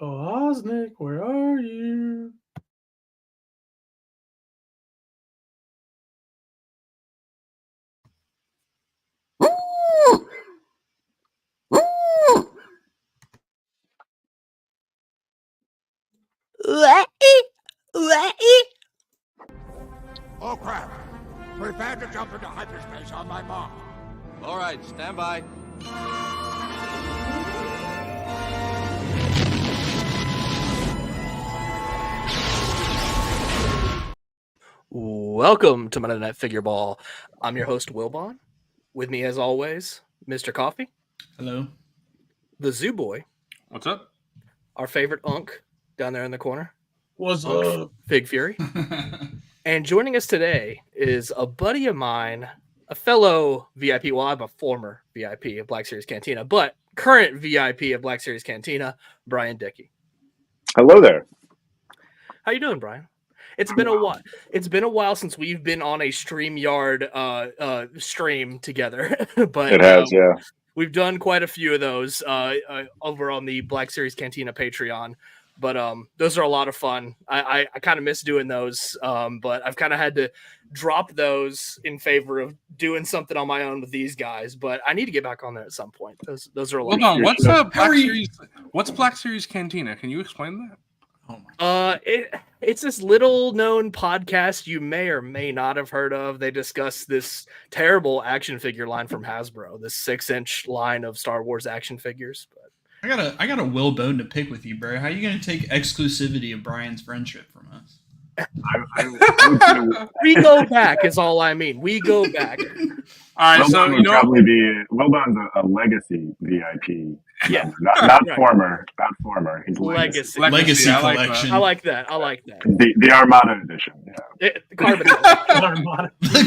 Oh, Osnick, where are you? Oh crap! Prepare to jump into hyperspace on my mark. All right, stand by. Welcome to my Night Figureball. I'm your host, Wilbon. With me, as always, MrCawfee. Hello. The Zoo Boy. What's up? Our favorite Unk down there in the corner. What's up? Fig Fury. And joining us today is a buddy of mine, a fellow VIP. Well, I'm a former VIP of Black Series Cantina, but current VIP of Black Series Cantina, Brian Dickey. Hello there. How you doing, Brian? It's been a while. It's been a while since we've been on a StreamYard stream together. But it has, yeah. We've done quite a few of those over on the Black Series Cantina Patreon. But those are a lot of fun. I kind of miss doing those, but I've kind of had to drop those in favor of doing something on my own with these guys. But I need to get back on there at some point. Those are a lot. Hold on, what's Black Series? What's Black Series Cantina? Can you explain that? Oh my it's this little known podcast you may or may not have heard of. They discuss this terrible action figure line from Hasbro, this 6-inch line of Star Wars action figures. But I got a Wilbon to pick with you, bro. How are you gonna take exclusivity of Brian's friendship from us? We go back is all I mean. We go back. All right, so would probably be Wilbon's a legacy VIP. Yeah, not former. He's legacy collection. I like that. The Armada edition. Yeah. Carbonized. The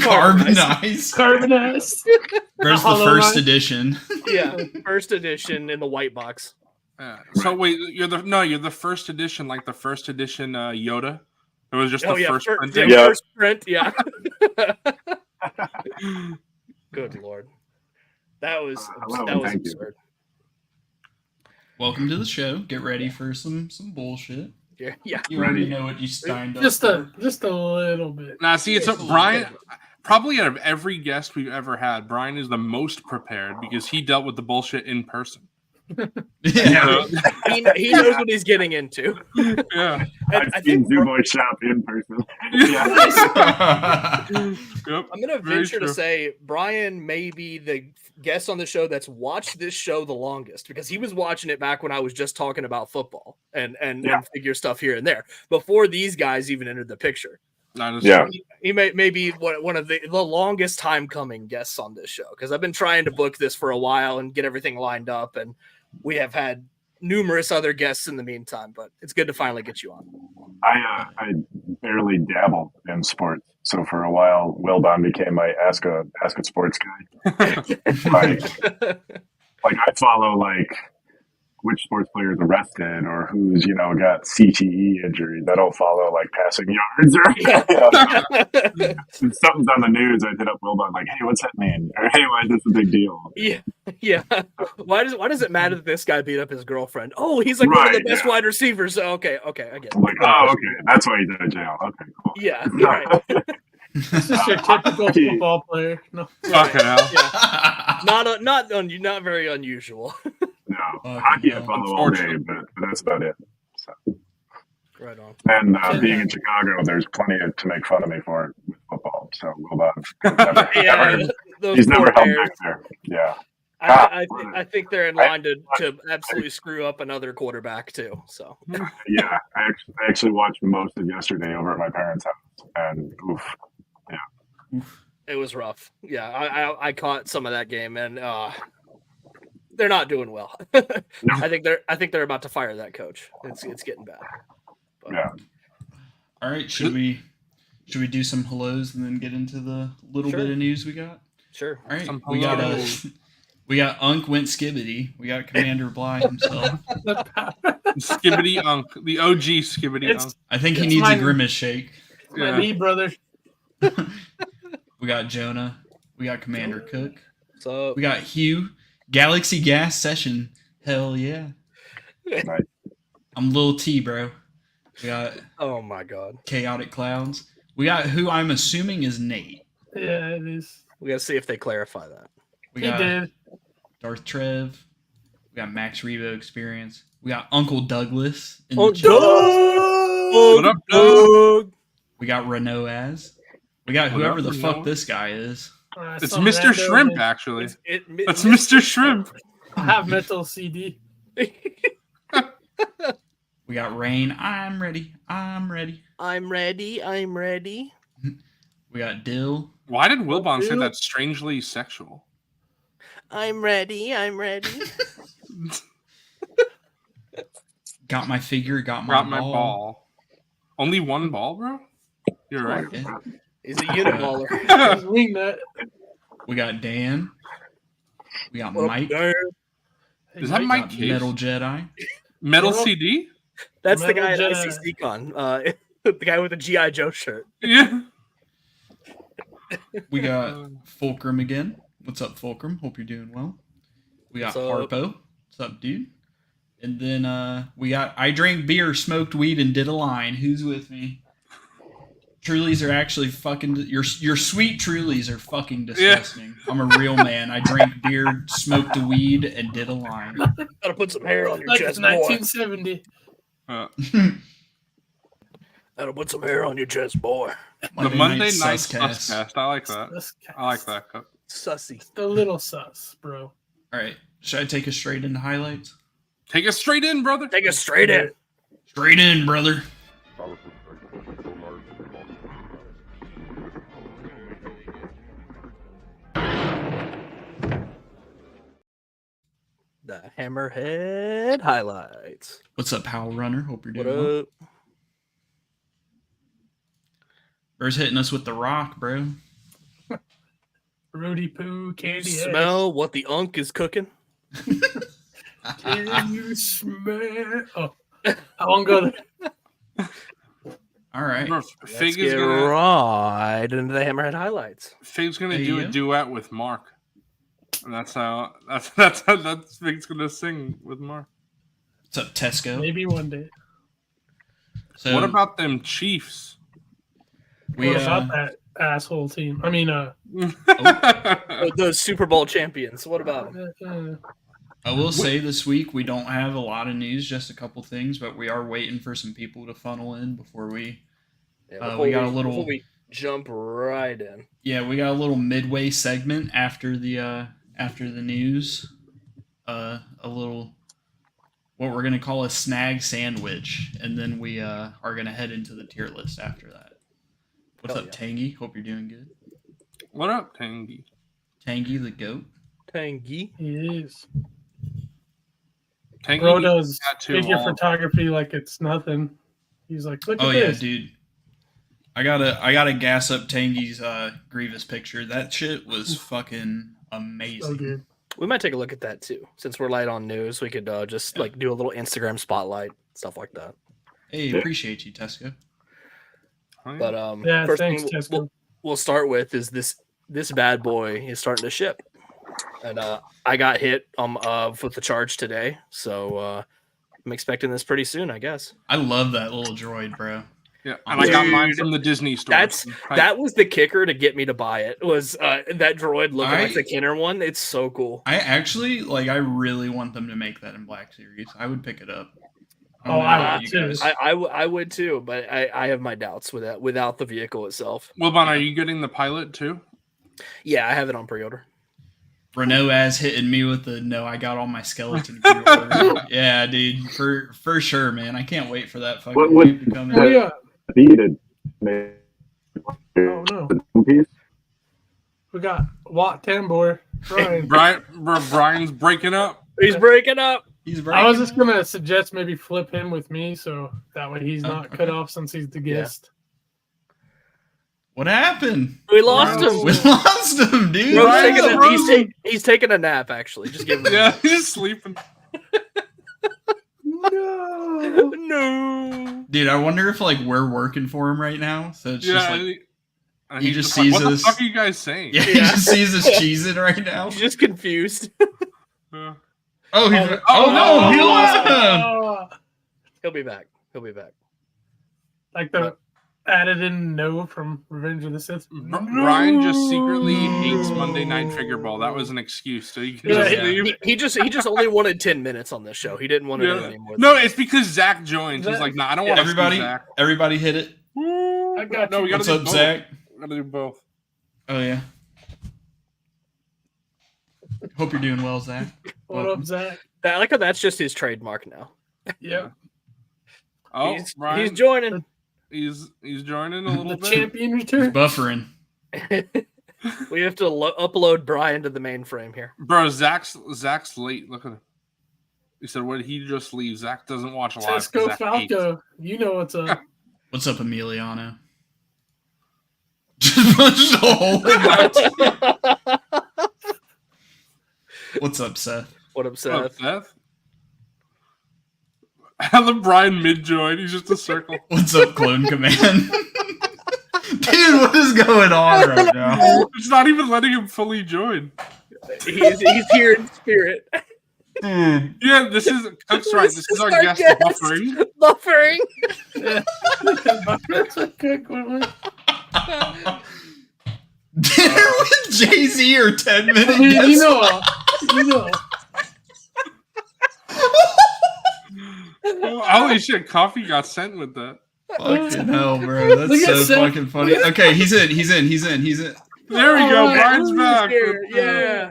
carbonized. Where's the first edition? Yeah, first edition in the white box. So wait, you're the first edition, like the first edition Yoda. It was just the first print. First print, yeah. Good Lord, that was absurd. Welcome to the show. Get ready for some bullshit. Yeah. You already know what you signed up Just for. a little bit. Now, see, it's Brian. Probably out of every guest we've ever had, Brian is the most prepared because he dealt with the bullshit in person. Yeah. He knows what he's getting into. Yeah, I've seen Zuboy shop in person. Yeah. Yep. I'm gonna venture to say Brian may be the guest on the show that's watched this show the longest because he was watching it back when I was just talking about football and figure stuff here and there before these guys even entered the picture. He may be one of the longest time coming guests on this show because I've been trying to book this for a while and get everything lined up, and we have had numerous other guests in the meantime, but it's good to finally get you on. I barely dabble in sports, so for a while Wilbon became my Ask a Sports guy. like I follow which sports players arrested or who's got CTE injuries. I don't follow passing yards or if something's on the news. I hit up Wilbon hey, what's that mean? Or hey, why is this a big deal? Yeah. Why does it matter that this guy beat up his girlfriend? Oh, he's one of the best wide receivers. Okay, I get it. I'm okay, that's why he's in jail. Okay, cool. Yeah, right. This is your typical football player. No. Fucking hell. Yeah. Not very unusual. No, hockey I follow all day, but that's about it. So. Right on. And being in Chicago, there's plenty to make fun of me for with football. So Wilbon, he's never held back there. Yeah. I think they're in line to absolutely screw up another quarterback too. So yeah, I actually watched most of yesterday over at my parents' house, and it was rough. Yeah, I caught some of that game, and they're not doing well. No. I think they're about to fire that coach. It's getting bad. But. Yeah. All right, should we do some hellos and then get into the little bit of news we got? Sure. All right, we got Unk went skibbity. We got Commander Bly himself. Skibbity Unk, the OG Skibbity Unk. I think he needs a grimace shake. My knee, brother. We got Jonah. We got Commander Cook. So we got Hugh. Galaxy Gas Session. Hell yeah. Nice. I'm Lil T, bro. We got Oh my god. Chaotic Clouds. We got who I'm assuming is Nate. Yeah, it is. We gotta see if they clarify that. We He got did. Darth Trev. We got Max Revo Experience. We got Uncle Douglas. In Oh, the chat. What up, Doug? We got Renault as. We got What whoever up, the fuck Renault? this guy is. It's Some Mr. rando Shrimp, in- actually. It's That's Mr. Shrimp. I have metal CD. We got Rain. I'm ready. I'm ready. I'm ready. I'm ready. We got Dill. Why did Wilbon say Dude. that strangely sexual? I'm ready. I'm ready. Got my figure. Got my Got my ball. ball. Only one ball, bro? You're right. Yeah. He's a uniballer. Wingnut. We got Dan. We got What up, Mike. Dan? Is that We Mike got Case? Metal Jedi. Metal What up? CD? That's the Metal guy at Jedi. ICC Con. The guy with the G.I. Joe shirt. Yeah. We got Fulcrum again. What's up, Fulcrum? Hope you're doing well. We got What's up? Harpo. What's up, dude? And then we got I drank beer, smoked weed, and did a line. Who's with me? Trulies are actually fucking. Your sweet Trulies are fucking disgusting. I'm a real man. I drank beer, smoked the weed, and did a line. Gotta put some hair on your Like it's chest, boy. 1970. Gotta put some hair on your chest, boy. The Monday night Suscast. Suscast. I like that. I like that. Sussy. The little sus, bro. All right. Should I take us straight into highlights? Take us straight in, brother. Take us straight in. Straight in, brother. The Hammerhead highlights. What's up, Power Runner? Hope you're What doing well. up? Bro's hitting us with the rock, bro. Rudy Poo, You candy. smell what the unk is cooking? Can you smell? Oh, I won't go there. All right. Bro, Let's Fig get is gonna right into the Hammerhead highlights. Fig's gonna Hey, do a you? duet with Mark. And that's how Fig's gonna sing with Mark. What's up, Tesco? Maybe one day. So What about them Chiefs? we What about that asshole team? I mean, The Super Bowl champions. What about them? I will say this week we don't have a lot of news, just a couple things, but we are waiting for some people to funnel in before we. Yeah, we got a little- Before we jump right in. Yeah, we got a little midway segment after the news. A little what we're gonna call a snag sandwich, and then we are gonna head into the tier list after that. What's Hell up, yeah. Tangy? Hope you're doing good. What up, Tangy? Tangy the goat. Tangy. he is. Tangy Bro needs does a tattoo figure all- photography like it's nothing. He's like, look Oh at yeah, this. dude. I gotta gas up Tangy's Grievous picture. That shit was fucking amazing. So good. We might take a look at that too. Since we're light on news, we could just like do a little Instagram spotlight, stuff like that. Hey, appreciate you, Tesco. Oh, yeah. But Yeah, first thanks, thing Tesco. we'll start with is this bad boy is starting to ship, and I got hit with the charge today, so I'm expecting this pretty soon, I guess. I love that little droid, bro. Yeah, and I got mine Dude, from the Disney store. That was the kicker to get me to buy it. Was that droid looking like the I- Kenner one? It's so cool. I actually I really want them to make that in Black Series. I would pick it up. Oh, don't know I about would you too. guys. I would too, but I have my doubts with that without the vehicle itself. Wilbon, are you getting the pilot too? Yeah, I have it on pre-order. Renault as hitting me with the no. I got all my skeleton. pre-order. Yeah, dude, for sure, man. I can't wait for that fucking What- game to come Oh in. yeah. Needed. Man. Oh no. Piece? We got Watt Tambor. Brian. Brian's breaking up. He's breaking up. He's I was breaking just gonna suggest maybe flip him with me, so that way he's not cut off since he's the guest. What happened? We lost Bro. him. We lost him, dude. Bro's Brian's taking a, frozen. he's taking a nap. Actually, just give him. Yeah, he's sleeping. No. No. Dude, I wonder if we're working for him right now. So it's just Yeah, like and he he's just like, sees what the us- fuck are you guys saying? yeah, he just sees us cheesing right now. He's just confused. Yeah. Oh, he's, Oh, oh, no, he oh, left him. oh. He'll be back. He'll be back. Like the added in no from Revenge of the Sith. Brian just secretly hates Monday Night Figureball. That was an excuse, so you can Yeah, just yeah. leave. He just only wanted 10 minutes on this show. He didn't want to do any more. No, it's because Zach joined. He's like, nah, I don't want to Everybody, Zach. everybody hit it. I got No, you. we gotta What's do up, both. Zach? We gotta do both. Oh yeah. Hope you're doing well, Zach. What up, Zach? I like how that's just his trademark now. Yep. Oh, he's Brian, joining. he's joining a little The bit. champion He's return. buffering. We have to upload Brian to the mainframe here. Bro, Zach's late. Look at him. He said, "What did he just leave?" Zach doesn't watch a lot. Tesco Falco. You know what's up. What's up, Emiliano? Just punched a hole in my What's up, Seth? What up, Oh, Seth? Seth. I love Brian mid-join. He's just a circle. What's up, Clone Command? Dude, what is going on right now? It's not even letting him fully join. He's here in spirit. Dude. Yeah, this is Cook's right. This is our guest buffering. Buffering. That's a good one. Jay-Z or 10 minutes? I mean, you know. Oh, holy shit, coffee got sent with that. Fucking hell, bro. That's Look at so Seth. fucking funny. Okay, he's in. There we Oh, go. yeah. Brian's back. Here, yeah.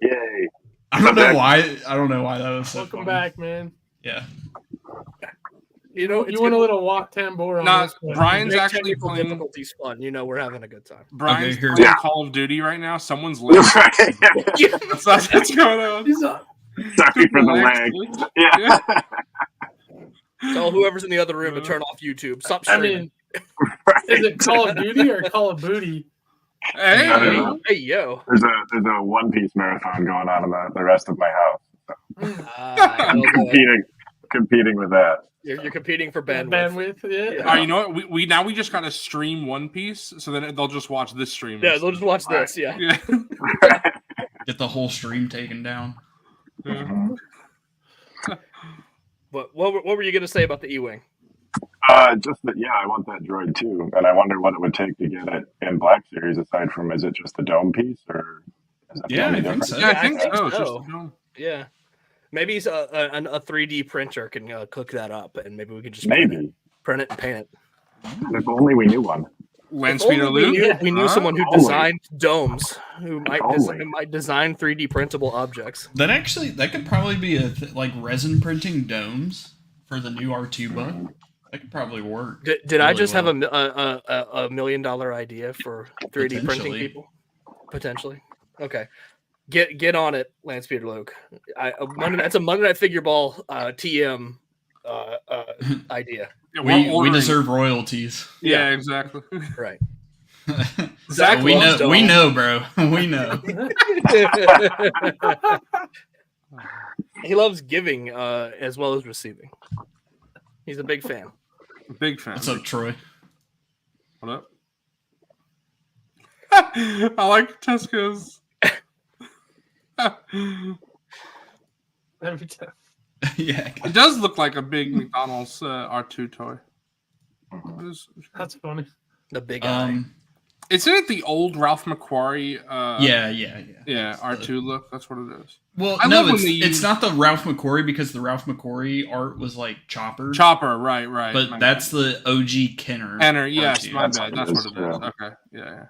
Yay. I don't know why. I don't know why that was so Welcome funny. back, man. Yeah. You know, You want a little walk tambour on Nah, this one. Brian's Make actually technical playing. difficulties fun. You know, we're having a good time. Brian's Okay, here. playing Yeah. Call of Duty right now. Someone's leg. That's what's going on. He's up. Sorry for the lag. Yeah. Tell whoever's in the other room to turn off YouTube. Stop I streaming. mean, is it Call of Duty or Call of Booty? Hey, I don't know. Hey, yo. There's a One Piece marathon going on in the rest of my house. I'm competing with that. You're competing for bandwidth. Bandwidth, yeah. all right, you know what? We just gotta stream One Piece, so then they'll just watch this stream. Yeah, they'll just watch this. Yeah. Yeah. Get the whole stream taken down. Yeah. But what were you gonna say about the E-wing? Just that, yeah, I want that droid too, and I wonder what it would take to get it in Black Series. Aside from, is it just a dome piece, or is it Yeah, totally I think different? so. Yeah, I think I think so. It's so. just, you know, Yeah. Maybe a 3D printer can cook that up, and maybe we can just print Maybe. it and paint it. If only we knew one. Land If only speeder we Luke. knew, we knew Huh? someone who Only. designed domes, who Only. might design 3D printable objects. That could probably be like resin printing domes for the new R2 book. That could probably work. Did I really just have well. a $1 million idea for 3D printing Potentially. people? Potentially. Okay. Get on it, Lance Peter Luke. That's a Monday Night Figureball TM idea. Yeah, we're We ordering. deserve royalties. Yeah, exactly. Right. Zach we loves know. We know, bro. We know. He loves giving as well as receiving. He's a big fan. Big fan. What's up, Troy? What up? I like Tesco's. Every time. Yeah. It does look like a big McDonald's R2 toy. That's funny. The big eye. Isn't it the old Ralph McQuarrie? Yeah. Yeah, R2 look. That's what it is. Well, I no, love when it's, they it's use- not the Ralph McQuarrie because the Ralph McQuarrie art was like Chopper. Chopper, right. But My that's the OG Kenner. bad. Kenner, yes, R2. my That's bad. what That's it what is, it is. yeah. Okay, yeah.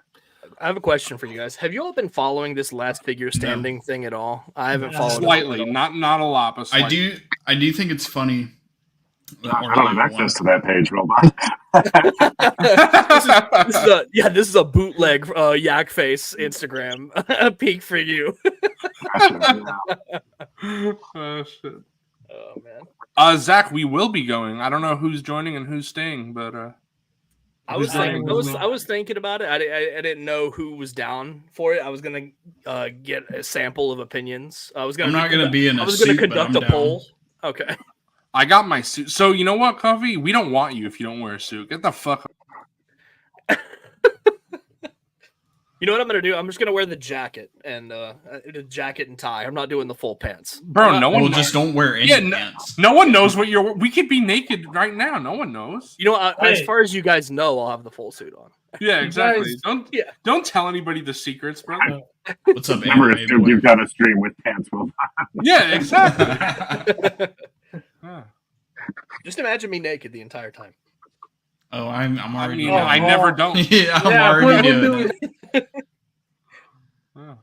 I have a question for you guys. Have you all been following this last figure standing thing at all? I haven't Yeah. followed Slightly, it. not a lot, but I slightly. do think it's funny. that I don't have Orlando access to that page, Wilbon. This is a bootleg Yak Face Instagram peek for you. Oh shit. Oh man. Zach, we will be going. I don't know who's joining and who's staying, but I was Who's thinking, joining? I was thinking about it. I didn't know who was down for it. I was gonna get a sample of opinions. I was gonna. I'm not gonna be in I a was gonna suit, but conduct I'm a down. poll. Okay. I got my suit. So you know what, Coffee? We don't want you if you don't wear a suit. Get the fuck. You know what I'm gonna do? I'm just gonna wear the jacket and the jacket and tie. I'm not doing the full pants. Bro, no one Well, knows. just don't wear any Yeah, pants. no one knows what you're. We could be naked right now. No one knows. You know, as Hey. far as you guys know, I'll have the full suit on. Yeah, exactly. guys- Don't tell anybody the secrets, bro. What's up, Never anime assumed boy? you've got a stream with pants, Will. Yeah, exactly. Yeah. Just imagine me naked the entire time. Oh, I'm I already. mean, doing I it. never don't. Yeah, I'm Yeah, already we're doing doing it. Yeah.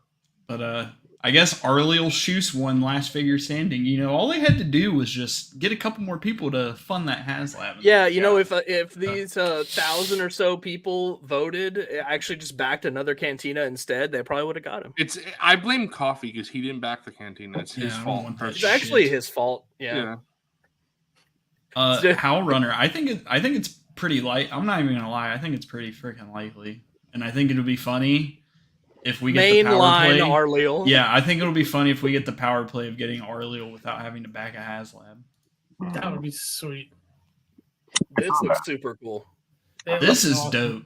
But I guess Arliel Shoes won last figure standing. You know, all they had to do was just get a couple more people to fund that HasLab. Yeah, you know, if these 1,000 or so people voted, actually just backed another Cantina instead, they probably would have got him. I blame Coffee because he didn't back the Cantina. It's Yeah, his I don't fault. want that It's shit. actually his fault. Yeah. Howl Runner. I think it's pretty light. I'm not even gonna lie. I think it's pretty freaking likely, and I think it'll be funny if we get Main the power line play. Arleal. Yeah, I think it'll be funny if we get the power play of getting Arleal without having to back a HasLab. That would be sweet. This looks super cool. It This looks is awesome. dope.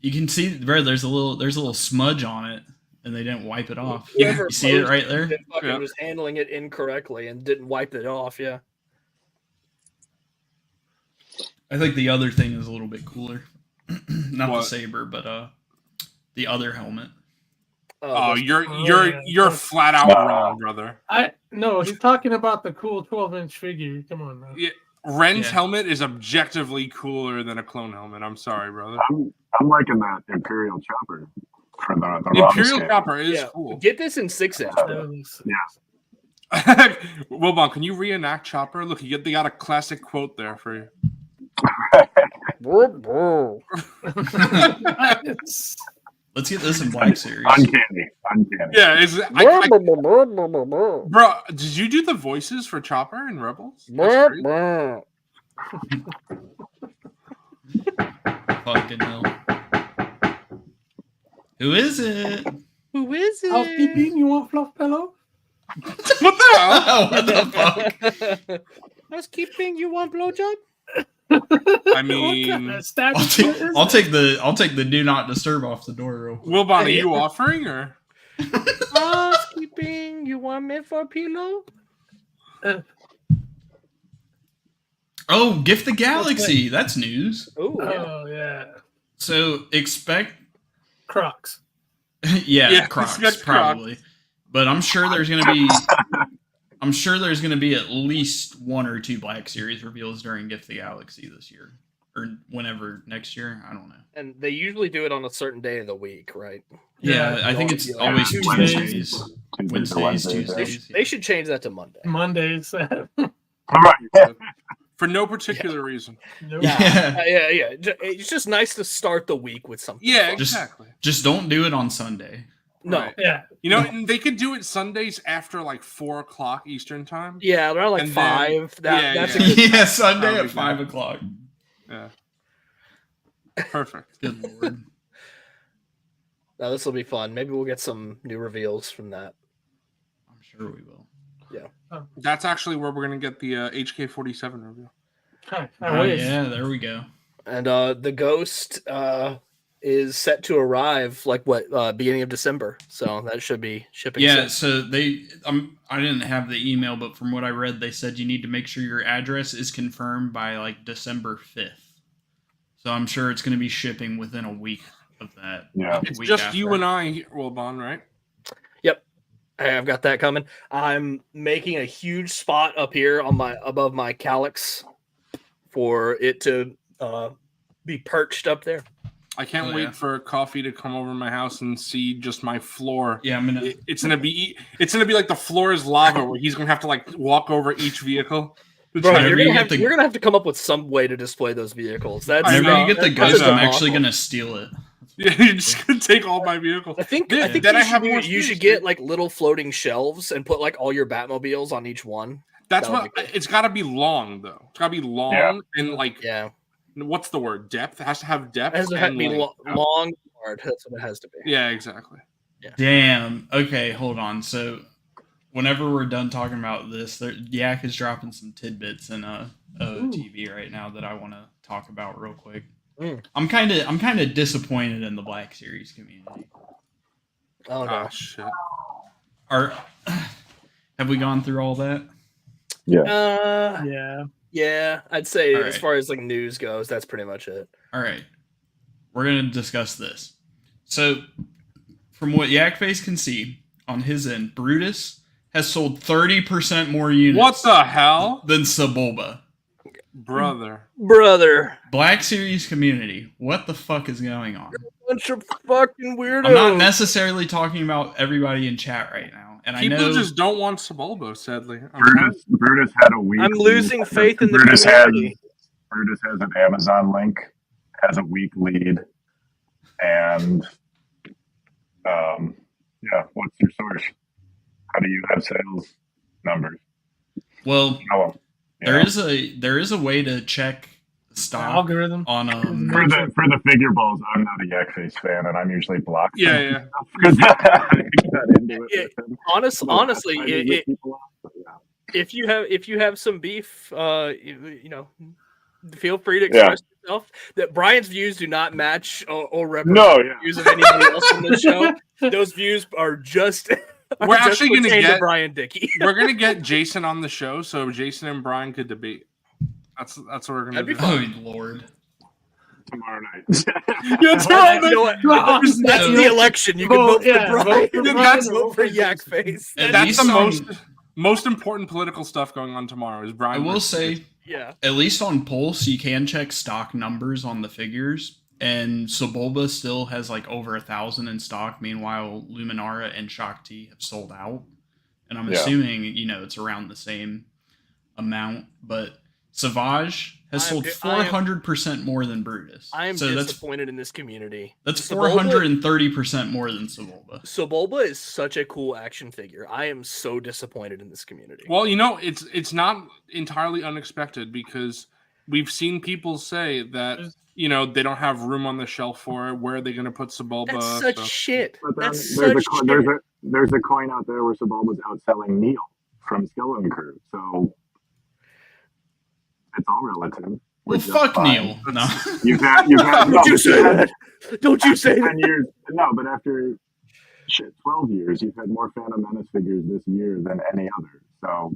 You can see, bro. There's a little smudge on it, and they didn't wipe it off. Whoever You see it posted right there. it fucking Yeah. was handling it incorrectly and didn't wipe it off. Yeah. I think the other thing is a little bit cooler. Not the What? saber, but the other helmet. Oh, The- you're yeah. flat out wrong, brother. No, he's talking about the cool 12-inch figure. Come on, man. Yeah, Ren's Yeah. helmet is objectively cooler than a clone helmet. I'm sorry, brother. I'm liking that Imperial Chopper for the The raw Imperial scale. chopper is yeah. cool. Get this in 6-inch. That looks- Wilbon, can you reenact Chopper? Look, they got a classic quote there for you. Let's get this in Black Series. Uncanny. Yeah, bro, did you do the voices for Chopper in Rebels? That's crazy. Fucking hell. Who is it? Who is Housekeeping, you want fluff pillow? What the hell? Oh, what the fuck? Housekeeping, you want blowjob? I mean, I'll take the do not disturb off the door real quick. Wilbon, are you offering or? Housekeeping, you want me for a pillow? Oh, Gift the Galaxy. That's news. Oh, yeah. Oh yeah, So expect Crocs. yeah, Crocs. Crocs probably. But I'm sure there's gonna be at least one or two Black Series reveals during Gift the Galaxy this year. Or whenever next year. I don't know. And they usually do it on a certain day of the week, right? Yeah, I think it's always Tuesdays. Tuesdays. Tuesdays or Wednesdays, Wednesdays, Tuesdays. They should change that to Monday. Mondays. All right. For no particular reason. Nope. Yeah. Yeah. It's just nice to start the week with something. Yeah, fun. exactly. Just don't do it on Sunday. No. Right. Yeah. You know, and they could do it Sundays after like 4:00 Eastern time. Yeah, around like And then- 5. That's yeah. a good. Yeah, Sunday That'll at be 5 good. o'clock. Yeah. Perfect. Good lord. Now this will be fun. Maybe we'll get some new reveals from that. I'm sure we will. That's actually where we're gonna get the HK-47 review. I Oh, wish. yeah, there we go. And the Ghost is set to arrive like beginning of December. So that should be shipping. Yeah, soon. so I didn't have the email, but from what I read, they said you need to make sure your address is confirmed by like December 5th. So I'm sure it's going to be shipping within a week of that. Yeah. It's just you and I, Wilbon, right? I've got that coming. I'm making a huge spot up here on above my calyx for it to be perched up there. I can't Oh, wait yeah. for Coffee to come over to my house and see just my floor. Yeah, I'm gonna. It's gonna be like the floor is lava, where he's gonna have to like walk over each vehicle. to Bro, try to Whenever you're you gonna, get you're gonna have to come up with some way to display those vehicles. That's Whenever you get the that's ghost, I'm awful. actually gonna steal it. Yeah, you're just gonna take all my vehicles. I think Then you I should have do- more you space, should get dude. like little floating shelves and put like all your Batmobiles on each one. That's That'll what be cool. it's got to be long though. It's got to be long Yeah. and like Yeah, what's the word? Depth. It has to have depth. it has to and, be like- long, hard. That's what it has to be. Yeah, exactly. Damn. Okay, hold on. So, whenever we're done talking about this, Yak is dropping some tidbits in TV right now that I want to talk about real quick. I'm kind of disappointed in the Black Series community. Oh no. Oh shit. Have we gone through all that? Yeah. Yeah, I'd say All as right. far as like news goes, that's pretty much it. All right, we're gonna discuss this. So, from what Yakface can see on his end, Brutus has sold 30% more units. What the hell, than Sebulba? brother? Black Series community, what the fuck is going on? Bunch of fucking weirdos. I'm not necessarily talking about everybody in chat right now, and People I know just don't want Sebulba. Sadly, Brutus had a week. I'm losing faith in the Brutus community. Brutus has an Amazon link, has a weak lead, and what's your source? How do you have sales numbers? well, Tell 'em, you there know? is a way to check stock Algorithm. on For the figure balls. I'm not a Yakface fan, and I'm usually blocked. Yeah. Because I got into it with him. Honestly, I didn't rip people off, but yeah. if you have some beef, you know, feel free to express yourself. That Brian's views do not match or represent the views of anybody else on the show. Those views are just. We're actually going to get Brian Dickey. We're going to get Jason on the show, so Jason and Brian could debate. That's what we're going to do. Oh Lord! Tomorrow night. That's right. You know what? That's the election. You can vote for Brian. Vote for Brian. That's- Vote for Yakface. At That's least the most important political stuff going on tomorrow. Is I Brian? will versus say, Yeah. at least on Pulse, you can check stock numbers on the figures, and Sebulba still has like over 1,000 in stock. Meanwhile, Luminara and Shakti have sold out, and I'm assuming it's around the same amount. But Savage has sold 400% more than Brutus. I am disappointed in this community. That's 430% more than Sebulba. Sebulba is such a cool action figure. I am so disappointed in this community. Well, it's not entirely unexpected because we've seen people say that they don't have room on the shelf for it. Where are they going to put Sebulba? That's such shit. But then That's such shit. There's a coin out there where Sebulba's outselling Neil from Skeleton Crew. So it's all relative. Well, fuck Neil. No. You've had Don't you say that. Don't you say 10 that. years. No, but after 12 years, you've had more Phantom Menace figures this year than any other. So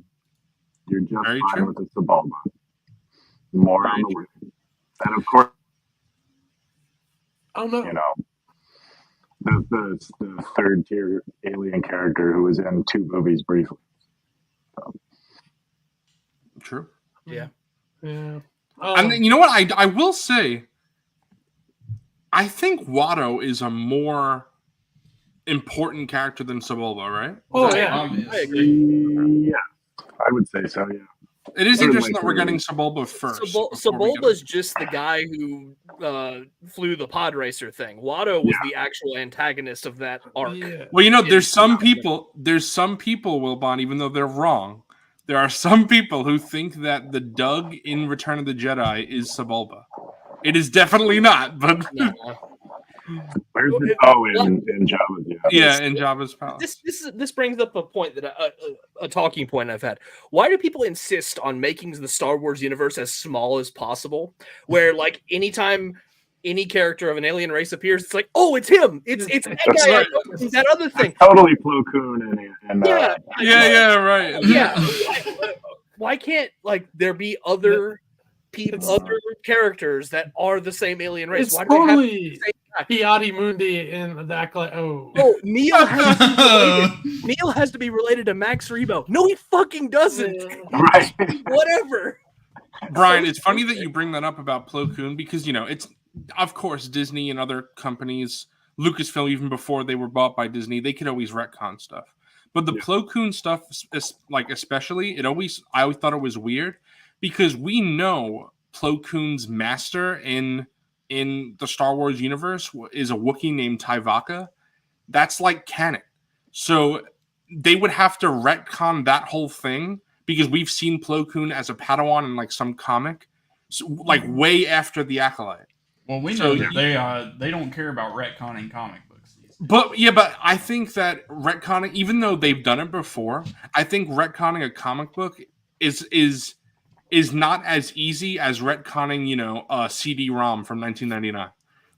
you're just Very fine true. with the Sebulba. More on the way. And of course, Oh no. the third tier alien character who was in 2 movies briefly. So. True. Yeah. And then, you know what? I will say, I think Watto is a more important character than Sebulba, right? Oh yeah. Obvious. I agree. Yeah, I would say so. Yeah. It is Certainly interesting that we're true. getting Sebulba first. Sebulba's just the guy who flew the pod racer thing. Watto was the actual antagonist of that arc. Yeah. Well, there's some people, Wilbon, even though they're wrong, there are some people who think that the Doug in Return of the Jedi is Sebulba. It is definitely not, but No. Where's it? Oh, in Jabba's. yeah, in Jabba's palace. This brings up a point that a talking point I've had. Why do people insist on making the Star Wars universe as small as possible? Where like anytime any character of an alien race appears, it's like, oh, it's him. It's that That's guy. right. It's that other thing. Totally Plo Koon and Right. Yeah. Why can't like there be other people, other characters that are the same alien race? It's Why do they have totally the same guy? Piatti Mundi in that. Oh. Oh, Neil has to be related to Max Rebo. No, he fucking doesn't. Right. Whatever. Brian, it's funny that you bring that up about Plo Koon because it's of course Disney and other companies, Lucasfilm even before they were bought by Disney, they could always retcon stuff. But the Plo Koon stuff, especially, I always thought it was weird because we know Plo Koon's master in the Star Wars universe is a Wookiee named Tyvaka. That's like canon. So they would have to retcon that whole thing because we've seen Plo Koon as a Padawan in like some comic, way after the Acolyte. Well, we know that they don't care about retconning comic books. But I think that retconning, even though they've done it before, I think retconning a comic book is is not as easy as retconning, a CD-ROM from 1999.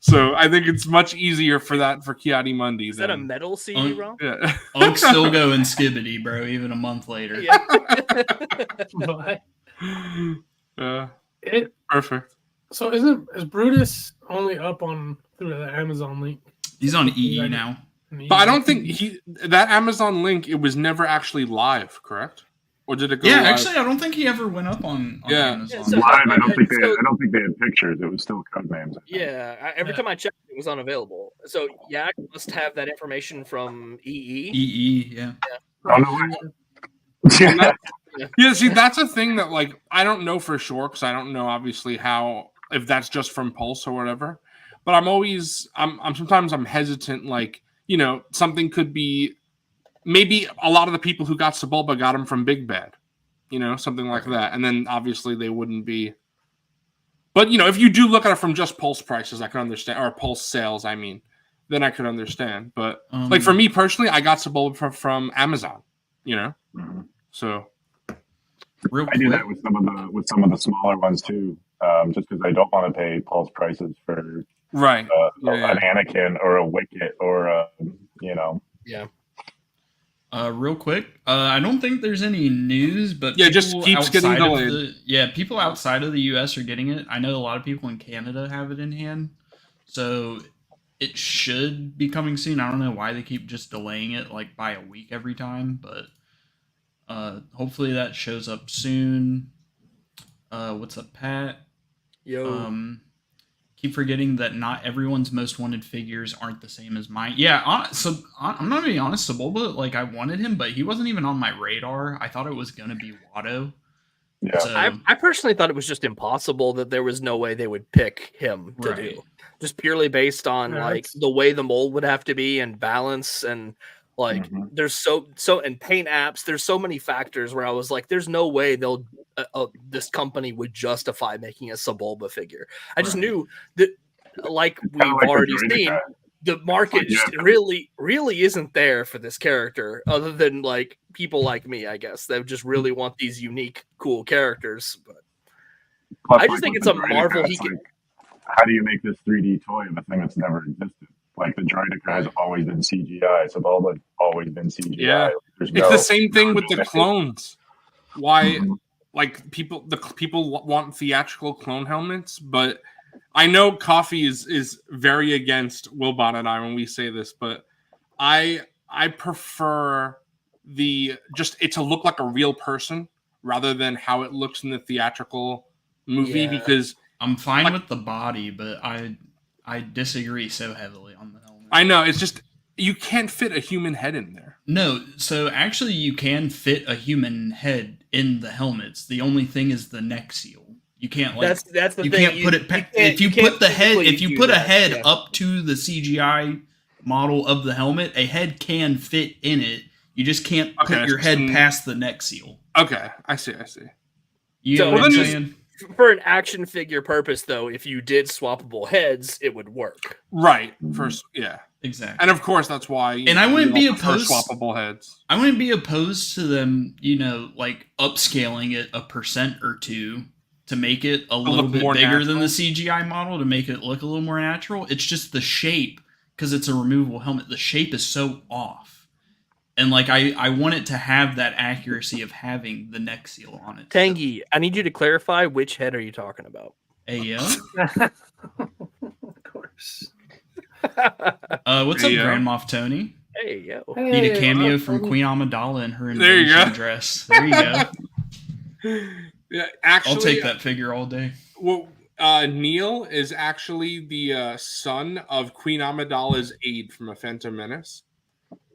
So I think it's much easier for Ki-Adi-Mundi. Is that a metal CD-ROM? Yeah. Unk's still going skibbity, bro, even a month later. Yeah. Perfect. So is Brutus only up on through the Amazon link? He's on EE now. But I don't think that Amazon link, it was never actually live, correct? Or did it go live? Actually, I don't think he ever went up on Amazon. Yeah, so- Live, I don't think they had pictures. It was still code names. Yeah, every time I checked, it was unavailable. So Yak must have that information from EE. EE, yeah. Oh, no way. Yeah, see, that's a thing that, like, I don't know for sure, because I don't know, obviously, if that's just from Pulse or whatever. But sometimes I'm hesitant, like, something could be, maybe a lot of the people who got Sebulba got him from Big Bad, something like that. And then, obviously, they wouldn't be. But, if you do look at it from just Pulse prices, I can understand, or Pulse sales, I mean, then I could understand. But, like, for me personally, I got Sebulba from Amazon, So... I do that with some of the smaller ones too, just because I don't want to pay Pulse prices for an Anakin or a Wicket or Yeah. Real quick, I don't think there's any news, but just keeps getting delayed. People outside of the US are getting it. I know a lot of people in Canada have it in hand, so it should be coming soon. I don't know why they keep just delaying it like by a week every time, but hopefully that shows up soon. What's up, Pat? Yo. Keep forgetting that not everyone's most wanted figures aren't the same as mine. Yeah, so I'm not being honest. Sebulba, like, I wanted him, but he wasn't even on my radar. I thought it was gonna be Watto. Yeah. So, I personally thought it was just impossible that there was no way they would pick him to do. Just purely based on the way the mold would have to be and balance and there's so and paint apps. There's so many factors where I was like, there's no way this company would justify making a Sebulba figure. I just knew that, like we've already seen, the market just really isn't there for this character, other than like people like me, I guess, that just really want these unique, cool characters. But I just think it's a marvel. How do you make this 3D toy of a thing that's never existed? Like the Droideka has always been CGI, Sebulba's always been CGI. Yeah, it's the same thing with the clones. Why, like people want theatrical clone helmets, but I know Coffee is very against Wilbon and I when we say this, but I prefer it to look like a real person rather than how it looks in the theatrical movie because I'm fine with the body, but I disagree so heavily on the helmet. I know, it's just you can't fit a human head in there. No, so actually you can fit a human head in the helmets. The only thing is the neck seal. You can't that's the you thing. Can't put it if you put the head a head up to the CGI model of the helmet, a head can fit in it. You just can't put your head past the neck seal. Okay, I see. You know what I'm saying? For an action figure purpose, though, if you did swappable heads, it would work. Right. First, yeah. Exactly. And of course, that's why. I wouldn't be opposed swappable heads. I wouldn't be opposed to them, like upscaling it 1% or 2% to make it a little bit bigger than the CGI model to make it look a little more natural. It's just the shape, because it's a removable helmet. The shape is so off. And I want it to have that accuracy of having the neck seal on it. Tangy, I need you to clarify which head are you talking about? Ayo. Of course. What's up, Grand Moff Tony? Hey, yo. Need a cameo from Queen Amidala in her invasion dress. There you go. Yeah, actually, I'll take that figure all day. Well, Neil is actually the son of Queen Amidala's aide from A Phantom Menace.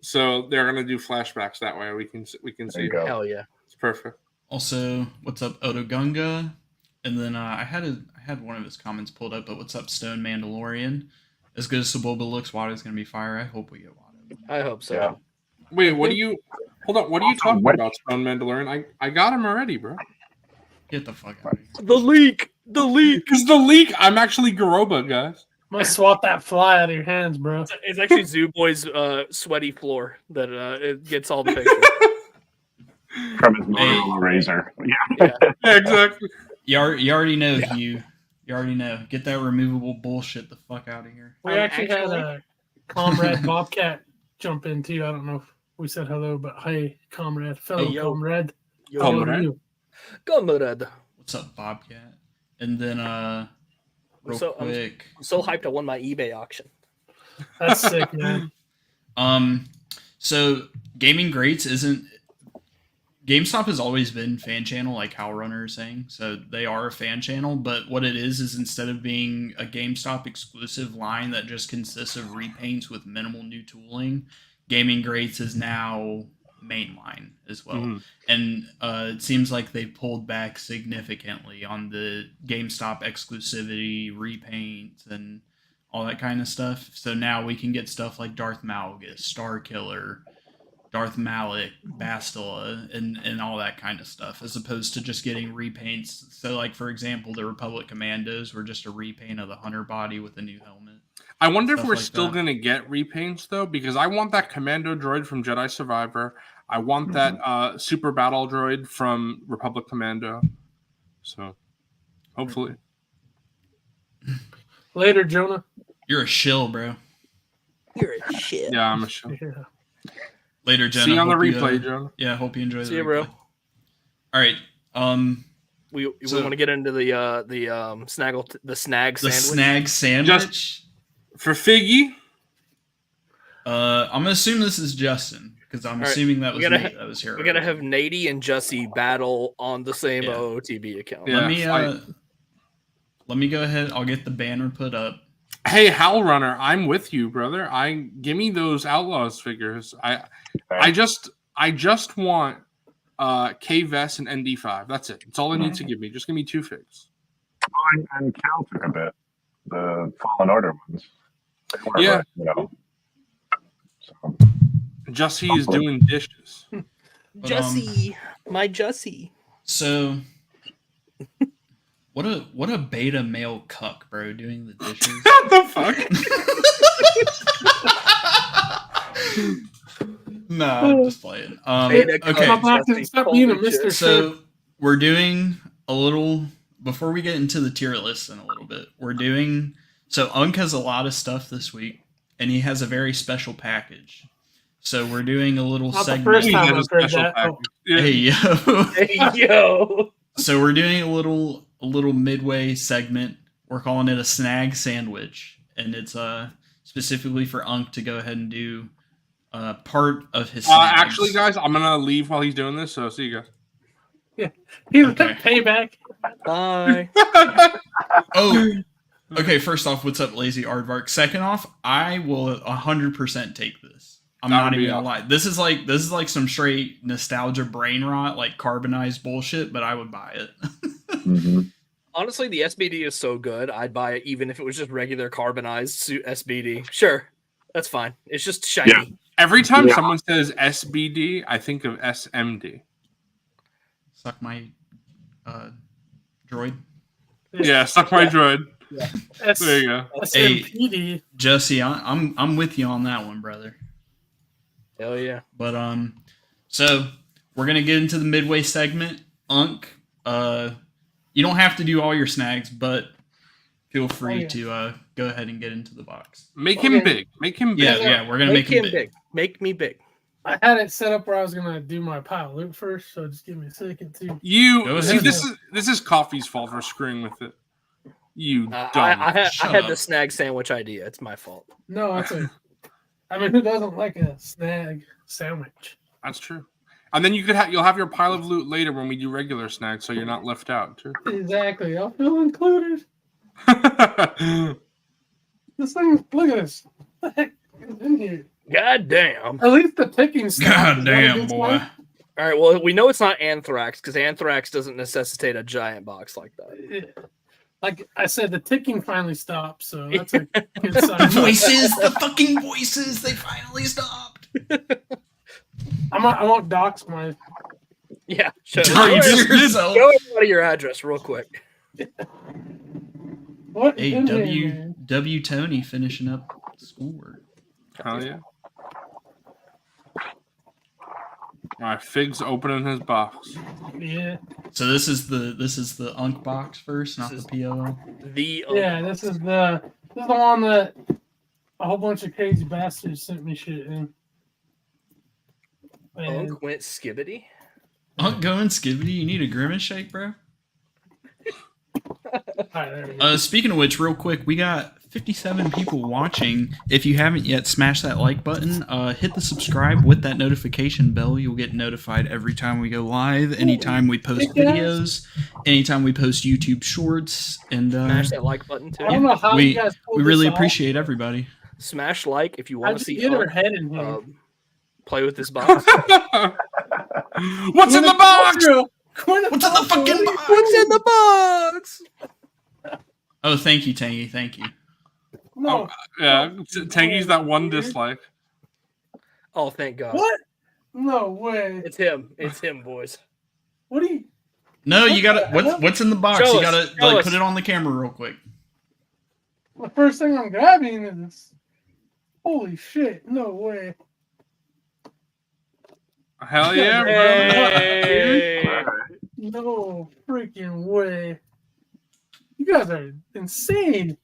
So they're gonna do flashbacks that way. We can see. Hell yeah, it's perfect. Also, what's up, Otogunga? And then I had one of his comments pulled up. But what's up, Stone Mandalorian? As good as Sebulba looks, Watto's gonna be fire. I hope we get Watto. I hope so. Yeah. Wait, what are you? Hold on, what are you talking about, Stone Mandalorian? I got him already, bro. Get the fuck out of here. The leak. It's the leak. I'm actually Garoba, guys. I'm gonna swap that fly out of your hands, bro. It's actually Zoo Boy's sweaty floor that it gets all the pictures. from his Motorola Razor. Yeah. Yeah, exactly. You already know, Hugh. You already know. Get that removable bullshit the fuck out of here. We actually had a comrade Bobcat jump in too. I don't know if we said hello, but hey, comrade, fellow Hey, yo. comrade. Yo, How are Comrade. you? Comrade. What's up, Bobcat? And then real So, quick. I'm so hyped I won my eBay auction. That's sick, man. So Gaming Greats isn't GameStop has always been fan channel, like Hal Runner is saying. So they are a fan channel, but what it is instead of being a GameStop exclusive line that just consists of repaints with minimal new tooling, Gaming Greats is now mainline as well. Mhm. And it seems like they pulled back significantly on the GameStop exclusivity, repaints, and all that kind of stuff. So now we can get stuff like Darth Malgus, Star Killer, Darth Malik, Bastila, and all that kind of stuff, as opposed to just getting repaints. So, like, for example, the Republic Commandos were just a repaint of the Hunter body with a new helmet. I wonder if Stuff we're like still that. going to get repaints, though, because I want that Commando droid from Jedi Survivor. I want that Super Battle droid from Republic Commando. So, hopefully. Later, Jonah. You're a shill, bro. You're a shit. Yeah, I'm a show. Yeah. Later, Jenna. See you on the Hope you, replay, Joe. Yeah, hope you enjoy See the you, replay. bro. All right. We So- want to get into the snag The sandwich. snag sandwich. For Figgy, I'm gonna assume this is Justin because I'm All right, assuming that we was gotta Nate that was here. We're gonna earlier. have Nady and Jussie battle on the same Yeah. OOTB account. Yeah. Let me go ahead. I'll get the banner put up. hey, Hal Runner, I'm with you, brother. Give me those Outlaws figures. I just want KVS and ND5. That's it. That's all it needs to give me. Just give me 2 figs. And Cal took a bit. The Fallen Order ones. They were, Yeah. You know. So, Jussie is doing dishes. But, Jussie, my Jussie. So, what a beta male cuck, bro, doing the dishes. What the fuck? Nah, I'm just playing. Beta cuck. Okay, Come back and stop being a Holy shit. Mr. so we're doing a little before we get into the tier list in a little bit. So Unk has a lot of stuff this week, and he has a very special package. So we're doing a little Not the segment. first He time had a I've heard special that. package. Yeah. Hey yo. Hey, yo. So we're doing a little midway segment. We're calling it a snag sandwich, and it's specifically for Unk to go ahead and do part of his. Snags. Actually, guys, I'm gonna leave while he's doing this. So see you guys. He's Okay. payback. Bye. Oh, okay. First off, what's up, Lazy Aardvark? Second off, I will 100% take this. I'm That not would even be gonna lie. This is like some straight nostalgia brain rot, like carbonized bullshit. But I would buy it. mhm. Honestly, the SBD is so good, I'd buy it even if it was just regular carbonized suit SBD. Sure, that's fine. It's just shiny. Yeah. Every time Yeah. someone says SBD, I think of SMD. Suck my droid. Yeah, suck my Yeah. droid. S- There you go. SMPD. Jesse, I'm with you on that one, brother. Hell yeah. But so we're gonna get into the midway segment. Unk, you don't have to do all your snags, but feel free yeah. to go ahead and get into the box. Make him Okay. big. Make him big. Yeah, we're gonna make him him big. Make me big. I had it set up where I was gonna do my pile loop first, so just give me a second to. Go You see, ahead. this is Coffee's fault for screwing with it. You dumb. I Shut had up. the snag sandwich idea. It's my fault. No, it's a. I mean, who doesn't like a snag sandwich? That's true. And then you'll have your pile of loot later when we do regular snacks, so you're not left out too. Exactly. I'll feel included. This thing. Look at this. What the heck is in here? God damn. At least the ticking stuff. God damn, boy. All right. Well, we know it's not anthrax because anthrax doesn't necessitate a giant box like that. Like I said, the ticking finally stopped, so that's a good sign. The fucking voices, they finally stopped. I won't dox my. Yeah. Shut Dox up. yourself. Go out of your address real quick. What? Hey, in here, man? W Tony finishing up schoolwork. Hell yeah. All right, Fig's opening his box. Yeah. So this is the Unk box first, not This the POL. Yeah, this is the one that a whole bunch of crazy bastards sent me shit in. And Unk went skibbity. Unk going skibbity. You need a grimace shake, bro. alright, there we go. Speaking of which, real quick, we got 57 people watching. If you haven't yet, smash that like button. Hit the subscribe with that notification bell. You'll get notified every time we go live, anytime we post videos, anytime we post YouTube shorts, and Smash that like button too. I don't know how you guys pulled we really this off. appreciate everybody. Smash like if you How'd want to you see get her Unk, head in here? play with this box. What's in the box? What's in the fucking box? What's in the box? Oh, thank you, Tangy. Thank you. No. Yeah, Tangy's that one dislike. Oh, thank God. What? No way. It's him. It's him, boys. What do you? No, you gotta. What's in the box? Show You us, gotta show like us. put it on the camera real quick. The first thing I'm grabbing is. Holy shit! No way. Hell yeah, bro. Hey. No freaking way. You guys are insane.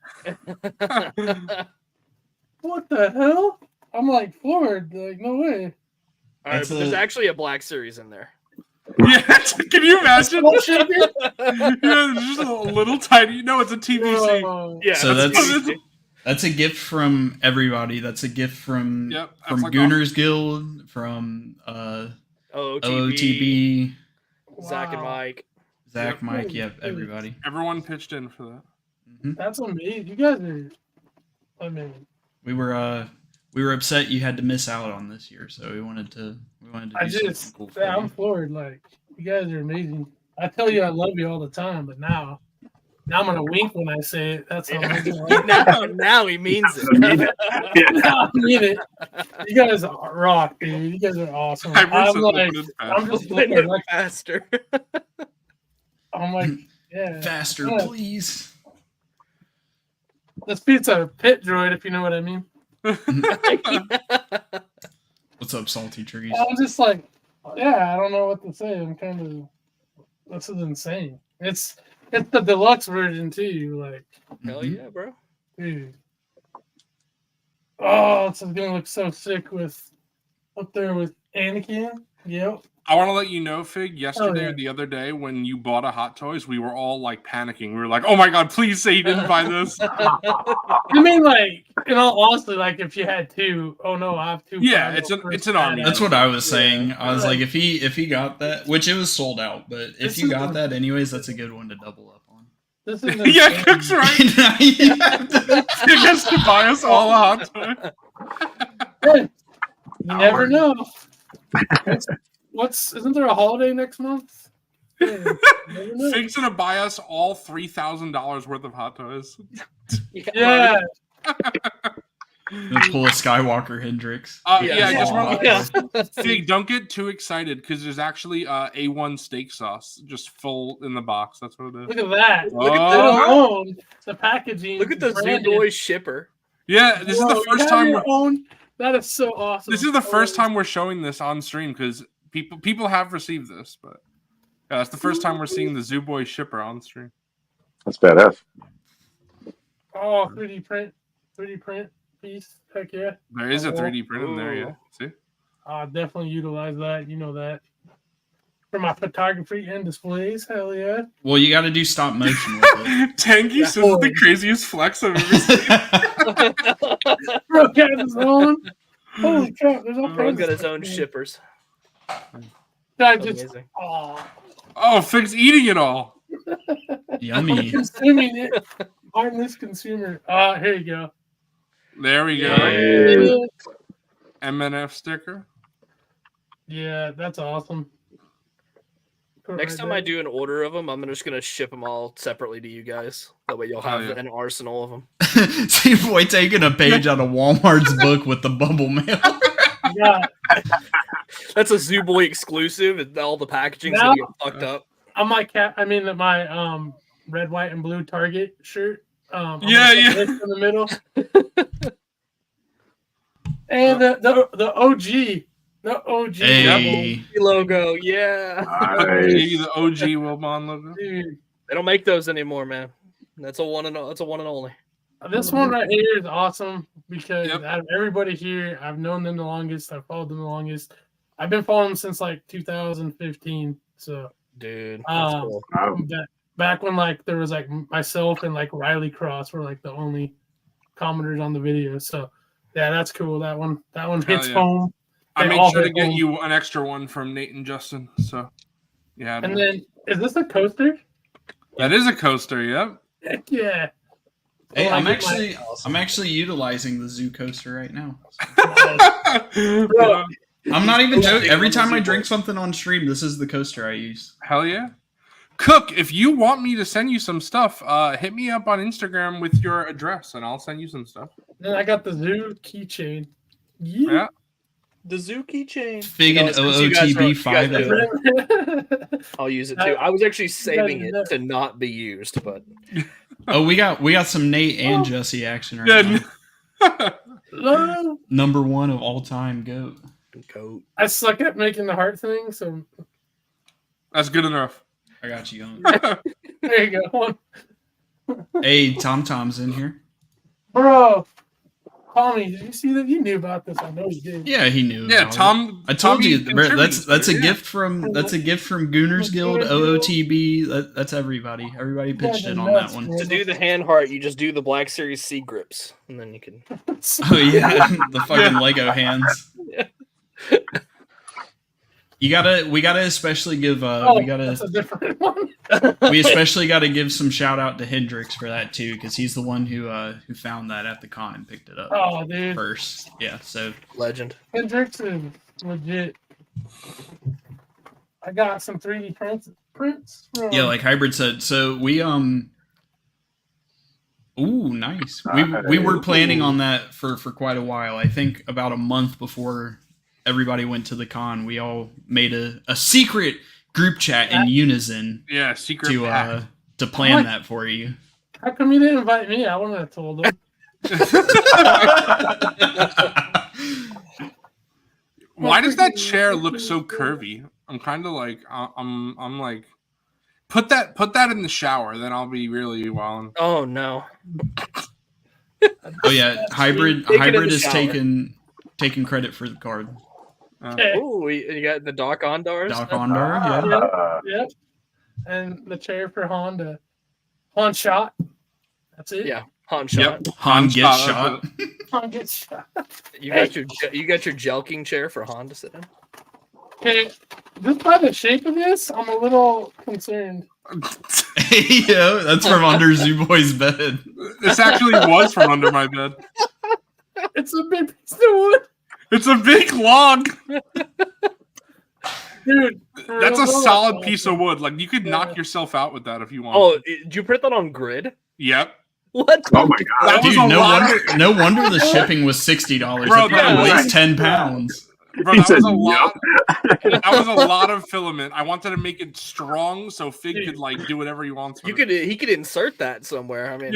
What the hell? I'm like floored. Like, no way. All right, It's there's a- actually a Black Series in there. Yeah, can you imagine? What shaker? Yeah, it's just a little tiny. No, it's a TVC. Whoa. Yeah, So that's- That's a gift from everybody. That's a gift from Yep, that's from like Gooners Guild, from OOTB, Zach and Wow. Mike. Zach, Yep. Mike, yep, everybody. Everyone pitched in for that. That's amazing. You guys are. I mean, We were upset you had to miss out on this year, so we wanted to I do something just. cool for Yeah, I'm you. floored. Like, you guys are amazing. I tell you, I love you all the time, but now I'm gonna wink when I say it. That's how much I love you. now he means it. I mean it. You guys are rock, dude. You guys are awesome. Hyper's I'm so like, open and I'm fast. just Open looking it like, faster. I'm like, yeah. Faster, Yeah. please. This beats a pit droid, if you know what I mean. What's up, salty trees? I'm just like, yeah, I don't know what to say. I'm kind of, this is insane. It's the deluxe version too. Like, Hell yeah, bro. dude. Oh, it's gonna look so sick with up there with Anakin. Yep. I want to let you know, Fig, yesterday yeah. or the other day when you bought a Hot Toys, we were all like panicking. We were like, oh my God, please say you didn't buy this. I mean, like, in all honesty, like if you had two, oh no, I have two. Yeah, Final it's an first army. badass. That's what I was saying. Yeah. I was like, if he got that, which it was sold out, but if This you is got a- that anyways, that's a good one to double up on. This is Yeah, insane. that's right. Now you have to- Fig has to buy us all a Hot Toy. Hey, you never know. Isn't there a holiday next month? Yeah, you never know. Fig's gonna buy us all $3,000 worth of Hot Toys. Yeah. Gonna pull a Skywalker Hendrix. Yeah, I just want Yeah. Fig, don't get too excited because there's actually A1 steak sauce just full in the box. That's what it is. Look at that. Look at Let Oh. alone the packaging. Look at the branded. Zoo shipper. Yeah, this is Whoa, the you first have time. your own? That is so awesome. This is the first time we're showing this on stream because people have received this, but yeah, it's the first time we're seeing the Zoo Boy shipper on stream. That's badass. Oh, 3D print piece. Heck yeah. There is a 3D print in there. Yeah, see. I'll definitely utilize that. You know that. For my photography and displays. Hell yeah. Well, you got to do stop motion with it. Tangy says it's the craziest flex I've ever seen. Bro, got his own. Holy crap. There's all Bro's kinds got of his stuff own in here. shippers. That just, Amazing. Oh, Fig's eating it all. I'm Yummy. consuming it. I'm this consumer. Here you go. There we go. Yeah, MNF sticker. yeah, that's awesome. Put it Next right time there. I do an order of them, I'm just gonna ship them all separately to you guys. That way you'll have yeah. an arsenal of them. See boy taking a page out of Walmart's book with the bubble mail. Yeah, That's a Zoo Boy exclusive, and all the packaging's Now- gonna get fucked up. on my my red, white, and blue Target shirt. I'm Yeah, gonna put yeah. this in the middle. And the OG No OG. Hey. Logo, yeah. The OG Wilbon logo. Dude, They don't make those anymore, man. That's a one and only. this one right here is awesome because Yep. out of everybody here, I've known them the longest. I've followed them the longest. I've been following them since like 2015. So, Dude, that's cool. Wow. back when like there was like myself and like Riley Cross were like the only commenters on the video. So, yeah, that's cool. That one hits yeah. home. I They made all sure to hit get home. you an extra one from Nate and Justin. So, yeah. And then, is this a coaster? That is a coaster. Yep. Heck yeah. Hey, Well, I I'm get actually actually utilizing the zoo coaster right now. Bro, I'm not even joking. Yeah, Every time I Zoo drink Boys. something on stream, this is the coaster I use. Hell yeah. Cook, if you want me to send you some stuff, hit me up on Instagram with your address and I'll send you some stuff. then I got the zoo keychain. Yeah. Yeah. The Zuki chain. Figgin' OOTB 5 5. I'll use it too. I was actually saving it to not be used, but Oh, we got some Nate and Jesse action right now. No, Number 1 of all time GOAT. coat. I suck at making the heart thing, so That's good enough. I got you going. there you go. Hey, Tom Tom's in here. Bro, Tommy, did you see that? You knew about this. I know you did. Yeah, he knew. Yeah, about it. Tom. I told Tommy you, bro, that's contributes a to it, gift from Gooners Guild, OOTB. That's everybody. Everybody pitched in on that one. To do the hand heart, you just do the Black Series C grips, and then you can. Oh yeah, the fucking Lego hands. We gotta especially give that's a different one. we especially gotta give some shout out to Hendrix for that too, because he's the one who found that at the con and picked it up Oh, dude. first. Yeah, so Legend. Hendrix is legit. I got some 3D prints from, yeah, like Hybrid said. So we Ooh, nice. We were planning on that for quite a while. I think about a month before everybody went to the con, we all made a secret group chat in unison Yeah, secret pack. to plan that for you. How come you didn't invite me? I wouldn't have told them. Why does that chair look so curvy? I'm kind of like I'm like put that in the shower, then I'll be really wild. Oh no. Oh yeah, hybrid Take it in the is shower. taking credit for the card. Okay. Ooh, you got the Doc Ondars. Doc Ondar, yeah. Yep. And the chair for Honda. Han shot. That's it. Yeah, Han shot. Yep. Han gets shot. shot. Han gets shot. You got your jelking chair for Han to sit in. Okay. Just by the shape of this, I'm a little concerned. Yeah, that's from under Zoo Boy's bed. This actually was from under my bed. It's a big piece of wood. It's a big log. Dude. That's a solid piece of wood. Like you could knock yourself out with that if you want. Oh, did you print that on grid? Yep. What? Oh my god. That was Dude, a lot. no wonder the shipping was $60. Bro, That probably yeah, weighs 10 pounds. Bro, that was a lot. That was a lot of filament. I wanted to make it strong so Fig could like do whatever he wants. He could insert that somewhere. I mean,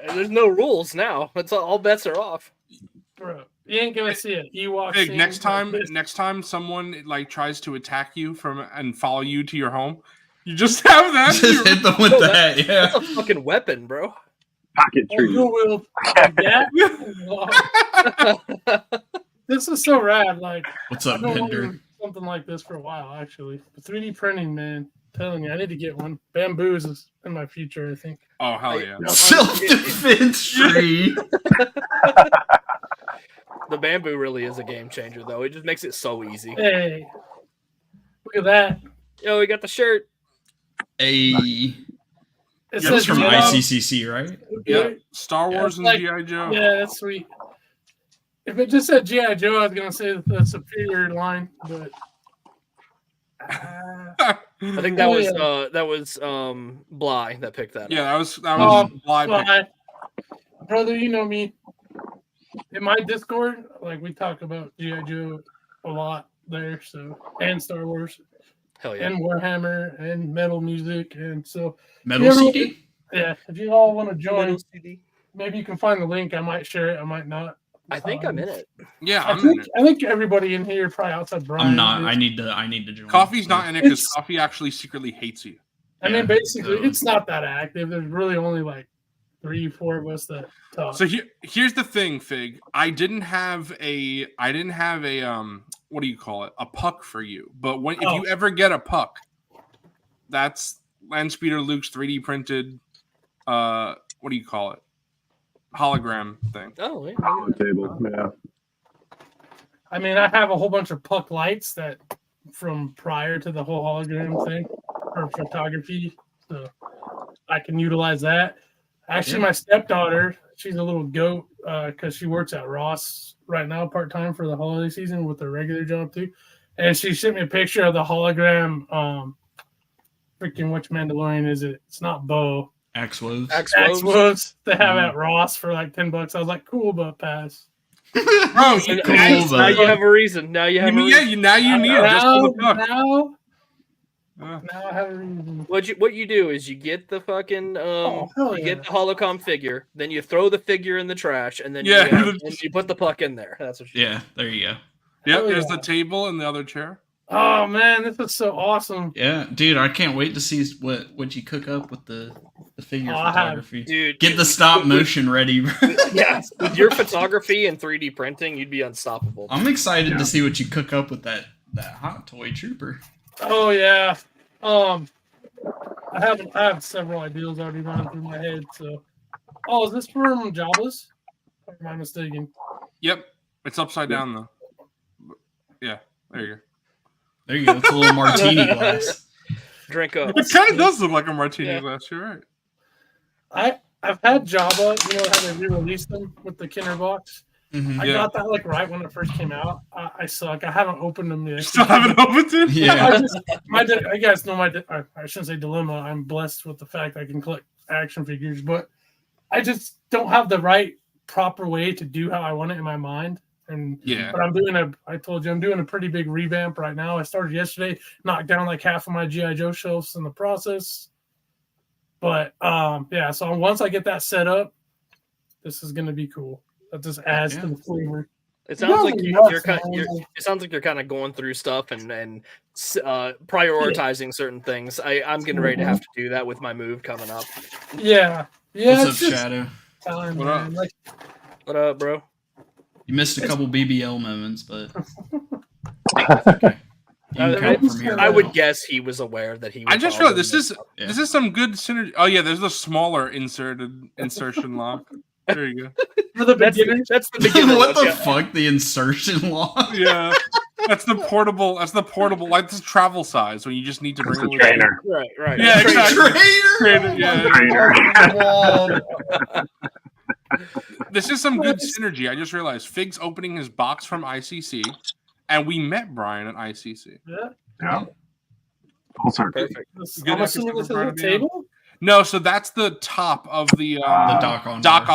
there's no rules now. It's all bets are off. Bro, you ain't gonna see it. Ewok Fig, scene next like this. time someone like tries to attack you and follow you to your home, you just have that. Just hit them with No, that, yeah. That's a fucking weapon, bro. Pocket Oh, tree. you will. Yeah. This is so rad. Like, What's I've up, been Bender? wanting something like this for a while, actually. The 3D printing, man. I'm telling you, I need to get one. Bamboo is in my future, I think. Oh hell yeah! Self-defense tree. The bamboo really is a game changer, though. It just makes it so easy. Hey, look at that. Yo, we got the shirt. Hey, It that says was from Jedi. ICCC, right? Yeah, Star Wars it's and like- GI Joe. Yeah, that's sweet. If it just said G.I. Joe, I was gonna say the superior line, but I think that was Bly that picked that. Yeah, up. that was live. Bye. Brother, you know me. In my Discord, like we talk about G.I. Joe a lot there, so and Star Wars Hell yeah. and Warhammer and metal music, and so Metal You ever- CD. yeah, if you all want to join, Little CD. maybe you can find the link. I might share it, I might not. I think I'm in it. Yeah, I I'm in think it. everybody in here, probably outside Brian. I'm not. is. I need to join. Coffee's not in it because It's- Coffee actually secretly hates you. I Yeah, mean, basically, so- it's not that active. There's really only like 3-4 of us that talk. So here's the thing, Fig. I didn't have a what do you call it? A puck for you. But if you ever get a puck, that's Landspeeder Luke's 3D printed what do you call it? Hologram thing. Oh, yeah. On the table. Yeah. I mean, I have a whole bunch of puck lights that from prior to the whole hologram thing for photography, so I can utilize that. Actually, my stepdaughter, she's a little goat because she works at Ross right now part time for the holiday season with her regular job too, and she sent me a picture of the hologram. Freaking which Mandalorian is it? It's not Bo. X-Woves. X-Woves they have at Ross for like $10. I was like, cool, but pass. Bro, Now you have a reason. Now you have a reason. now you need it just for the puck. Now I have a reason. What you do is you get the fucking you get the holocom figure, then you throw the figure in the trash, and then you put the puck in there. That's what you Yeah, there you go. Yep, there's the table and the other chair. Oh man, this is so awesome. Yeah, dude, I can't wait to see what you cook up with the figure photography. Dude, get the stop motion ready. Yeah, with your photography and 3D printing, you'd be unstoppable. I'm excited to see what you cook up with that hot toy trooper. Oh yeah. I have several ideas already running through my head. So, is this from Jabba's? Or am I mistaken? Yep, it's upside down though. Yeah, there you go. There you go. It's a little martini glass. Drink up. It kind of does look like a martini glass. You're right. I've had Jabba. You know how they re-released them with the Kinder box. Mm-hmm. I got that like right when it first came out. I suck. I haven't opened them yet. Still haven't opened it? Yeah. You guys know I shouldn't say dilemma. I'm blessed with the fact I can collect action figures, but I just don't have the right proper way to do how I want it in my mind. And but I told you I'm doing a pretty big revamp right now. I started yesterday, knocked down like half of my G.I. Joe shelves in the process. But so once I get that set up, this is gonna be cool. That just adds to the flavor. It sounds like it sounds like you're kind of going through stuff and prioritizing certain things. I'm getting ready to have to do that with my move coming up. Yeah. What's up, Shadow? What up? What up, bro? You missed a couple BBL moments, but I would guess he was aware that he. I just realized this is some good synergy. Oh yeah, there's the smaller insertion lock. There you go. For the beginning, that's the beginning. What the fuck? The insertion lock? Yeah, that's the portable. Like this travel size when you just need to bring the trainer. Right. Yeah, exactly. Trainer. Yeah. This is some good synergy. I just realized Fig's opening his box from ICC, and we met Brian at ICC. Yeah. Full circle. Perfect. I'm assuming this is a table? No, so that's the top of the dock on. Dock.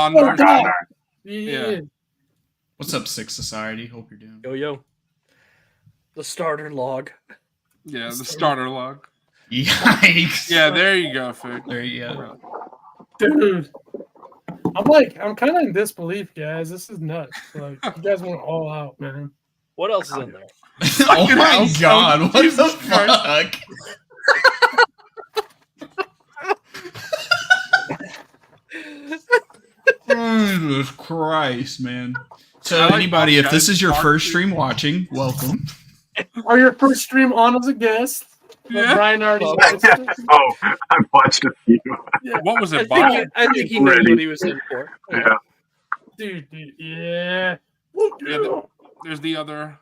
Yeah. What's up, Six Society? Hope you're doing. Yo. The starter log. Yeah, the starter log. Yikes. Yeah, there you go, Fig. There you go. Dude. I'm kind of in disbelief, guys. This is nuts. Like, you guys went all out, man. What else is in there? Oh my god, what the fuck? Jesus Christ, man. So anybody, if this is your first stream watching, welcome. Or your first stream on as a guest. Yeah. Brian already I've watched a few. Yeah. What was it? I think he knew what he was in for. Yeah. Dude, yeah. There's the other.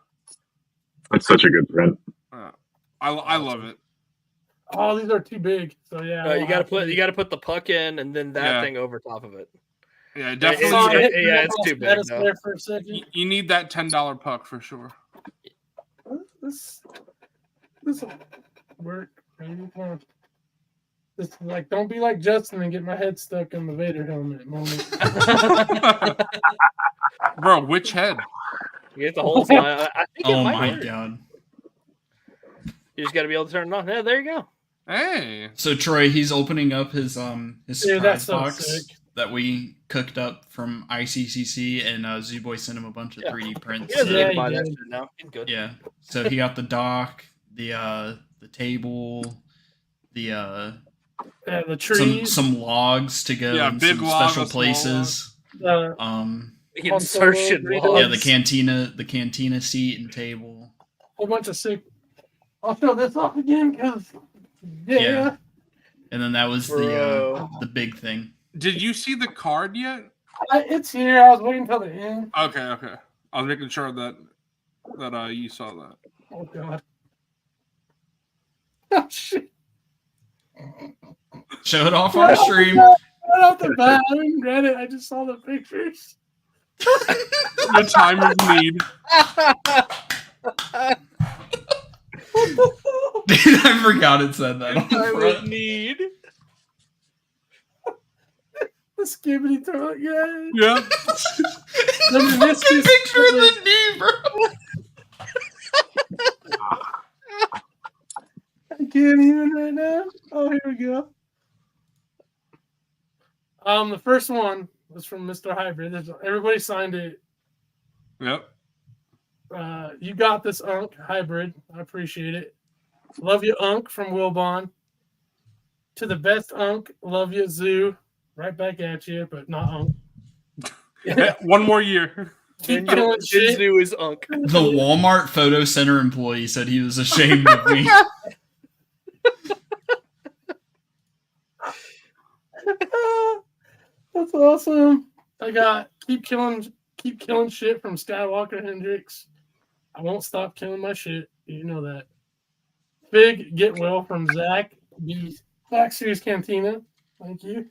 That's such a good print. I love it. Oh, these are too big. So yeah. You gotta put the puck in and then that thing over top of it. Yeah, definitely. It's too big. There for a second. You need that $10 puck for sure. This will work. Maybe. Just like, don't be like Justin and get my head stuck in the Vader helmet moment. Bro, which head? You get the whole thing. I think oh my god. You just got to be able to turn it on. Yeah, there you go. Hey. So Troy, he's opening up his surprise that's so box. sick. that we cooked up from ICCC, and Z-Boy sent him a bunch of 3D prints. He doesn't need to buy Yeah, that he shit now. He's good. Yeah, so he got the dock, the table, the trees. some logs to go in big some log, special a small places. The insertion Console, log. Yeah, the cantina seat and table. Whole bunch of sick. I'll show this off again because Yeah. And then that was Bro. the big thing. Did you see the card yet? It's here. I was waiting till the end. Okay. I was making sure that you saw that. Oh god. Oh shit. Show it off on stream. Right off the bat, I didn't read it. I just saw the pictures. The time of need. Dude, I forgot it said that on the I would front. need. The skibbity toilet guy. Yeah. The meniscus. Picture of the knee, bro. I can't even right now. Oh, here we go. The first one was from Mr. Hybrid. Everybody signed it. Yep. You got this, Unk Hybrid. I appreciate it. Love you, Unk from Wilbon. To the best, Unk. Love you, Zoo. Right back at you, but not Unk. Yeah, one more year. Keep killing shit. Jinzu is Unk. The Walmart photo center employee said he was ashamed of me. That's awesome. I got keep killing shit from Skywalker Hendrix. I won't stop killing my shit. You know that. Big get well from Zach. The Black Series Cantina. Thank you.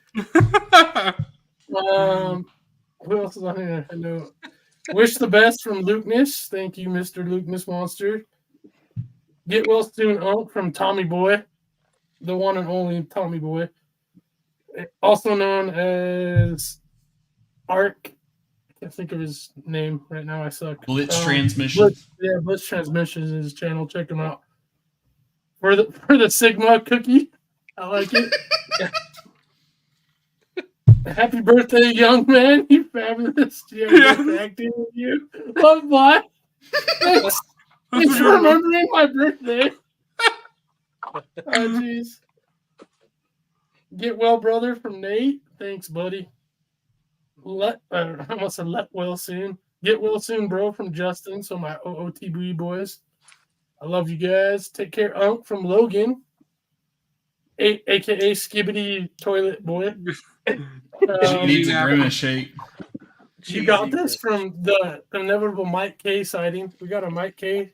Who else is on here? I know. Wish the best from Lukeness. Thank you, Mr. Lukeness Monster. Get well soon, Unk from Tommy Boy, the one and only Tommy Boy, also known as Arc. I can't think of his name right now. I suck. Blitz Transmission. Blitz Transmission is his channel. Check him out. For the Sigma cookie, I like it. Happy birthday, young man! You fabulous. Acting with you. Love, bye. Thanks for remembering my birthday. Oh, jeez. Get well, brother, from Nate. Thanks, buddy. I almost said let well soon. Get well soon, bro, from Justin. So my OOTB boys. I love you guys. Take care, Unk from Logan. AKA Skibbity Toilet Boy. Needs a grimace shake. You got this from the inevitable Mike K sighting. We got a Mike K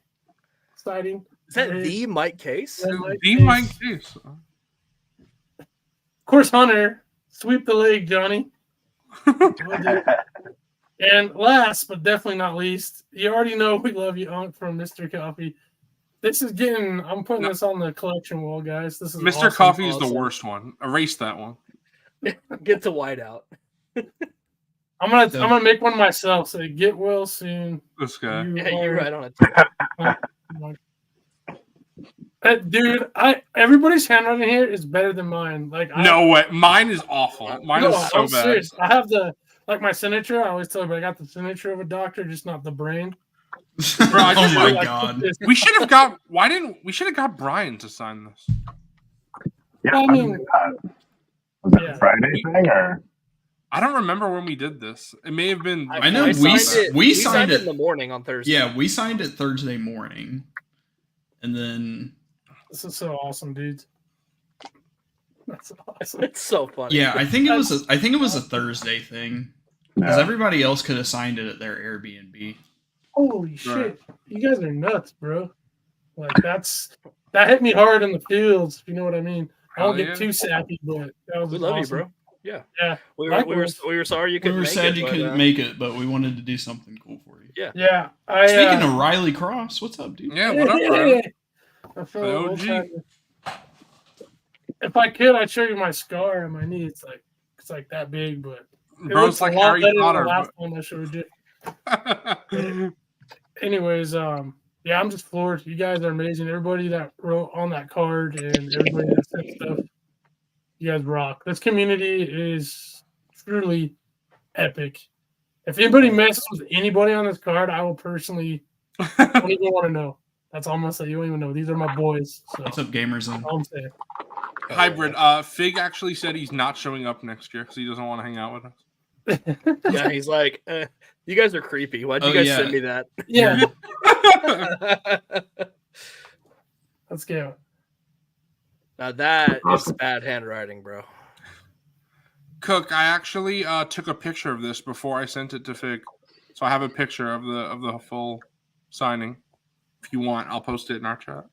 sighting. Is that the Mike Case? The Mike Case. Of course, Hunter. Sweep the leg, Johnny. And last, but definitely not least, you already know we love you, Unk from MrCawfee. This is getting. I'm putting this on the collection wall, guys. This is MrCawfee is the worst one. Erase that one. Get the white out. I'm gonna make one myself. Say get well soon. This guy. You're right on it. Dude, everybody's handwriting here is better than mine. No way, mine is awful. Mine is so I'm bad. serious. I have my signature. I always tell everybody I got the signature of a doctor, just not the brain. Bro, Oh my god! We should have got. Why didn't we? Should have got Brian to sign this. Yeah, I mean, was that a Friday thing or? I don't remember when we did this. It may have been. I know we signed it in the morning on Thursday. Yeah, we signed it Thursday morning, and then this is so awesome, dudes. That's awesome. It's so funny. yeah, I think it was a Thursday thing because everybody else could have signed it at their Airbnb. Holy shit! You guys are nuts, bro. Like that hit me hard in the fields. If you know what I mean. I don't get too sappy, but that was we love awesome. you, bro. Yeah. We were sorry you couldn't. We were sad you couldn't make it, but we wanted to do something cool for you. Yeah. Yeah. Speaking of Riley Cross, what's up, dude? Yeah, what up, bro? I feel if I could, I'd show you my scar on my knee. It's like that big, but Bro's like Harry Potter. The last one I showed you. Anyways, yeah, I'm just floored. You guys are amazing. Everybody that wrote on that card and everybody that sent stuff, you guys rock. This community is truly epic. If anybody messes with anybody on this card, I will personally don't even want to know. That's all I'm gonna say. You don't even know. These are my boys. So What's up, gamers? that's all I'm saying. Hybrid. Fig actually said he's not showing up next year because he doesn't want to hang out with us. Yeah, he's like, you guys are creepy. Why'd you guys send me that? Yeah. Let's go. Now that is bad handwriting, bro. Cook, I actually took a picture of this before I sent it to Fig, so I have a picture of the full signing. If you want, I'll post it in our chat.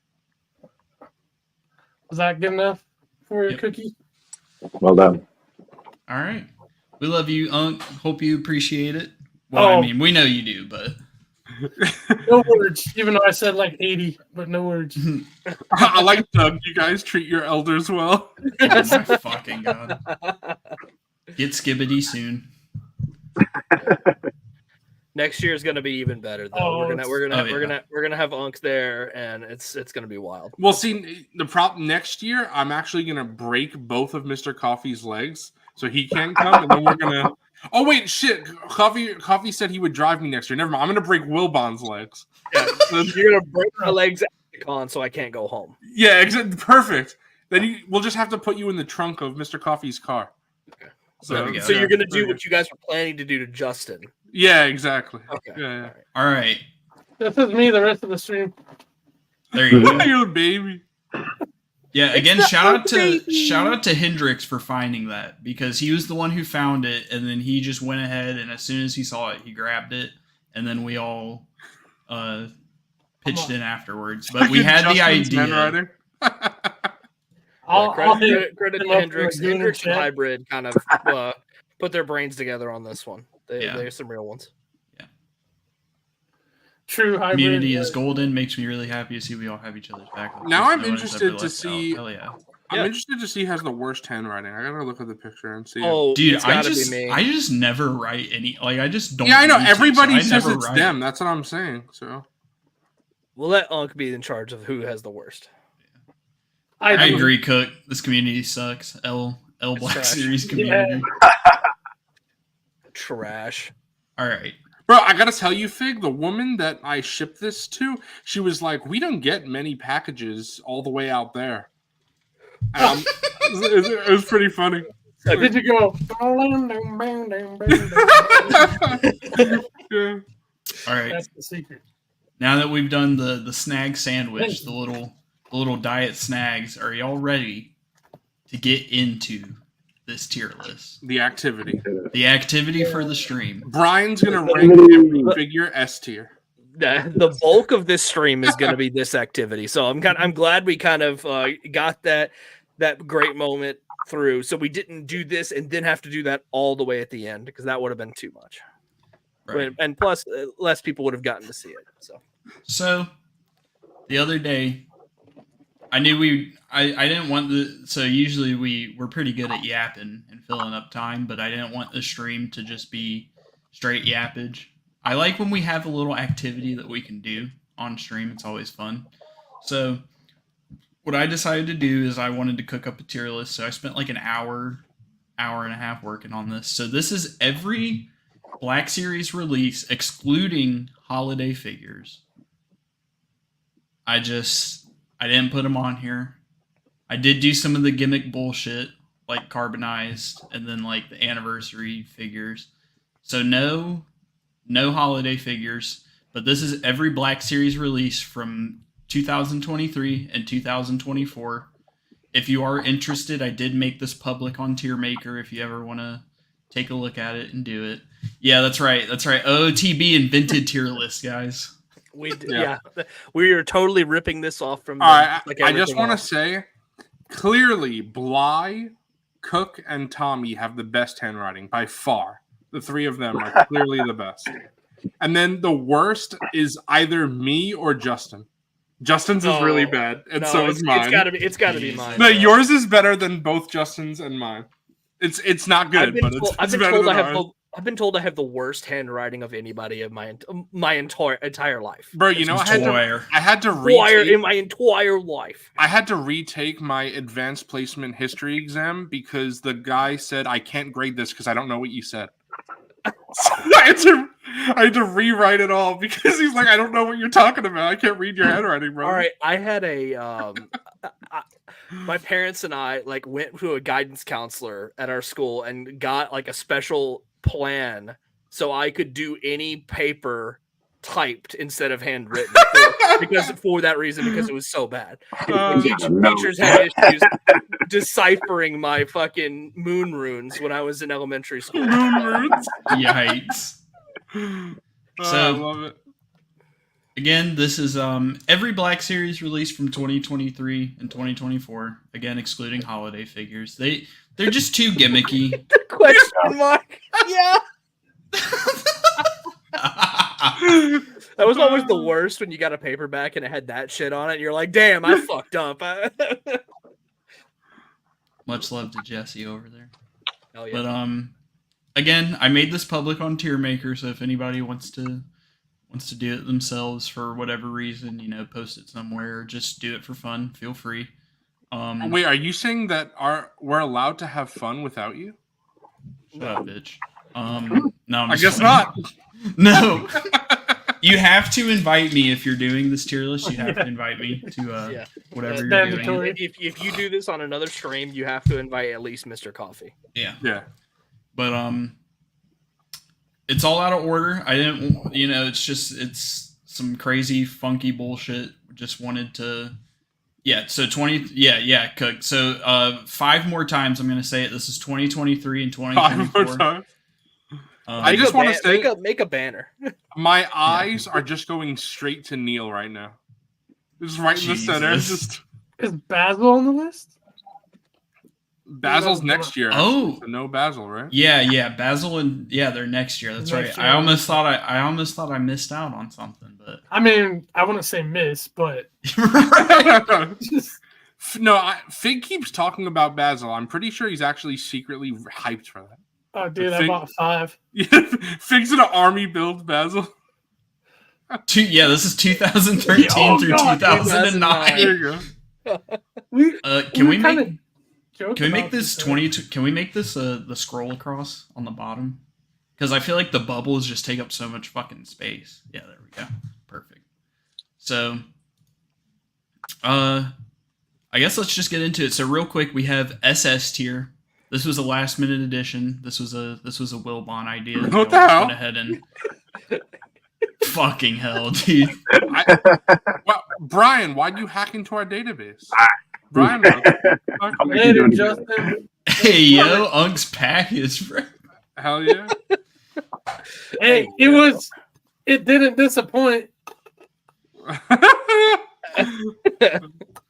Was that good enough for your cookie? Well done. All right. We love you, Unc. Hope you appreciate it. Well, I mean, we know you do, but no words. Even though I said like 80, but no words. I like Doug. You guys treat your elders well. Oh my fucking god. Get Skibbity soon. Next year is going to be even better, though. Oh, we're gonna have Unks there, and it's going to be wild. Well, see, the problem next year, I'm actually gonna break both of MrCawfee's legs, so he can't come, and then we're gonna. Oh wait, shit! Coffee said he would drive me next year. Never mind. I'm gonna break Wilbon's legs. Yeah, you're gonna break my legs at the con, so I can't go home. Yeah, exactly. Perfect. Then we'll just have to put you in the trunk of MrCawfee's car. Okay. So You're gonna do what you guys were planning to do to Justin. Yeah, exactly. Okay. Yeah. All right. This is me the rest of the stream. There you go. You're a baby. Yeah, again, shout out to Hendrix for finding that, because he was the one who found it, and then he just went ahead, and as soon as he saw it, he grabbed it, and then we all pitched in afterwards. But we had the idea. Credit to Hendrix. Hendrix and Hybrid kind of put their brains together on this one. They're some real ones. Yeah. True hybrid. Community is golden. Makes me really happy to see we all have each other's back. Now I'm interested to see. Hell yeah. I'm interested to see who has the worst handwriting. I gotta look at the picture and see. Oh, dude, I just never write any. Like, I just don't. Yeah, I know. Everybody says it's them. That's what I'm saying. So we'll let Unc be in charge of who has the worst. I agree, Cook. This community sucks. L Black trash. Series community. Trash. All right. Bro, I gotta tell you, Fig, the woman that I shipped this to, she was like, we don't get many packages all the way out there. It was pretty funny. Did you go? Yeah. All right. That's the secret. Now that we've done the snag sandwich, the little diet snags, are y'all ready to get into this tier list? The activity for the stream. Brian's gonna rank every figure S tier. The bulk of this stream is going to be this activity, so I'm glad we kind of got that great moment through, so we didn't do this and then have to do that all the way at the end, because that would have been too much. Right. And plus, less people would have gotten to see it. So the other day, I knew I didn't want so usually we're pretty good at yapping and filling up time, but I didn't want the stream to just be straight yappage. I like when we have a little activity that we can do on stream. It's always fun. So what I decided to do is I wanted to cook up a tier list. So I spent like an hour and a half working on this. So this is every Black Series release, excluding holiday figures. I didn't put them on here. I did do some of the gimmick bullshit, like carbonized, and then like the anniversary figures. So no holiday figures, but this is every Black Series release from 2023 and 2024. If you are interested, I did make this public on Tier Maker if you ever want to take a look at it and do it. Yeah, that's right. OOTB invented tier list, guys. We are totally ripping this off from. All right, I just want to say, clearly, Bly, Cook, and Tommy have the best handwriting by far. The three of them are clearly the best. And then the worst is either me or Justin. Justin's is really bad, and so is mine. It's gotta be mine. No, yours is better than both Justin's and mine. It's not good, but it's better than ours. I've been told I have the worst handwriting of anybody of my entire life. Bro, you know, I had to retake in my entire life. I had to retake my advanced placement history exam because the guy said I can't grade this because I don't know what you said. So I had to rewrite it all because he's like, I don't know what you're talking about. I can't read your handwriting, bro. All right, I had a my parents and I like went to a guidance counselor at our school and got like a special plan so I could do any paper typed instead of handwritten for that reason, because it was so bad. Teachers had issues deciphering my fucking moon runes when I was in elementary school. Moon runes? Yikes. So I love it. Again, this is every Black Series release from 2023 and 2024. Again, excluding holiday figures. They're just too gimmicky. Question mark. Yeah. That was always the worst when you got a paperback and it had that shit on it. And you're like, damn, I fucked up. Much love to Jesse over there. Hell yeah. But again, I made this public on Tier Maker, so if anybody wants to do it themselves for whatever reason, you know, post it somewhere, or just do it for fun, feel free. Wait, are you saying that we're allowed to have fun without you? Shut up, bitch. No, I guess not. No. You have to invite me if you're doing this tier list. You have to invite me to whatever you're doing. If you do this on another stream, you have to invite at least MrCawfee. Yeah. But it's all out of order. I didn't, you know, it's some crazy funky bullshit. Just wanted to, so 20, Cook. So 5 more times I'm going to say it. This is 2023 and 2024. 5 more times. I just want to say, make a banner. My eyes are just going straight to Neil right now. Just right in the center. Is Basil on the list? Basil's next year. Oh, so no Basil, right? Yeah, Basil and they're next year. That's right. I almost thought I missed out on something, but I mean, I wouldn't say miss, but no. Fig keeps talking about Basil. I'm pretty sure he's actually secretly hyped for that. Oh, dude, I bought 5. Fig's in an army build, Basil. This is 2013 through 2009. There you go. Can we make this 22? Can we make this the scroll across on the bottom? Because I feel like the bubbles just take up so much fucking space. Yeah, there we go. Perfect. So, I guess let's just get into it. So real quick, we have SS tier. This was a last minute addition. This was a Wilbon idea. What the hell? Went ahead and fucking hell, dude. Brian, why'd you hack into our database? Brian, later, Justin. Hey, yo, Unk's package, bro. Hell yeah. Hey, it didn't disappoint.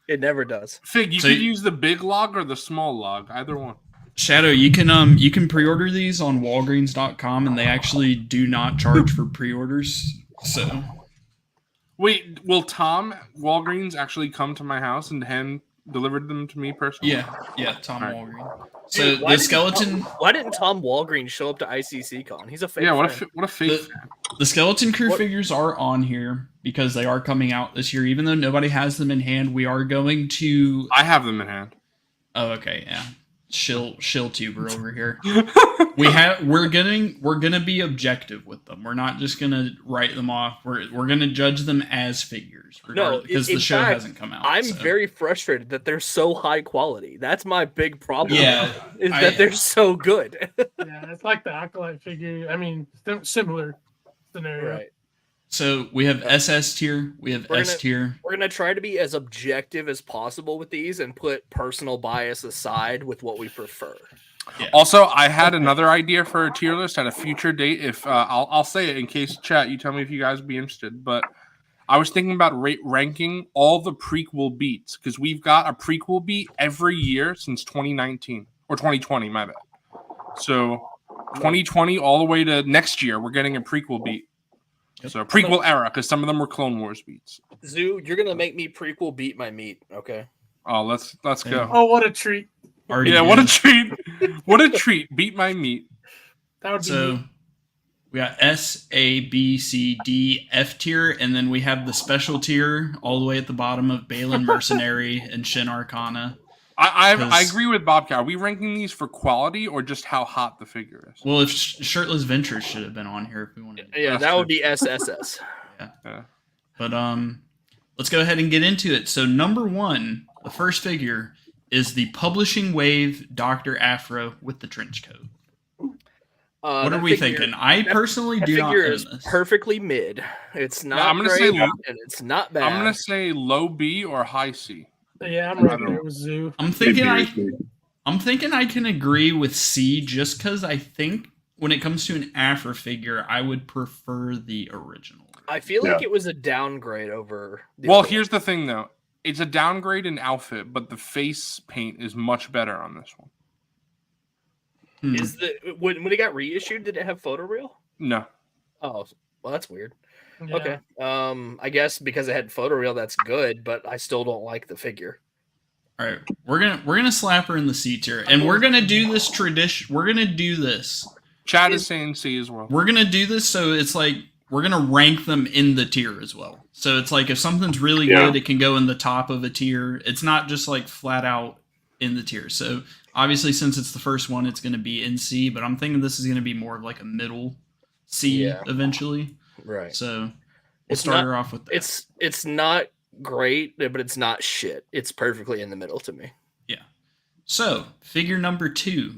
It never does. Fig, you could use the big log or the small log, either one. Shadow, you can pre-order these on Walgreens.com, and they actually do not charge for pre-orders. So, wait, will Tom Walgreens actually come to my house and hand deliver them to me personally? Yeah, Tom Walgreens. So the skeleton. Why didn't Tom Walgreens show up to ICC-Con? He's a fake. Yeah, what a fake. The skeleton crew figures are on here because they are coming out this year. Even though nobody has them in hand, we are going to. I have them in hand. Oh, okay, yeah. Shill tuber over here. We're gonna be objective with them. We're not just gonna write them off. We're gonna judge them as figures. Because the show hasn't come out. I'm very frustrated that they're so high quality. That's my big problem. Yeah, that they're so good. Yeah, it's like the Acolyte figure. I mean, similar scenario. Right. So we have SS tier, we have S tier. We're gonna try to be as objective as possible with these and put personal bias aside with what we prefer. Yeah. Also, I had another idea for a tier list at a future date. If I'll say it in case chat, you tell me if you guys would be interested. But I was thinking about ranking all the prequel beats because we've got a prequel beat every year since 2019 or 2020. My bad. So 2020 all the way to next year, we're getting a prequel beat. So prequel era, because some of them were Clone Wars beats. Zoo, you're gonna make me prequel beat my meat, okay? Oh, let's go. Oh, what a treat! What a treat! What a treat! Beat my meat. That would be so. We got S, A, B, C, D, F tier, and then we have the special tier all the way at the bottom of Balin Mercenary and Shin Arcana. I agree with Bobcat. Are we ranking these for quality or just how hot the figure is? Well, if Shirtless Ventures should have been on here if we wanted to. Yeah, that would be SSS. Yeah. But let's go ahead and get into it. So number 1, the first figure is the Publishing Wave Dr. Afro with the trench coat. What are we thinking? I personally do not own this. Perfectly mid. It's not I'm gonna great, say and it's not bad. I'm gonna say low B or high C. Yeah, I'm right there with Zoo. I'm thinking I can agree with C just because I think when it comes to an Afro figure, I would prefer the original. I feel like it was a downgrade over. Here's the thing though. It's a downgrade in outfit, but the face paint is much better on this one. Is when it got reissued, did it have photoreal? No. Oh, well, that's weird. Yeah. Okay. I guess because it had photoreal, that's good, but I still don't like the figure. All right, we're gonna slap her in the C tier, and we're gonna do this tradition. We're gonna do this. Chad is saying C as well. We're gonna do this, so it's like we're gonna rank them in the tier as well. So it's like if something's really good, it can go in the top of a tier. It's not just like flat out in the tier. So obviously, since it's the first one, it's gonna be in C. But I'm thinking this is gonna be more of like a middle C eventually. Right. So we'll start her off with that. It's not great, but it's not shit. It's perfectly in the middle to me. Yeah. So figure number 2.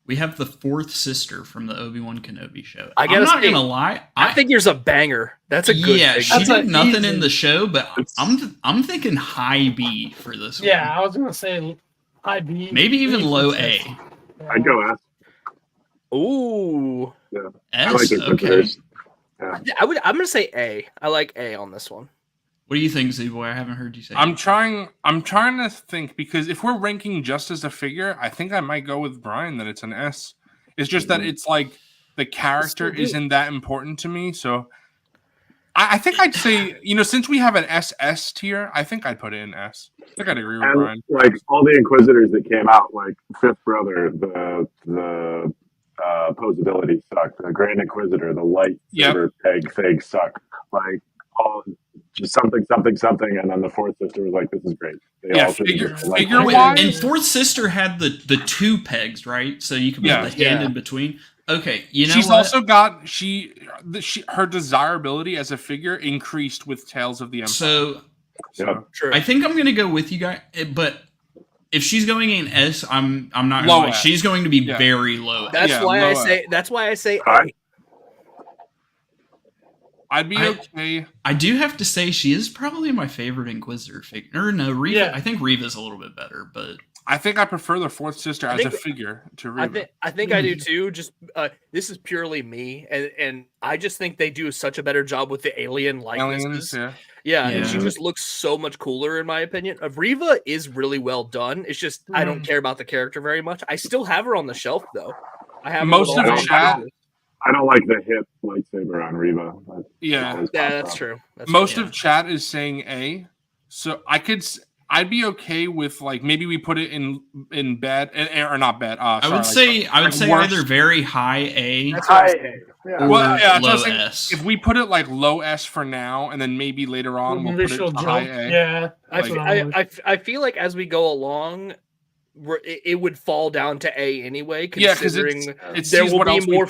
We have the fourth sister from the Obi-Wan Kenobi show. I'm not gonna lie. I think there's a banger. That's a good figure. She did nothing in the show, but I'm thinking high B for this one. Yeah, I was gonna say high B. Maybe even low A. I'd go S. Ooh. Yeah. S? I like it. Okay. Yeah. I'm gonna say A. I like A on this one. What do you think, Z-Boy? I haven't heard you say. I'm trying to think because if we're ranking just as a figure, I think I might go with Brian that it's an S. It's just that it's like the character isn't that important to me. So I think I'd say, since we have an SS tier, I think I'd put it in S. I think I'd agree with Brian. Like all the Inquisitors that came out, like Fifth Brother, the posability sucked. The Grand Inquisitor, the lightsaber peg fig sucked. Like all just something, and then the fourth sister was like, "This is great." Figure-wise, and fourth sister had the 2 pegs, right? So you could put the hand in between. Okay, she's also got her desirability as a figure increased with Tales of the Empire. So I think I'm gonna go with you guys, but if she's going in S, I'm not gonna lie. She's going to be very low. That's why I say A. I'd be okay. I do have to say she is probably my favorite Inquisitor figure. Or no, Reva. Yeah. I think Reva's a little bit better, but I think I prefer the fourth sister as a figure to Reva. I think I do too. Just this is purely me, and I just think they do such a better job with the alien likenesses. And she just looks so much cooler in my opinion. Reva is really well done. It's just I don't care about the character very much. I still have her on the shelf though. I have most of the chat. I don't like the hip lightsaber on Reva. That's true. Most of chat is saying A, so I'd be okay with like maybe we put it in bad or not bad. I would say either very high A, high A, or low S. If we put it like low S for now, and then maybe later on we'll put it to high A. Yeah, I feel like as we go along, it would fall down to A anyway. Considering there will be more.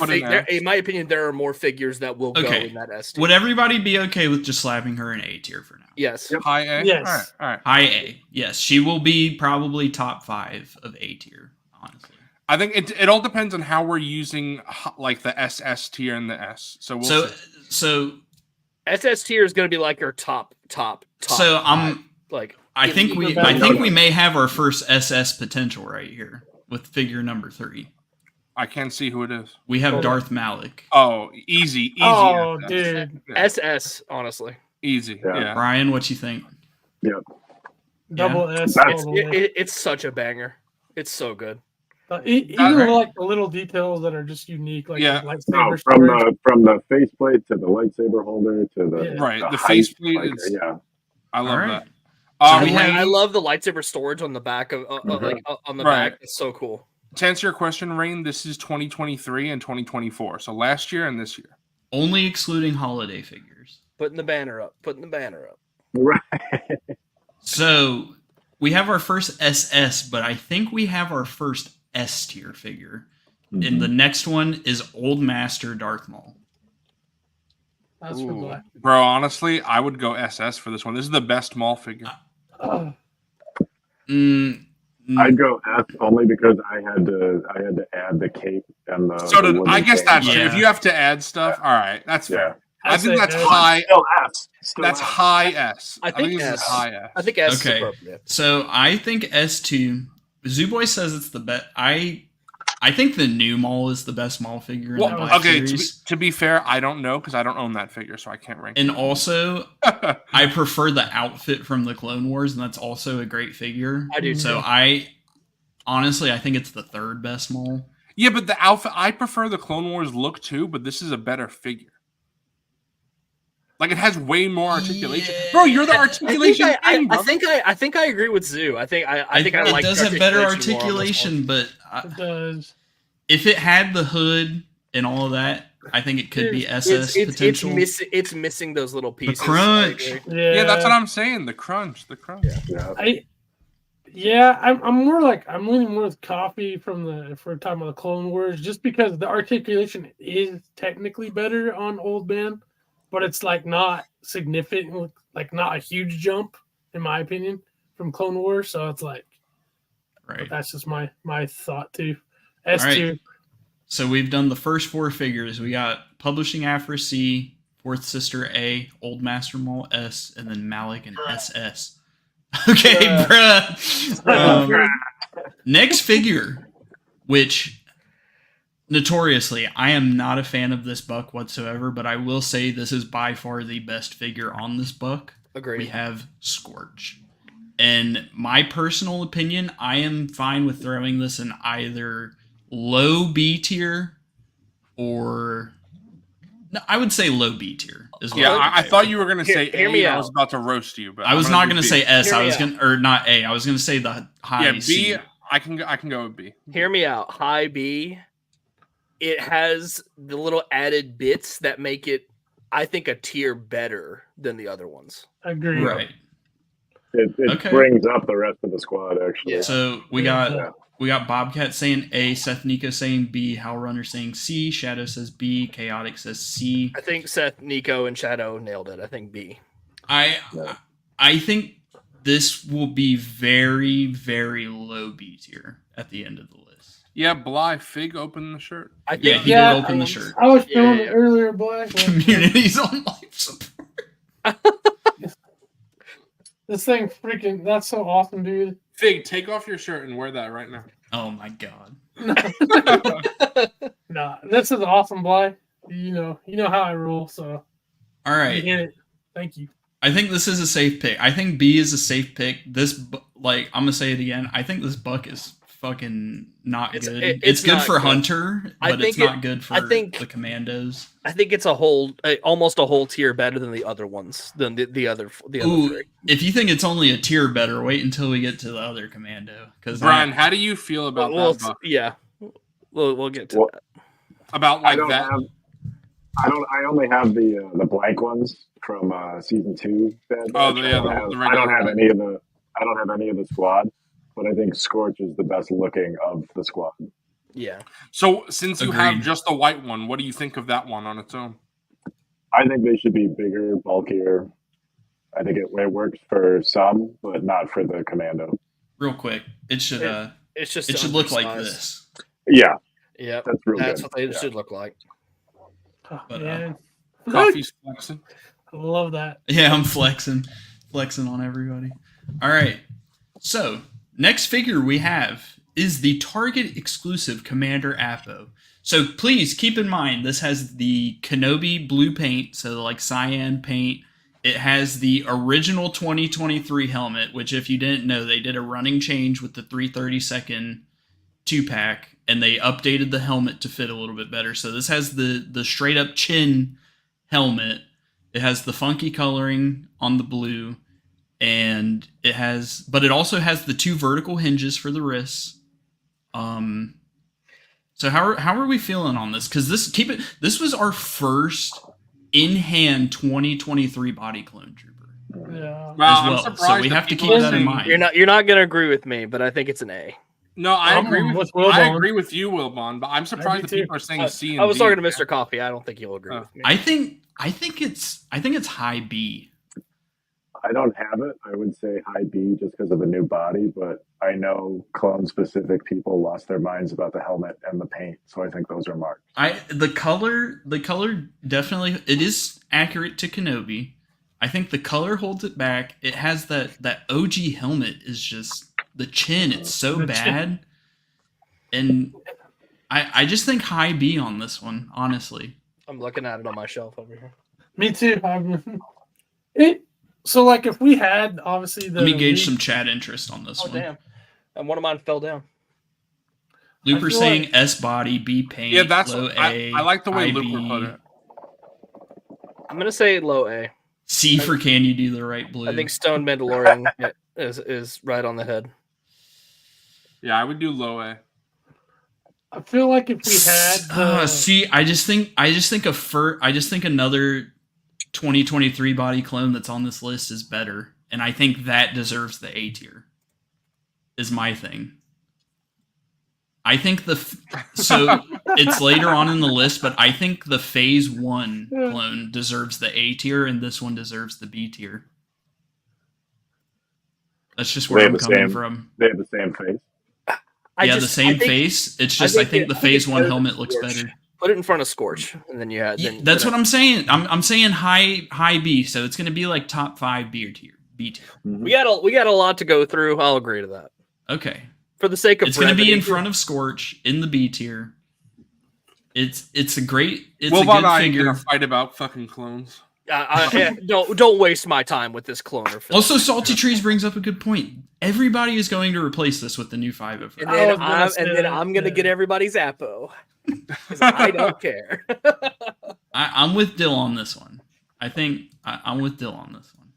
In my opinion, there are more figures that will go in that S tier. Would everybody be okay with just slapping her in A tier for now? Yes. High A. Yes. All right. High A. Yes, she will be probably top 5 of A tier. Honestly, I think it all depends on how we're using like the SS tier and the S. So so SS tier is going to be like our top. So I'm like. I think we may have our first SS potential right here with figure number 3. I can't see who it is. We have Darth Malik. Oh, easy. Oh, SS. dude. SS, honestly. Easy. Yeah. Brian, what you think? Yeah. Double S. It's such a banger. It's so good. Even like the little details that are just unique, like the lightsaber from the faceplate to the lightsaber holder to the faceplate. I love that. I love the lightsaber storage on the back of on the back. It's so cool. To answer your question, Rain, this is 2023 and 2024. So last year and this year. Only excluding holiday figures. Putting the banner up. Right. So we have our first SS, but I think we have our first S tier figure. And the next one is Old Master Darth Maul. That's for black. Bro, honestly, I would go SS for this one. This is the best Maul figure. I'd go S only because I had to add the cape and the. So the I guess that's Yeah. true. If you have to add stuff, all right, that's fair. I think that's S. high. Still S. That's high S. I think this S. is high S. I think S Okay. is appropriate. So I think S2. Zooboy says it's the best. I think the new Maul is the best Maul figure in the Well, Black okay, series. to be fair, I don't know because I don't own that figure, so I can't rank And also, I prefer the outfit from the Clone Wars, and that's also a great figure. I do So too. Honestly, I think it's the third best Maul. Yeah, but the outfit, I prefer the Clone Wars look too, but this is a better figure. Like, it has way more articulation. Yeah. Bro, you're the articulation king, bro. I think I agree with Zoo. I think I It like does have better more on this articulation, but It does. if it had the hood and all of that, I think it could be one. SS potential. It's missing those little pieces. crunch. I agree. Yeah, that's what I'm saying. The crunch. Yeah. I'm more like I'm leaning more with coffee from the if we're talking about the Clone Wars, just because the articulation is technically better on Old Man, but it's like not significant, like not a huge jump in my opinion from Clone Wars. So it's like, Right. that's just my thought too. S2. Right. So we've done the first four figures. We got Publishing Afra C, Fourth Sister A, Old Master Maul S, and then Malik and SS. Okay, bruh. Next figure, which notoriously, I am not a fan of this buck whatsoever, but I will say this is by far the best figure on this buck. Agreed. We have Scorch. And my personal opinion, I am fine with throwing this in either low B tier or... No, I would say low B tier. Is what Yeah, I would thought you were going to say Hear A. me I out. was about to roast you, but I was not going to say S. Hear I me was out. going or not A. I was going to say the high Yeah, B. C. I can go with B. Hear me out. High B. It has the little added bits that make it, I think, a tier better than the other ones. Agree. Right. It Okay. brings up the rest of the squad, actually. Yeah. So we got Bobcat saying A, Seth Nico saying B, Howlrunner saying C, Shadow says B, Chaotic says C. I think Seth, Nico, and Shadow nailed it. I think B. I think this will be very, very low B tier at the end of the list. Yeah, Bly Fig opened the shirt. I think Yeah, he did open the shirt. I was feeling Yeah. it earlier, Black. Communities on life support. This thing freaking, that's so awesome, dude. Fig, take off your shirt and wear that right now. Oh my god. Nah, this is awesome, Bly. You know how I rule, so All you right. get it. Thank you. I think this is a safe pick. I think B is a safe pick. I'm gonna say it again. I think this buck is fucking not It's- good. it's It's good not for good. Hunter, I but think it's not good for I think- the Commandos. I think it's almost a whole tier better than the other ones, than the other Ooh, three. if you think it's only a tier better, wait until we get to the other Commando. Because Brian, how do you feel about Well, that buck? yeah, we'll get to Well, that. About I like don't that? have. I only have the blank ones from season 2. Bad Oh, Batch. yeah, I don't have- the I don't have regular any of the squad, but I think Scorch is the best looking of the squad. Yeah, So since you have Agreed. just the white one, what do you think of that one on its own? I think they should be bigger, bulkier. I think it works for some, but not for the commando. real quick, it should it's just it should look like undersized. this. Yeah, Yep, that's real that's good. what they Yeah. should look like. Oh, But, man. Coffee's flexing. I love that. Yeah, I'm flexing on everybody. All right. So next figure we have is the Target exclusive Commander Apo. So please keep in mind this has the Kenobi blue paint, so like cyan paint. It has the original 2023 helmet, which if you didn't know, they did a running change with the 332nd 2-pack, and they updated the helmet to fit a little bit better. So this has the straight up chin helmet. It has the funky coloring on the blue, and it also has the 2 vertical hinges for the wrists. So how are we feeling on this? Because this was our first in-hand 2023 body clone trooper. Yeah. Well, As I'm well. surprised So we that have to people keep are that in saying- mind. You're not gonna agree with me, but I think it's an A. No, I I'm agree with with I Wilbon. agree with you, Wilbon, but I'm surprised that too. people are saying C and I was D. talking to MrCawfee. I don't think you'll agree with me. I think it's high B. I don't have it. I would say high B just because of the new body, but I know clone-specific people lost their minds about the helmet and the paint, so I think those are marked. The color definitely, it is accurate to Kenobi. I think the color holds it back. It has that OG helmet is just the chin. It's so bad, and I just think high B on this one. Honestly, I'm looking at it on my shelf over here. Me too. So like if we had obviously the let me gauge some chat interest on this Oh one. damn! And one of mine fell down. Looper feel saying like- S body, B paint. Yeah, that's low I A. like the way high Looper B. put it. I'm gonna say low A. C for can you do the right blue? I think Stone Mandalorian is right on the head. Yeah, I would do low A. I feel like if we had see, I just think another 2023 body clone that's on this list is better, and I think that deserves the A tier. Is my thing. I think so it's later on in the list, but I think the Phase 1 clone deserves the A tier, and this one deserves the B tier. That's just where I'm coming from. They have the same face. The same face. It's just I think the Phase 1 helmet looks better. Put it in front of Scorch, and then you had. That's what I'm saying. I'm saying high B, so it's going to be like top 5 B tier. B tier. We got a lot to go through. I'll agree to that. Okay. For the sake of it's going to be in front of Scorch in the B tier. It's a great. It's Wilbon a good and I figure. gonna fight about fucking clones. Don't waste my time with this cloner. Film. Also, Salty Trees brings up a good point. Everybody is going to replace this with the new 501st. And then I'm gonna get everybody's Appo. Because I don't care. I'm with Dill on this one. I think I'm with Dill on this one.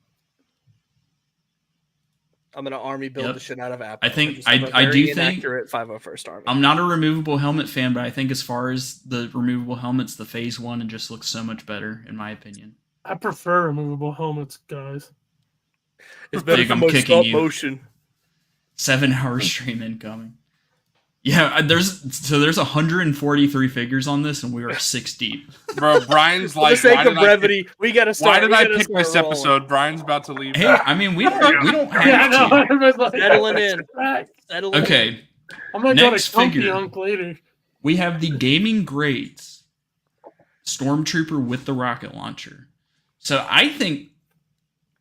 I'm gonna army build the shit out of Appo. I think just have a I do very think inaccurate 501st army. I'm not a removable helmet fan, but I think as far as the removable helmets, the Phase 1 just looks so much better in my opinion. I prefer removable helmets, guys. It's better I'm for kicking stop you. motion. 7-hour stream incoming. Yeah, there's 143 figures on this, and we are 6 deep. Bro, Brian's For the like, sake why of did brevity, we gotta start. Why did I pick start this rolling. episode? Brian's about to leave. Hey, I mean we don't have Yeah, I know. to. Everybody's like, Settling in. Right. Settling Okay, I'm gonna go Next to Chunky figure. Unk later. we have the Gaming Greats Stormtrooper with the rocket launcher. So I think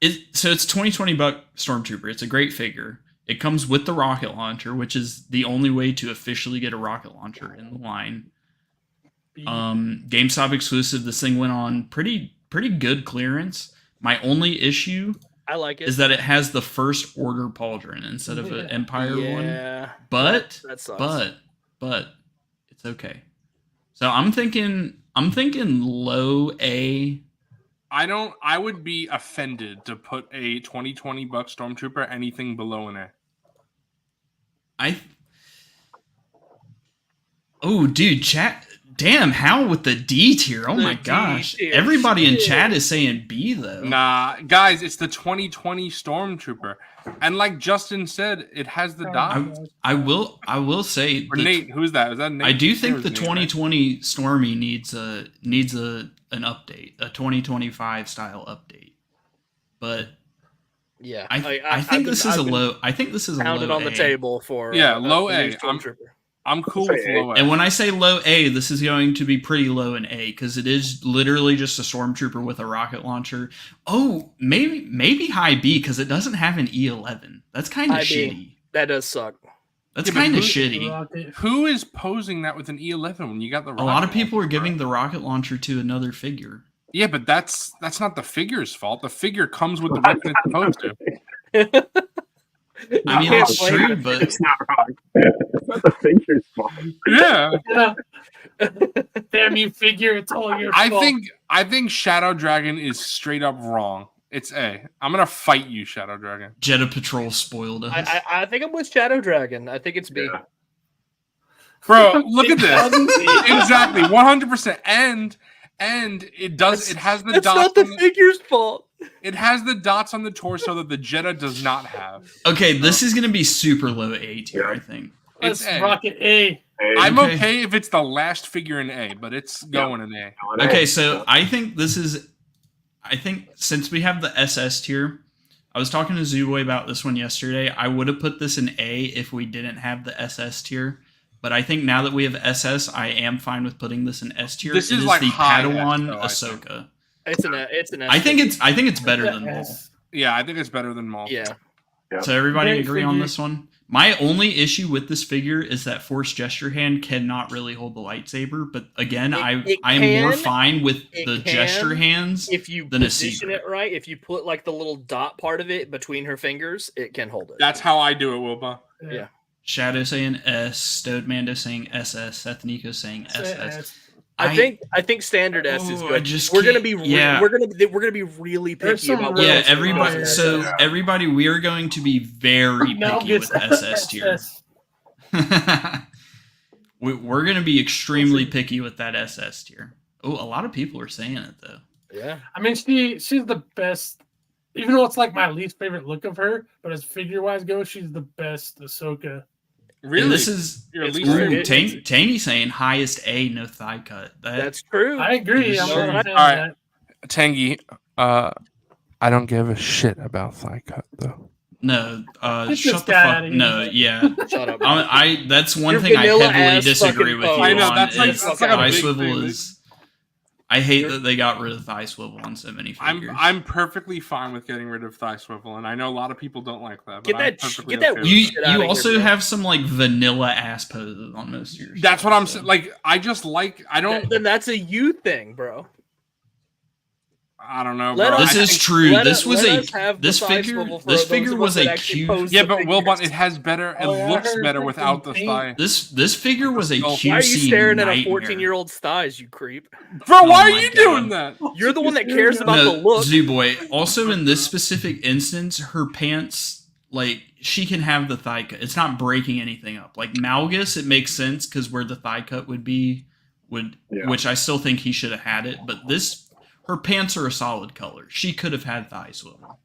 it's $20 Stormtrooper. It's a great figure. It comes with the rocket launcher, which is the only way to officially get a rocket launcher in the line. GameStop exclusive. This thing went on pretty good clearance. My only issue I like it. is that it has the first order pauldron instead of an Empire one. Yeah. But That sucks. but it's okay. So I'm thinking low A. I would be offended to put a $20 Stormtrooper anything below an A. Oh, dude, chat. Damn, how with the D tier? Oh The my D gosh. tier, Everybody in shit. chat is saying B though. Nah, guys, it's the 2020 Stormtrooper. And like Justin said, it has the dot. I will say Or Nate, who's that? Is that Nate? I do think Or the is it Nate, right? 2020 Stormy needs an update, a 2025 style update. But Yeah. I think this is a low. I think this is a Pounded low on the A. table for Yeah, low the new A. Stormtrooper. I'm cool with low A. And when I say low A, this is going to be pretty low in A because it is literally just a stormtrooper with a rocket launcher. Oh, maybe high B because it doesn't have an E11. That's kind of High B. shitty. That does suck. That's Yeah, but kind of who- shitty. Who is posing that with an E11 when you got the A lot of rocket people are launcher, giving bro? the rocket launcher to another figure. Yeah, but that's not the figure's fault. The figure comes with the weapon it's supposed to. I mean, can't that's blame true, you. but It's not wrong. It's not the figure's fault. Yeah. Yeah. Damn you, figure! It's all your fault. I think Shadow Dragon is straight up wrong. It's A. I'm gonna fight you, Shadow Dragon. Jetta Patrol spoiled us. I think I'm with Shadow Dragon. I think it's B. Yeah. Bro, look at this. Exactly, 100%. And it does. It has the That's dots. not the figure's fault. It has the dots on the torso that the Jetta does not have. Okay, this is gonna be super low A tier, I think. It's Let's A. rock it A. I'm okay if it's the last figure in A, but it's going in A. Okay, so I think this is. I think since we have the SS tier, I was talking to Zooboy about this one yesterday. I would have put this in A if we didn't have the SS tier. But I think now that we have SS, I am fine with putting this in S tier. This it is is like the high Padawan S, though, I think. Ahsoka. It's an S. I think it's better than Maul. Yeah, I think it's better than Maul. Yeah. So everybody Great agree on figure. this one? My only issue with this figure is that Force Gesture hand cannot really hold the lightsaber. But again, I am more fine with the gesture hands If you than a position secret. it right, if you put like the little dot part of it between her fingers, it can hold it. That's how I do it, Wilbon. Yeah. Shadow saying S, Stowed Mando saying SS, Seth Nico saying SS. I think standard S is Oh, good. I just we're gonna can't- be yeah. we're gonna be really There's picky some about real- Yeah, what else everybody. we put in So SS. everybody, we are going to be very Now picky gets with SS tier. We're going to be extremely picky with that SS tier. Oh, a lot of people are saying it though. Yeah. I mean, she's the best. Even though it's like my least favorite look of her, but as figure wise goes, she's the best Ahsoka. Really? And this is Your It's least weird. favorite? Taney saying highest A, no thigh cut. That's true. I agree. Sure. I'm not All saying right. that. Tangy, I don't give a shit about thigh cut though. No, Get this shut the guy fuck. outta here. No, yeah. Shut up. I that's one Your thing I vanilla heavily ass disagree fucking with you phone. I know, on. that's like- is that's like a thigh big swivel thing. is. I hate that they got rid of thigh swivel on so many figures. I'm perfectly fine with getting rid of thigh swivel, and I know a lot of people don't like that. But Get I'm that- perfectly get that okay with you it. shit outta you here, also bro. have some like vanilla ass poses on most of your. That's stuff, what I'm so. saying. Like, I just like. I don't. Then that's a you thing, bro. I don't know. Let Bro. This I is think- true. let This us- was let us have this the thigh figure. swivel for This those figure of was us that a actually cute. post Yeah, the but Wilbon, figures. it has better. It Oh, yeah, I looks heard better freaking without the paint. thigh. This figure was a QC Why are you staring at a nightmare. 14-year-old thighs, you creep? Bro, why Oh are my you God. doing that? You're the one that cares about No, the look. Zooboy. Also, in this specific instance, her pants, like, she can have the thigh cut. It's not breaking anything up. Like Malgus, it makes sense because where the thigh cut would be, which I still think he should have had it. But this, her pants are a solid color. She could have had thigh swivel.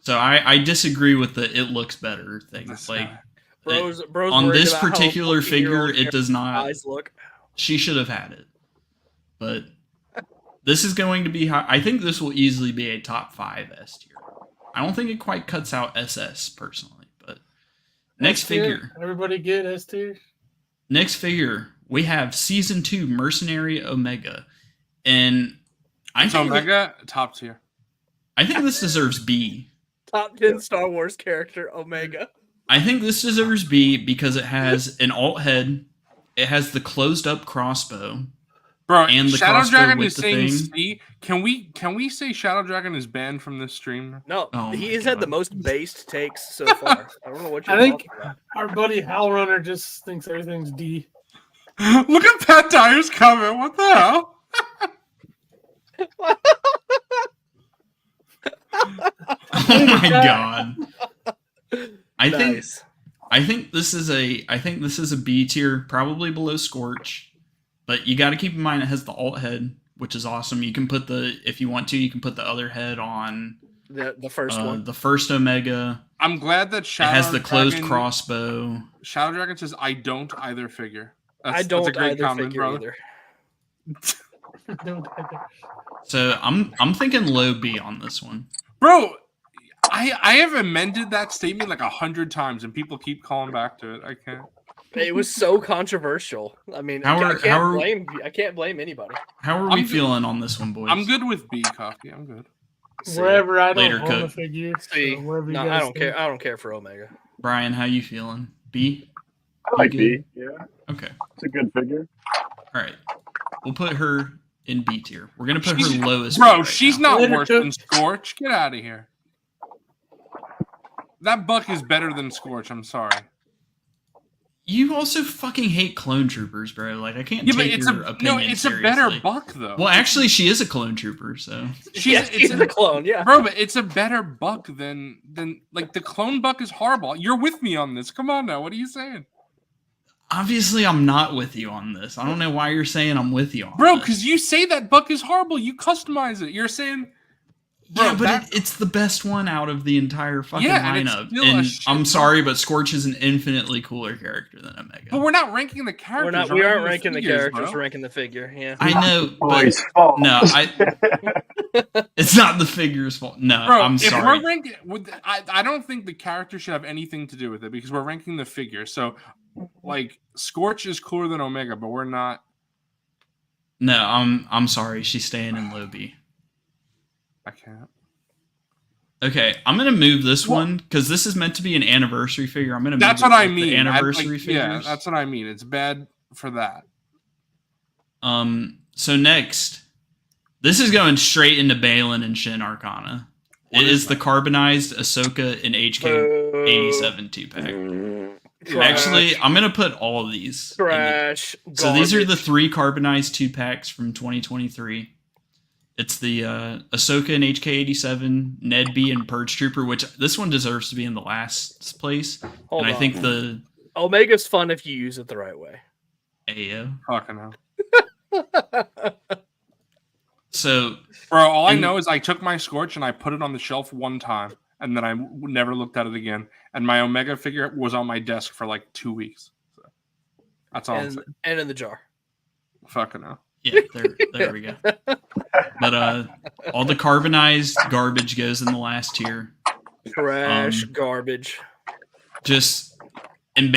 So I disagree with the it looks better thing. This Like guy. Bros on worried this about how particular figure, 14-year-old it does not. eyes look. She should have had it. But this is going to be high. I think this will easily be a top 5 S tier. I don't think it quite cuts out SS personally, but next S tier, figure. Everybody get S tier. Next figure, we have Season 2 Mercenary Omega. And I It's think Omega top tier. I think this deserves B. Top 10 Star Wars character, Omega. I think this deserves B because it has an alt head, it has the closed up crossbow. Bro, And the Shadow crossbow Dragon with is the saying thing. C. Can we say Shadow Dragon is banned from this stream? No, Oh he my has had the God. most based takes so far. I don't know what you're I think talking about. our buddy Hal Runner just thinks everything's D. Look at Pat Dyer's comment. What the hell? Oh my god. I Nice. think this is a B tier, probably below Scorch. But you got to keep in mind it has the alt head, which is awesome. You can put if you want to, you can put the other head on The first one. the first Omega. I'm glad that Shadow It has the closed Dragon, crossbow. Shadow Dragon says, "I don't either figure." I don't that's a great either comment, figure brother. either. Don't- So I'm thinking low B on this one. Bro, I have amended that statement like 100 times, and people keep calling back to it. I can't. It was so controversial. I mean, I can't blame anybody. How are I'm we good- feeling on this one, boys? I'm good with B coffee. I'm good. Wherever I don't Later, own Cook. the figure. See, so wherever you no, guys I don't think. care. I don't care for Omega. Brian, how you feeling? B? I like You B. Yeah, Okay. it's a good figure. All right. We'll put her in B tier. We're gonna put She's- her lowest. Bro, right she's now. not Later, worse Cook. than Scorch. Get out of here. That buck is better than Scorch. I'm sorry. You also fucking hate clone troopers, bro. Like I can't Yeah, but take it's your a opinion it's a better seriously. buck though. Well, actually, she is a clone trooper, so She's a clone. Yeah. Bro, but it's a better buck than like the clone buck is horrible. You're with me on this. Come on now. What are you saying? Obviously, I'm not with you on this. I don't know why you're saying I'm with you on Bro, this. because you say that Buck is horrible. You customize it. You're saying... Bro, yeah, but it's the best one out of the entire fucking and it's lineup. still And a shit I'm ton. sorry, but Scorch is an infinitely cooler character than Omega. But we're not ranking the characters. We aren't ranking the figures, characters, bro. we're ranking the figure. Yeah. I know, but Boys, fault. no, it's not the figure's fault. No, Bro, I'm if sorry. we're ranking, I don't think the character should have anything to do with it because we're ranking the figure. So, like, Scorch is cooler than Omega, but we're not. No, I'm sorry. She's staying in low B. I can't. Okay, I'm gonna move this one because this is meant to be an anniversary figure. I'm gonna. That's move what it I with the mean. anniversary figures. Yeah, that's what I mean. It's bad for that. So next, this is going straight into Balin and Shin Arcana. It is the carbonized Ahsoka and HK 87 2-pack. Actually, I'm gonna put all of these. Trash. So these are the garbage. 3 carbonized 2-packs from 2023. It's the Ahsoka and HK87, Ned B, and Purge Trooper, which this one deserves to be in the last place. Hold and I on. think the Omega's fun if you use it the right way. AO. Fucking hell. So, Bro, all I know is I took my Scorch and I put it on the shelf one time, and then I never looked at it again. And my Omega figure was on my desk for like 2 weeks. So that's all I'm saying. And in the jar. Fucking hell. yeah, there we go. But all the carbonized garbage goes in the last tier. Trash. Garbage. Just, and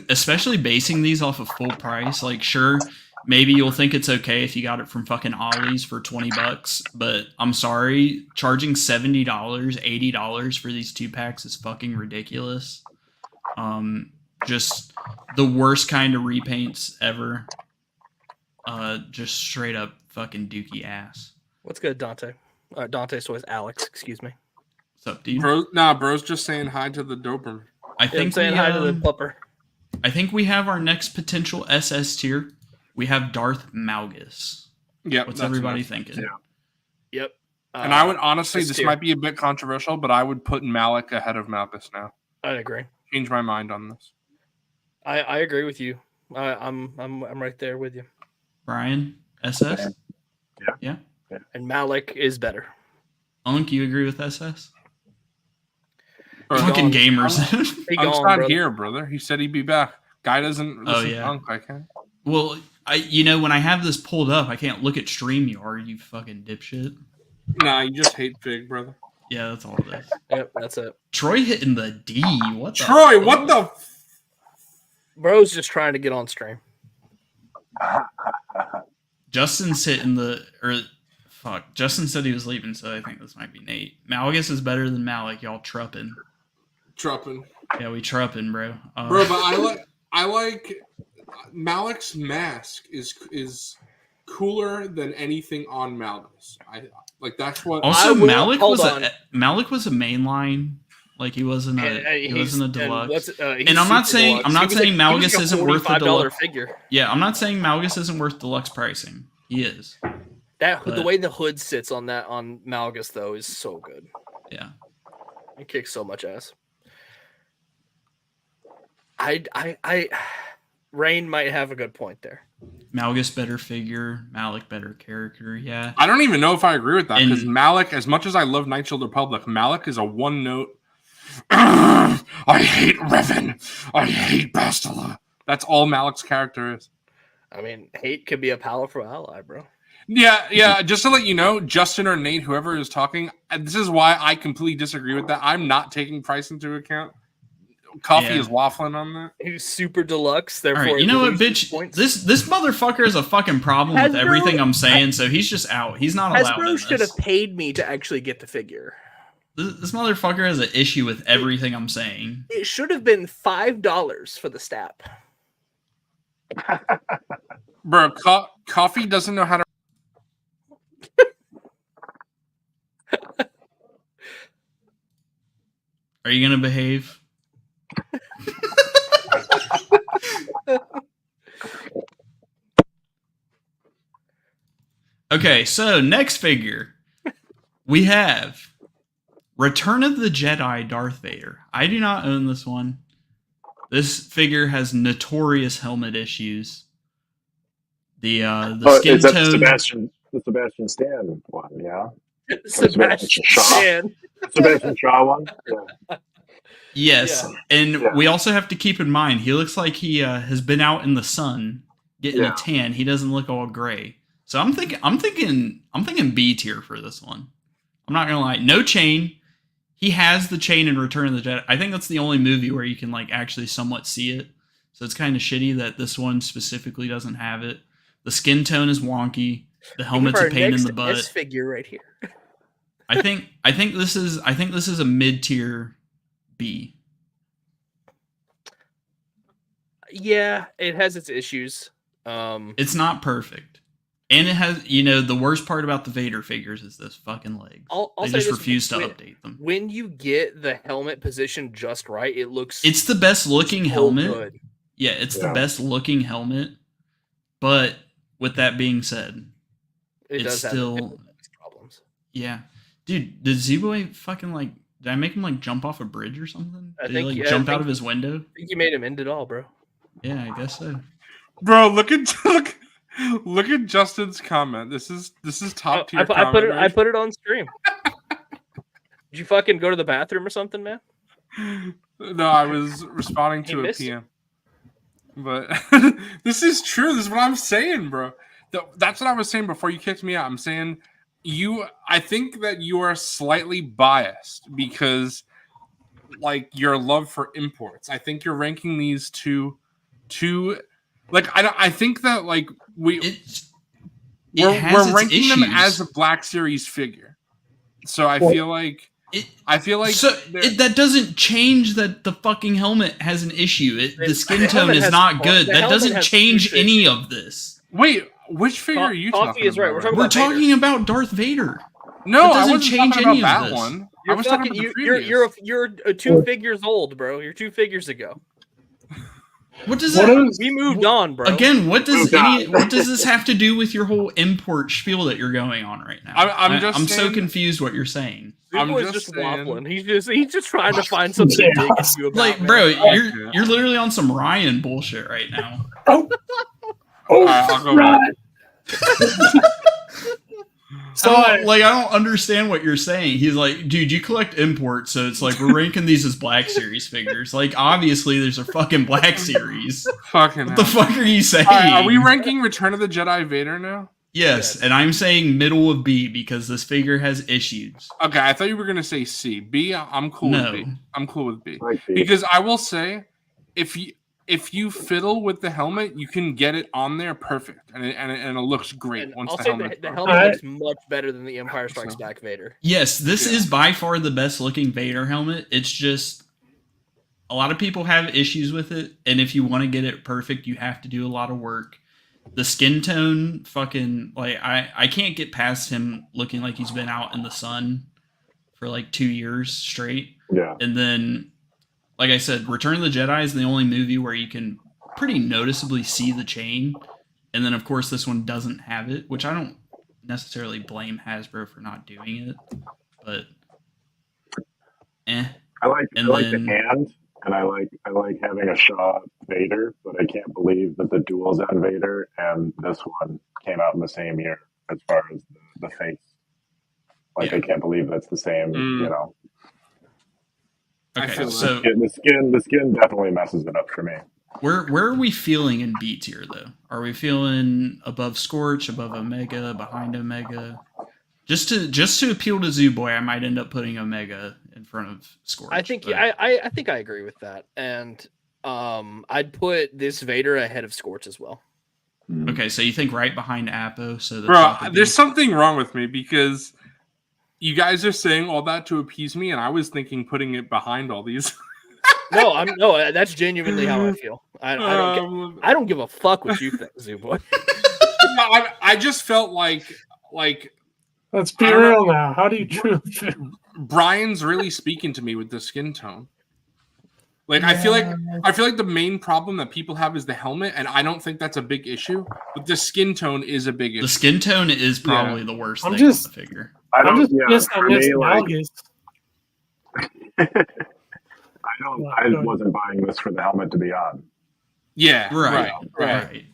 especially basing these off of full price, like, sure, maybe you'll think it's okay if you got it from fucking Ollie's for $20, but I'm sorry, charging $70, $80 for these 2-packs is fucking ridiculous. Just the worst kind of repaints ever. Just straight up fucking dookie ass. What's good, Dante? Dante's toys. Alex, excuse me. What's up, dude? Bro's just saying hi to the Doper. I I'm think saying hi to the pupper. I think we have our next potential SS tier. We have Darth Malgus. Yep. What's that's everybody enough. thinking? Yeah. Yep. And I would honestly, S this tier. might be a bit controversial, but I would put Malik ahead of Malchus now. I agree. Change my mind on this. I agree with you. I'm right there with you. Brian, SS? Yeah. And Malik is better. Unk, you agree with SS? Bro, Fucking gone. gamers. Be Unk's gone, not brother. here, brother. He said he'd be back. Guy doesn't listen yeah. to Unk. I can't. Well, when I have this pulled up, I can't look at StreamYard, you fucking dipshit. Nah, you just hate Fig, brother. Yeah, that's all it is. Yep, that's it. Troy hitting the D. What the Troy, what the? Bro's just trying to get on stream. Justin's hitting Justin said he was leaving, so I think this might be Nate. Malgus is better than Malik. Y'all trupping. Trupping. Yeah, we trupping, bro. Bro, but I like Malik's mask is cooler than anything on Malgus. I like that's what. Also, will- Malik hold was on. Malik was a mainline. Like he wasn't a deluxe. And I'm not saying Malgus isn't worth the $45 deluxe. figure. Yeah, I'm not saying Malgus isn't worth deluxe pricing. He is. The But- way the hood sits on Malgus though is so good. Yeah. It kicks so much ass. Rain might have a good point there. Malgus better figure, Malik better character. Yeah. I don't even know if I agree with that because And- Malik, as much as I love Nightshield Republic, Malik is a one note. I hate Revan. I hate Bastila. That's all Malik's character is. I mean, hate could be a powerful ally, bro. Yeah. Just to let you know, Justin or Nate, whoever is talking, this is why I completely disagree with that. I'm not taking price into account. Coffee Yeah. is waffling on that. He's super deluxe, All therefore. right, you know what, loses bitch? points. This motherfucker has a fucking problem with Hasbro- everything I'm saying, so he's just out. He's not allowed in Hasbro should this. have paid me to actually get the figure. This motherfucker has an issue with everything I'm saying. It should have been $5 for the stab. Bro, Coffee doesn't know how to. Are you gonna behave? Okay, so next figure we have Return of the Jedi Darth Vader. I do not own this one. This figure has notorious helmet issues. The skin is that tone. the Sebastian Stan one? Yeah, Sebastian Shaw. Stan. Sebastian Shaw one. Yeah. Yes, and we also have to keep in mind he looks like he has been out in the sun getting a tan. He doesn't look all gray. So I'm thinking B tier for this one. I'm not gonna lie, no chain. He has the chain in Return of the Jedi. I think that's the only movie where you can like actually somewhat see it. So it's kind of shitty that this one specifically doesn't have it. The skin tone is wonky. The helmet's a pain in the butt. This figure right here. I think this is a mid tier B. Yeah, it has its issues. It's not perfect. And it has, the worst part about the Vader figures is those fucking legs. They just refuse to update them. When you get the helmet position just right, it looks... It's the best looking helmet. Good. Yeah, it's the best looking helmet. But with that being said, it's still have problems. Yeah. Dude, did Z-Boy fucking did I make him jump off a bridge or something? Did he jump out of his window? I think you made him end it all, bro. Yeah, I guess so. Bro, look at Justin's comment. This is top tier. I put it on stream. Did you fucking go to the bathroom or something, man? No, I was responding to a PM. But this is true. This is what I'm saying, bro. That's what I was saying before you kicked me out. I'm saying I think that you are slightly biased because your love for imports. I think you're ranking these two I think that we're ranking them as a Black Series figure. So I feel like that doesn't change that the fucking helmet has an issue. The skin tone is not good. That doesn't change any of this. Wait, which figure are you talking about? Right. We're talking about Darth Vader. No, I wasn't change any of that one. I was talking about the previous. You're 2 figures old, bro. You're 2 figures ago. What does that? We moved on, bro. Again, what does this have to do with your whole import spiel that you're going on right now? I'm so confused what you're saying. I'm just waffling. He's just trying to find something to dig into about. Bro, you're literally on some Ryan bullshit right now. Right. So I don't understand what you're saying. He's like, dude, you collect imports, so it's we're ranking these as Black Series figures. Obviously, there's a fucking Black Series. What the fuck are you saying? Are we ranking Return of the Jedi Vader now? Yes, and I'm saying middle of B because this figure has issues. Okay, I thought you were gonna say C. B, I'm cool with B. I'm cool with B. Like B. Because I will say, if you fiddle with the helmet, you can get it on there perfect, and it looks great once the helmet. The helmet looks much better than the Empire Strikes Back Vader. Yes, this is by far the best looking Vader helmet. It's just a lot of people have issues with it, and if you want to get it perfect, you have to do a lot of work. The skin tone, fucking I can't get past him looking like he's been out in the sun for 2 years straight. Yeah, and then. Like I said, Return of the Jedi is the only movie where you can pretty noticeably see the chain. And then, of course, this one doesn't have it, which I don't necessarily blame Hasbro for not doing it. But, I like the hand, and I like having a Shaw Vader, but I can't believe that the Dual Zen Vader and this one came out in the same year as far as the face. I can't believe that's the same, Okay, so the skin definitely messes it up for me. Where are we feeling in B tier though? Are we feeling above Scorch, above Omega, behind Omega? Just to appeal to Zoo Boy, I might end up putting Omega in front of Scorch. I think I think I agree with that, and I'd put this Vader ahead of Scorch as well. Okay, so you think right behind Apo? So there's something wrong with me because. You guys are saying all that to appease me, and I was thinking putting it behind all these. No, that's genuinely how I feel. I don't give a fuck what you think, Zoo Boy. I just felt like let's be real now. How do you truly feel? Brian's really speaking to me with the skin tone. I feel like the main problem that people have is the helmet, and I don't think that's a big issue. But the skin tone is a big issue. The skin tone is probably the worst thing with the figure. I I wasn't buying this for the helmet to be on. Yeah, Right.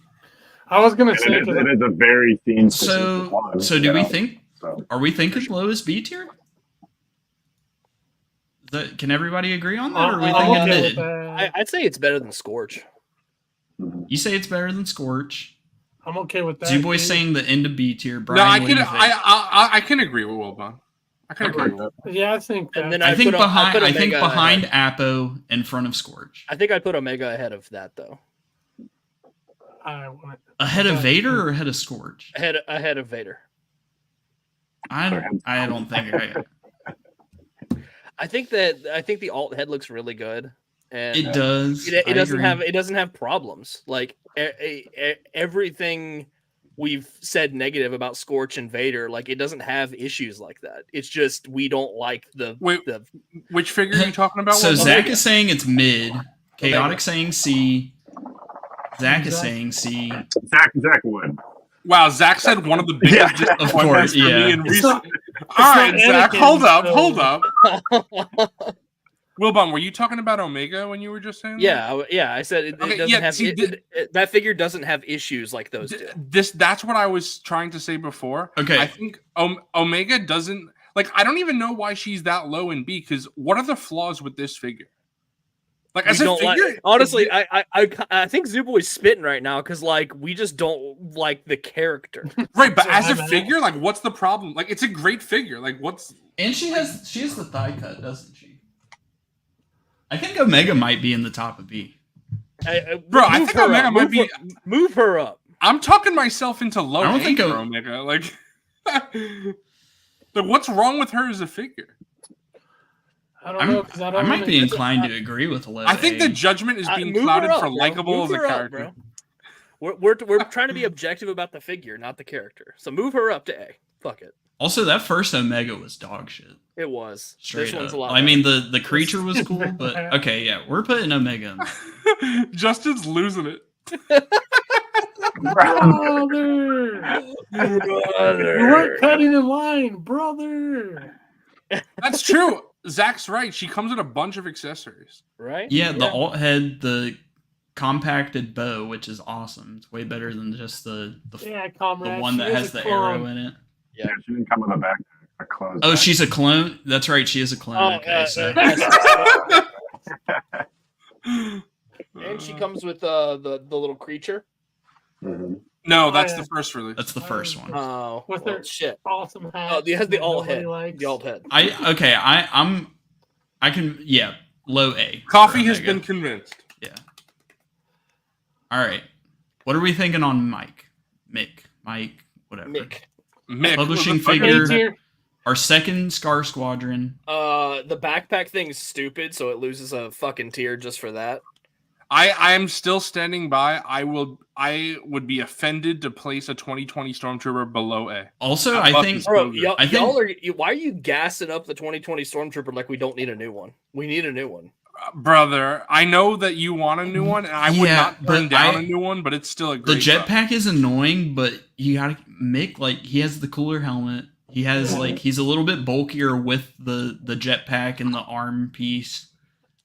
I was gonna say It is a very theme So one. do we think? So. Are we thinking lowest B tier? Can everybody agree on that? Or are we thinking mid? I'd say it's better than Scorch. You say it's better than Scorch. I'm okay with that. Z-Boy's saying the end of B tier. Brian, No, I can agree with Wilbon. I can agree with that. Yeah, I think. And then I think behind Omega Apo in front of Scorch. I think I'd put Omega ahead of that though. Ahead of Vader or ahead of Scorch? Ahead of Vader. I don't think. I think the alt head looks really good, and It does. It doesn't have problems. Like everything we've said negative about Scorch and Vader, like it doesn't have issues like that. It's just we don't like the which figure are you talking about? So Wilbon? Zach is saying it's mid. Chaotic saying C. Zach is saying C. Zach would. Wow, Zach said one of the biggest disappointments of course, for me in recent. All right, Zach, hold up. Wilbon, were you talking about Omega when you were just saying? Yeah. I said it doesn't have that figure doesn't have issues like those do. That's what I was trying to say before. Okay, I think Omega doesn't like. I don't even know why she's that low in B. Because what are the flaws with this figure? Like as a figure, honestly, I think Zuboy's spitting right now because like we just don't like the character. Right, but as a figure, like what's the problem? Like it's a great figure. Like what's and she has the thigh cut, doesn't she? I think Omega might be in the top of B. Bro, I think Omega might be. Move her up. I'm talking myself into low. I don't think Omega. Like, what's wrong with her as a figure? I don't know because I might be inclined to agree with low. I think the judgment is being clouded for likable as a character. We're trying to be objective about the figure, not the character. So move her up to A. Fuck it. Also, that first Omega was dog shit. It was. Straight this one's up. a lot. I mean, the creature was cool, but okay, yeah, we're putting Omega in. Justin's losing it. Brother. You weren't cutting in line, brother. That's true. Zach's right. She comes with a bunch of accessories. Right? Yeah, the alt head, the compacted bow, which is awesome. It's way better than just the one that has the arrow in it. Yeah, she didn't come with a clone. Oh, she's a clone? That's right, she is a clone. Okay, so. And she comes with the little creature. Mm-hmm. No, that's the first release. That's the first one. Oh, with their shit. Awesome hat. Oh, it has the alt head. The alt head. Low A. Coffee has been convinced. Yeah. All right. What are we thinking on Mike, whatever. Mick. Publishing figure. Our second Scar Squadron. The backpack thing's stupid, so it loses a fucking tier just for that. I am still standing by. I would be offended to place a 2020 Stormtrooper below A. Also, I think, why are you gassing up the 2020 Stormtrooper like we don't need a new one? We need a new one. Brother, I know that you want a new one, and I would not turn down a new one, but it's still a great The jetpack is annoying, but you gotta Mick, like, he has the cooler helmet. He has, he's a little bit bulkier with the jetpack and the arm piece.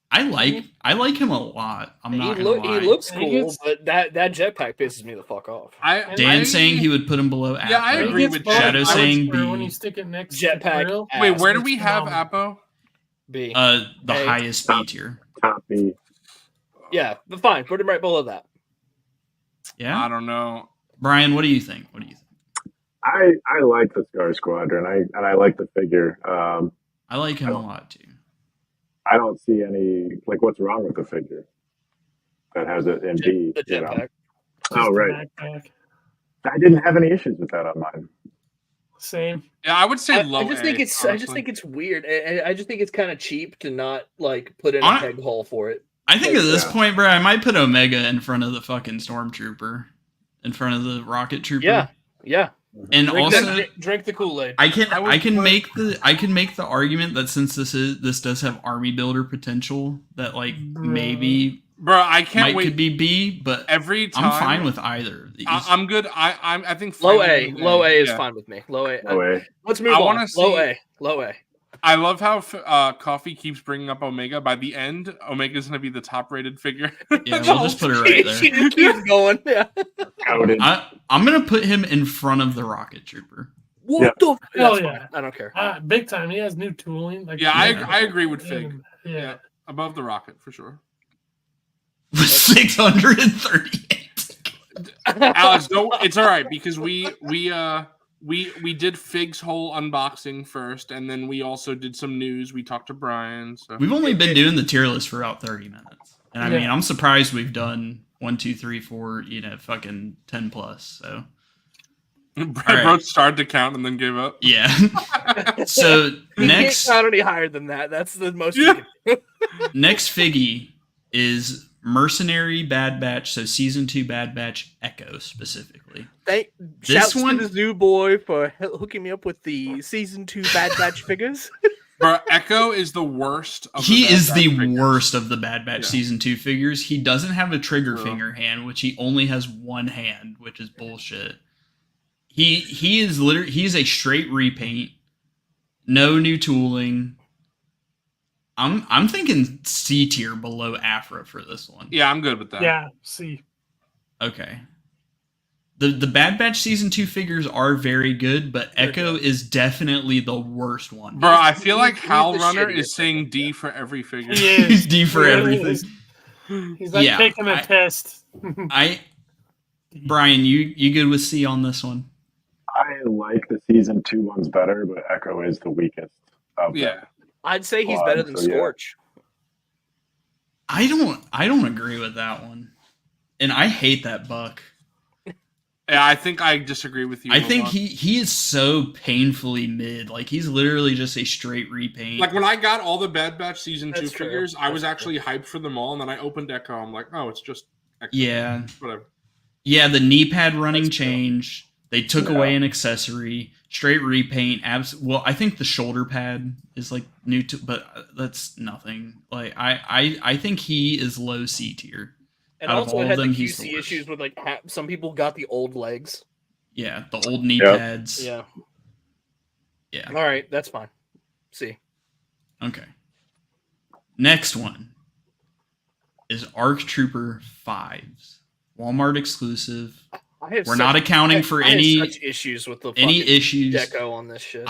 I like him a lot. I'm not gonna lie. He looks cool, but that jetpack pisses me the fuck off. Dan's saying he would put him below Apo. Yeah, I agree with Shadow saying B. When you stick it next jetpack. Wait, where do we have Apo? B. The highest B tier. Top B. Yeah, but fine. Put him right below that. Yeah. I don't know. Brian, what do you think? I like the Scar Squadron. I like the figure. I like him a lot too. I don't see any what's wrong with the figure that has it in B. The jetpack. Oh right. I didn't have any issues with that on mine. Same. Yeah, I would say low. I just think it's weird. I just think it's kind of cheap to not put in a peg hole for it. I think at this point, bro, I might put Omega in front of the fucking Stormtrooper, in front of the Rocket Trooper. Yeah. And drink the Kool-Aid. I can make the argument that since this does have army builder potential, that maybe bro, I can't wait. Could be B, but every time I'm fine with either. I'm good. I think low A is fine with me. Low A. Low A. Let's move on. Low A. I love how Coffee keeps bringing up Omega. By the end, Omega's going to be the top-rated figure. Yeah, we'll just put her right there. She just keeps going. Yeah. Counted. I'm gonna put him in front of the Rocket Trooper. What Yeah. the? Hell That's yeah. fine. I don't care. Big time. He has new tooling. Like, Yeah, I agree with Fig. Yeah. Above the Rocket, for sure. 638. Alex, no, it's all right because we did Fig's whole unboxing first, and then we also did some news. We talked to Brian. So We've only been doing the tier list for about 30 minutes, and I Yeah. mean, I'm surprised we've done 1, 2, 3, 4, fucking 10 plus. So Brad Roach started to count and then gave up. yeah. So He next can't count any higher than that. That's the most. You can- next figgy is Mercenary Bad Batch. So season 2 Bad Batch Echo specifically. Thank This shouts one- to this new boy for hooking me up with the season 2 Bad Batch figures. Bro, Echo is the worst. Of He Bad is Batch the figures. worst of the Bad Batch Yeah. season 2 figures. He doesn't have a trigger Bro. finger hand, which he only has one hand, which is bullshit. He is literally he's a straight repaint, no new tooling. I'm thinking C tier below Afra for this one. Yeah, I'm good with that. Yeah. See. Okay. The Bad Batch season 2 figures are very good, but Echo is definitely the worst one. Bro, I feel like He's Hal the Runner shittiest is saying D for every figure. He is. He's D for He everything. is. He's like Yeah, taking a test. Brian, you good with C on this one? I like the season 2 ones better, but Echo is the weakest. Of them. Yeah. I'd say he's Well, better than so, yeah. Scorch. I don't agree with that one. And I hate that buck. Yeah, I think I disagree with you. I think Wilbon. he is so painfully mid. Like he's literally just a straight repaint. Like when I got all the Bad Batch season 2 That's fair. figures, I was That's actually hyped for them all, and then I opened Echo. I'm like, oh, it's just Echo. yeah. Whatever. Yeah, the knee pad running That's true. change. They took Yeah. away an accessory. Straight repaint. Well, I think the shoulder pad is like new to, but that's nothing. Like I think he is low C tier. And Out of also, all it of had the them, he's the QC worst. issues with like some people got the old legs. Yeah, the old knee Yep. pads. Yeah. Yeah. All right, that's fine. See. Okay. Next one is ARC Trooper 5s. Walmart exclusive. We're not accounting for I have any such issues with the any fucking issues. deco on this shit.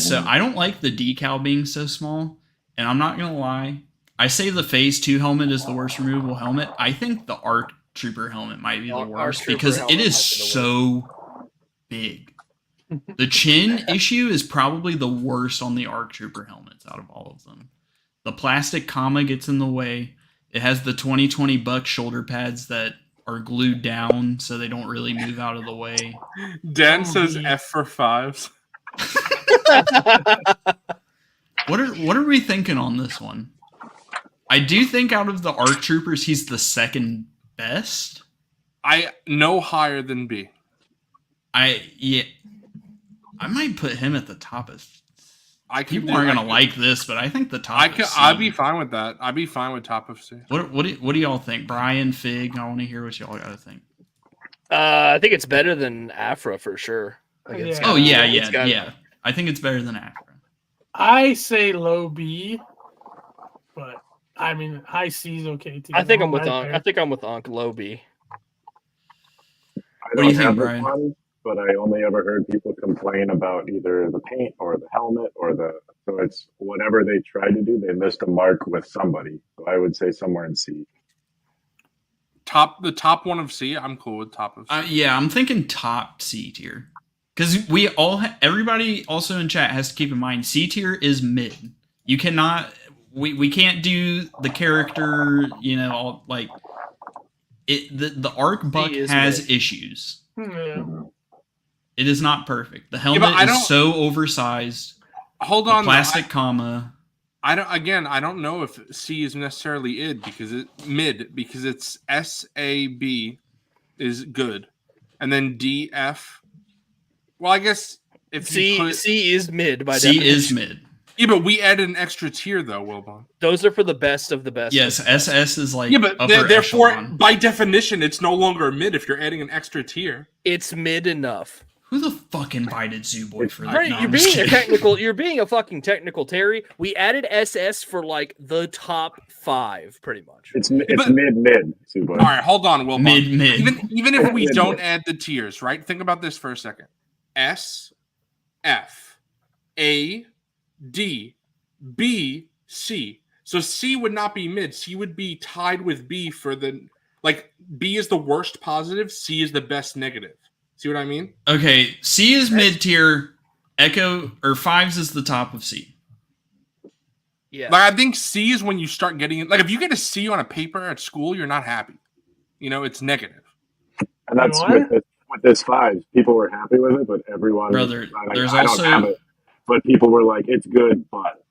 So I don't like the decal being so small, and I'm not gonna lie. I say the Phase 2 helmet is the worst removable helmet. I think the ARC Trooper helmet might be the ARC worst Trooper because helmet it is might be the so big. The chin issue is probably the worst on the ARC Trooper helmets out of all of them. The plastic comma gets in the way. It has the 2020 buck shoulder pads that are glued down so they don't really move out of the way. Dan Oh, says geez. F for 5s. What are we thinking on this one? I do think out of the ARC Troopers, he's the second best. I no higher than B. I might put him at the top of. I can People aren't gonna like this, but I think the top. Is C. I'd be fine with that. I'd be fine with top of C. What do y'all think, Brian, Fig? I want to hear what y'all got to think. I think it's better than Afra for sure. Like, it's Yeah. got- Oh yeah, it's got- yeah. I think it's better than Afra. I say low B, but I mean high C is okay too. I think I'm with right Ankh. there. I think I'm with Ankh low B. I What do you don't think, have this Brian? one, but I only ever heard people complain about either the paint or the helmet or so it's whatever they try to do, they missed a mark with somebody. So I would say somewhere in C. The top one of C, I'm cool with top of C. Yeah, I'm thinking top C tier. Because everybody also in chat has to keep in mind C tier is mid. You cannot, we can't do the character, all like it. The ARC buck is has mid. issues. Yeah. It is not perfect. The but helmet I don't- is so oversized. Hold The on, though. plastic comma. I don't know if C is necessarily id because it's SAB is good, and then DF. Well, I guess if you C is mid by C definition. is mid. yeah, but we added an extra tier though, Wilbon. Those are for the best of the best. Yes, SS is like Yeah, but upper therefore, echelon. by definition, it's no longer mid if you're adding an extra tier. It's mid enough. Who the fuck invited Zooboy for that? Right, No, you're I'm just being a kidding. technical. You're being a fucking technical, Terry. We added SS for like the top 5, pretty much. It's But- mid. Super. All right, hold on, Wilbon. Mid. Even if we Mid. don't add the tiers, right? Think about this for a second. S, F, A, D, B, C. So C would not be mid. C would be tied with B for the like B is the worst positive, C is the best negative. See what I mean? Okay, C is mid tier. Echo or 5s is the top of C. Yeah. Like I think C is when you start getting like if you get a C on a paper at school, you're not happy. You know, it's negative. And that's What? with this 5. People were happy with it, but everyone. Brother, like, there's I also- don't have it. But people were like, "It's good, but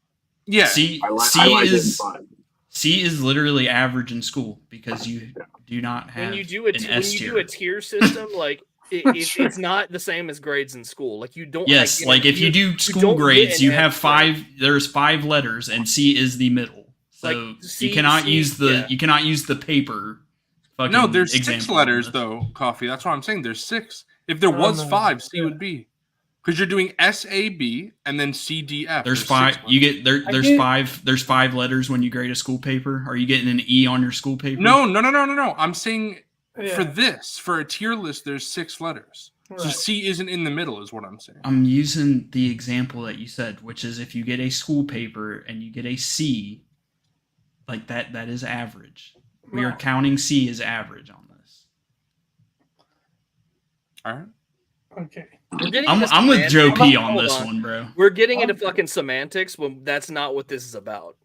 Yeah. C I like is it." But C is literally average in school because you do not have when you do an when S you tier. do a tier system, like it's not the same as grades in school. Like you don't. Yes, like if you do school don't grades, get you an have F 5. There's 5 letters, and C is the middle. So Like, C- you cannot C- use the yeah. you cannot use the paper. Fucking No, there's 6 example on letters this. though, Coffee. That's what I'm saying. There's 6. If there was no. 5, C would be. Because you're doing S, A, B, and then C, D, F. There's 6 5. ones. You get there. I There's get- 5. There's 5 letters when you grade a school paper. Are you getting an E on your school paper? No. I'm saying Yeah. for this, for a tier list, there's 6 letters. So Right. C isn't in the middle, is what I'm saying. I'm using the example that you said, which is if you get a school paper and you get a C, like that is average. We are Right. counting C as average on this. All right. Okay. We're getting I'm into with Joe semantics. P on Hold this one, bro. We're getting into fucking semantics when that's not what this is about.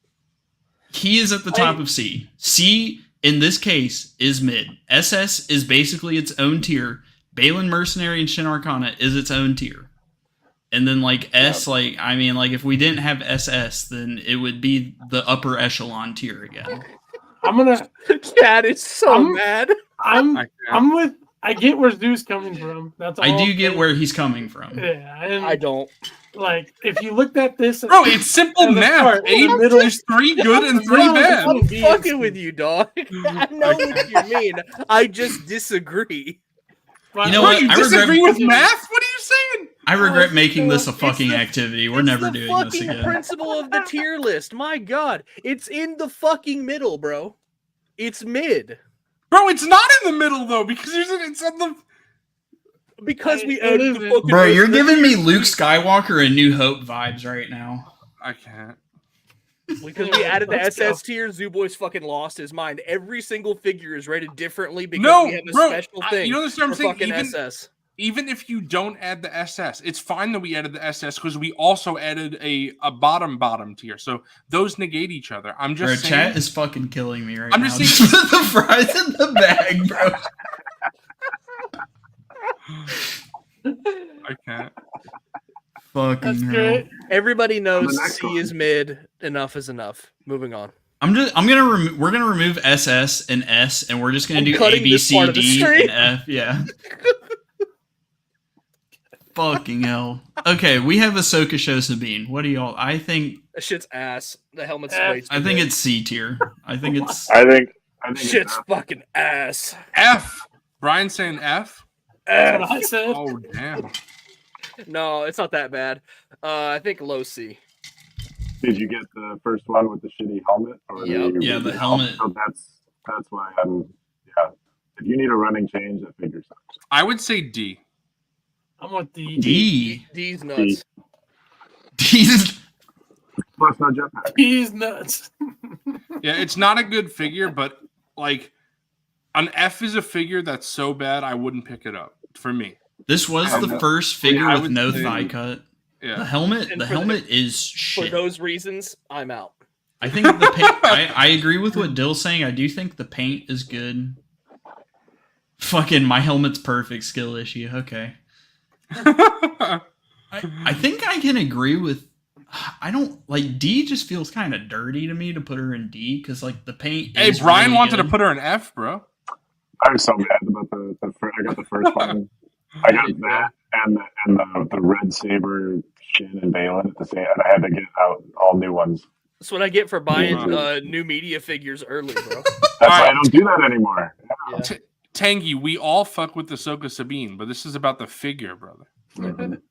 He is at the top of C. C, in this case, is mid. SS is basically its own tier. Balin Mercenary and Shin Arcana is its own tier. And then, like, S, like, I mean, like, if we didn't have SS, then it would be the upper echelon tier again. I'm gonna. Chad is so I'm- mad. I get where Zeus coming from. That's all. I do I'm get saying. where he's coming from. Yeah, and I don't. like if you looked at this, Bro, it's simple And the math. part in the middle- There's 3 good and 3 middle- bad. I'm B fucking and with C. you, dog. I know what you mean. I just disagree. but- You know Bro, what? you I disagree regret- with math? What are you saying? I regret making this a It's fucking the- activity. We're It's never the doing this fucking again. principle of the tier list. My God, it's in the fucking middle, bro. It's mid Bro, it's not in the middle though because it's on the. because we It added the isn't. fucking. Bro, you're list. giving me Luke Skywalker and New Hope vibes right now. I can't. Because we added the Let's go. SS tier. Zooboy's fucking lost his mind. Every single figure is rated differently because No, we have a bro, special I- thing you understand what for I'm saying? fucking Even- SS. Even if you don't add the SS, it's fine that we added the SS because we also added a bottom tier. So those negate each other. I'm Bro, just saying. chat is fucking killing me right I'm now. just saying- Just put the fries in the bag, bro. I can't. Fucking That's hell. great. Everybody knows the next C one. is mid. Enough is enough. Moving on. We're gonna remove SS and S, and we're just gonna I'm do A, cutting B, this C, part of the D, stream. and F. Yeah. Fucking hell. Okay, we have Ahsoka show Sabine. What do y'all? I think That shit's ass. The helmet's F. way too I think big. it's C tier. I think it's. I think Shit's it's fucking ass. F. Brian saying F. That's what I said. Oh damn. No, it's not that bad. I think low C. Did you get the first one with the shitty helmet? Or Yep. Yeah, the helmet. So that's why I'm. Yeah. If you need a running change, that figure sucks. I would say D. I'm with the D. D's nuts. D's. Plus no jetpack. He's nuts. Yeah, it's not a good figure, but like an F is a figure that's so bad I wouldn't pick it up for me. This was the Yeah. first figure I with would no say- thigh cut. The Yeah. helmet. And The for the- helmet is For shit. those reasons, I'm out. I think the paint. I agree with what Dill's saying. I do think the paint is good. Fucking my helmet's perfect skill issue. Okay. I think I can agree with. I don't like D. Just feels kind of dirty to me to put her in D because like the paint. Hey, is Brian really wanted good. to put her in F, bro. I was so mad about I got the first one. I got that and the red saber Shin and Balin at the same, and I had to get out all new ones. That's what I get for buying Yeah. new media figures early, bro. That's why I Alright. don't do that anymore. Yeah. Tangy, we all fuck with the Ahsoka Sabine, but this is about the figure, brother. Mhm.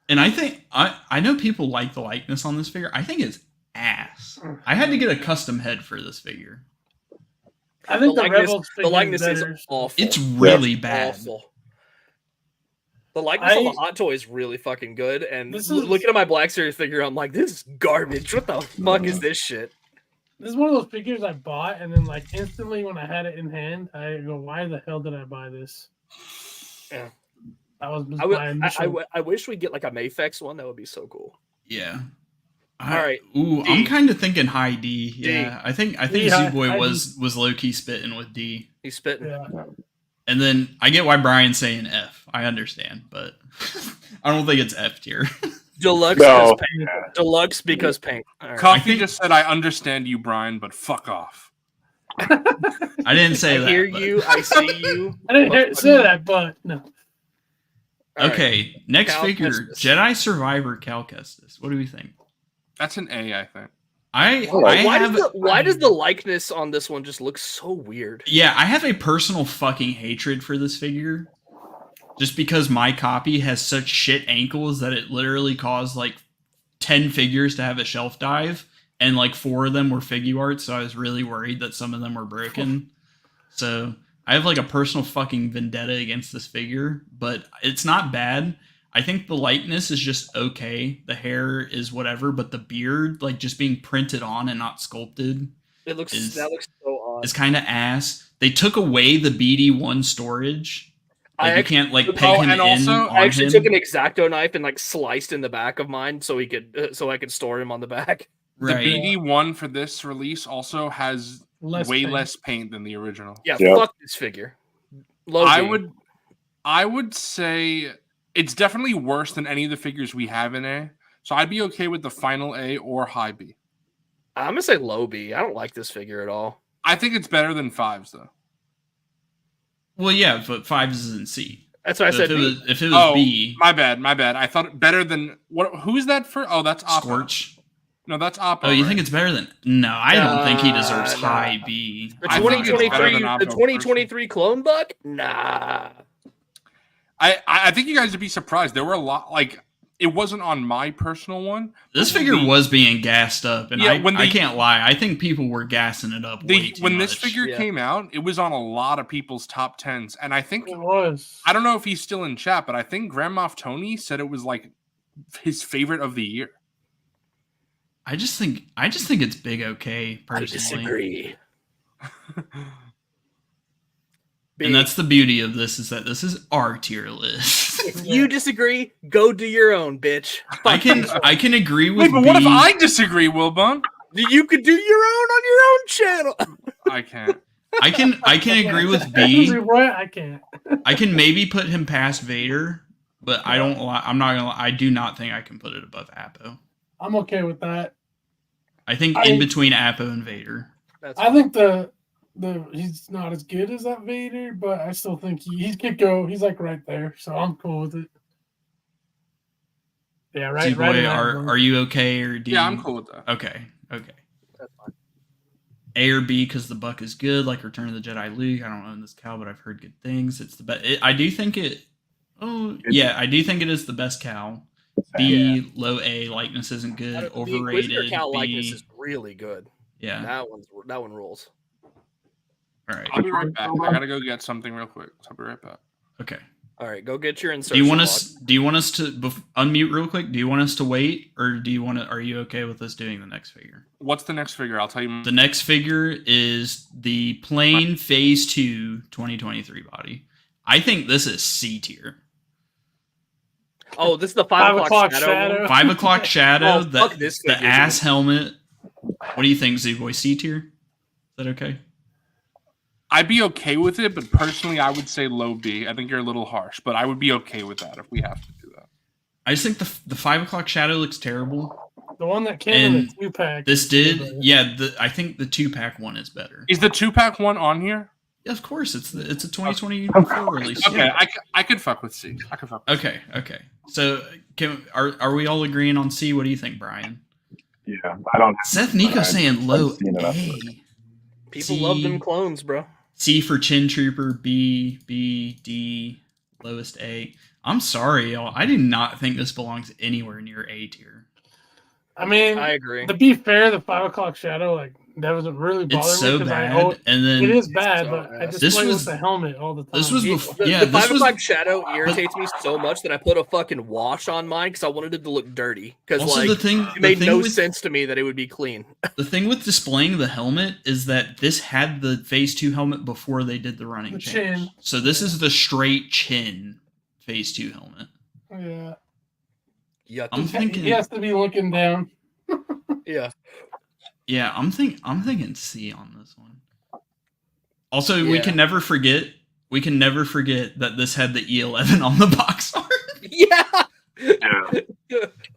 And I think I know people like the likeness on this figure. I think it's ass. I had to get a custom head for this figure. I think the Rebels the figure likeness is better. awful. It's really bad. Awful. The likeness on the Hot Toy is really fucking good. And looking at my Black Series figure, I'm like, this is garbage. What the fuck is this shit? This is one of those figures I bought, and then like instantly when I had it in hand, I go, "Why the hell did I buy this?" Yeah, that was my initial. I wish we'd get like a Mayfex one. That would be so cool. Yeah. All right. Ooh, D. I'm kind of thinking high D. Yeah, I think Z-Boy was low key spitting with D. He's spitting. Yeah. And then I get why Brian's saying F. I understand, but I don't think it's F tier. Deluxe No. because paint. Deluxe because paint. All right. Coffee just said, "I understand you, Brian, but fuck off." I didn't say that. I hear but- you. I see you. I didn't say that, but no. All Okay, right. next Cal figure, Kestis. Jedi Survivor Cal Kestis. What do we think? That's an A, I think. Why does the likeness on this one just look so weird? Yeah, I have a personal fucking hatred for this figure. Just because my copy has such shit ankles that it literally caused like 10 figures to have a shelf dive, and like 4 of them were figure art, so I was really worried that some of them were broken. So I have like a personal fucking vendetta against this figure, but it's not bad. I think the likeness is just okay. The hair is whatever, but the beard, like just being printed on and not sculpted, That looks so odd. is kind of ass. They took away the BD1 storage. Like you can't like peg him in. I actually took an X-Acto knife and like sliced in the back of mine so he could so I could store him on the back. Right. The BD1 for this release also has Less way paint. less paint than the original. Yeah, Yep. fuck this figure. Low I would say it's definitely worse than any of the figures we have in A. So I'd be okay with the final A or high B. I'm gonna say low B. I don't like this figure at all. I think it's better than 5s though. Well, yeah, but 5 is in C. That's what I said. If it was B, my bad. I thought better than what? Who is that for? Oh, that's Oppo. Scorch. No, that's Oppo. Oh, you right? think it's better than? No, I don't think he deserves Nah. high B. The I think it's better 2023, than Oppo, the 2023 clone buck? Nah. I think you guys would be surprised. There were a lot. Like it wasn't on my personal one. This figure was being gassed up, and Yeah, I can't lie. I think people were gassing it up way too When much. this figure came out, it was on a lot of people's top 10s, and I think It was. I don't know if he's still in chat, but I think Grand Moff Tony said it was like his favorite of the year. I just think it's big okay personally. I disagree. And that's the beauty of this, is that this is our tier list. If you disagree, go do your own, bitch. I can agree with Wait, but B. what if I disagree, Wilbon? You could do your own on your own channel. I can't. I can agree with B. I can't. I can maybe put him past Vader, but I'm not gonna lie, I do not think I can put it above Appo. I'm okay with that. I think in between Appo and Vader. I think the he's not as good as that Vader, but I still think he could go. He's like right there, so I'm cool with it. Yeah, right. Z-Boy, right. are you okay, or D? Yeah, I'm cool with that. Okay. That's fine. A or B because the buck is good, like Return of the Jedi Luke. I don't own this cow, but I've heard good things. It's the best. I do think it. Oh yeah, I do think it is the best cow. B, low A, likeness isn't good, The overrated. Inquisitor Cal B, likeness is really good. yeah. That one rules. All right. I'll be right back. I gotta go get something real quick. So I'll be right back. Okay. All right, go get your Do insertion. you want us to unmute real quick? Do you want us to wait, or are you okay with us doing the next figure? What's the next figure? I'll tell you. The next figure is the plain Phase 2 2023 body. I think this is C tier. Oh, this is the 5 o'clock shadow. 5 o'clock shadow. Oh, fuck this the figure, ass dude. helmet. What do you think, Z-Boy? C tier? Is that okay? I'd be okay with it, but personally, I would say low B. I think you're a little harsh, but I would be okay with that if we have to do that. I just think the 5 o'clock shadow looks terrible. The one that came in And the 2-pack. This did, yeah. I think the 2-pack one is better. Is the 2-pack one on here? Yeah, of course, it's a 2024 release. Okay, Yeah. I could fuck with C. I could fuck with C. Okay. So, are we all agreeing on C? What do you think, Brian? Yeah, I don't. Seth Nico saying low I've seen enough of A. it. People C. love them clones, bro. C for Chin Trooper. B, D. Lowest A. I'm sorry, y'all. I do not think this belongs anywhere near A tier. I mean, I agree. to be fair, the 5 o'clock shadow, like, that doesn't really bother It's me so because bad. And then it is bad, so but I bad. just This play was- with the helmet all the time. this was before. The, Yeah, the this 5 was. o'clock shadow irritates me so much that I put a fucking wash on mine because I wanted it to look dirty. Because Also, like the thing. it The made thing no with sense to me that it would be clean. the thing with displaying the helmet is that this had the Phase 2 helmet before they did the running The change. chin. So this is the straight chin Phase 2 helmet. Yeah. Yuck. I'm thinking. He has to be looking down. Yeah. Yeah, I'm thinking C on this one. Also, we Yeah. can never forget that this had the E11 on the box art. Yeah. Yeah.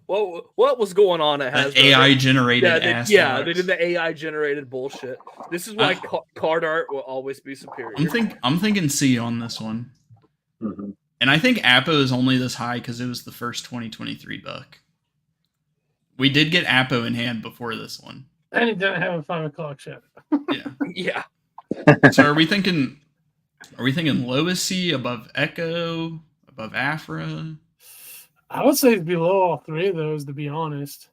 What was going on at That Hasbro? AI generated Yeah, ass. they did the AI generated bullshit. This is why card art will always be superior. I'm thinking C on this one. Mhm. And I think Apo is only this high because it was the first 2023 buck. We did get Apo in hand before this one. And he didn't have a 5 o'clock shadow. Yeah. Yeah. So are we thinking lowest C, above Echo, above Afra? I would say it's below all three of those, to be honest.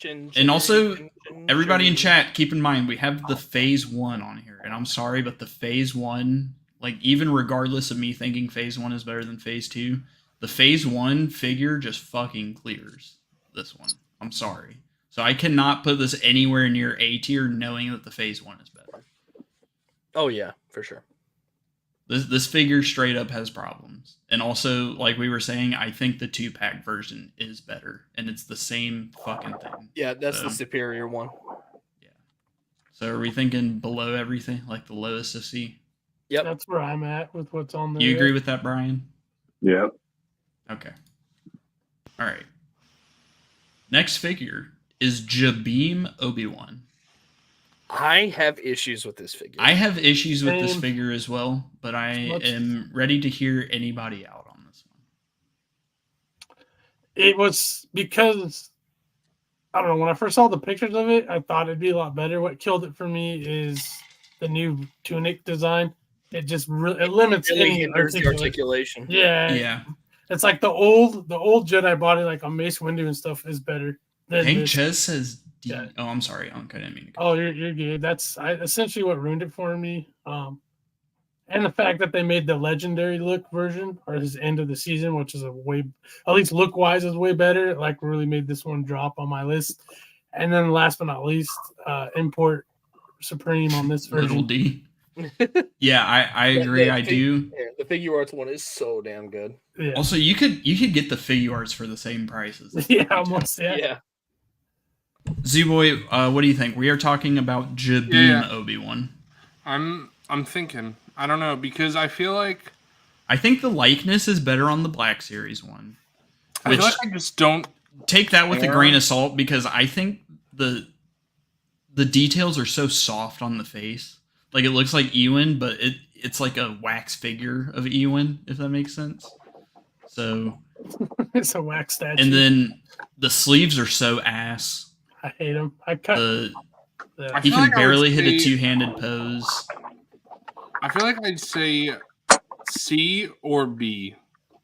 And also, everybody in chat, keep in mind we have the Phase 1 on here. And I'm sorry, but the Phase 1, like even regardless of me thinking Phase 1 is better than Phase 2, the Phase 1 figure just fucking clears this one. I'm sorry. So I cannot put this anywhere near A tier knowing that the Phase 1 is better. Oh yeah, for sure. This figure straight up has problems. And also, like we were saying, I think the 2-pack version is better. And it's the same fucking thing. Yeah, that's the So, superior one. yeah. So are we thinking below everything? Like the lowest of C? Yep. That's where I'm at with what's on there. You agree with that, Brian? Yep. Okay. All right. Next figure is Jabeem Obi-Wan. I have issues with this figure. I have issues with this Same. figure as well, but I Let's- am ready to hear anybody out on this one. It was because, I don't know, when I first saw the pictures of it, I thought it'd be a lot better. What killed it for me is the new tunic design. It just it limits really any hinders the articulation. articulation. Yeah. Yeah. It's like the old Jedi body, like on Mace Windu and stuff, is better than Hank this. Ches says D. Yeah. Oh, I'm sorry. I didn't mean to. Oh, you're good. That's essentially what ruined it for me. And the fact that they made the legendary look version or his end of the season, which is at least look wise, is way better. It, like, really made this one drop on my list. And then last but not least, import Supreme on this Little version. D. Yeah, I agree. I do. Yeah, the figure arts one is so damn good. Yeah, Also, you could get the figure arts for the same prices. yeah, almost. Yeah. Yeah. Z-Boy, what do you think? We are talking about Jabeem Yeah. Obi-Wan. I'm thinking. I don't know because I feel like I think the likeness is better on the Black Series one. I Which feel like I just don't. take that with a Yeah. grain of salt because I think the details are so soft on the face. Like it looks like Ewan, but it's like a wax figure of Ewan, if that makes sense. So It's a wax statue. and then the sleeves are so ass. I hate him. I cut. I He feel can like I would barely hit a say- two-handed pose. I feel like I'd say C or B.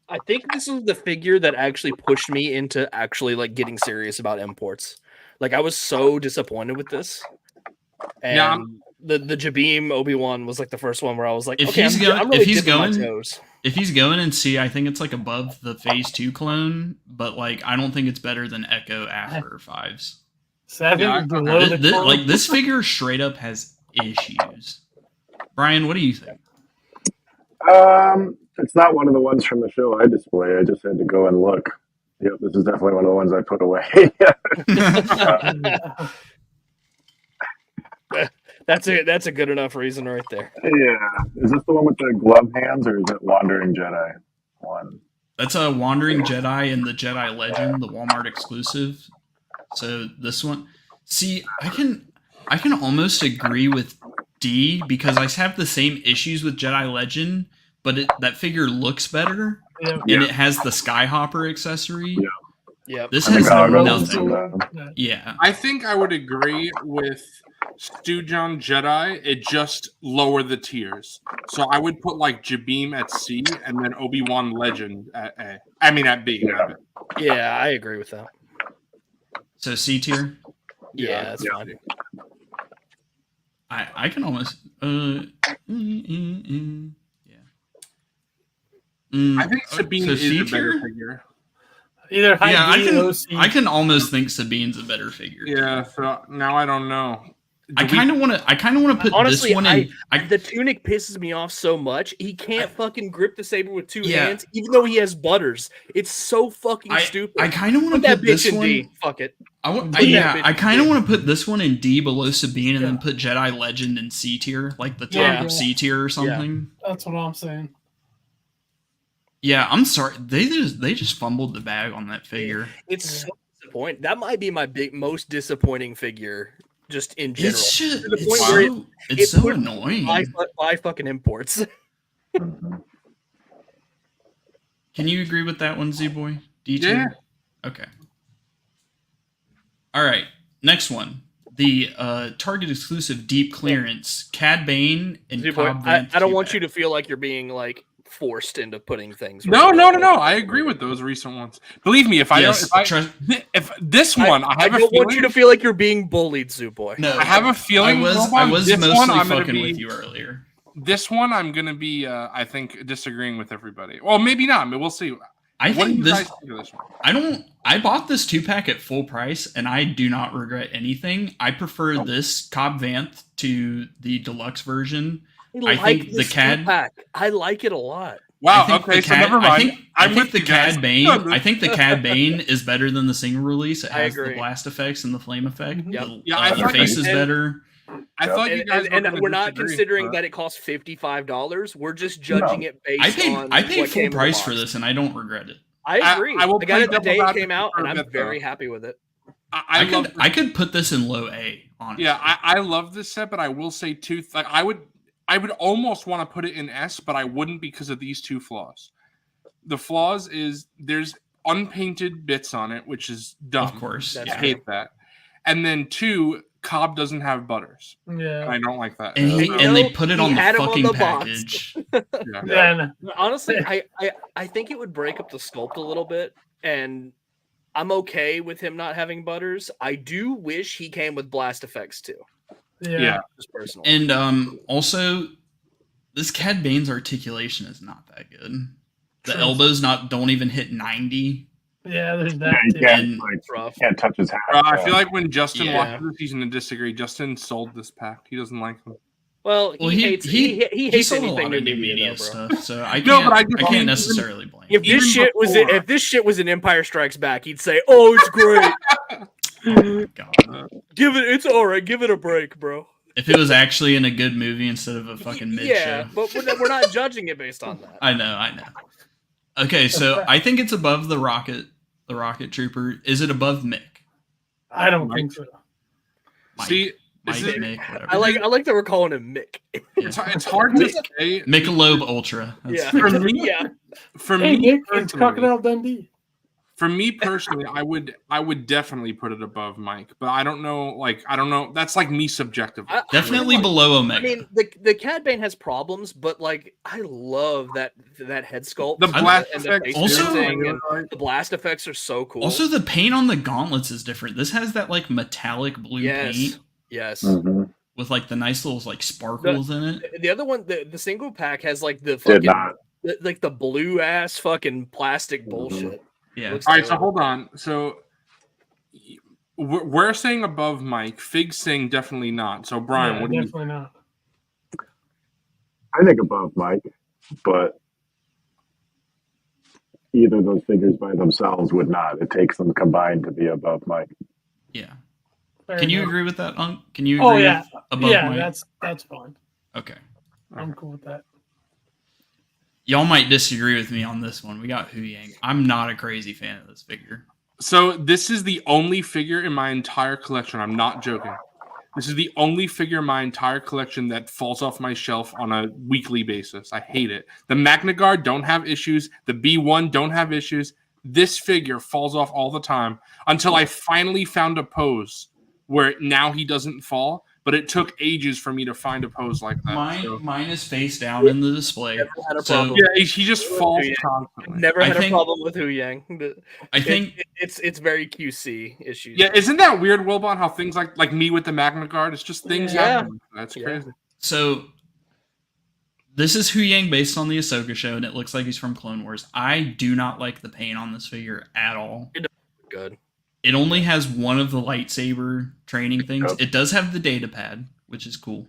I think this is the figure that actually pushed me into actually like getting serious about imports. Like I was so disappointed with this. And Yeah. the Jabeem Obi-Wan was like the first one where I was like, If okay, he's I'm, go- I'm really if he's dipping my going- toes. If he's going in C, I think it's like above the Phase 2 clone, but like I don't think it's better than Echo after 5s. So I think Yeah, it's below okay. the clone. Like this figure straight up has issues. Brian, what do you think? It's not one of the ones from the show I display. I just had to go and look. Yep, this is definitely one of the ones I put away. That's a good enough reason right there. Yeah. Is this the one with the glove hands or is it Wandering Jedi one? That's a Wandering Jedi and the Jedi Legend, the Walmart exclusive. So this one, see, I can almost agree with D because I have the same issues with Jedi Legend, but that figure looks better Yeah. and it has the Skyhopper accessory. Yeah. Yep. This And the has goggles nothing. and Yeah, I think I would agree with Stu John Jedi, it just lower the tiers. So I would put like Jabeam at C and then Obi-Wan Legend at A. I mean at B. Yeah. Yeah, I agree with that. So C tier. Yeah, that's fine. I can almost. Yeah. I think Sabine so is C a better tier? figure. Either high Yeah, D or low C. I can almost think Sabine's a better figure. Yeah, so now I don't know. I kind of want to put Honestly, this one in. the tunic pisses me off so much. He can't fucking grip the saber with two Yeah. hands, even though he has butters. It's so fucking stupid. I kind of want Put to that put this bitch in one. D. Fuck it. I kind of want to put this one in D below Sabine, and then put Jedi Legend in C tier, like the top Yeah. of C tier or something. That's what I'm saying. Yeah, I'm sorry. They just fumbled the bag on that figure. It's so disappointing. That might be my most disappointing figure, just in general. It's just, To the it's point so, where it's so put annoying. Buy fucking imports. Can you agree with that one, Z-Boy? D tier? Yeah. Okay. All right. Next one. The Target exclusive deep clearance Cad Bane and Cobb Vanth. I don't want you to feel like you're being like forced into putting things. No. I agree with those recent ones. Believe me, if this one, I have I a don't feeling. want you to feel like you're being bullied, Zooboy. No, I have a feeling. I was this mostly one, I'm gonna fucking be, with you earlier. This one, I'm gonna be, I think, disagreeing with everybody. Well, maybe not. I mean, we'll see. I What do think you this. guys think of this one? I bought this 2-pack at full price, and I do not regret anything. I prefer this Cobb Vanth to the deluxe version. I think the Cad pack. I like it a lot. Wow. I think Okay. the So Cad, never mind. I I'm think with the you guys. Cad Bane. I think the Cad Bane is better than the single release. It I has the agree. blast effects and the flame effect. Yep. Yeah, I The thought face you- is better. I thought you guys and gonna we're not disagree, considering but- that it costs $55. We're just judging it based on. I paid what full came in the price for box. this, and I don't regret it. I agree. I will I got play it the day devil's it came out, and advocate I'm for a bit, very though. happy with it. I could put this in low A. Honestly. Yeah, I love this set, but I will say too. Like I would almost want to put it in S, but I wouldn't because of these two flaws. The flaws is there's unpainted bits on it, which is dumb. Of course. That's I hate that. And then 2, Cobb doesn't have butters. Yeah. I don't like that. And, You they know, put it he on the had 'em on fucking the box. package. Yeah. Yeah. Honestly, I think it would break up the sculpt a little bit, and I'm okay with him not having butters. I do wish he came with blast effects too. Yeah. Just personally. And also, this Cad Bane's articulation is not that good. The True. elbows don't even hit 90. Yeah, there's Yeah, that you too. can't, And- like, It's rough. can't touch his hat. I feel like when Justin Yeah. watches this, he's going to disagree. Justin sold this pack. He doesn't like them. Well, Well, he hates he hates sold a anything lot new of new media, media though, bro. stuff, so I No, can't, but I I just can't mean necessarily blame If him. this Even before- shit was an Empire Strikes Back, he'd say, "Oh, it's great. Oh, God. It's all right. Give it a break, bro." If it was actually in a good movie instead of a fucking mid Yeah, show. but we're not judging it based on that. I know. Okay, so I think it's above the Rocket Trooper. Is it above Mick? I don't think so. Mike. See, Mike, this is- Mick, whatever. I like that we're calling him Mick. it's hard to say. Michelob Ultra. That's- Yeah, For me, yeah. For Hey, me, Nick, it's personally, Crocodile Dundee. For me personally, I would definitely put it above Mike, but I don't know. That's like me subjectively. Definitely below Omega. I mean, the Cad Bane has problems, but like I love that head sculpt. The blast and the effects face Also- painting and the blast effects are so cool. Also, the paint on the gauntlets is different. This has that like metallic blue paint yes. Mhm. with like the nice little like sparkles in it. The other one, the single pack has like the Did fucking not. like the blue ass fucking plastic bullshit. Yeah. Looks All right, so terrible. hold on. So we're saying above Mike. Fig's saying definitely not. So Brian, Yeah, what do you? definitely not. I think above Mike, but either of those figures by themselves would not. It takes them combined to be above Mike. Yeah. Fair Can you enough. agree with that, Unk? Can you agree Oh yeah, with above yeah. Mike? That's fine. Okay. I'm cool with that. Y'all might disagree with me on this one. We got Hu Yang. I'm not a crazy fan of this figure. So this is the only figure in my entire collection. I'm not joking. This is the only figure in my entire collection that falls off my shelf on a weekly basis. I hate it. The Magna Guard don't have issues. The B1 don't have issues. This figure falls off all the time until I finally found a pose where now he doesn't fall. but it took ages for me to find a pose like that. Mine is face down in the display. Never had a So problem. Yeah, he just falls constantly. Never I had a think- problem with Hu Yang. I think It's very QC issues. Yeah, isn't that weird, Wilbon? How things like me with the Magna Guard, it's just things Yeah. happen. That's crazy. so. This is Hu Yang based on the Ahsoka show, and it looks like he's from Clone Wars. I do not like the paint on this figure at all. Good. It only has one of the lightsaber training things. Yep. It does have the data pad, which is cool.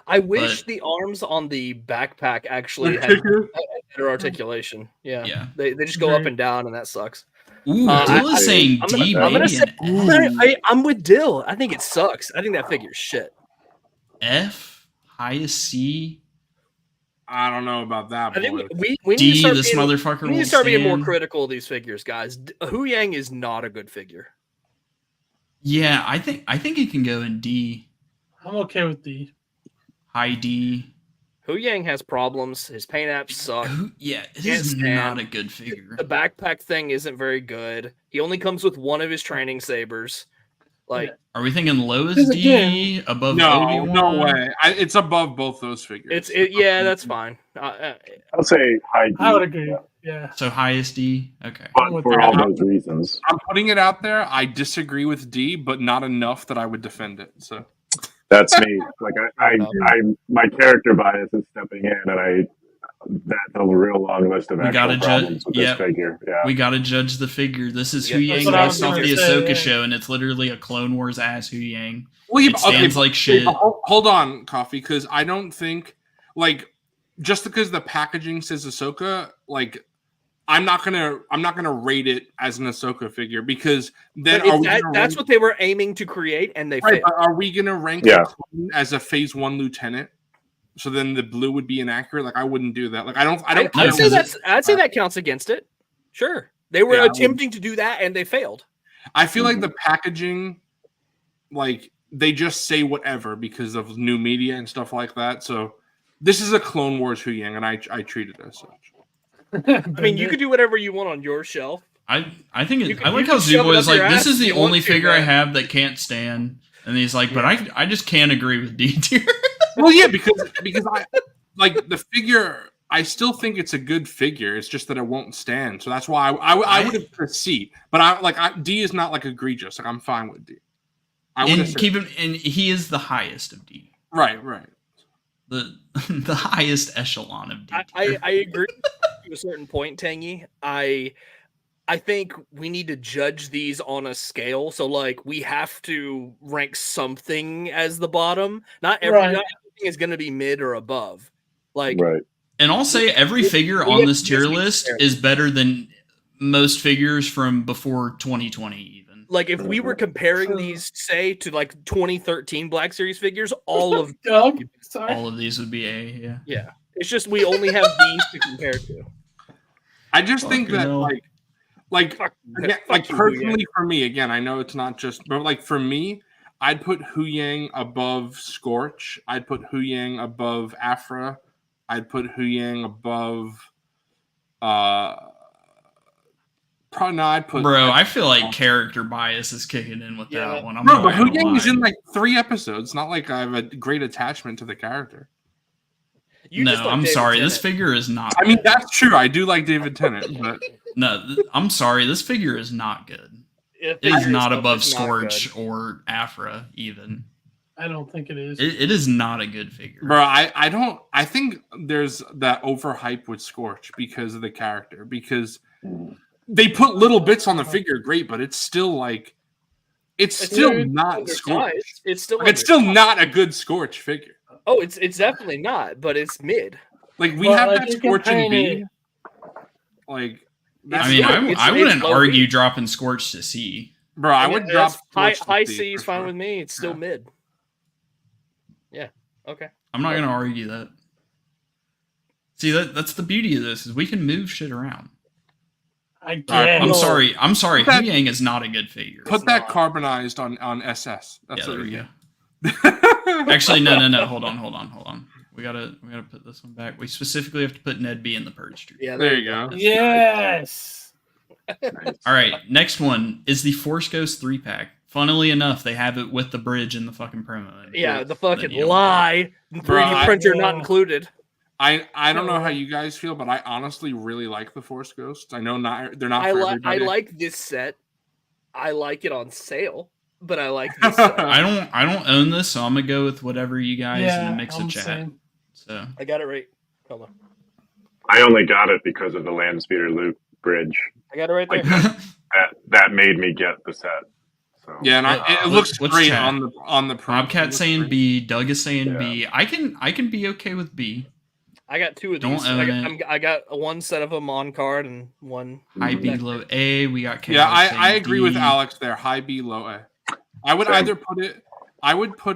I wish But- the arms on the backpack actually had better articulation. Yeah. Yeah. They just go up and down, and that sucks. Ooh, Dill is saying I'm gonna- D, I'm gonna maybe say- an F. I'm with Dill. I think it sucks. I think that figure's shit. F, highest C, I don't know about that. I think boy. we need to D. start This being, motherfucker we need will to start being more stand. critical of these figures, guys. Hu Yang is not a good figure. Yeah, I think it can go in D, I'm okay with D. high D. Hu Yang has problems. His paint apps suck. Yeah, it Can't is stand. not a good figure. The backpack thing isn't very good. He only comes with one of his training sabers. Like Are we thinking lowest Because D above No, Obi-Wan? no way. It's above both those figures. yeah, that's fine. I'll say high D. I would agree. Yeah. So highest D. Okay. But for all those reasons. I'm putting it out there. I disagree with D, but not enough that I would defend it. So That's me. Like I my character bias is stepping in, and that's a real long list of We actual gotta problems with yep. this figure. Yeah. We got to judge the figure. This is Yeah, Hu that's Yang what I based was off gonna the say, Ahsoka yeah. show, and it's literally a Clone Wars ass Hu Yang. well, yeah, It stands like shit. Hold on, Coffee, because I don't think just because the packaging says Ahsoka, I'm not gonna rate it as an Ahsoka figure because then but are we that's what they were aiming to create, and they right, failed. but are we gonna rank Yeah. it as a Phase 1 lieutenant? So then the blue would be inaccurate. I wouldn't do that. I don't. I'd No, say because I'd say that counts against it. Sure, they were Yeah, I would- attempting to do that, and they failed. I feel like the packaging, they just say whatever because of new media and stuff like that. So this is a Clone Wars Hu Yang, and I treat it as such. I mean, you could do whatever you want on your shelf. I think You it, can- I like you how can shove Zubo it is up your like, this ass is if the you want only to, figure I man. have that can't stand. And he's like, but I just can't agree with D tier. Well, yeah, because I the figure. I still think it's a good figure. It's just that it won't stand. So that's why I would have put C. But D is not egregious. I'm fine with D. I would have And keep him, and he is the highest of D. right. The the highest echelon of D tier. I agree to a certain point, Tangy. I think we need to judge these on a scale. So we have to rank something as the bottom. Not everything is going to be mid or above. Right. And I'll say every figure we on have this to tier just be list fair. is better than most figures from before 2020 even. If we were comparing these, say, to 2013 Black Series figures, all of Doug, sorry. All of these would be A, yeah. yeah, it's just we only have these to compare to. I just think Fucking that hell. Fuck you, personally for me, again, I know it's not just, but for me, I'd put Hu Yang above Scorch. I'd put Hu Yang above Afra. I'd put Hu Yang above. Probably not. I'd put. Bro, I feel like character bias is kicking in with Yeah. that one. I'm No, not but Hu gonna Yang is lie. in 3 episodes. Not like I have a great attachment to the character. You No, just like I'm David sorry. Tennant. This figure is not. I mean, good. that's true. I do like David Tennant, but I'm sorry. This figure is not good. It It is figure not itself above is not Scorch good. or Afra even. I don't think it is. It is not a good figure. bro, I don't. I think there's that overhype with Scorch because of the character. Because they put little bits on the figure, great, but it's still it's still Dude, not Scorch. undersized. It's still It's still not a good Scorch figure. Oh, it's definitely not, but it's mid. We Well, have like, that you can Scorch in paint B. It's I mean, good. I It's wouldn't low argue B. dropping Scorch to C. Bro, I would drop that's Scorch high to C is for fine sure. with me. It's still Yeah. mid. Yeah. Okay. I'm not gonna argue that. See, that's the beauty of this is we can move shit around. I Alright, guess. I'm sorry. I'm sorry. Put that- Hu Yang is not a good figure. Put that not. carbonized on SS. That's Yeah, there what we we go. get. Actually, no. Hold on. We gotta put this one back. We specifically have to put Ned B in the purge tree. Yeah. There you go. Yes. All right, next one is the Force Ghost 3-pack. Funnily enough, they have it with the bridge in the fucking promo. Yeah, the fucking Then you- lie. 3D printer not Yeah. included. I don't know how you guys feel, but I honestly really like the Force Ghosts. I know they're not for I everybody. like this set. I like it on sale, but I like this set. I don't own this, so I'm gonna go with whatever you guys in Yeah, the mix I'm of chat. saying. So I got it right. Hold on. I only got it because of the Land Speeder Luke bridge. I got it right there. Like that made me get the set. So Yeah, and it looks what's great chat? on the promo. Bobcat saying Great. B, Doug is saying Yeah. B. I can be okay with B. I got two of Don't these. own I got one set of them on card and one. High B, low A. We got Yeah, Chaos I saying agree D. with Alex there. High B, low A. I would Same. either put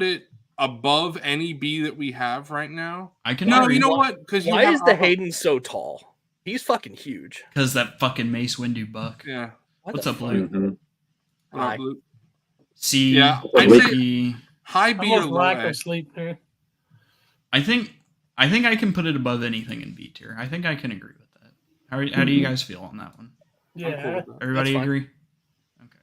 it above any B that we have right now. I can No, agree. you know what? Because Why is the Hayden so tall? He's fucking huge. Because that fucking Mace Windu buck. Yeah. What What's the up, fuck? Luke? Mhm. Hi. C. Yeah, I'd say B. High B or Almost low lack A. of sleep here. I think I can put it above anything in B tier. I think I can agree with that. How do you guys feel on that one? I'm cool Yeah. with that. Everybody fine. agree? Okay.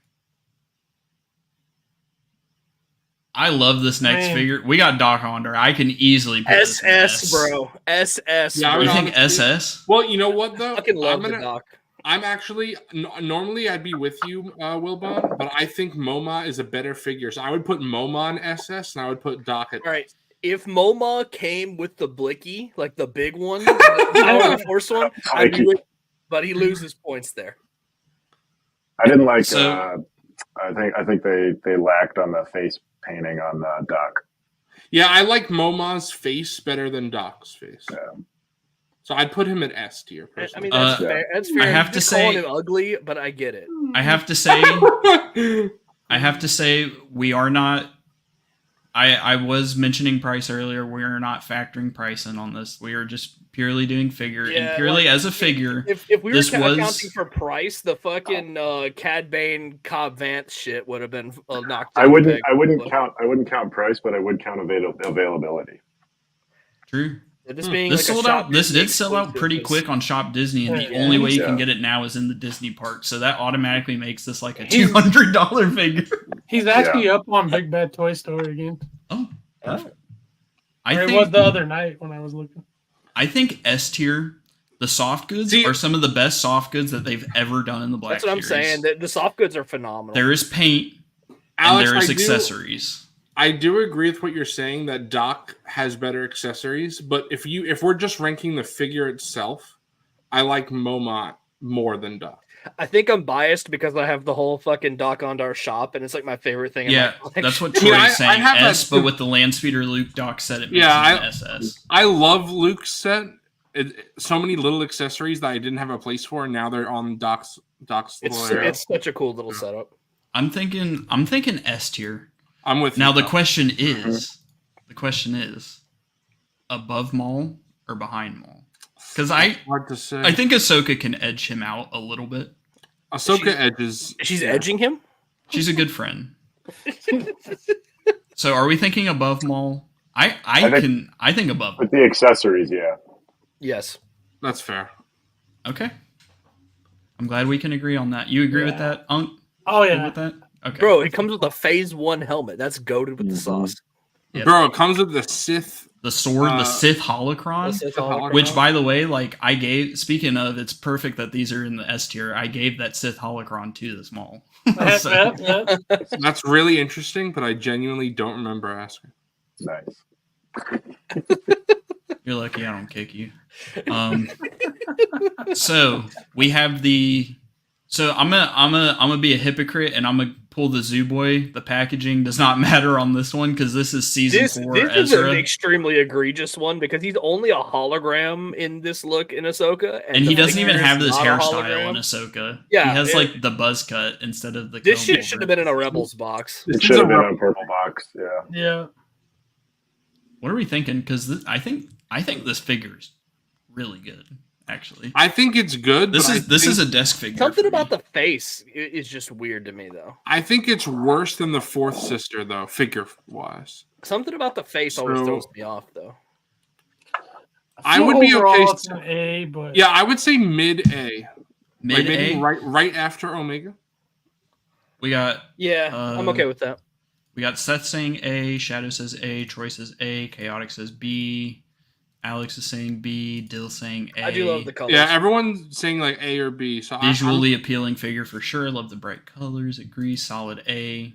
I love this next Man. figure. We got Doc Onder. I can easily put this in SS, S. bro. SS. Yeah, I bro. You would think honestly- SS? Well, you know what though? fucking love I'm the doc. I'm actually normally I'd be with you, Wilbon, but I think MoMA is a better figure. So I would put MoMA on SS, and I would put Doc at. All right. If MoMA came with the Blicky, like the big one, the Force one, I'd be with, but he loses points there. I didn't like. So- I think they lacked on the face painting on Doc. Yeah, I like MoMA's face better than Doc's face. Yeah. So I'd put him at S tier. I Personally. mean, that's Yeah. fair. That's fair. I have You're to just calling say- him ugly, but I get it. I have to say we are not. I was mentioning price earlier. We are not factoring price in on this. We are just purely doing figure Yeah, and purely like, as a figure. If we were This was- accounting for price, the fucking Cad Bane Cobb Vance shit would have been knocked. I down wouldn't big. count price, but I would count availability. True. This being This like a sold Shop out. This Disney did sell out exclusive pretty is- quick on Shop Disney, and the Yeah. only way you can Yeah. get it now is in the Disney park. So that automatically makes this like a He's- $200 figure. He's actually up on Big Bad Toy Store again. Oh, perfect. Or I it was think the other night when I was looking. S tier, the soft goods See- are some of the best soft goods that they've ever done in the Black That's what I'm Series. saying. The soft goods are phenomenal. There is paint Alex, and there is I do- accessories. I do agree with what you're saying that Doc has better accessories, but if we're just ranking the figure itself, I like MoMA more than Doc. I think I'm biased because I have the whole fucking Doc Ondar shop, and it's like my favorite thing. in Yeah, my collection. that's what I mean, Troy's I saying. have that S, but too. with the Landspeeder Luke Doc set, it makes Yeah, it an SS. I love Luke's set. So many little accessories that I didn't have a place for, and now they're on Doc's little area. It's such a cool little setup. I'm thinking S tier. I'm with Now you. the question is, above Maul or behind Maul? Because I Hard to say. think Ahsoka can edge him out a little bit. Ahsoka edges. She's edging him. She's a good friend. So are we thinking above Maul? I think above. With the accessories, yeah. Yes. That's fair. Okay. I'm glad we can agree on that. You agree with Yeah. that, Unk? Oh Good yeah. with that? Okay. Bro, it comes with a Phase 1 helmet. That's goated with the sauce. Yep. Bro, it comes with the Sith. The sword, the Sith That's holocron. it, holocron. Which, by the way, like I gave. Speaking of, it's perfect that these are in the S tier. I gave that Sith holocron to this Maul. So, Yeah. That's really interesting, but I genuinely don't remember asking. Nice. you're lucky I don't kick you. So we have the. So I'm gonna be a hypocrite and I'm gonna pull the Zoo Boy. The packaging does not matter on this one because this is season 4 This is Ezra, an extremely egregious one because he's only a hologram in this look in Ahsoka, and he the doesn't even figure have is this not a hairstyle in hologram. Ahsoka. Yeah, he has it- like the buzz cut instead of the. This comb shit over. should have been in a Rebels box. It should have been on purple box. Yeah. Yeah. What are we thinking? Because I think this figure is really good. Actually, I think it's good. this but is a desk figure. Something for about me. the face is just weird to me, though. I think it's worse than the fourth sister, though, figure wise. Something about the face always So- throws me off, though. I would be Overall, okay. It's an A, but Yeah, I would say mid A. mid Like maybe A. right after Omega. We got I'm okay with that. We got Seth saying A, Shadow says A, Troy says A, Chaotic says B, Alex is saying B, Dill saying A. I do love the colors. Yeah, everyone's saying like A or B. So visually appealing figure for sure. Love the bright colors. Agree. Solid A.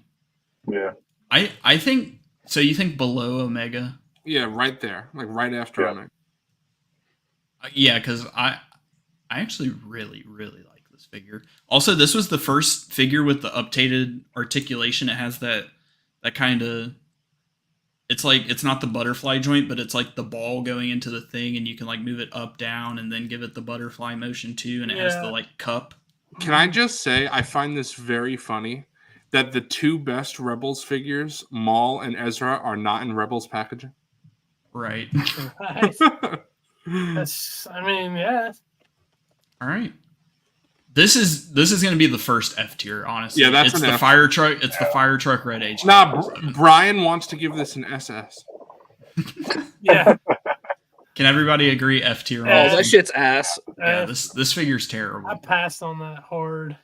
Yeah. I think so. You think below Omega? Yeah, right there, like right after Omega. Yeah, because I actually really like this figure. Also, this was the first figure with the updated articulation. It has that kind of. It's like it's not the butterfly joint, but it's like the ball going into the thing, and you can like move it up, down, and then give it the butterfly motion too. And it has the like cup. Can I just say I find this very funny that the two best Rebels figures, Maul and Ezra, are not in Rebels packaging. Right. That's, I mean, yeah. All right. This is going to be the first F tier, honestly. Yeah, that's it's the fire truck. It's the fire truck red H. Nah, Brian wants to give this an SS. Yeah. Can everybody agree F tier? That shit's ass. Yeah, this figure's terrible. I passed on that hard.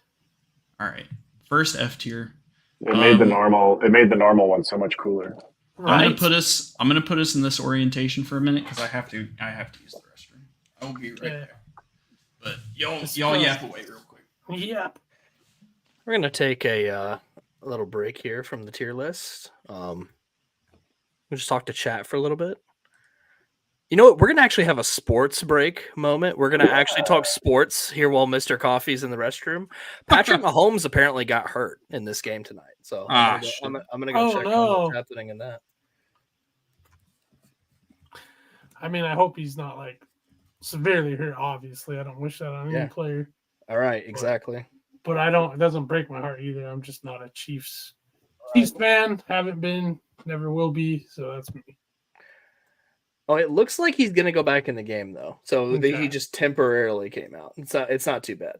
All right, first F tier. It made the normal one so much cooler. Right. I'm gonna put us in this orientation for a minute because I have to use the restroom. I will be right there. But y'all yap away real quick. Yep. We're gonna take a little break here from the tier list. We'll just talk to chat for a little bit. You know what? We're gonna actually have a sports break moment. We're gonna actually talk sports here while MrCawfee's in the restroom. Patrick Mahomes apparently got hurt in this game tonight, so I'm gonna go check on what's happening in that. I mean, I hope he's not like severely hurt. Obviously, I don't wish that on any player. All right, exactly. But I don't. It doesn't break my heart either. I'm just not a Chiefs fan. Haven't been. Never will be. So that's me. Oh, it looks like he's gonna go back in the game though. So he just temporarily came out. It's not too bad.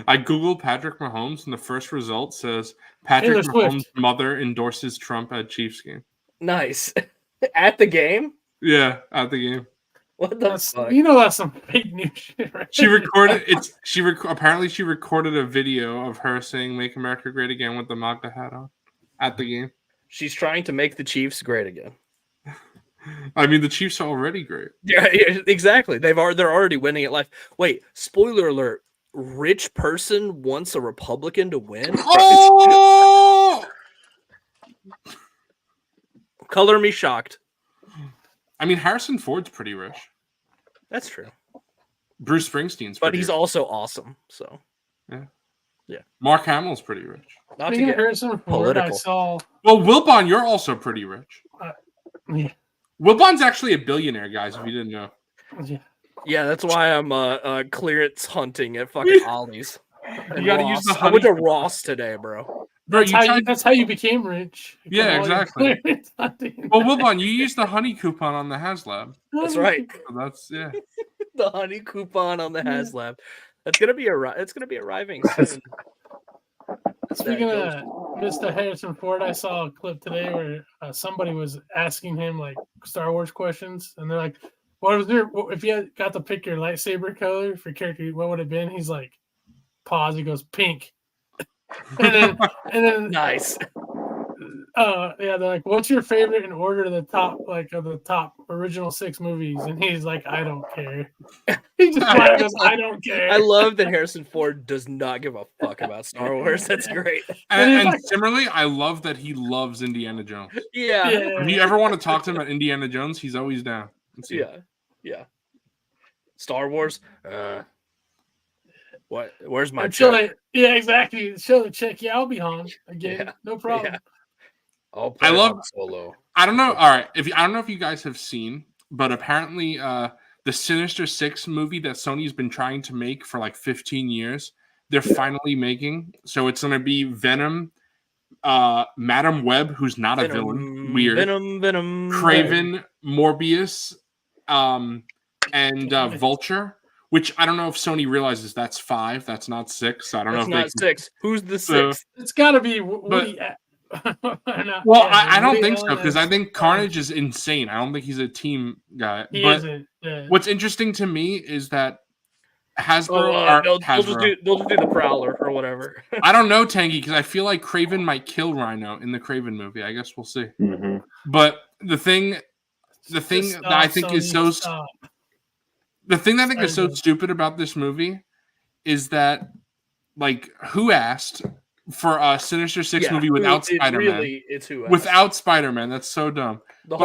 I googled Patrick Mahomes, and the first result says Patrick Mahomes' mother endorses Trump at Chiefs game. Nice. At the game? Yeah, at the game. What the fuck? You know that's some fake news shit, right? She recorded it. Apparently she recorded a video of her saying "Make America Great Again" with the MAGA hat on at the game. She's trying to make the Chiefs great again. I mean, the Chiefs are already great. Yeah, exactly. They're already winning at life. Wait, spoiler alert. Rich person wants a Republican to win? Oh! Color me shocked. I mean, Harrison Ford's pretty rich. That's true. Bruce Springsteen's but he's rich. also awesome, so. Yeah. Mark Hamill's pretty rich. Not to get Harrison Ford, political. I saw. Well, Wilbon, you're also pretty rich. Yeah. Wilbon's actually a billionaire, guys, if you didn't know. Yeah, that's why I'm clearance hunting at fucking Ollie's. You gotta use the I went to honey. Ross today, bro. Bro, That's how you became rich. Yeah, exactly. Well, Wilbon, you used the honey coupon on the HasLab. That's right. So that's The honey coupon on the HasLab. It's gonna be arriving soon. Speaking of Mr. Harrison Ford, I saw a clip today where somebody was asking him like Star Wars questions, and they're like, if you had got to pick your lightsaber color for character, what would it have been?" He's like, pause. He goes, "Pink." and then Nice. They're like, "What's your favorite in order of the top original 6 movies?" And he's like, "I don't care." He just goes, "I don't care." I love that Harrison Ford does not give a fuck about Star Wars. That's great. And similarly, I love that he loves Indiana Jones. Yeah. If you ever want to talk to him about Indiana Jones, he's always down. Yeah. Star Wars. What? Where's my check? check? Yeah, exactly. Show the check. Yeah, I'll be Han again. Yeah. No problem. Yeah. I'll play Solo. I don't know. All right, I don't know if you guys have seen, but apparently, the Sinister Six movie that Sony's been trying to make for like 15 years, they're finally making. So it's going to be Venom, Madam Web, who's not a villain, weird, Venom, Craven, Morbius, and Vulture. Which I don't know if Sony realizes that's 5. That's not 6. I don't know if not 6. Who's the 6th? It's got to be Woody. I don't think so, because I think Carnage is insane. I don't think he's a team guy. He isn't. Yeah. What's interesting to me is that Hasbro. They'll Hasbro. just do the Prowler or whatever. I don't know, Tangy, because I feel like Kraven might kill Rhino in the Kraven movie. I guess we'll see. Mm-hmm. But the thing that I think is so stupid about this movie is that, like, who asked for a Sinister Six movie without Spider-Man? Really, it's who asked. Without Spider-Man, that's so dumb. The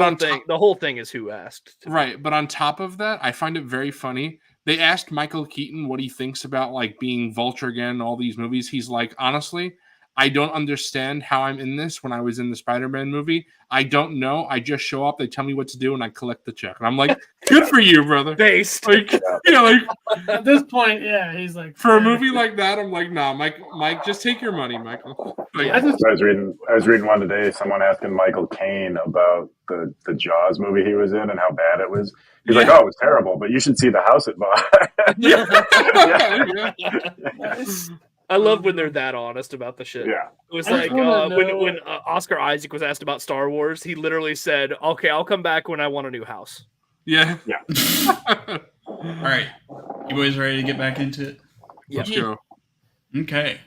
whole thing is who asked. Right, but on top of that, I find it very funny. They asked Michael Keaton what he thinks about like being Vulture again in all these movies. He's like, honestly, I don't understand how I'm in this when I was in the Spider-Man movie. I don't know. I just show up, they tell me what to do, and I collect the check. And I'm like, good for you, brother. Based. Like, like at this point, yeah, he's like, for a movie like that, I'm like, nah, Mike, just take your money, Michael. Like, I was reading one today. Someone asking Michael Caine about the Jaws movie he was in and how bad it was. He's like, oh, it was terrible, but you should see the house it bought. I love when they're that honest about the shit. Yeah. It was like when Oscar Isaac was asked about Star Wars, he literally said, okay, I'll come back when I want a new house. Yeah. All right. You boys ready to get back into it? Let's go. Okay.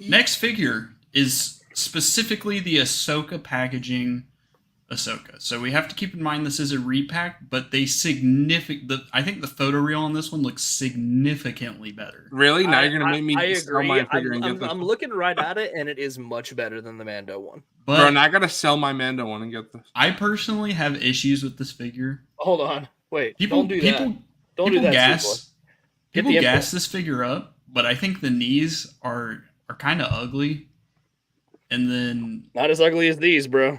Next figure is specifically the Ahsoka packaging Ahsoka. So we have to keep in mind this is a repack, but I think the photoreal on this one looks significantly better. Really? Now you're gonna make me sell my figure and get this. I'm looking right at it, and it is much better than the Mando one. But bro, now I gotta sell my Mando one and get this. I personally have issues with this figure. Hold on, wait. Don't do that. People gas this figure up, but I think the knees are kind of ugly. And then not as ugly as these, bro.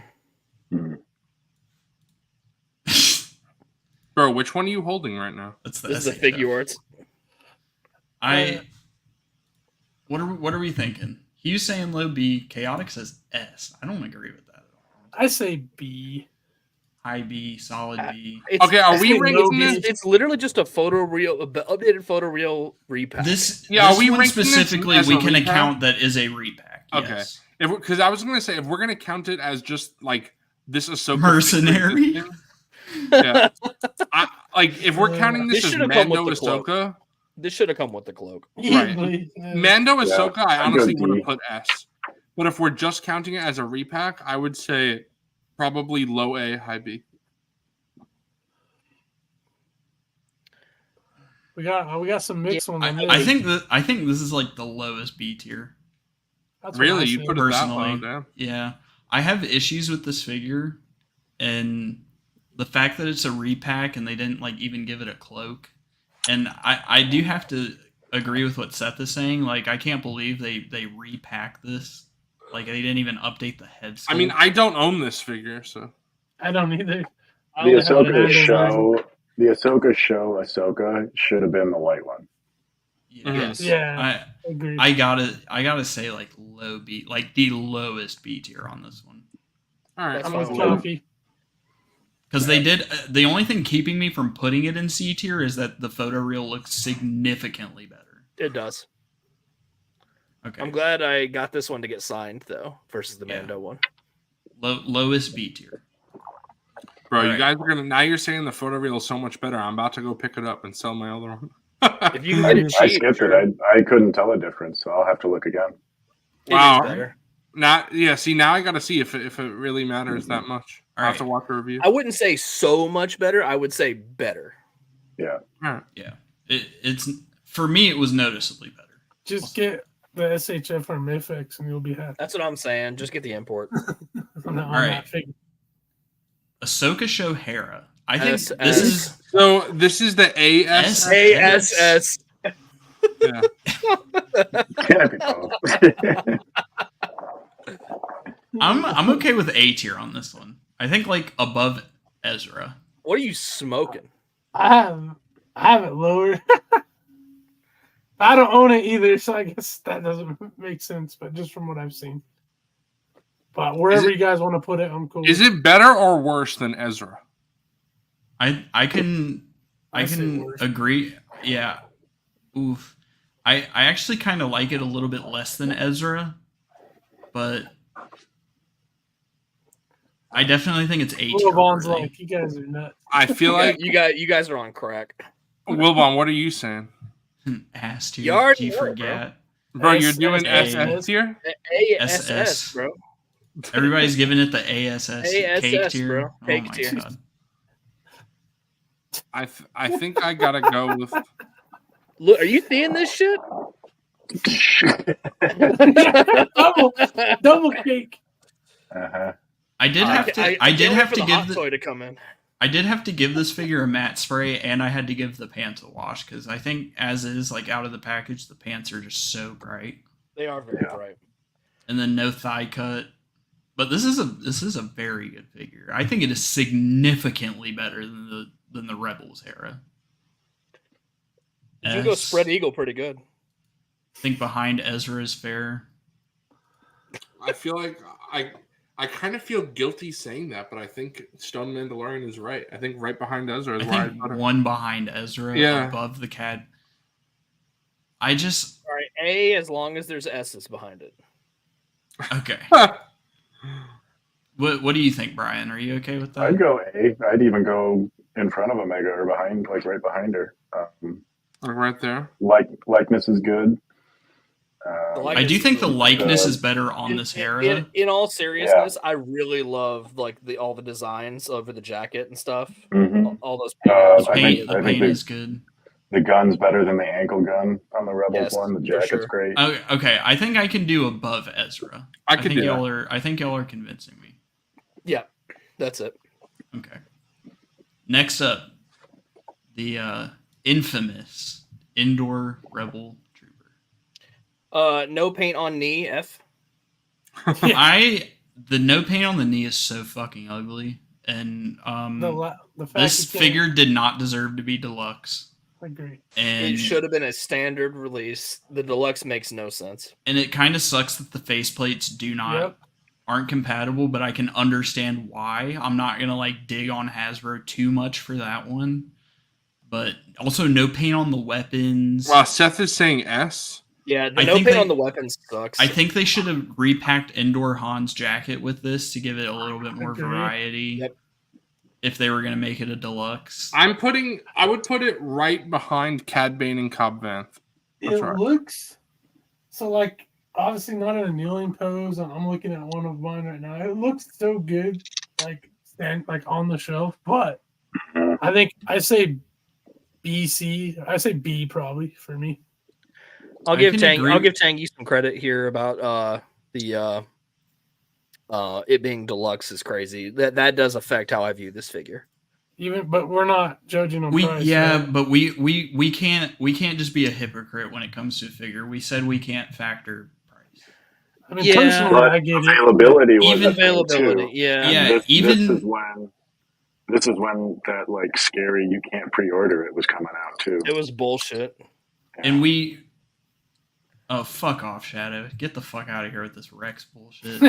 Bro, which one are you holding right now? This is the figure arts. What are we thinking? Hugh's saying low B. Chaotic says S. I don't agree with that at all. I say B. High B, solid B. Okay, are we ranking this? It's literally just a updated photoreal repack. Are we ranking specifically? We can account that is a repack. Okay, yes. Because I was going to say if we're going to count it as just like this Ahsoka mercenary. Yeah, if we're counting this as Mando Ahsoka, this should have come with the cloak. Right. Mando Ahsoka, I honestly would have put S. But if we're just counting it as a repack, I would say probably low A, high B. We got some mix on the I think this is like the lowest B tier. Really, you put it that low down? Yeah, I have issues with this figure, and the fact that it's a repack and they didn't like even give it a cloak. And I do have to agree with what Seth is saying. Like, I can't believe they repack this. Like, they didn't even update the head sculpt. I mean, I don't own this figure, so I don't either. The Ahsoka show should have been the white one. Yes. Yeah. Agreed. I gotta say, like, low B, like the lowest B tier on this one. All right, I'm with Coffee. Because they did. The only thing keeping me from putting it in C tier is that the photoreal looks significantly better. It does. Okay. I'm glad I got this one to get signed though, versus the Mando one. Lowest B tier. Bro, you guys are gonna. Now you're saying the photoreal is so much better. I'm about to go pick it up and sell my other one. If you can get it cheap, I skipped it. I couldn't tell a difference, so I'll have to look again. Wow. Now I got to see if it really matters that much. I have to watch a review. I wouldn't say so much better. I would say better. Yeah. Yeah. It's for me. It was noticeably better. Just get the SHF or Mifex and you'll be happy. That's what I'm saying. Just get the import. All right. Ahsoka Show Hera. I think this is the AS. ASS. Yeah. Can't be both. I'm okay with A tier on this one. I think like above Ezra. What are you smoking? I have it lower. I don't own it either, so I guess that doesn't make sense. But just from what I've seen, but wherever you guys want to put it, I'm cool. Is it better or worse than Ezra? I can agree. Yeah. Oof. I actually kind of like it a little bit less than Ezra, but I definitely think it's A tier. Wilbon's like, you guys are nuts. I feel like you guys are on crack. Wilbon, what are you saying? Ass You tier. already You know, bro. forget. Bro, you're doing SS. SS here? ASS, SS. bro. Everybody's giving it the ASS cake ASS, tier. bro. Cake oh my tier. god. I think I gotta go with. Look, are you seeing this shit? double cake. Uh-huh. I did have to. I can't did wait have for to the give hot the. toy to come in. I did have to give this figure a matte spray, and I had to give the pants a wash because I think, as is, like out of the package, the pants are just so bright, They are very bright. and then no thigh cut. But this is a very good figure. I think it is significantly better than the Rebels era. You can go spread eagle pretty good. I think behind Ezra is fair. I feel like I kind of feel guilty saying that, but I think Stone Mandalorian is right. I think right behind Ezra is I where think I one behind Ezra, above the CAD. I just All right, A as long as there's S's behind it. okay. What do you think, Brian? Are you okay with that? I'd go A. I'd even go in front of Omega or behind, like right behind her. Like right there. Likeness is good. I do think the likeness is better on this Hera. In all seriousness, I really love like all the designs over the jacket and stuff. Mhm. All those The I think paint is good. The gun's better than the ankle gun on the Rebels Yes, one. The for jacket's sure. great. Okay, I think I can do above Ezra. I think do y'all that. are. I think y'all are convincing me. Yeah, that's it. Okay. Next up, the infamous indoor Rebel Trooper. No paint on knee. F. The no paint on the knee is so fucking ugly, and The fact this you can't- figure did not deserve to be deluxe. I agree. And It should have been a standard release. The deluxe makes no sense. And it kind of sucks that the faceplates aren't compatible, but I can understand why. I'm not gonna like dig on Hasbro too much for that one. But also no paint on the weapons. Wow, Seth is saying S. Yeah, the I no think paint they- on the weapons sucks. I think they should have repacked Endor Han's jacket with this to give it a little bit more Agree. variety. Yep. If they were gonna make it a deluxe. I would put it right behind Cad Bane and Cobb Vanth. That's It right. looks so like obviously not in a kneeling pose. I'm looking at one of mine right now. It looks so good, like on the shelf. But I think I say BC. I say B probably for me. I'll I give can Tang. agree. I'll give Tang you some credit here about the it being deluxe is crazy. That does affect how I view this figure. But we're not judging on price. right? But we can't just be a hypocrite when it comes to a figure. We said we can't factor price. I mean, Yeah. personally, But I get it. availability was Even a thing, Availability, too. yeah. And Yeah, this is when that like scary you can't pre-order it was coming out too. It was bullshit. And oh, fuck off, Shadow. Get the fuck out of here with this Rex bullshit.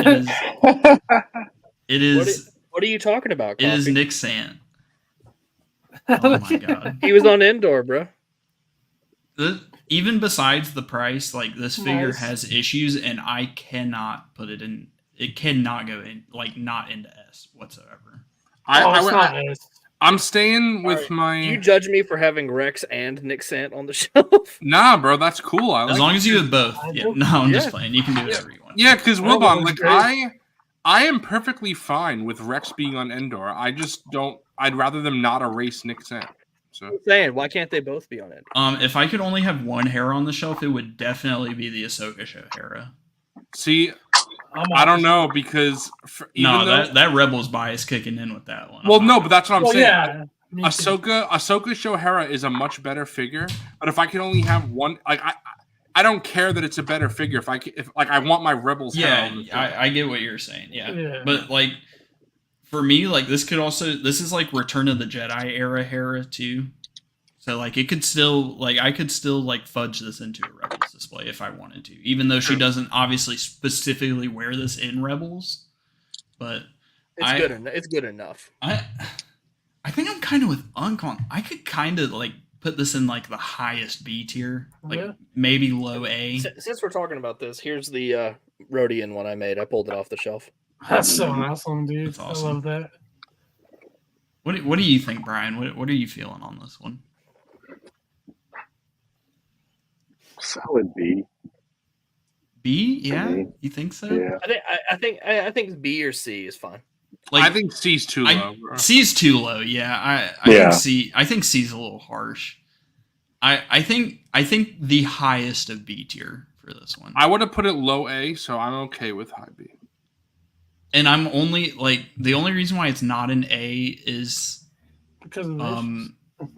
It is What are you talking about? it is Coffee? Nick Sant. Oh my god. He was on indoor, bro. Even besides the price, like this figure Nice. has issues, and I cannot put it in. It cannot go in, like not into S whatsoever. I'm staying with Alright, my. Do you judge me for having Rex and Nick Sant on the shelf? Nah, bro, that's cool. As long as you have both. Yeah, no, I'm just Yeah. playing. You can do whatever you want. Yeah, because Oh, Wilbon, that's like I am perfectly fine with Rex being on Endor. I just don't. I'd rather them not erase Nick Sant. So I'm saying, why can't they both be on it? If I could only have one Hera on the shelf, it would definitely be the Ahsoka show Hera. see, I don't know because That Rebels bias kicking in with that one. Well, no, but that's what I'm Well, saying. yeah. me too. Ahsoka show Hera is a much better figure. But if I could only have one, like I don't care that it's a better figure. If I want my Rebels. Yeah, Hera. I get what you're saying. Yeah. Yeah. But like for me, like this is like Return of the Jedi era Hera too. So like it could still like I could still like fudge this into a Rebels display if I wanted to, even though she doesn't obviously specifically wear this in Rebels. But It's good enough. I think I'm kind of with Uncon. I could kind of like put this in like the highest B tier, like Yeah. maybe low A. Since we're talking about this, here's the Rhodian one I made. I pulled it off the shelf. That's so awesome, dude. That's awesome. I love that. What do you think, Brian? What are you feeling on this one? Solid B. B? Yeah, me. you think so? Yeah. I think B or C is fine. Like, I think C's too low. Bro. C's too low. Yeah, I Yeah. think C. I think C's a little harsh. I think the highest of B tier for this one. I would have put it low A, so I'm okay with high B. And I'm only like the only reason why it's not an A is because of this.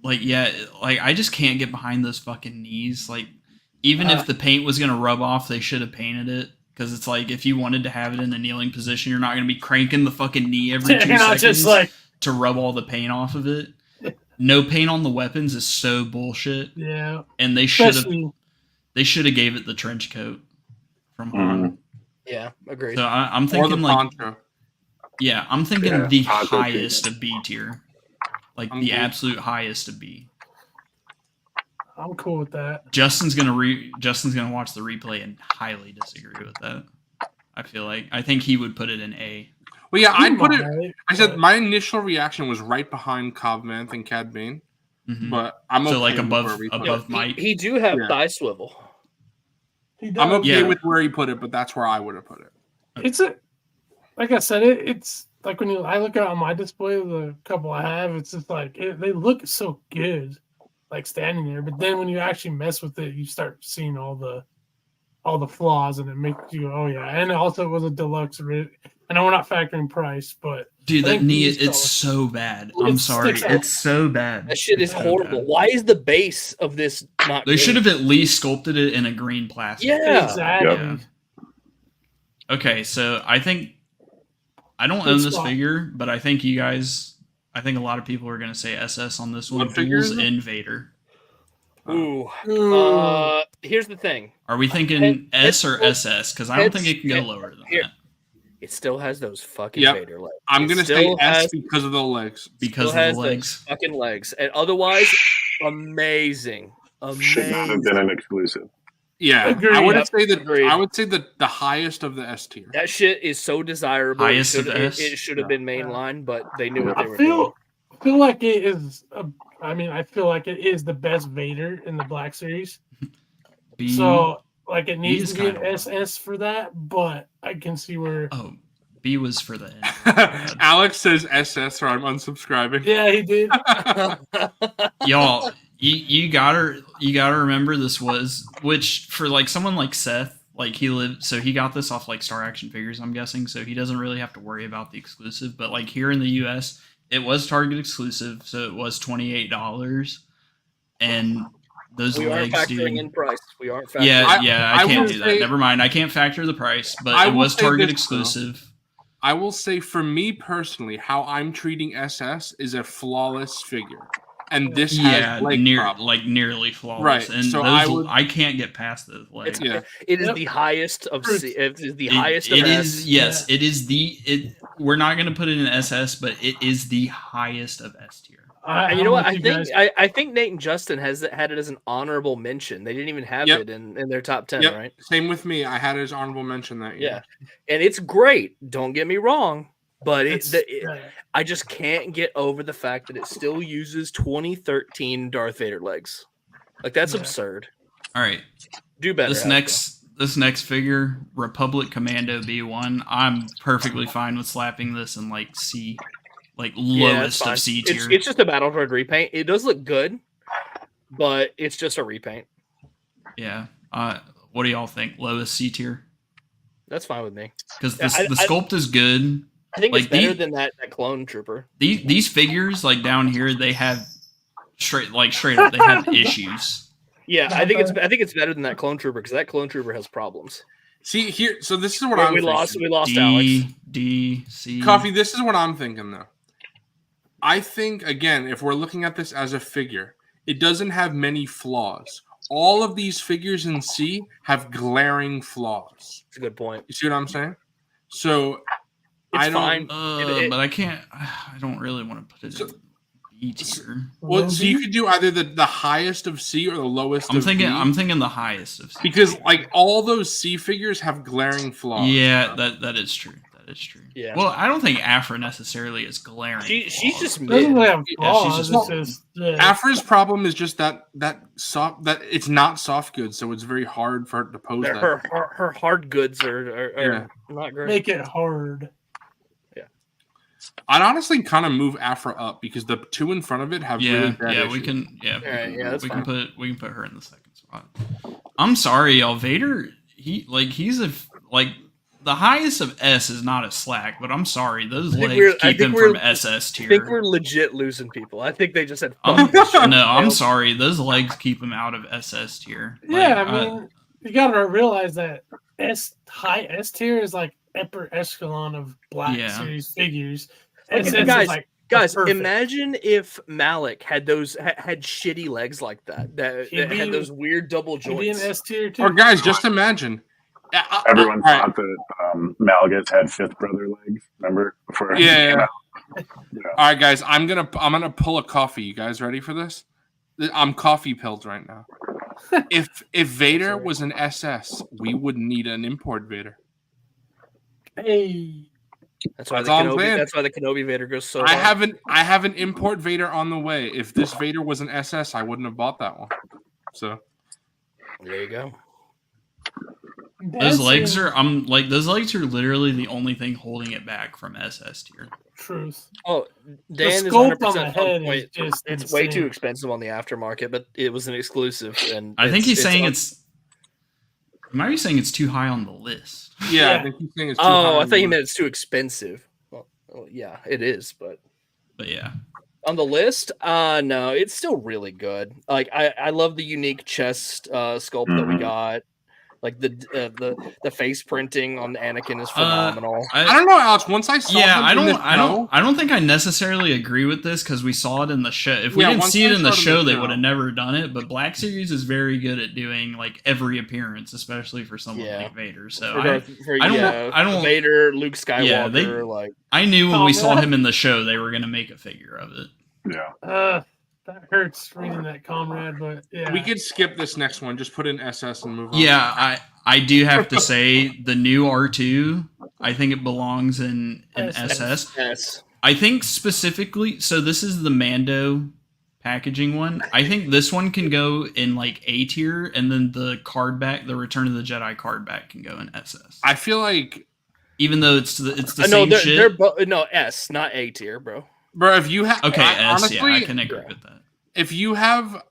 like yeah, like I just can't get behind those fucking knees. Like even if the paint was gonna rub off, they should have painted it. Because it's like if you wanted to have it in a kneeling position, you're not gonna be cranking the fucking knee every 2 seconds just like to rub all the paint off of it. No paint on the weapons is so bullshit. Yeah. And they should have gave it the trench coat from Han. Yeah, agreed. So I'm Or thinking the like poncho. yeah, I'm thinking Yeah, the poncho highest too. of B tier. Like I'm the cool. absolute highest of B. I'm cool with that. Justin's gonna watch the replay and highly disagree with that. I think he would put it in A. Well, yeah, I'd put it. Right, I said but- my initial reaction was right behind Cobb Vanth and Cad Bane, Mhm. but I'm okay So like with above where we put above it. Mike. He do have Yeah. thigh swivel. He does. I'm okay Yeah. with where he put it, but that's where I would have put it. It's like I said, it's like when I look at it on my display, the couple I have, it's just like they look so good, like standing there. But then when you actually mess with it, you start seeing all the flaws, and it makes you go, oh yeah. And also it was a deluxe. I know we're not factoring price, but Dude, I that think knee, these it's fellas- so bad. It I'm sorry. sticks out. It's so bad. That shit is So horrible. bad. Why is the base of this not? They good? should have at least sculpted it in a green plastic. Yeah. exactly. Yeah. Okay, so I think I don't Good own this spot. figure, but I think a lot of people are going to say SS on this one. What figure Duels is it? Invader. Ooh. Ooh. Here's the thing. Are we thinking Head- S or head- SS? Because I don't think it can go head- lower than here. that. It still has those fucking Yep. Vader legs. I'm It gonna say still S has- because of the legs. Because still of has the those legs. fucking legs, and otherwise, amazing. Should not have Amazing. been an exclusive. Yeah, Agreed. I would Yep, say that. agreed. I would say that the highest of the S tier. That shit is so desirable. Highest of it S? should have been mainline, but they knew what I they were doing. feel like it is. I feel like it is the best Vader in the Black Series. B. So like it is needs to be an kinda low. SS for that, but I can see where. Oh, B was for the end. Alex says SS, or I'm unsubscribing. Yeah, he did. Y'all, you gotta remember this was, which for like someone like Seth, like he got this off like Star Action Figures, I'm guessing, so he doesn't really have to worry about the exclusive. But like here in the US, it was Target exclusive, so it was $28, and those We aren't legs, factoring dude. in price. We aren't factoring. Yeah, I I can't will do that. say- Never mind. I can't factor the price, but I it will was say Target this, though. exclusive. I will say, for me personally, how I'm treating SS is a flawless figure, and this Yeah, has leg problems. nearly flawless. Right, And so those, I I would- can't get past those legs. Yeah, It is Yep. the highest of C. It is the highest It of S. is, yes, it is we're not going to put it in SS, but it is the highest of S tier. And you know what? I'm I with you think guys. I think Nate and Justin had it as an honorable mention. They didn't even have Yep. it in their top 10, Yep. right? Same with me. I had it as honorable mention that year. Yeah, and it's great. Don't get me wrong, but Yeah. I just can't get over the fact that it still uses 2013 Darth Vader legs. Like that's Yeah. absurd. All right, Do better. this next figure, Republic Commando B1. I'm perfectly fine with slapping this in like C, like lowest of C tier. It's just a Battle Droid repaint. It does look good, but it's just a repaint. Yeah. What do y'all think? Lowest C tier? That's fine with me. Because Yeah, the sculpt is good. I think Like, it's better the- than that clone trooper. These figures, like down here, they have straight up, they have issues. Yeah, I think it's better than that clone trooper because that clone trooper has problems. See here, so this is what We I'm lost thinking. Alex. D, C. Coffee, this is what I'm thinking though. I think again, if we're looking at this as a figure, it doesn't have many flaws. All of these figures in C have glaring flaws. It's a good point. You see what I'm saying? So It's I don't. fine. But I can't. I don't really want to put it So- in B tier. Well, so you could do either the highest of C or the lowest. I'm of thinking. B, I'm thinking the highest of C. because like all those C figures have glaring flaws. Yeah, that is true. is true. Yeah. Well, I don't think Afra necessarily is glaring. She's flaws. just Doesn't mid. really have flaws. she's It's just- just Afra's problem is just that soft that it's not soft goods, so it's very hard for her to pose that. Her hard goods are not great. make it hard. I'd honestly kind of move Afra up because the two in front of it have really bad we issues. can. Yeah, Alright, yeah, that's we fine. can put her in the second spot. I'm sorry, y'all. Vader, he's the highest of S is not a slack, but I'm sorry, those legs keep him from SS tier. I think we're legit losing people. I think they just said. I'm sorry, those legs keep him out of SS tier. Yeah, I mean, you gotta realize that high S tier is like upper echelon of Black Series figures. SS Guys, is like Guys, perfect. imagine if Malik had those had shitty legs like that He'd had those weird double He'd be an joints. S tier too. Or guys, just imagine. Everyone all right. thought that Malgus had fifth brother legs. Remember? Before he Yeah. came out? All right, guys, I'm gonna pull a coffee. You guys ready for this? I'm coffee pilled right now. If Vader was an SS, we wouldn't need an import Vader. Hey, That's why That's all I'm the saying. Kenobi. That's why the Kenobi Vader goes so. I hard. have an import Vader on the way. If this Vader was an SS, I wouldn't have bought that one. So There you go. those legs are those legs are literally the only thing holding it back from SS tier. truth. Oh, Dan is sculpt 100% on the head point. is just It's way insane. too expensive on the aftermarket, but it was an exclusive, and I think he's saying up- it's. He might be saying it's too high on the list. yeah, Yeah. I think he's saying it's too Oh, high I thought you on meant it's too expensive. Well, yeah, it is, but But yeah, on the list, no, it's still really good. Like I love the unique chest sculpt that we Mhm. got. Like the face printing on Anakin is phenomenal. I don't know, Alex. Once I saw Yeah, him in this show- I don't think I necessarily agree with this because we saw it in the show. If we Yeah, didn't once see it I in the saw it in show, the they show. would have never done it. But Black Series is very good at doing like every appearance, especially for someone Yeah. like Vader. So For I Darth- don't- Vader, Luke Skywalker, Yeah, like I knew when we saw Comrade. him in the show they were gonna make a figure of it. Yeah. That hurts reading that, comrade. But yeah, we could skip this next one. Just put in SS and move on. Yeah, I do have to say the new R2. I think it belongs in SS. yes. I think specifically, so this is the Mando packaging one. I think this one can go in like A tier, and then the card back, the Return of the Jedi card back, can go in SS. I feel like, Even though it's the No, same they're shit. no S, not A tier, bro. bro, if you have Okay, S. honestly, Yeah, I can agree with that. if you have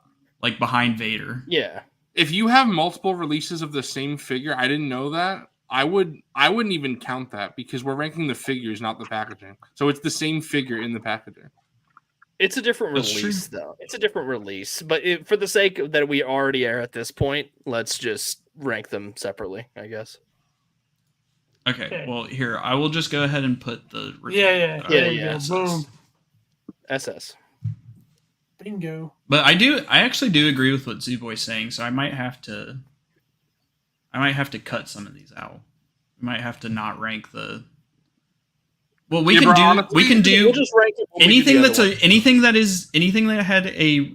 Like behind Vader. Yeah. if you have multiple releases of the same figure, I didn't know that. I wouldn't even count that because we're ranking the figures, not the packaging. So it's the same figure in the packaging. It's a different That's release, though. It's a different release, but for the sake of that we already are at this point, let's just rank them separately, I guess. Okay, well here I will just go ahead and put the yeah. There you go. SS. Boom, SS. bingo. But I actually do agree with what Zuboy's saying, so I might have to cut some of these out. We might have to not rank the. Well, we Yeah, can bro, do honestly, we can do We'll just rank it when we do anything the that's other a anything that had a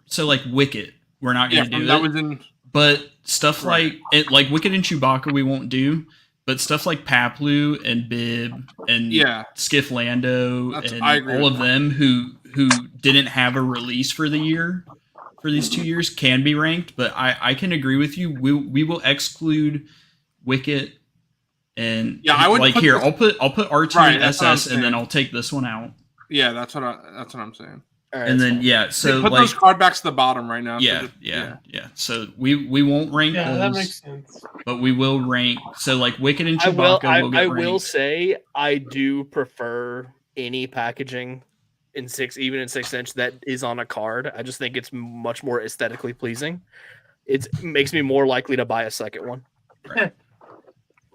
so like Wicket. We're not Yeah, gonna do that it. was in. But stuff Right. like it, like Wicket and Chewbacca, we won't do. But stuff like Paplu and Bib and Yeah. Skiff Lando That's- and I agree all with of them who didn't have a release for the year for these 2 years can be ranked. But I can agree with you. We will exclude Wicket and Yeah, I would like put here. this- I'll put R2 Right, and that's what I'm SS and then saying. I'll take this one out. Yeah, that's what I'm saying. All right, And that's then fine. yeah, so Put like those card backs to the bottom right now. so yeah, just- yeah. So we won't rank Yeah, those. that makes sense. But we will rank. So like Wicket and I will. Chewbacca will get I ranked. will say I do prefer any packaging in 6-inch that is on a card. I just think it's much more aesthetically pleasing. It makes me more likely to buy a second one.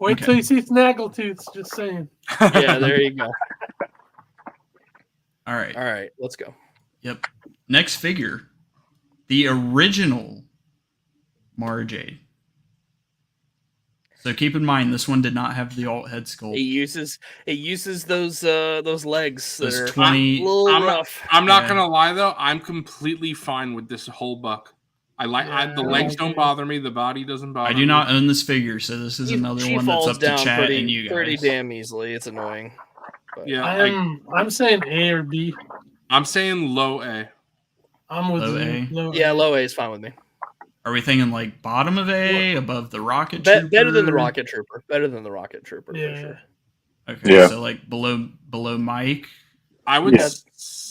Wait Okay. till you see Snaggletooths. Just saying. Yeah, there you go. All right. All right, let's go. Yep. Next figure, the original Mara Jade. So keep in mind, this one did not have the alt head It sculpt. uses those legs that Those are 20 a little rough. I'm not Yeah. gonna lie though. I'm completely fine with this whole buck. The legs don't bother me. The body doesn't bother me. I do not own this figure, so this is another She one that's falls up to down chat and you guys. pretty damn easily. It's annoying. But Yeah, I'm saying A or B. I'm saying low A. I'm with Low you. A? yeah, low A is fine with me. Are we thinking like bottom of A, above the Rocket Trooper? Better than the Rocket Trooper. Better than the Rocket Trooper. Yeah. For sure. Okay, Yeah. so like below Mike. I would. Yeah.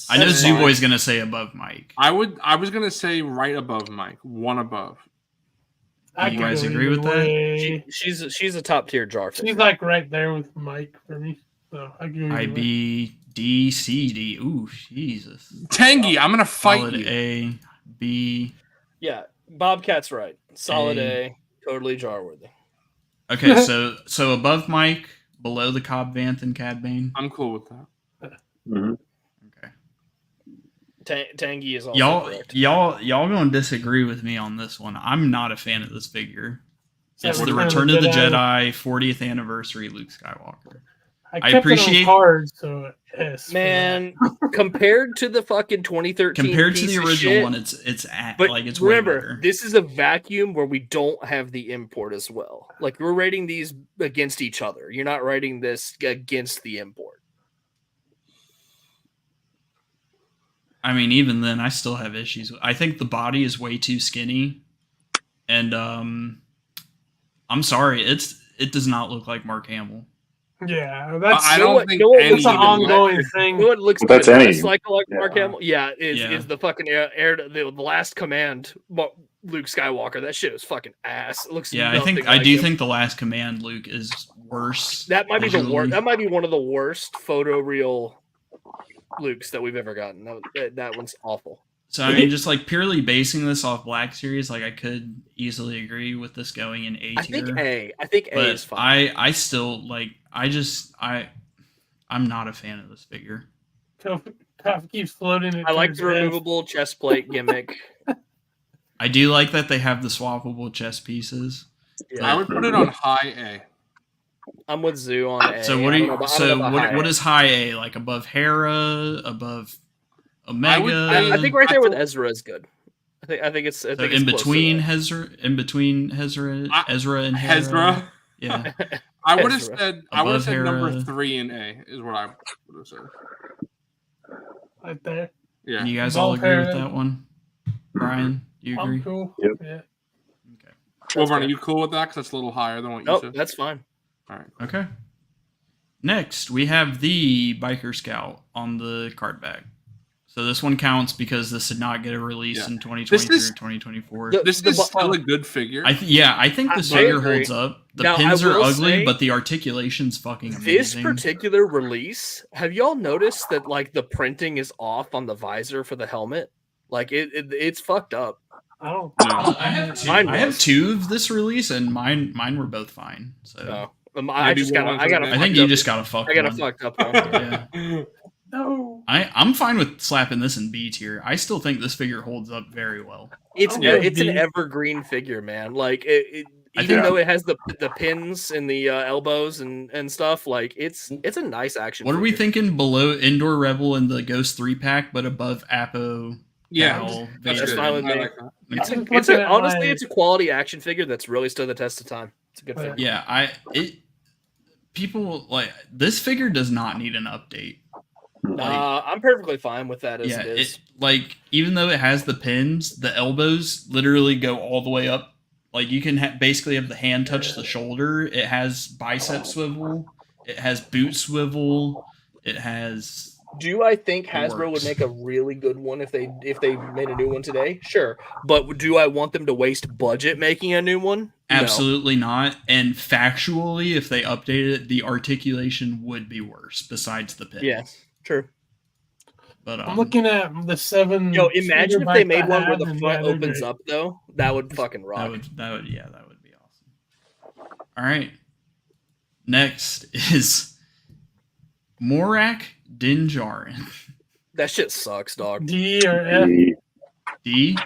I know That's Zoo fine. Boy's gonna say above Mike. I was gonna say right above Mike, one above. I You could guys go agree either with that? way. She's a top tier jar. She's like right there with Mike for me. So I agree. I B D C D. Ooh, Jesus. Tangy, I'm gonna fight Solid you. A B. Yeah, Bobcat's right. Solid A. A, totally jar worthy. Okay, so above Mike, below the Cobb Vanth and Cad Bane. I'm cool with that. Mhm. Okay. Tangy is also correct. Y'all gonna disagree with me on this one. I'm not a fan of this figure. It's the Return Return of the Jedi 40th anniversary Luke Skywalker. I I kept appreciate- it on cards, so yes. Man, compared to the fucking 2013 Compared to piece the of original shit, one, it's but like it's way remember, better. this is a vacuum where we don't have the import as well. Like we're rating these against each other. You're not rating this against the import. I mean, even then, I still have issues. I think the body is way too skinny, and I'm sorry, it does not look like Mark Hamill. Yeah, that's I You know don't what- think you know what any it's an of them- ongoing thing. You know what looks But that's good, any- less like Mark yeah. Hamill? Yeah, Yeah. is the fucking the last command Luke Skywalker. That shit is fucking ass. It looks Yeah, nothing I like do him. think the Last Command Luke is worse. That might be the visually. worst. That might be one of the worst photo real Lukes that we've ever gotten. That one's awful. So I mean, just like purely basing this off Black Series, like I could easily agree with this going in A I tier. think A. I think A is But fine. I still like. I'm not a fan of this figure. Coffee keeps floating. It I like towards the the end. removable chest plate gimmick. I do like that they have the swappable chest pieces. Yeah, I would put it on high A. I'm with Zoo on A. So what I are don't know you? about- I don't So know about high what A. is high A like? Above Hera? Above Omega? I think right there with Ezra is good. I think it's So it's in close to between that. Ezra and Hera. Hezra. Yeah. I would have Ezra. said Above number Hera. 3 in A is what I would have said. right there. Yeah. And you guys all Above agree with Hera. that one? Brian, do you agree? I'm cool. Yep. Yeah. Okay. Well, Ron, are you cool with that? Because that's a little higher than what you Nope, said. that's fine. All right. Okay. Next, we have the Biker Scout on the card back. So this one counts because this did not get a release Yeah. in 2023 This is- or 2024. This is still a good figure. I think this I figure agree. holds up. The Now, pins I are will ugly, say, but the articulation's fucking This amazing. particular release, have y'all noticed that like the printing is off on the visor for the helmet? Like it's fucked up. I don't. No. I have two. Mine I have was. two of this release, and mine were both fine. So No. I Maybe just got one I got was a I think fucked you up- just got to fuck. I got a one. fucked up one. Yeah. No. I'm fine with slapping this in B tier. I still think this figure holds up very well. It's I'll go it's an B. evergreen figure, man. Like I even think- though it has the pins in the elbows and stuff, like it's a nice action. What are we figure. thinking below Indoor Rebel and the Ghost 3-pack, but above Apo? Yeah. Cal, That's That's good. fine with I me. like that. It's I'm a, just it's looking a, at honestly, my- it's a quality action figure that's really stood the test of time. It's a good figure. Yeah, people like this figure does not need an update. I'm perfectly fine with that as Yeah, it is. it like even though it has the pins, the elbows literally go all the way up. Like you can basically have the hand touch the shoulder. It has bicep swivel. It has boot swivel. It has Do I think Hasbro works. would make a really good one if they made a new one today? Sure, but do I want them to waste budget making a new one? No. absolutely not. And factually, if they updated it, the articulation would be worse. Besides the pin. Yeah, true. But I'm looking at the 7. Yo, imagine if they Speeder made bikes one I where the have, and front they're opens great. up though. That would fucking rock. that would be awesome. All right. Next is Morak Dinjarin. That shit sucks, dog. D or F. D, D,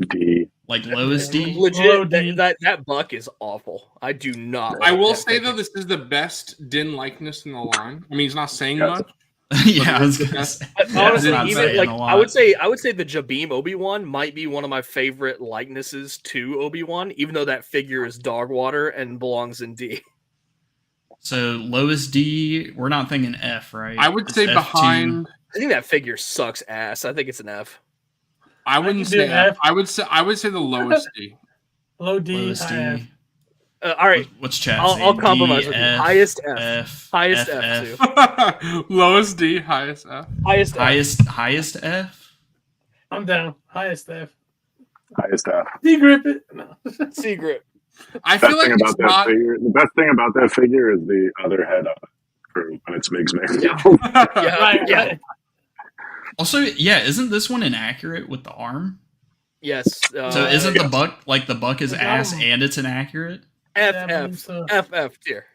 D. like lowest D. Low Legit, D. that buck is awful. I do not. I like will that say figure. though, this is the best Din likeness in the line. I mean, he's not saying Yes. much, Yeah, I was the gonna best. say. Honestly, That's not even saying like a I would lot. say the Jabeem Obi-Wan might be one of my favorite likenesses to Obi-Wan, even though that figure is dog water and belongs in D. So lowest D, we're not thinking F, right? I would It's say F2. behind. I think that figure sucks ass. I think it's an F. I wouldn't could do say F. F. I would say the lowest D. Low D, Lowest high F. D. All right, What's chat I'll saying? compromise D, with you. F, Highest F. F, Highest F, F, F. too. Lowest D, highest F. Highest F. Highest F. I'm down. Highest F. Highest F. D grip it. No. C grip. I Best feel like thing it's about that not. figure. The best thing about that figure is the other head on it for when it's Migs made. Yeah, Right, yeah. right. Also, yeah, isn't this one inaccurate with the arm? Yes. So isn't the buck like the buck is The ass arm. and it's inaccurate? F Yeah, I believe F so. F tier?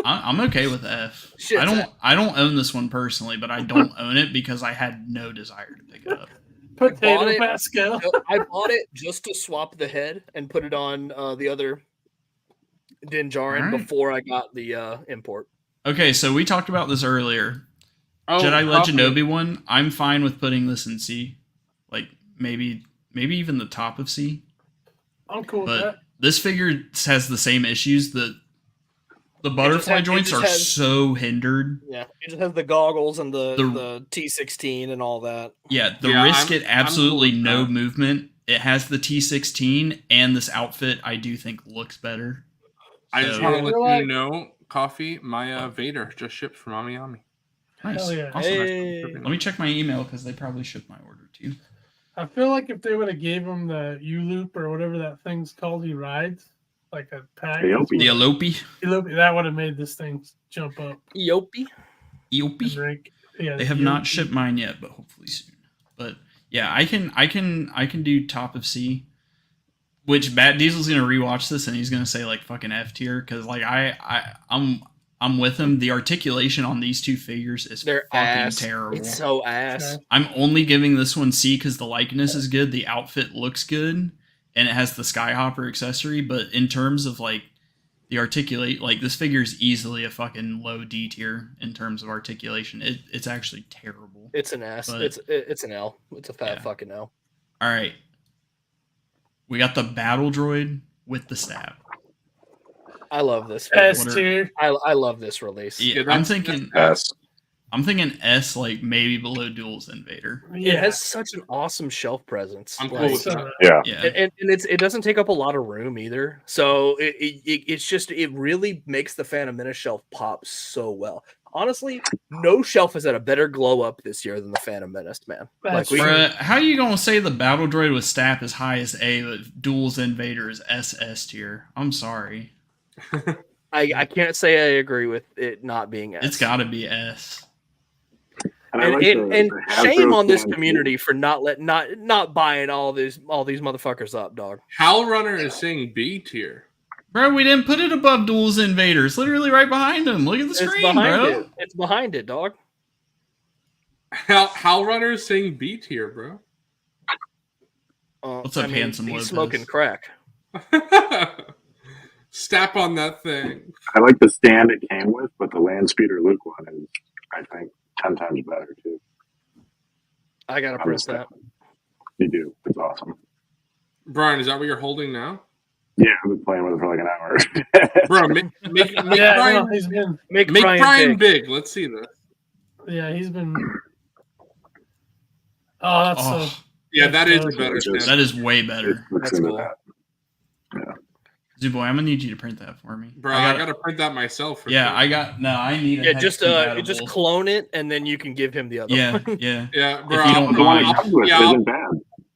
I'm okay with F. Shit's I don't own this one personally, but I don't own it because I had no desire to pick it up. bought Potato it. Pascal. I bought it just to swap the head and put it on the other Din Djarin Alright. before I got the import. Okay, so we talked about this earlier. Oh, Jedi Legend Coffee. Obi-Wan, I'm fine with putting this in C. Like maybe even the top of C. I'm cool with But that. this figure has the same issues. The butterfly it joints just are has- so hindered. Yeah, it just has the goggles and The- the T16 and all that. Yeah, the Yeah, risk I'm it absolutely cool with no that. movement. It has the T16 and this outfit I do think looks better. I just So- want to Yeah, let they're you like- know, Coffee, my Vader just shipped from Amiyami. Nice. Hell yeah. Awesome. Hey. Let me check my email because they probably shipped my order too. I feel like if they would have gave him the U-loop or whatever that thing's called he rides, like a pack, The Opie. The Elope. that would have made this thing jump up Yopi. and Eope. rank. Yeah, They have not shipped mine yet, but hopefully soon. But yeah, I can do top of C. Which Bat Diesel's gonna rewatch this and he's gonna say like fucking F tier because like I'm with him. The articulation on these two figures is They're fucking ass. terrible. It's so ass. Okay. I'm only giving this one C because the likeness is good, the outfit looks good, and it has the Skyhopper accessory. But in terms of like the articulate, like this figure is easily a fucking low D tier in terms of articulation. It's actually terrible. It's an S. But- It's an L. It's a fat Yeah. fucking L. All right, we got the battle droid with the stab. I love this. S What are- tier. I love this release. Yeah, Yeah, I'm that's- thinking Yes. S, like maybe below Duels Invader. Yeah, It has such an awesome shelf presence. I'm cool Like, with so, that. Yeah. Yeah, and it doesn't take up a lot of room either. So it's just it really makes the Phantom Menace shelf pop so well. Honestly, no shelf has had a better glow up this year than the Phantom Menace, man. That's we true. Bruh, how you gonna say the battle droid with stab is high as A, but Duels Invader is SS tier? I'm sorry, I can't say I agree with it not being S. it's got to be S. And I And, like and, the and Hasbro shame on this stand, too. community for not buying all these motherfuckers up, dog. Hal Runner is saying B tier. Bro, we didn't put it above Duels Invader. It's literally right behind him. Look at the It's screen, behind bro. it. It's behind it, dog. Hal Runner is saying B tier, bro. What's up, Handsome he's Lopez? smoking crack. Stap on that thing. I like the stand it came with, but the Land Speeder Luke one is, I think, 10 times better too. I gotta I'm print just that. saying. You do. It's awesome. Brian, is that what you're holding now? Yeah, I've been playing with it for like an hour. Bro, make Yeah, Brian, no, he's been. Make Brian big. big. Let's see this. Yeah, he's been. Oh, that's so. Oh, Yeah, that is a That's better gorgeous. stand. that is way better. Looks That's into cool. that. Zuboy, I'm gonna need you to print that for me. Bro, I gotta print that myself. For Yeah, sure. I need. Yeah, just clone it and then you can give him the other Yeah, one. yeah. Yeah, bro. If you don't The one mind. it comes with isn't bad.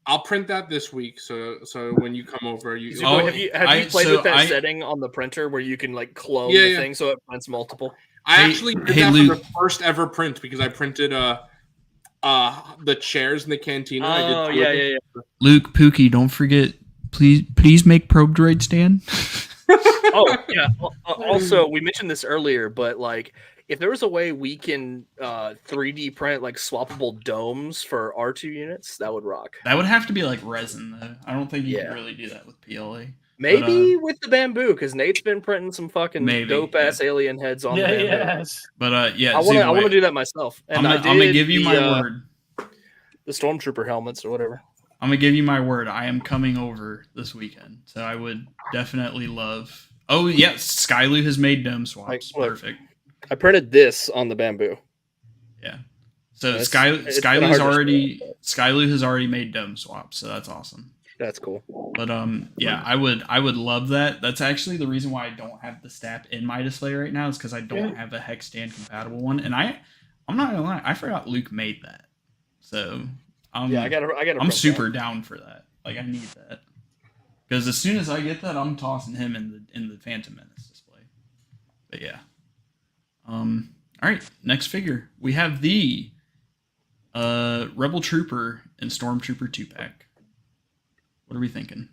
I'll print that this week. So when you come over, you. Zubo, Oh, have you I- played so with that I- setting on the printer where you can like clone Yeah, the yeah. thing so it prints multiple? I Hey- actually did hey, that Luke. for the first ever print because I printed the chairs in the cantina. I did Oh two yeah, of them. yeah. Luke Pookie, don't forget. Please make probe droid stand. Oh yeah. Also, we mentioned this earlier, but like, if there was a way we can 3D print like swappable domes for R2 units, that would rock. That would have to be like resin though. I don't think you Yeah. can really do that with PLA. Maybe with the bamboo, because Nate's been printing some fucking Maybe, dope ass alien heads on the bamboo. Yes. But yeah, I want to do that myself. And I'm gonna give you my word. The stormtrooper helmets or whatever. I'm gonna give you my word. I am coming over this weekend, so I would definitely love. Oh yes, Skylu has made dome swaps. Perfect. I printed this on the bamboo. Yeah. So It's Skylu has already made dome swaps, so that's awesome. That's cool. But yeah, I would love that. That's actually the reason why I don't have the stat in my display right now is because I don't have a hex stand compatible one, and I'm not gonna lie, I forgot Luke made that. So I'm super down for that. Like I need that because as soon as I get that, I'm tossing him in the Phantom Menace display. But yeah. All right, next figure we have the Rebel Trooper and Stormtrooper 2-pack. What are we thinking?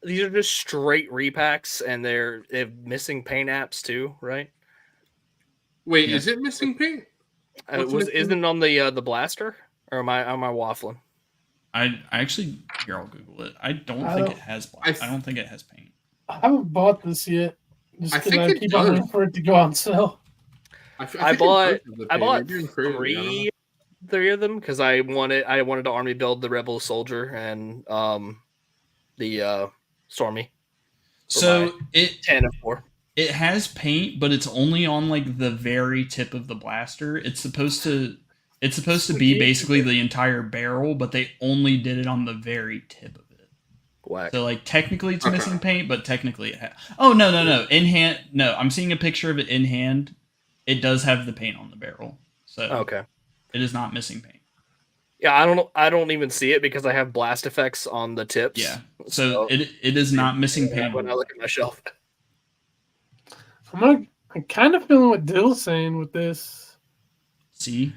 These are just straight repacks, and they're missing paint apps too, right? Wait, is it missing paint? Isn't it on the blaster, or am I waffling? I actually here I'll Google it. I don't think it has paint. I haven't bought this yet. Just I because think I it keep on waiting does. for it to go on sale. I bought three of them because I wanted to army build the Rebel Soldier and the Stormy. So it 10 of 4. It has paint, but it's only on like the very tip of the blaster. It's supposed to be basically the entire barrel, but they only did it on the very tip of it. Whack. So like technically it's missing paint, but technically it Oh no. In hand, no. I'm seeing a picture of it in hand. It does have the paint on the barrel. So okay. It is not missing paint. Yeah, I don't even see it because I have blast effects on the tips. Yeah. So it is not missing paint. When I look at my shelf. I'm kind of feeling what Dill's saying with this. See?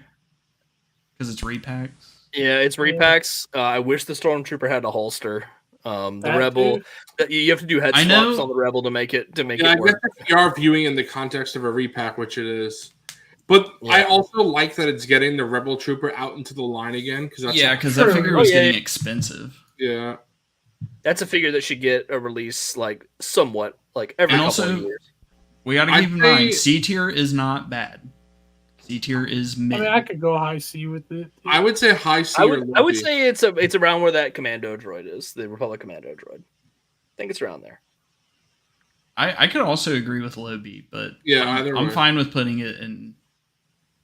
Because it's repacks. Yeah, it's repacks. I wish the Stormtrooper had a holster. The Rebel, you have to do head swaps on the Rebel to make it work. I guess if you are viewing in the context of a repack, which it is. But I also like that it's getting the Rebel Trooper out into the line again because that figure was getting expensive. Yeah, that's a figure that should get a release like somewhat like every couple of years. We got to keep in mind, C tier is not bad. C tier is mid. I mean, I could go high C with it. I would say high C. I would say it's around where that Commando droid is, the Republic Commando droid. I think it's around there. I could also agree with low B, but I'm fine with putting it in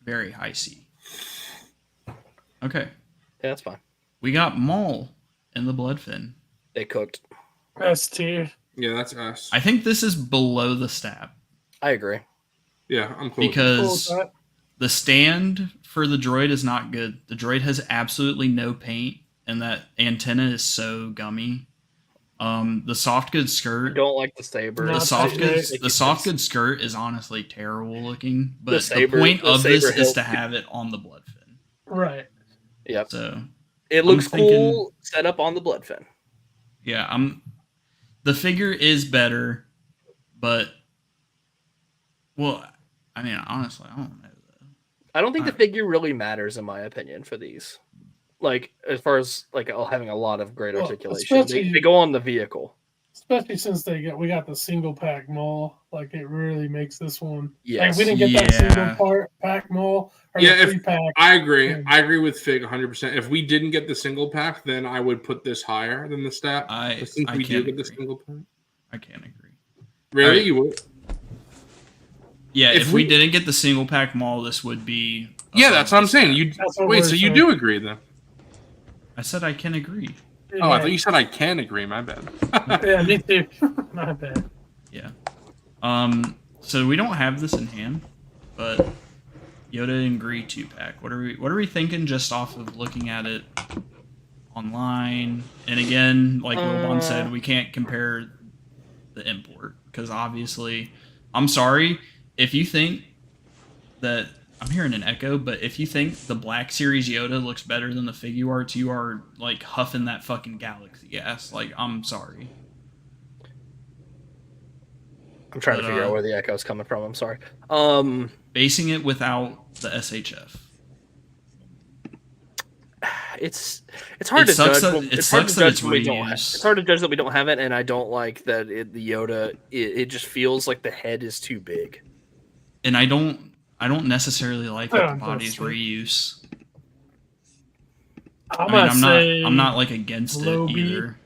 very high C. Okay. Yeah, that's fine. We got Maul in the Bloodfin. They cooked. S tier. Yeah, that's S. I think this is below the stab. I agree. Yeah, I'm cool. Because the stand for the droid is not good. The droid has absolutely no paint, and that antenna is so gummy. The soft goods skirt. I don't like the saber. The soft goods skirt is honestly terrible looking, but the point of this is to have it on the Bloodfin. Right. Yep. So it looks cool set up on the Bloodfin. Yeah, the figure is better, but I mean, honestly, I don't know. I don't think the figure really matters, in my opinion, for these. Like, as far as like having a lot of great articulation, they go on the vehicle. Especially since we got the single pack Maul, like it really makes this one. Yes. Like, we didn't get that single pack Maul or the 3-pack. I agree. I agree with Fig 100%. If we didn't get the single pack, then I would put this higher than the stat. Since we do get the single pack, I can't agree. Really, you would? Yeah, if we didn't get the single pack Maul, this would be. Yeah, that's what I'm saying. So you do agree then? I said I can agree. Oh, I thought you said I can agree. My bad. Yeah, me too. My bad. Yeah. So we don't have this in hand, but Yoda and Gree 2-pack. What are we thinking just off of looking at it online? And again, like Wilbon said, we can't compare the import because obviously, I'm sorry if you think that. I'm hearing an echo, but if you think the Black Series Yoda looks better than the Figuarts, you are, like, huffing that fucking galaxy gas. Like, I'm sorry. I'm trying to figure out where the echo is coming from. I'm sorry. Basing it without the SHF. it's hard It to sucks judge. that- when- it it's hard sucks to that judge it's when we don't have. reuse. It's hard to judge that we don't have it, and I don't like that the Yoda. It just feels like the head is too big. And I don't necessarily like that the body's Honestly. reuse. I'm I mean, gonna say I'm not like against it low B. either.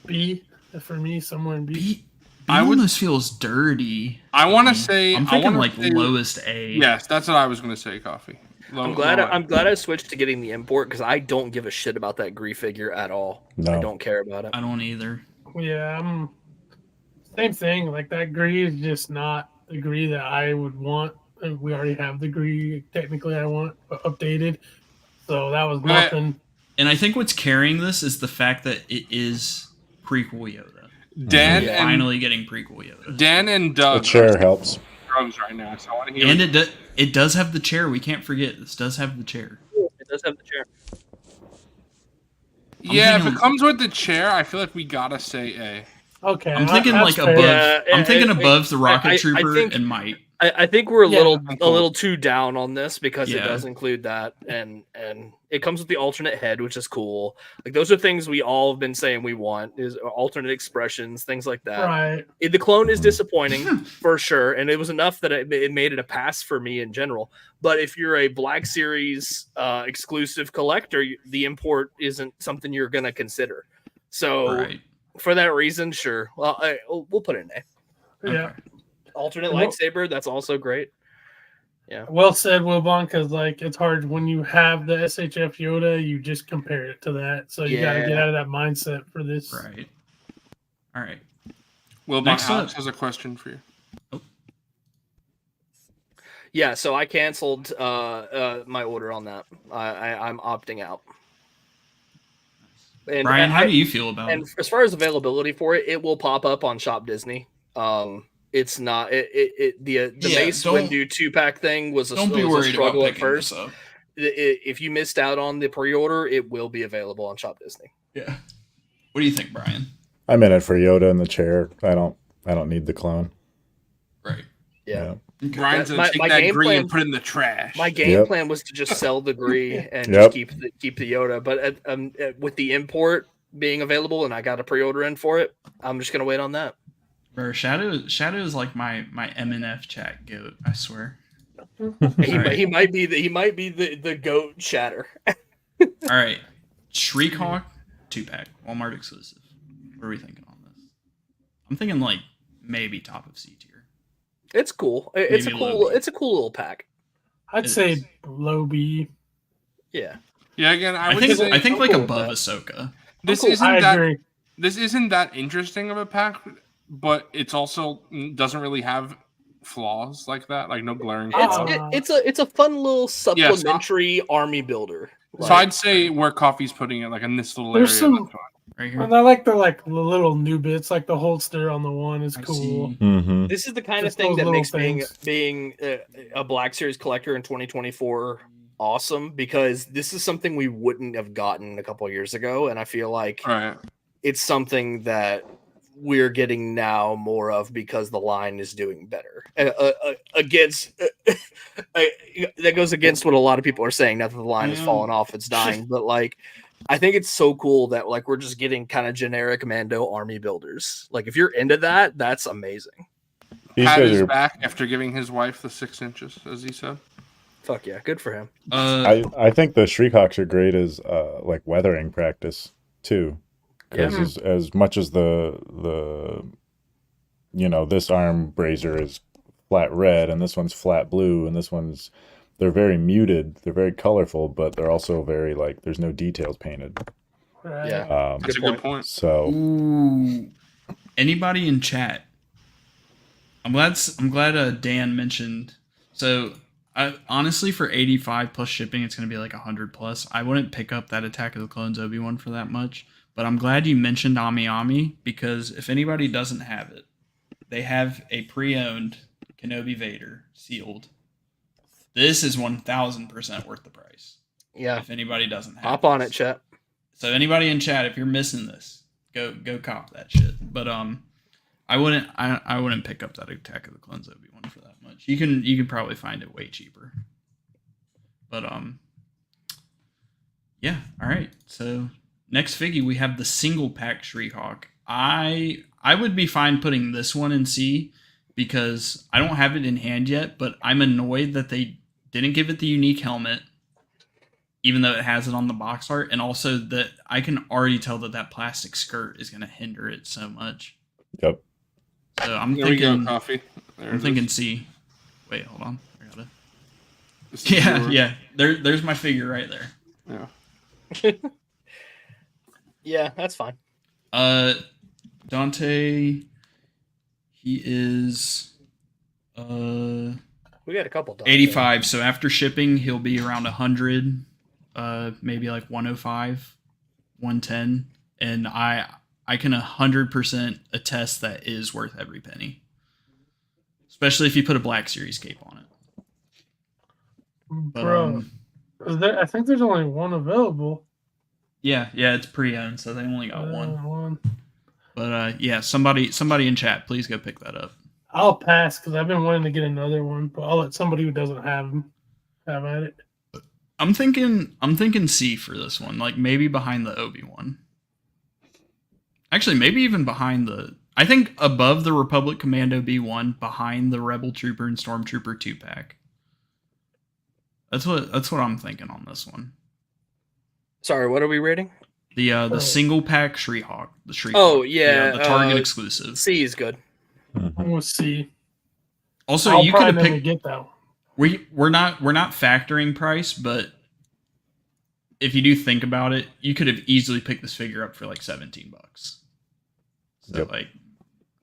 B for me, somewhere in B. B I would- almost feels dirty. I want to say I'm I thinking wanna like say- lowest A. Yes, that's what I was going to say. Coffee. I'm glad I switched to getting the import because I don't give a shit about that Gree figure at all. No. I don't care about it. I don't either. Yeah, same thing. Like that Gree is just not the Gree that I would want. And we already have the Gree technically I want updated. So that was nothing. And I think what's carrying this is the fact that it is prequel Yoda. Dan We're and finally getting prequel Yoda. Dan and The Doug chair helps. drugs right now, so I want to hear. And it does have the chair. We can't forget this does have the chair. It does have the chair. Yeah, if thinking- it comes with the chair, I feel like we gotta say A. Okay. I'm thinking that's like fair. above. Yeah, I'm thinking above the Rocket I Trooper think- and Might. I think we're a Yeah, little too down on this because it Yeah. does include that, and it comes with the alternate head, which is cool. Like those are things we all have been saying we want is alternate expressions, things like that. Right. The clone is disappointing for sure, and it was enough that it made it a pass for me in general. But if you're a Black Series exclusive collector, the import isn't something you're going to consider. So Right. for that reason, sure. Well, we'll put it in A. Yeah. Okay. Alternate Well- lightsaber, that's also great. Well said, Wilbon, because like it's hard when you have the SHF Yoda, you just compare it to that. So you gotta get Yeah. out of that mindset for this. Right. All right. Well, Next Alex up. has a question for you. Yeah, so I canceled my order on that. I'm opting out. And, Brian, and how I- do you feel about And it? as far as availability for it, it will pop up on Shop Disney. It's not the Yeah, Mace don't- Windu 2-pack thing was a, Don't be was a worried about struggle at picking first. this up. If you missed out on the pre-order, it will be available on Shop Disney. Yeah. What do you think, Brian? I'm in it for Yoda in the chair. I don't need the clone. Right. Yeah. Brian's My- gonna take my that game green plan- and put it in the trash. My game Yep. plan was to just sell the Gree and Yep. just keep the Yoda, but with the import being available and I got a pre-order in for it, I'm just gonna wait on that. Bro, Shadow is like my MNF chat goat, I swear. He might be the goat shatter. All right. Shriek-Hawk 2-pack, Walmart exclusive. What are we thinking on this? I'm thinking like maybe top of C tier. It's cool. It's Maybe a cool. low. It's a cool little pack. I'd It say is. low B. Yeah. Yeah, again, I I would think say I think I'm like cool with above that. Ahsoka. this cool. isn't I that agree. this isn't that interesting of a pack, but it's also doesn't really have flaws like that, like no glaring flaws. It's a fun little supplementary army builder. So I'd say where Coffee's putting it, like in this little There's area. some- that's fine. Right here. And I like the little new bits, like the holster on the one is I cool. see. Mm-hmm. This is the kind Just of thing those that little makes things. being a Black Series collector in 2024 awesome because this is something we wouldn't have gotten a couple of years ago, and I feel like All right. it's something that we're getting now more of because the line is doing better. Against that goes against what a lot of people are saying. Not that the line has Yeah. fallen off; it's dying. But like, I think it's so cool that like we're just getting kind of generic Mando army builders. Like, if you're into that, that's amazing. These Pat guys is are. back after giving his wife the 6 inches, as he said. Fuck yeah, good for him. I think the Shriek-Hawks are great as like weathering practice too, because as much as the this arm brazier is flat red and this one's flat blue and this one's they're very muted, they're very colorful, but they're also very like there's no details painted. Right. Yeah. That's a good point. So Ooh. Anybody in chat? I'm glad Dan mentioned. So I honestly for 85 plus shipping, it's gonna be like 100 plus. I wouldn't pick up that Attack of the Clones Obi-Wan for that much. But I'm glad you mentioned Ami Ami because if anybody doesn't have it, they have a pre-owned Kenobi Vader sealed. This is 1000% worth the price. Yeah, If anybody doesn't have hop on it, this. chat. So anybody in chat, if you're missing this, go cop that shit. But I wouldn't pick up that Attack of the Clones Obi-Wan for that much. You can probably find it way cheaper. But Yeah. All right. So next figure we have the single pack Shriek-Hawk. I would be fine putting this one in C because I don't have it in hand yet, but I'm annoyed that they didn't give it the unique helmet, even though it has it on the box art, and also that I can already tell that plastic skirt is going to hinder it so much. Yep. So I'm There thinking we go, Coffee. There I'm it thinking is. C. Wait, hold on. I got it. This is Yeah, your- yeah. There's my figure right there. Yeah. Yeah, that's fine. Dante, he is We got a couple. Dante. 85. So after shipping, he'll be around 100, maybe like 105, 110, and I can 100% attest that is worth every penny, especially if you put a Black Series cape on it. But, Bro, I think there's only one available. yeah, it's pre-owned, so they only got one. One. But yeah, somebody in chat, please go pick that up. I'll pass because I've been wanting to get another one, but I'll let somebody who doesn't have them have at it. I'm thinking C for this one, like maybe behind the Obi one. Actually, maybe even behind I think above the Republic Commando B1, behind the Rebel Trooper and Stormtrooper 2-pack. That's what I'm thinking on this one. Sorry, what are we rating? The single pack Shriek-Hawk, the Shriek. Oh, yeah, the Target exclusive. C is good. I'm gonna see. Also, I'll you could have probably never picked. get that one. We're not factoring price, but if you do think about it, you could have easily picked this figure up for like $17. So Yep. like,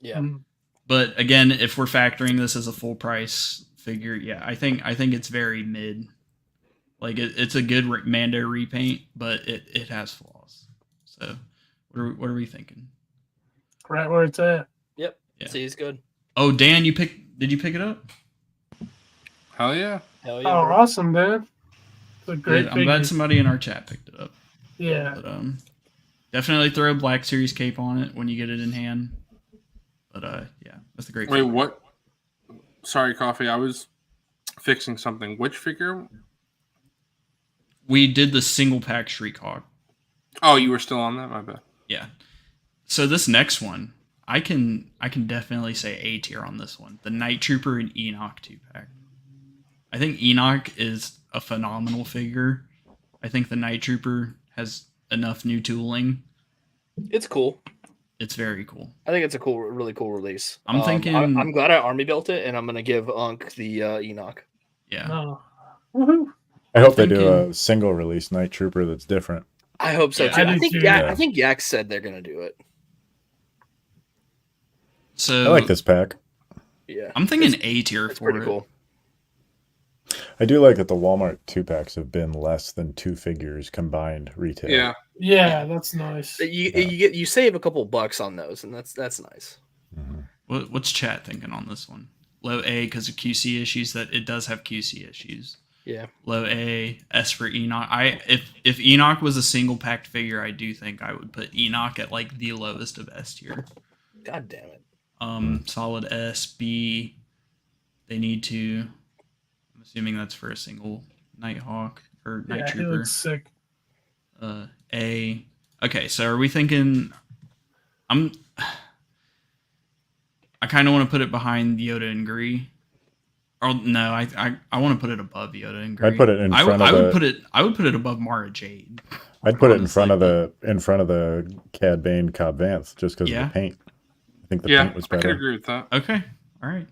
Yeah. Mm. but again, if we're factoring this as a full price figure, yeah, I think it's very mid. Like it's a good Mando repaint, but it has flaws. So what are we thinking? Right where it's at. Yep. Yeah. C is good. Oh, Dan, did you pick it up? Hell yeah. Hell Oh, yeah. bro. awesome, man. It's a great Good. I'm figure. glad somebody in our chat picked it up. Yeah. But definitely throw a Black Series cape on it when you get it in hand. But yeah, that's a great Wait, figure. what? Sorry, Coffee. I was fixing something. Which figure? We did the single pack Shriek-Hawk. Oh, you were still on that? My bad. Yeah. So this next one, I can definitely say A tier on this one. The Night Trooper and Enoch 2-pack. I think Enoch is a phenomenal figure. I think the Night Trooper has enough new tooling. It's cool. It's very cool. I think it's a really cool release. I'm thinking- I'm glad I army built it, and I'm gonna give Unk the Enoch. Yeah. Oh. Woohoo. I hope they do thinking- a single release Night Trooper that's different. I hope so Yeah, too. I I do think too, Yak, yeah. I think Yak said they're gonna do it. So I like this pack. Yeah, I'm thinking A tier it's for pretty it. cool. I do like that the Walmart 2-packs have been less than 2 figures combined retail. Yeah. Yeah, that's nice. You save a couple bucks on those, and that's nice. Mhm. What's chat thinking on this one? Low A because of QC issues. That it does have QC issues. Yeah, Low A, S for Enoch. If Enoch was a single packed figure, I do think I would put Enoch at like the lowest of S tier. God damn it. Solid S, B. They need to. I'm assuming that's for a single Nighthawk or Night Yeah, he Trooper. looks sick. A. Okay, so are we thinking? I kind of want to put it behind Yoda and Gree. Or no, I want to put it above Yoda and Gree. I'd put it in front of I would put it above Mara Jade. I'd put it in honestly. front of the Cad Bane Cobb Vanth just because Yeah. of the paint. I think the Yeah, paint was I could better. agree with that. Okay, all right.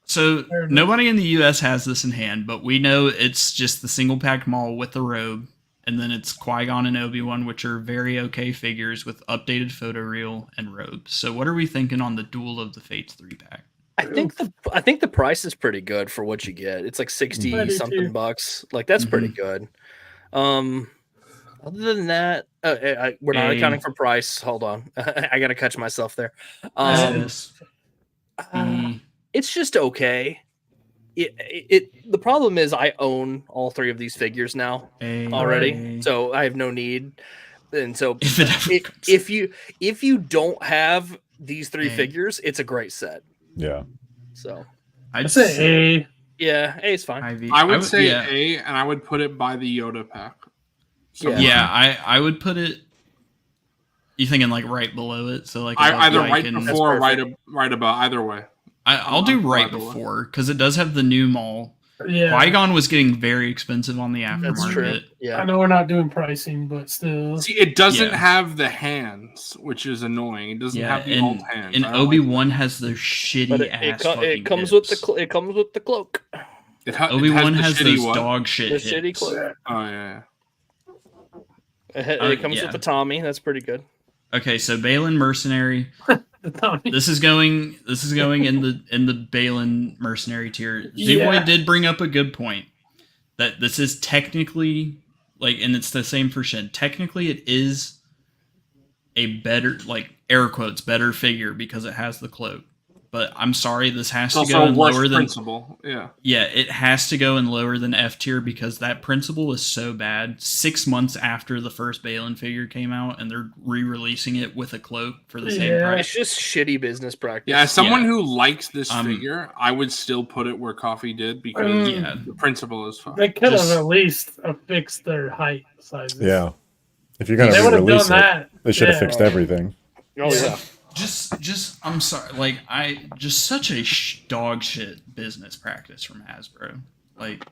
So Fair enough. nobody in the U.S. has this in hand, but we know it's just the single pack mall with the robe, and then it's Qui-Gon and Obi-Wan, which are very okay figures with updated photo reel and robes. So what are we thinking on the Duel of the Fates 3-pack? I think the price is pretty good for what you get. It's like 60 I do something too. bucks. Like that's pretty good. Other than that, we're not A. accounting for price. Hold on, I gotta catch myself there. S, B, It's just okay. The problem is I own all three of these figures now A, already, A. so I have no need. And so If it ever comes. if you don't have these three A. figures, it's a great set. Yeah. So I'd I say A. yeah, A is fine. IV. I would say yeah. A, and I would put it by the Yoda pack. somewhere. Yeah, I would put it. You thinking like right below it? So like either Mike right and- before or right above. Either way. I'll do right Right below. before because it does have the new mall. Yeah, Qui-Gon was getting very expensive on the That's true. aftermarket. I Yeah. know we're not doing pricing, but still. See, it doesn't Yeah. have the hands, which is annoying. It doesn't have the old hands. and I don't Obi-Wan has the shitty But ass it comes hips. with the comes with the cloak. Obi-Wan the has shitty those what? dog shit The hips. shitty cloak. Oh yeah. It comes yeah. with the Tommy. That's pretty good. Okay, so Balin Mercenary. The Tommy. This is going in the Balin Mercenary tier. Yeah. Z-Boy did bring up a good point that this is technically like, and it's the same for Shin. Technically, it is a better, like air quotes, better figure because it has the cloak. But I'm sorry, this has It's to go also a in worse lower than principle. Yeah. yeah, it has to go in lower than F tier because that principle is so bad. 6 months after the first Balin figure came out, and they're re-releasing it with a cloak for the same Yeah. price. It's just shitty business practice. Yeah, as someone Yeah. who likes this Um, figure, I would still put it where Coffee did because Yeah. the principle is fine. They could Just- have at least fixed their height sizes. Yeah. If you're gonna They would have done re-release it, that. they should have Yeah. fixed everything. Oh yeah. Just I'm sorry, like just such a dog shit business practice from Hasbro. Like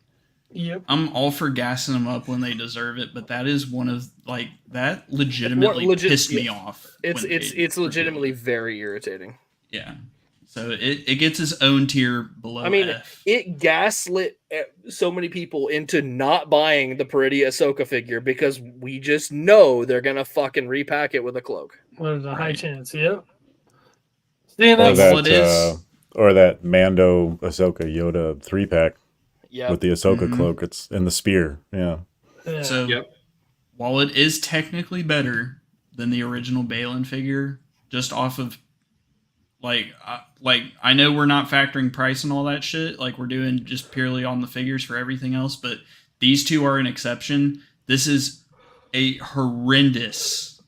Yep. I'm all for gassing them up when they deserve it, but that is one of like that legitimately legit- pissed me off. It's when it's they it's were legitimately doing very irritating. it. Yeah. So it gets its own tier below I mean, F. it gaslit so many people into not buying the Peridia Ahsoka figure because we just know they're gonna fucking repack it with a cloak. There's a high Right. chance. Yep. See, Or that's, Well, that, it is- or that Mando Ahsoka Yoda 3-pack Yeah, with the Ahsoka Mhm. cloak. It's in the spear. Yeah. yeah. So Yep. while it is technically better than the original Balin figure, just off of like I know we're not factoring price and all that shit, like we're doing just purely on the figures for everything else, but these two are an exception. This is a horrendous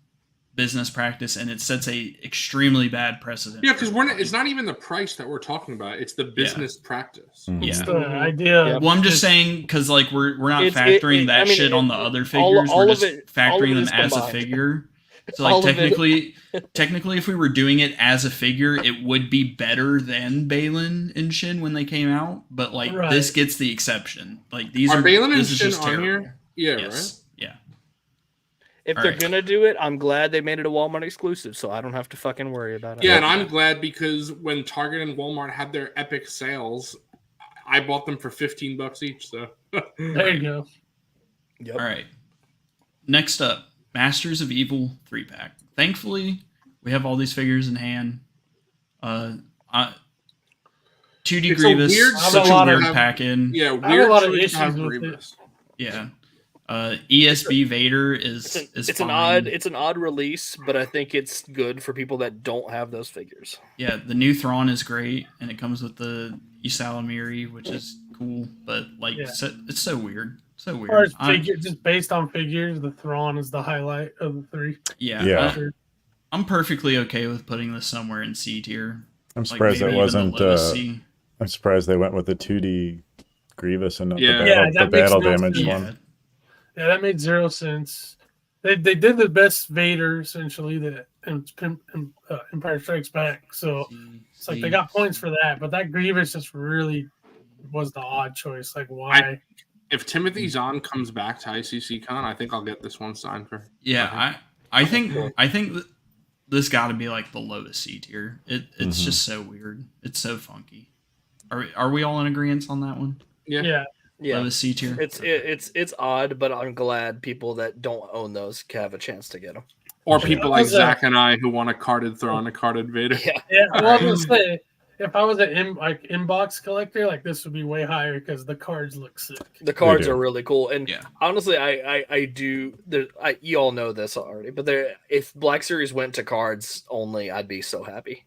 business practice and it sets a extremely bad precedent. Yeah, because it's not even the price that we're talking about; it's the business practice. Mhm. It's Yeah. the idea. Yeah. Well, I'm just saying because like we're not It's- factoring that I mean, shit on the it- other all- figures. all We're of just it- all of factoring it them is as a combined. figure. So All like of it. technically, if we were doing it as a figure, it would be better than Balin and Shin when they came out. But like Right. this gets the exception. Like these Are are Balin and this is Shin just on terrible. here? Yeah, Yes. Yeah. if All they're right. gonna do it, I'm glad they made it a Walmart exclusive, so I don't have to fucking worry about it. Yeah, and I'm glad because when Target and Walmart had their epic sales, I bought them for $15 each. So There you go. Yep. All right. Next up, Masters of Evil 3-pack. Thankfully, we have all these figures in hand. 2D It's a Grievous, weird- such a a lot of- weird pack-in. yeah, I have a weird lot of choice issues to have with it. Grievous. Yeah. ESB Vader is It's fine. an odd release, but I think it's good for people that don't have those figures. Yeah, the new Thrawn is great, and it comes with the Isalamiri, which is cool, but like Yeah. it's so weird. So As far weird. as figure, just based on figures, the Thrawn is the highlight of the three. Yeah, Yeah. I'm perfectly okay with putting this somewhere in C tier. I'm Like surprised maybe that even wasn't. the lowest C. I'm surprised they went with the 2D Grievous and not Yeah. the Yeah, battle, that the battle makes no damage sense. one. Yeah, Yeah, that made zero sense. They did the best Vader essentially that Empire Strikes Back. So it's like they got points for that, but that Grievous just really was the odd choice. Like why? If Timothy Zahn comes back to ICC Con, I think I'll get this one signed for. Yeah, I think this got to be like the lowest C tier. It's just so weird. It's so funky. Are we all in agreement on that one? Yeah. Yeah, Lowest C tier. it's odd, but I'm glad people that don't own those can have a chance to get them. Or people I like was, Zach and I who want a carded Thrawn, a carded Vader. Yeah, Yeah, well, I was gonna say if I was an inbox collector, like this would be way higher because the cards look sick. the cards do. are really cool, and Yeah. honestly, I do. You all know this already, but if Black Series went to cards only, I'd be so happy.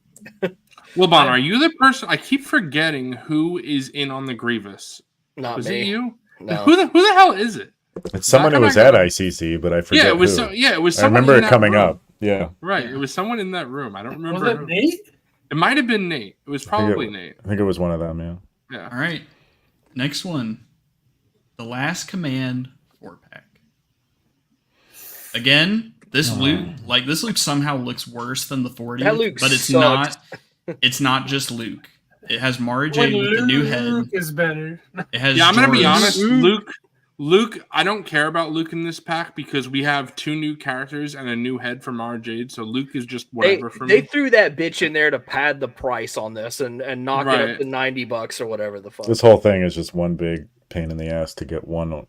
Wilbon, are you the person? I keep forgetting who is in on the Grievous. Not Was me. it you? No. Who the hell is it? It's someone who Zach was and I at got- ICC, but I forget Yeah, it was. who. It was. I Someone remember in it that coming room. up. Yeah, Right, it was someone in that room. I don't Was remember. it who. Nate? It might have been Nate. It was probably Nate. I think it was one of them. Yeah. Yeah. All right. Next one. The Last Command 4-pack. again, this Luke somehow looks worse than the 40th, That Luke but it's sucks. not. It's not just Luke. It has Mara When Jade with the new head. Luke is better. It has. Yeah, I'm gonna be Joris. honest. Luke, I don't care about Luke in this pack because we have 2 new characters and a new head from Mara Jade, so Luke is just whatever for me. They threw that bitch in there to pad the price on this and knock it up to $90 or whatever the fuck. This whole thing is just one big pain in the ass to get one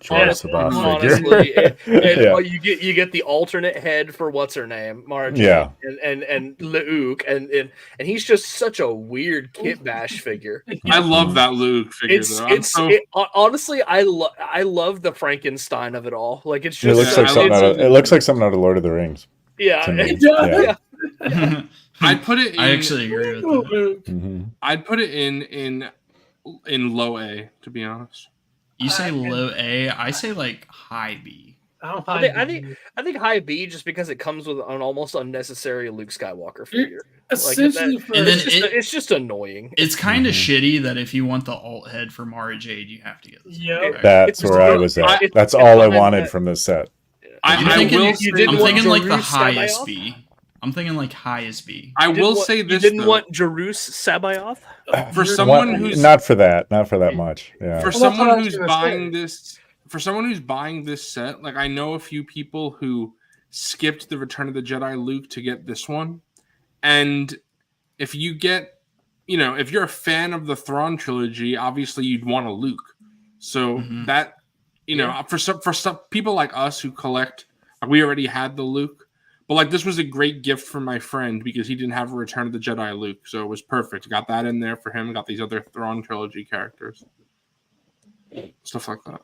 choice about Honestly, figure. well, you get the alternate head for what's her name, Mara Jade, and Luke, and he's just such a weird kit bash figure. I love that Luke figure. Honestly, I love the Frankenstein of it all. Like it's It just looks like something out of Lord of the Rings. Yeah, to me. yeah. I'd put it. I actually agree with that. Mm-hmm. I'd put it in low A, to be honest. You say low A, I say like high B. I think high B just because it comes with an almost unnecessary Luke Skywalker figure. Essentially, It's just annoying. It's kind of shitty that if you want the alt head for Mara Jade, you have to get this. Yeah, that's where I was at. That's all I wanted from this set. I'm thinking like the highest B. I'm thinking like highest B. I will say this. You didn't want Jerus Sabayoth? For someone who's not for that much. Yeah. For someone who's buying this, set, like I know a few people who skipped the Return of the Jedi Luke to get this one, and if you get, if you're a fan of the Thrawn trilogy, obviously you'd want a Luke. So that, for some people like us who collect, we already had the Luke. But like this was a great gift for my friend because he didn't have a Return of the Jedi Luke, so it was perfect. Got that in there for him. Got these other Thrawn trilogy characters, stuff like that.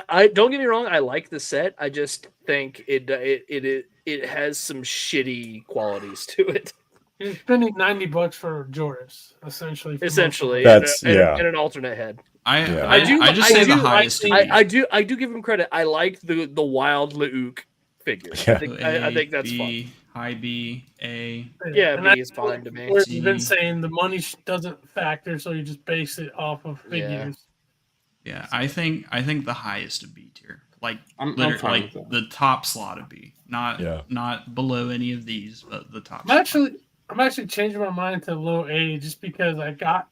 I don't get me wrong. I like the set. I just think it has some shitty qualities to it. You're spending $90 for Joris, essentially. That's and an alternate head. I just say the highest. I do give him credit. I like the wild Luke figure. I think that's fun. High B, A. Yeah, B is fine to me. You've been saying the money doesn't factor, so you just base it off of figures. Yeah, I think the highest of B tier, like I'm like the top slot of B, not below any of these, but the top. I'm actually changing my mind to low A just because I got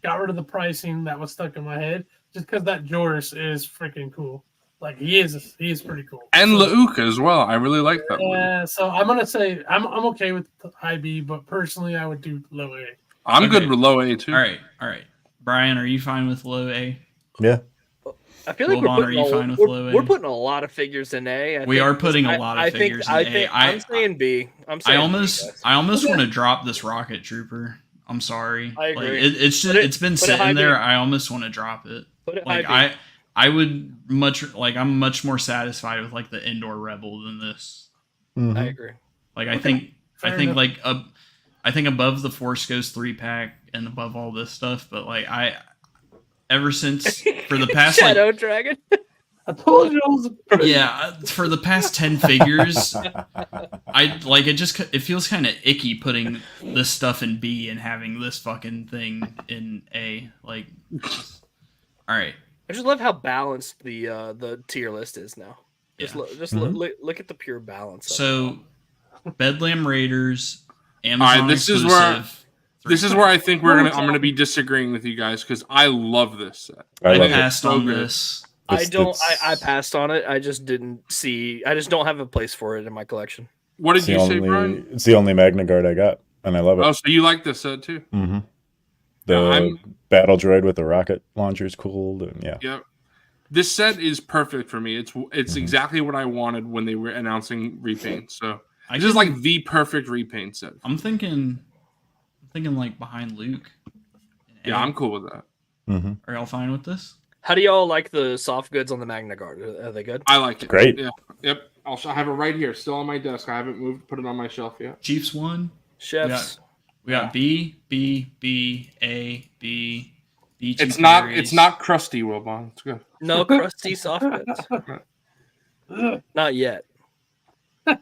rid of the pricing that was stuck in my head, just because that Joris is freaking cool. Like he is pretty cool. And Luke as well. I really like that one. Yeah, so I'm gonna say I'm okay with high B, but personally I would do low A. I'm good with low A too. All right. Brian, are you fine with low A? Yeah. I feel like Wilbon, we're putting a lot of figures in A. We are putting a lot of figures in A. I'm saying B. I almost want to drop this Rocket Trooper. I'm sorry. I agree. It's been sitting there. I almost want to drop it. I would I'm much more satisfied with like the Indoor Rebel than this. Mm-hmm. I agree. Like I think above the Force Ghost 3-pack and above all this stuff, but like ever since for the past Shadow Dragon. I told you I was for the past 10 figures, I like it. It feels kind of icky putting this stuff in B and having this fucking thing in A. Like, all right. I just love how balanced the tier list is now. Just look at the pure balance. So, Bedlam Raiders, Amazon this exclusive. This is where I think I'm gonna be disagreeing with you guys because I love this set. I passed on this. I passed on it. I just don't have a place for it in my collection. What did you say, Brian? It's the only Magna Guard I got, and I love it. Oh, so you like this set too? Mm-hmm. The battle droid with the rocket launcher is cool. And yeah. This set is perfect for me. It's exactly what I wanted when they were announcing repaint. So this is like the perfect repaint set. I'm thinking like behind Luke. Yeah, I'm cool with that. Mm-hmm. Are y'all fine with this? How do y'all like the soft goods on the Magna Guard? Are they good? I like it. Great. Yeah. Yep. I have it right here, still on my desk. I haven't put it on my shelf yet. Chiefs 1. Chefs. We got B, A, B. B it's not crusty, Wilbon. It's good. No crusty soft goods. Not yet. All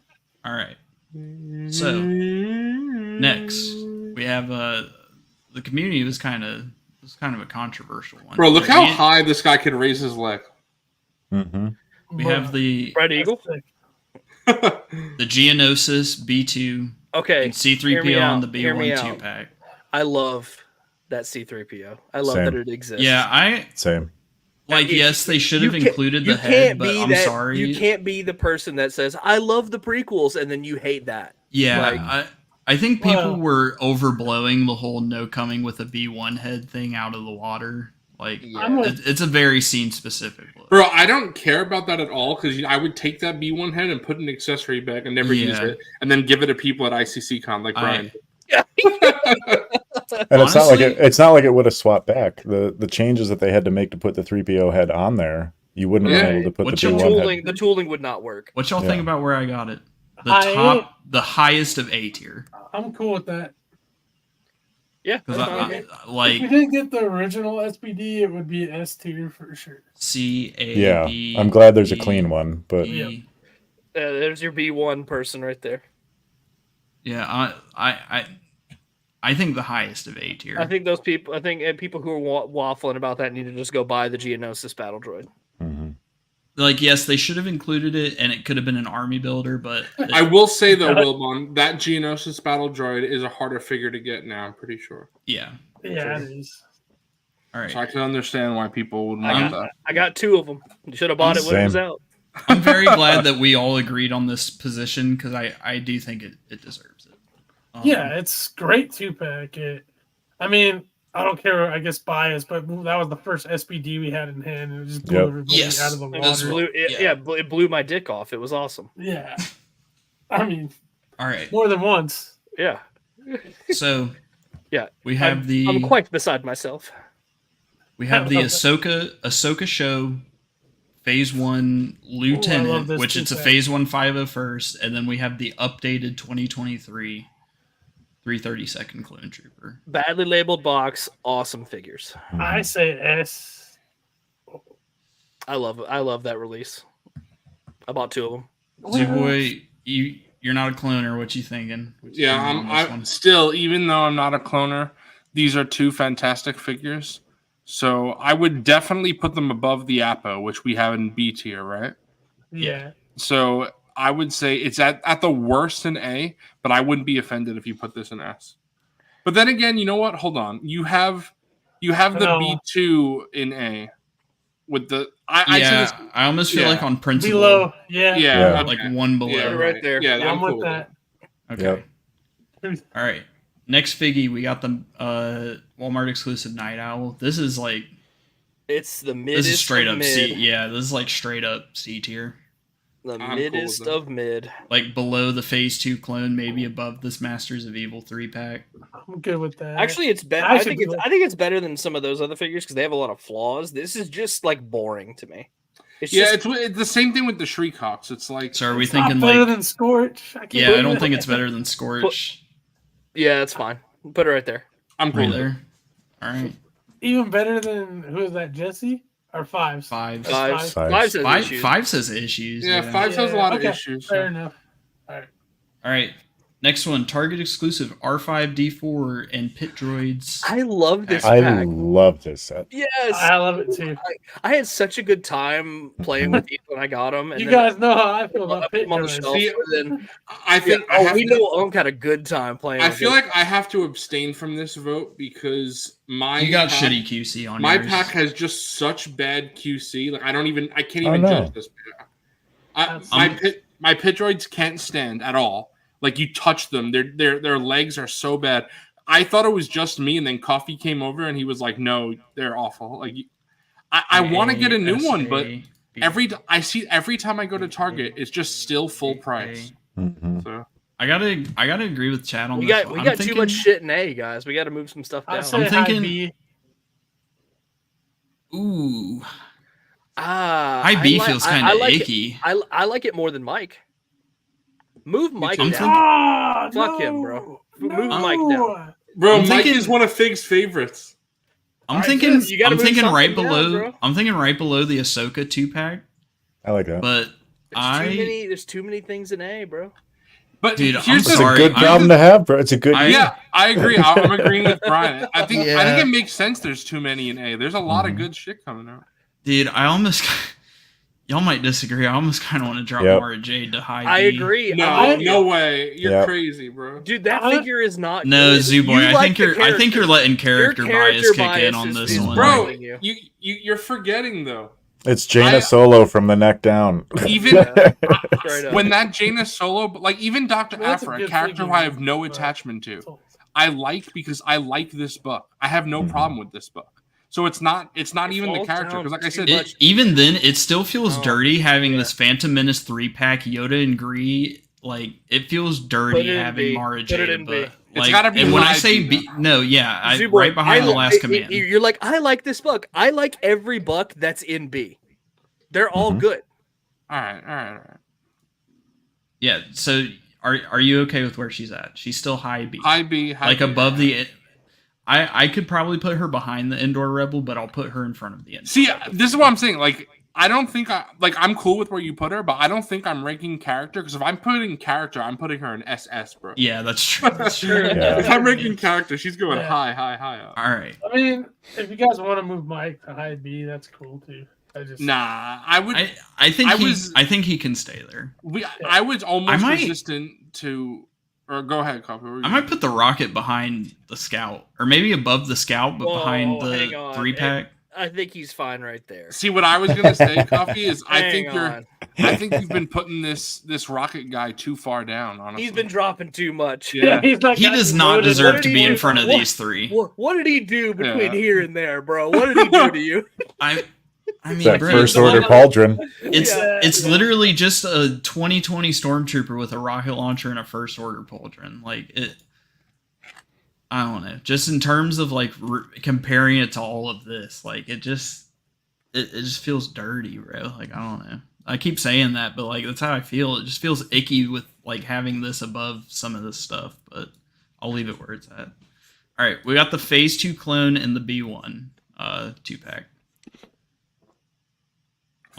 right. So next we have the community was kind of a controversial one. Bro, look how high this guy can raise his leg. Mm-hmm. We have the Red Eagle. Geonosis B2 Okay, and hear me C3PO on out, the hear me B1 out. 2-pack. I love that C3PO. I love Same. that it exists. Yeah, Same. yes, they should have You can't- included you the head, can't but be I'm that- sorry. You can't be the person that says, I love the prequels, and then you hate that. Yeah, Like- I think people Well- were overblowing the whole no coming with a B1 head thing out of the water. Like, I'm with- it's a very scene specific look. Bro, I don't care about that at all because I would take that B1 head and put an accessory back and never use Yeah. it, and then give it to people at ICC Con like Brian. And it's not like Honestly- it's not like it would have swapped back. The changes that they had to make to put the 3PO head on there, you wouldn't have Yeah. been able to put What's the your B1 tooling, head. the tooling would not work. What y'all Yeah. think about where I got it? The highest of A tier. I'm cool with that. Yeah, Because that's fine with me. If you didn't get the original SPD, it would be S tier for sure. C A Yeah, B. I'm glad there's a E, clean one, but E. There's your B1 person right there. Yeah, I think the highest of A tier. I think those people. I think people who are waffling about that need to just go buy the Geonosis battle droid. mhm. Like, yes, they should have included it, and it could have been an army builder, but I will say though, Wilbon, that Geonosis battle droid is a harder figure to get now. I'm pretty sure. yeah. Yeah, it is. All right. So I can understand why people would I want got, that. I got 2 of them. You should have bought it when it was Same. out. I'm very glad that we all agreed on this position because I do think it deserves it. Yeah, it's great 2-pack. I mean, I don't care, I guess, bias, but that was the first SPD we had in hand, and it just blew Yep. everybody Yes. out of the It was water. it blew my dick off. It was awesome. Yeah. I mean, All right. more than once. Yeah. So Yeah. we have I'm quite beside myself. we have the Ahsoka show Phase 1 Lieutenant, this which it's a 2-pack. Phase 1 501st, and then we have the updated 2023 332nd Clone Trooper. Badly labeled box, awesome figures. I say S. I love that release. I bought 2 of them. Z-Boy, you're not a cloner. What you thinking? What you Yeah, thinking on this I'm one? still, even though I'm not a cloner, these are 2 fantastic figures. So I would definitely put them above the Apo, which we have in B tier, right? Yeah. So I would say it's at the worst in A, but I wouldn't be offended if you put this in S. But then again, you know what? Hold on. You have the No. B2 in A with the I see this, I almost feel yeah. like on principle, Below. Yeah. yeah, like okay. one below. Yeah, right there. Yeah, I'm cool with that. Okay. Yep. All right. Next figgy, we got the Walmart exclusive Night Owl. This is like It's the mid. this is straight up mid. C. Yeah, this is like straight up C tier. The I'm cool middest with that. of mid. Like below the Phase 2 clone, maybe above this Masters of Evil 3-pack. I'm good with that. Actually, it's better. I I should think be it's. like- I think it's better than some of those other figures because they have a lot of flaws. This is just like boring to me. It's Yeah, just, it's the same thing with the Shriek Hawks. It's like So are we it's not thinking better like? than Scorch. I can't Yeah, I believe don't it. think it's better than Scorch. yeah, it's fine. Put it right there. I'm cool Right with it. there. All right. Even better than who is that? Jesse or Fives? Five. Five. Five. Five says Five, issues. five says issues. Yeah, 5 has a lot of okay, issues. Fair So. enough. All right. Next one, Target exclusive R5D4 and Pit Droids. I love this I pack. love this set. Yes, I love it too. I had such a good time playing with these when I got them. And You then guys know how I feel I about put Pit them on the Droids. shelf. See, and then I think I have we to- know Unk had a good time playing. I with feel it. like I have to abstain from this vote because You got pack- shitty QC on My yours. pack has just such bad QC. Like I can't Oh, even no. judge this pack. My pit droids can't stand at all. Like you touch them, their legs are so bad. I thought it was just me, and then Coffee came over and he was like, "No, they're awful." Like I want to get a new one, but every time I go to Target, it's just still full price. Mhm. So I gotta agree with Chad on we this got one. we got too much shit in A, guys. We got to move some stuff I down. say I'm thinking- high B. Ooh, High B feels kind of like icky. I like it more than Mike. Move Mike I'm down. thinking- Ah, Fuck no, him, bro. Move no. Mike down. bro, I'm Mike thinking- is one of Fig's favorites. I'm I thinking. guess you gotta I'm move thinking right something down, below. bro. I'm thinking right below the Ahsoka 2-pack. I like that. But There's too many things in A, bro. But Dude, I'm here's It's the sorry. a good problem to have, bro. It's a good. Yeah, I agree. I'm agreeing with Brian. I think Yeah. it makes sense. There's too many in A. There's a lot of good shit coming out. dude, I almost. Y'all might disagree. I almost kind of want to drop Yep. Mara Jade to high I B. agree. No way. You're Yep. crazy, bro. Dude, that figure is not No, good. Zoo Boy. You I like think the you're. I think you're letting character bias kick in on this one. Bro, you. you're forgetting though. It's Jaina Solo from the neck down. Even Straight up. when that Jaina Solo, like even Dr. Well, that's a Aphra, a good character who figure, I have no but- attachment to, I like because I like this book. I have no problem with this book. So it's not even the falls character down because like I too said, much. Even then, it still feels Oh, dirty having yeah. this Phantom Menace 3-pack Yoda and Gree. Like it feels Put dirty it in having B. Mara Put it Jade. in B. But It's like, gotta be and when I high say B, B, no, yeah, Zoo Boy, right behind the last command. You're like, I like this book. I like every book that's in B. They're all good. all right. Yeah. So are you okay with where she's at? She's still high B. High B, high Like B. above the. I could probably put her behind the Indoor Rebel, but I'll put her in front of the Indoor. See, Rebel. this is what I'm saying. Like, I don't think I'm cool with where you put her, but I don't think I'm ranking character because if I'm putting character, I'm putting her in SS, bro. Yeah, that's true. That's true. Yeah. If I'm ranking character, she's going Yeah. high up. All right. I mean, if you guys want to move Mike to high B, that's cool too. Nah, I would. I think I he. was- I think he can stay there. I was almost might- resistant to. Or go ahead, Coffee. I might put the rocket behind the scout, or maybe above the scout, but Whoa, behind hang the on. 3-pack. I think he's fine right there. See what I was gonna say, Coffee, is I Hang think on. you've been putting this rocket guy too far down. Honestly, He's been dropping too much. Yeah. he's not He got does you not loaded. deserve What to did be he in do? front of What? these three. What did he do between Yeah. here and there, bro? What did he do to you? I mean, That bro, first it's order not- pauldron. It's literally just a 2020 stormtrooper with a rocket launcher and a first order pauldron. Like it, I don't know. Just in terms of like comparing it to all of this, like it just feels dirty, bro. Like I don't know. I keep saying that, but like that's how I feel. It just feels icky with like having this above some of this stuff. But I'll leave it where it's at. All right, we got the Phase 2 clone and the B1 2-pack.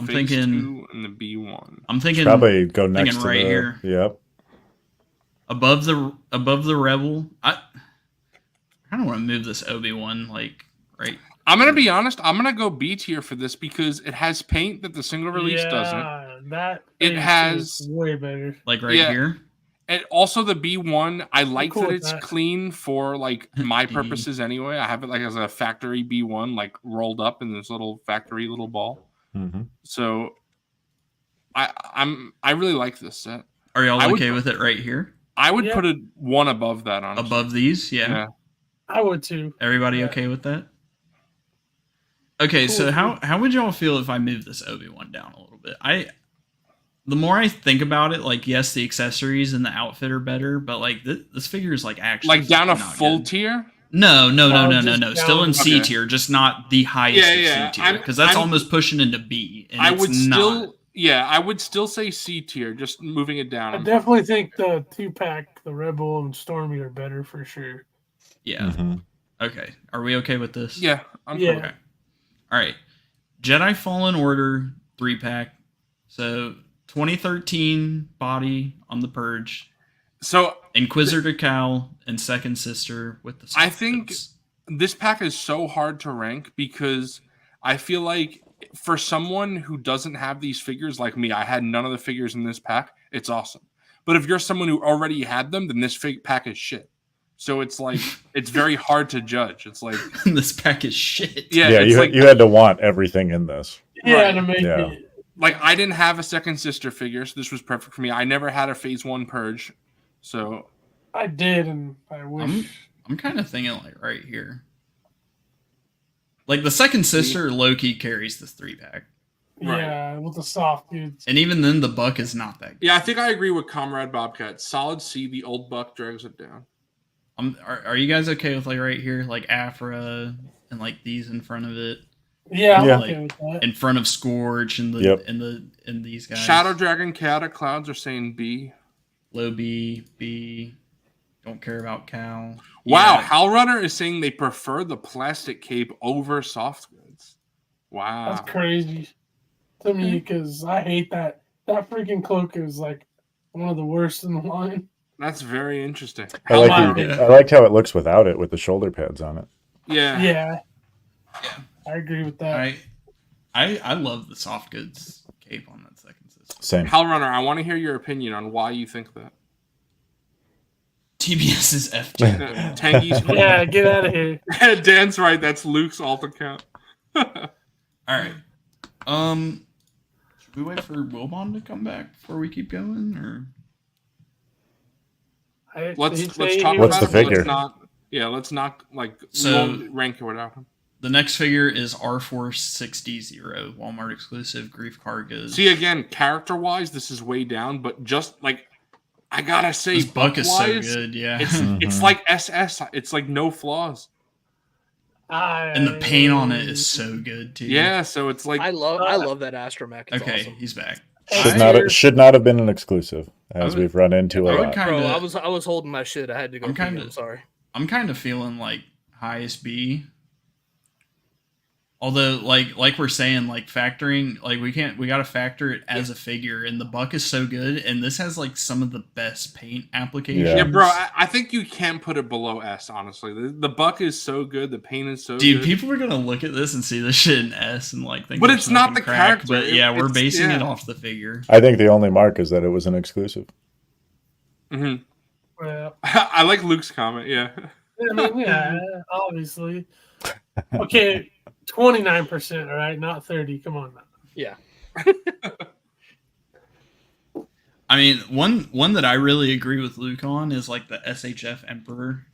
I'm Phase thinking 2 and the B1. I'm thinking Probably go next to right the, here. Yep. above the Rebel. I don't want to move this Obi-Wan like right. I'm gonna be honest. I'm gonna go B tier for this because it has paint that the single release doesn't. That It is has- way better. Like right Yeah. here. And also the B1, I like cool that with it's that. clean for like my D. purposes anyway. I have it like as a factory B1, like rolled up in this little factory little ball. Mm-hmm. So I really like this set. Are y'all I would- okay with it right here? I would Yeah. put it one above that honestly. Above these? Yeah. I would too. Everybody Yeah. okay with that? Okay, Cool, so cool. how would y'all feel if I move this Obi-Wan down a little bit? The more I think about it, like yes, the accessories and the outfit are better, but like this figure is like actually Like down a not full good. tier. No. just Still in down- C Okay. tier, just not the highest Yeah. of C tier, because that's I'm- almost pushing into B. And I it's would not. still I would still say C tier, just moving it down. I definitely think the 2-pack, the Rebel and Stormy are better for sure. Yeah. Mm-hmm. Okay. Are we okay with this? Yeah, I'm Yeah. cool. Okay. All right. Jedi Fallen Order 3-pack. So 2013 body on the Purge. So Inquisitor Cal and Second Sister with the. I think- soft this pack is so hard to rank because I feel like for someone who doesn't have these figures like me, I had none of the figures in this pack. It's awesome. But if you're someone who already had them, then this pack is shit. So it's like it's very hard to judge. It's like clips. This pack is shit. yeah, Yeah, it's you, like, you had to want everything in this. Yeah, Right. to make Yeah. it. like I didn't have a Second Sister figure, so this was perfect for me. I never had a Phase 1 Purge, so I did, and I wish. I'm kind of thinking like right here. Like the Second Sister low-key carries this 3-pack. Yeah, with the soft dudes. And even then the buck is not that good. yeah, I think I agree with Comrade Bobcat. Solid C, the old buck drags it down. Are you guys okay with like right here, like Afra and like these in front of it, Yeah, I'm Yeah. okay with that. in front of Scourge and the Yep. and these guys? Shadow Dragon, Chaotic Clouds are saying B. Low B. Don't care about Cal. Wow, Yeah, Howlrunner is saying they prefer the plastic cape over soft goods. Wow. That's crazy to me because I hate that. That freaking cloak is like one of the worst in the line. That's very interesting. I like Wow. I liked how it looks without it with the shoulder pads on it. Yeah. Yeah, I agree with that. I love the soft goods cape on that second sister. Same. Hell Runner, I want to hear your opinion on why you think that. TBS is FJ. Tangy's Yeah, get out of here. Dan's right. That's Luke's alt account. All right. Should we wait for Wilbon to come back before we keep going, or Let's He'd talk say about he What's the it. figure? Let's not like So- rank it without him. the next figure is R460 Walmart exclusive Grief Cargoes. See, again, character wise, this is way down, but just like I gotta say, this buck is so buck-wise, good, yeah. It's like SS. It's like no flaws. And the paint on it is so good too. Yeah, so it's like I love that astromech. It's Okay, awesome. he's back. Should not have been an exclusive, as we've run into a lot. Bro, I was holding my shit. I had to go. I'm sorry. I'm kind of feeling like highest B. Although, like we're saying, like factoring, like we got to factor it as a figure, and the buck is so good, and this has like some of the best paint applications. yeah, bro. I think you can put it below S. Honestly, the buck is so good. The paint is so Dude, good. people are gonna look at this and see this shit in S and like think. But they're it's not smoking the crack, character. But yeah, we're It's- basing it yeah. off the figure. I think the only mark is that it was an exclusive. Mhm. Well, I like Luke's comment. Yeah. I mean, yeah, obviously. Okay, 29%, all right, not 30. Come on now. Yeah. I mean, one that I really agree with Luke on is like the SHF Emperor,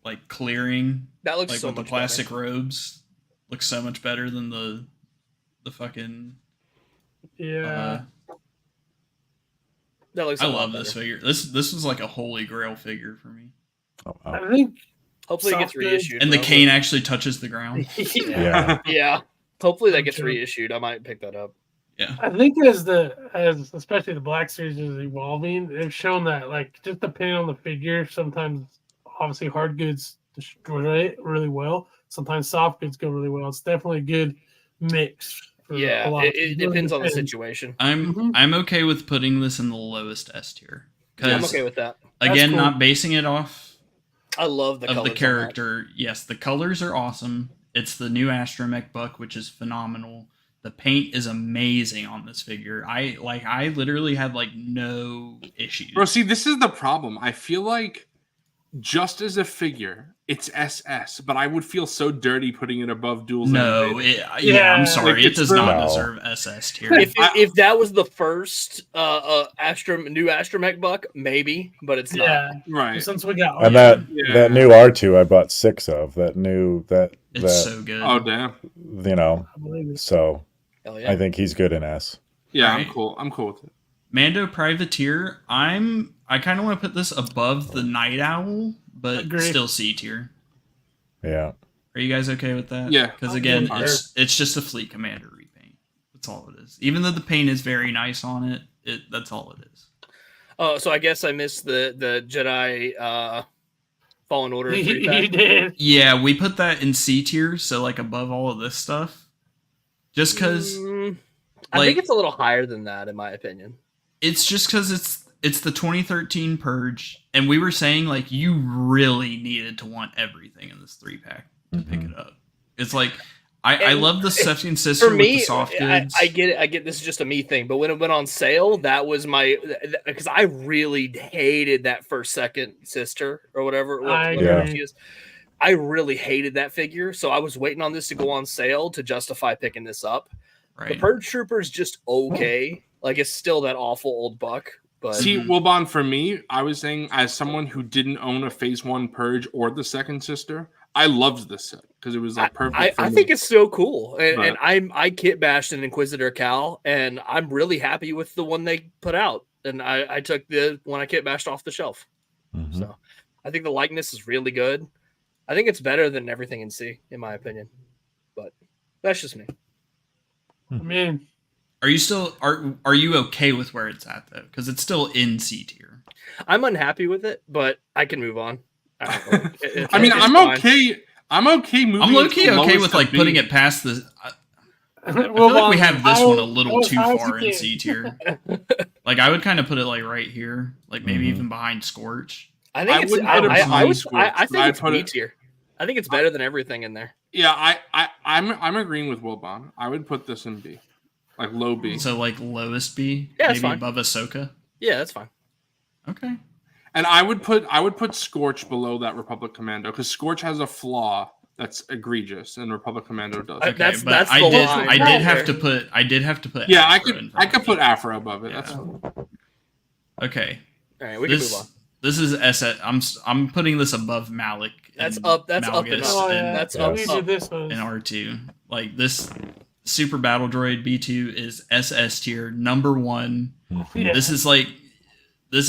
like clearing, That looks like so with much the plastic better. robes, looks so much better than the fucking. Yeah. That looks. I a lot love this better. figure. This was like a holy grail figure for me. Oh, wow. I think Hopefully it gets Soft goods. reissued. And the bro. cane actually touches the ground. Yeah. Yeah. Hopefully that gets Okay. reissued. I might pick that up. Yeah. I think as especially the Black Series is evolving, they've shown that like just depending on the figure, sometimes obviously hard goods destroy it really well. Sometimes soft goods go really well. It's definitely a good mix. For a Yeah. lot. It really depends on the depends. situation. Mhm. I'm okay with putting this in the lowest S tier. Yeah, I'm Because okay with that. again, cool. not basing it off I love the of colors the on that. character. Yes, the colors are awesome. It's the new Astromech Buck, which is phenomenal. The paint is amazing on this figure. I literally had like no issues. Bro, see, this is the problem. I feel like just as a figure, it's SS, but I would feel so dirty putting it above Duels. No, Animated. Yeah, I'm sorry, like, it it's does the- not No. deserve SS tier. If that was the first new Astromech Buck, maybe, but it's not. Yeah. Right. Since we got And Yeah. that new R2 I bought 6 of. That It's so good. Oh damn. you know. I believe it. So Hell yeah. I think he's good in S. Yeah, Right. I'm cool. I'm cool with it. Mando Privateer, I kind of want to put this above the Night Owl, but Agree. still C tier. Yeah. Are you guys okay with that? Yeah. Because I'm again, good. it's just a Fleet Commander repaint. That's all it is. Even though the paint is very nice on it, that's all it is. Oh, so I guess I missed the Jedi Fallen Order. He 3-pack. did. Yeah, we put that in C tier, so like above all of this stuff. Just because I like- think it's a little higher than that, in my opinion. it's just because it's the 2013 Purge, and we were saying like you really needed to want everything in this 3-pack to pick it up. It's like I And love the second sister For me, with the soft I goods. get it. I get this is just a me thing, but when it went on sale, that was my because I really hated that second sister or whatever. I whatever agree. she is. I really hated that figure, so I was waiting on this to go on sale to justify picking this up. The right. Purge Trooper's just okay. Like it's still that awful old buck, but See, Wilbon, for me, I was saying as someone who didn't own a Phase 1 Purge or the second sister, I loved this set because it was like perfect. for I me. think it's so cool, and, Right. and I kit bashed an Inquisitor Cal, and I'm really happy with the one they put out. And I took the one I kit bashed off the shelf. Mhm. So I think the likeness is really good. I think it's better than everything in C, in my opinion. But that's just me. I mean, Are you still are you okay with where it's at though? Because it's still in C tier. I'm unhappy with it, but I can move on. I don't know. I mean, It's I'm fine. okay. I'm okay moving. I'm low key it to okay lowest with to like B. putting it past the. I feel well, like we have this one a little too high as far you in can. C tier. Like I would kind of put it like right here, like maybe Mhm. even behind Scorch. I think I it's. wouldn't I, put it I, I behind would. Scorch, I but think I'd it's put B it- tier. I think it's better than everything in there. Yeah, I'm agreeing with Wilbon. I would put this in B. like low B. So like lowest B, Yeah, that's maybe fine. above Ahsoka. Yeah, that's fine. Okay. And I would put Scorch below that Republic Commando because Scorch has a flaw that's egregious, and Republic Commando does. Okay, That's- but that's I the did. line I right did have there. to put. Yeah, I Afro could in front of put it. Afro above it. Yeah. That's fine. Okay. All right, we can move on. This is SS. I'm putting this above Malik. That's and up. That's up and Malgus up. Oh, yeah. That's Yeah. up. We up. did this one. and R2. Like this Super Battle Droid B2 is SS tier #1. Yeah. This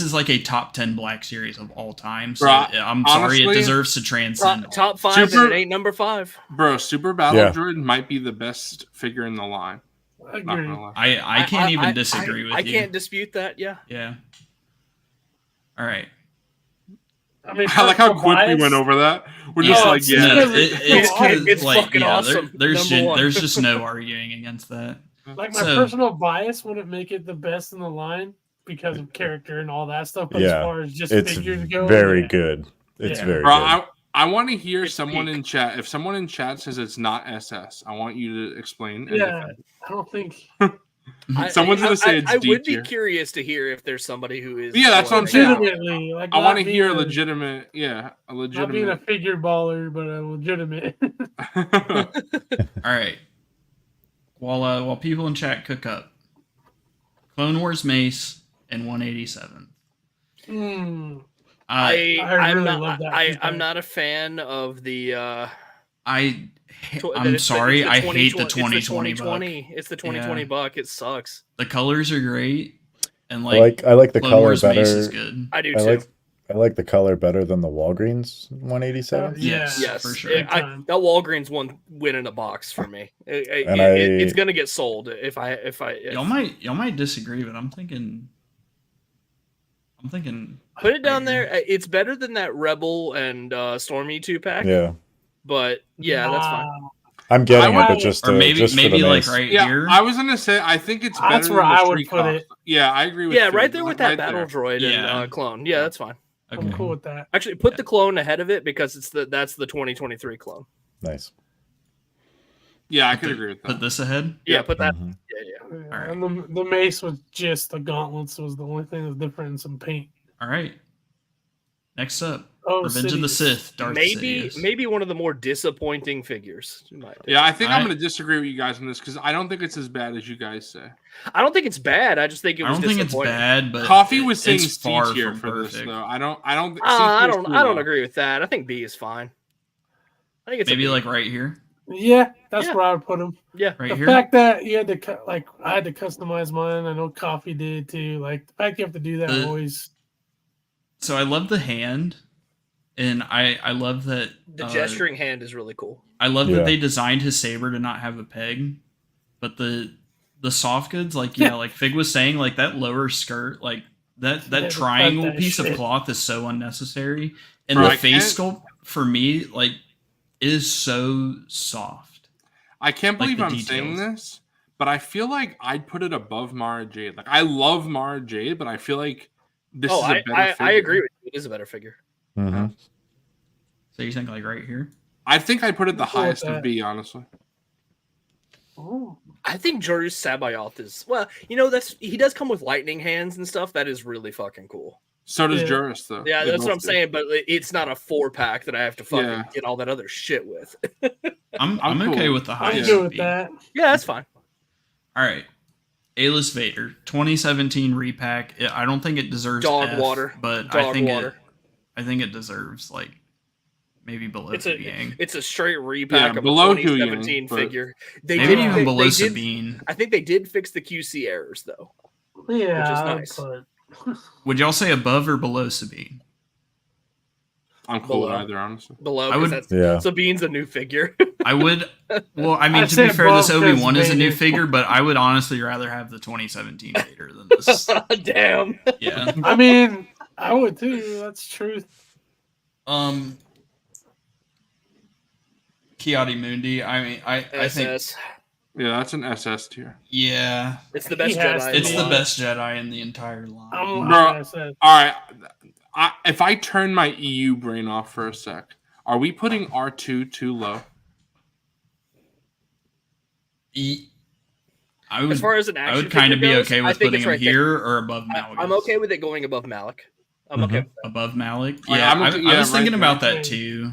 is like a top 10 Black Series of all time. So Bruh, I'm sorry, honestly, it deserves to transcend. Top 5 Super- and it ain't number 5. Bro, Super Battle Yeah. Droid might be the best figure in the line. I Not agree. gonna lie. I can't even disagree with I you. can't dispute that. Yeah. Yeah. All right. I mean, I like how personal quick we bias- went over that. We're Yeah, just it's like, just yeah. because It's fucking awesome. There's Number one. there's just no arguing against that. Like my So- personal bias wouldn't make it the best in the line because of character and all that stuff. But as Yeah, far as just It's figures go, very yeah. good. It's Yeah. very Bro, good. I want to hear It's someone peak. in chat. If someone in chat says it's not SS, I want you to explain. and Yeah, defend. I don't think. Someone's gonna say it's I D would be tier. curious to hear if there's somebody who is. Yeah, that's what I'm going saying. down. Legitimately, like I not want to hear a being legitimate, a not being a legitimate. figure baller, but a legitimate. All right. While people in chat cook up, Clone Wars Mace and 187. Hmm. I I I'm really not. love that I'm feedback. not a fan of the. I'm it's sorry. the I hate the 2020 2020 buck. It's the 2020 buck. It sucks. The colors are great, and I like the Clone color Wars better. Mace is good. I do I too. like the color better than the Walgreens 187. Yes, Yes, for sure. Big time. that Walgreens one win in a box for me. And It's gonna get sold if I. Y'all might disagree, but I'm thinking. Put it down Bigger. there. It's better than that Rebel and Stormy 2-pack. Yeah, But yeah, that's fine. Wow. I'm getting I it, but would- just Or maybe just for the like mace. right Yeah, here. I was gonna say I think it's better. That's than where the I would street put cost. it. Yeah, I agree with. Yeah, Finn. right there with that Right battle there. droid Yeah. and clone. Yeah, that's fine. I'm Okay. cool with that. Actually, put the clone ahead of it because that's the 2023 clone. Nice. Yeah, I could agree with Put that. this ahead. Yeah, put that. Mhm. Yeah. Yeah, Alright. And the mace was just the gauntlets was the only thing that was different in some paint. All right. Next up, Oh, Revenge of the Sidious. Sith. Darth Sidious. Maybe one of the more disappointing figures. in my opinion. Yeah, I think I'm I- gonna disagree with you guys on this because I don't think it's as bad as you guys say. I don't think it's bad. I just think it I was. don't think it's disappointing. bad, but Coffee was saying it's C far tier from for this perfect. though. I don't. C tier I is don't. too I don't low. agree with that. I think B is fine. I think it's a Maybe B. like right here, Yeah, that's Yeah. where I would put him. yeah. right The here. fact that you had to I had to customize mine. I know Coffee did too. Like the fact you have to do that always. So I love the hand, and I love that The gesturing hand is really cool. I love Yeah. that they designed his saber to not have a peg, but the soft goods, like Yeah. like Fig was saying, like that lower skirt, like that Yeah, cut triangle that piece of shit. cloth is so unnecessary, and Bro, the I face can't- sculpt for me, like, is so soft. I can't Like believe the I'm saying details. this, but I feel like I'd put it above Mara Jade. Like I love Mara Jade, but I feel like this is a better I figure. agree with you. It is a better figure. Mhm. So you think like right here? I think I put it the I'm cool with highest of that. B, honestly. Oh, I think Joris Sabayoth is he does come with lightning hands and stuff. That is really fucking cool. So does Yeah. Juris, though. Yeah, They that's what both I'm do. saying. But it's not a 4-pack that I have to fucking Yeah. get all that other shit with. I'm I'm okay cool. with the I'm highest. good of with B. that. Yeah, that's fine. All right. A-list Vader 2017 repack. I don't think it deserves Dog F, water. but I Dog think water. I think it deserves like maybe below It's Yang. a straight repack Yeah, of below a Hu Yang, 2017 but- figure. They Maybe did even fi- below they did- Sabine. I think they did fix the QC errors though. Yeah, Which is I'd nice. put- Would y'all say above or below Sabine? I'm cool with Below. either, honestly. Below, I would- that's Yeah. Sabine's a new figure. I would. Well, I mean, I'd to be say fair, this above Obi-Wan is a new Vader. figure, but I would honestly rather have the 2017 Vader than this. Damn. Yeah. I mean, I would too. That's truth. Kiadi Mundi. I mean, I think SS. Yeah, that's an SS tier. yeah, It's the best He has Jedi. to it's be. the best Jedi in the entire line. I'm Bro, gonna say All right. If I turn my EU brain off for a sec, are we putting R2 too low? as far as an action I would kind of be figure goes, okay I with think putting it's him right there. here or above Malgus. I'm okay with it going above Malik. I'm okay with that. Above Malik. Like, Yeah, I'm okay- I yeah, was thinking right about there. that too.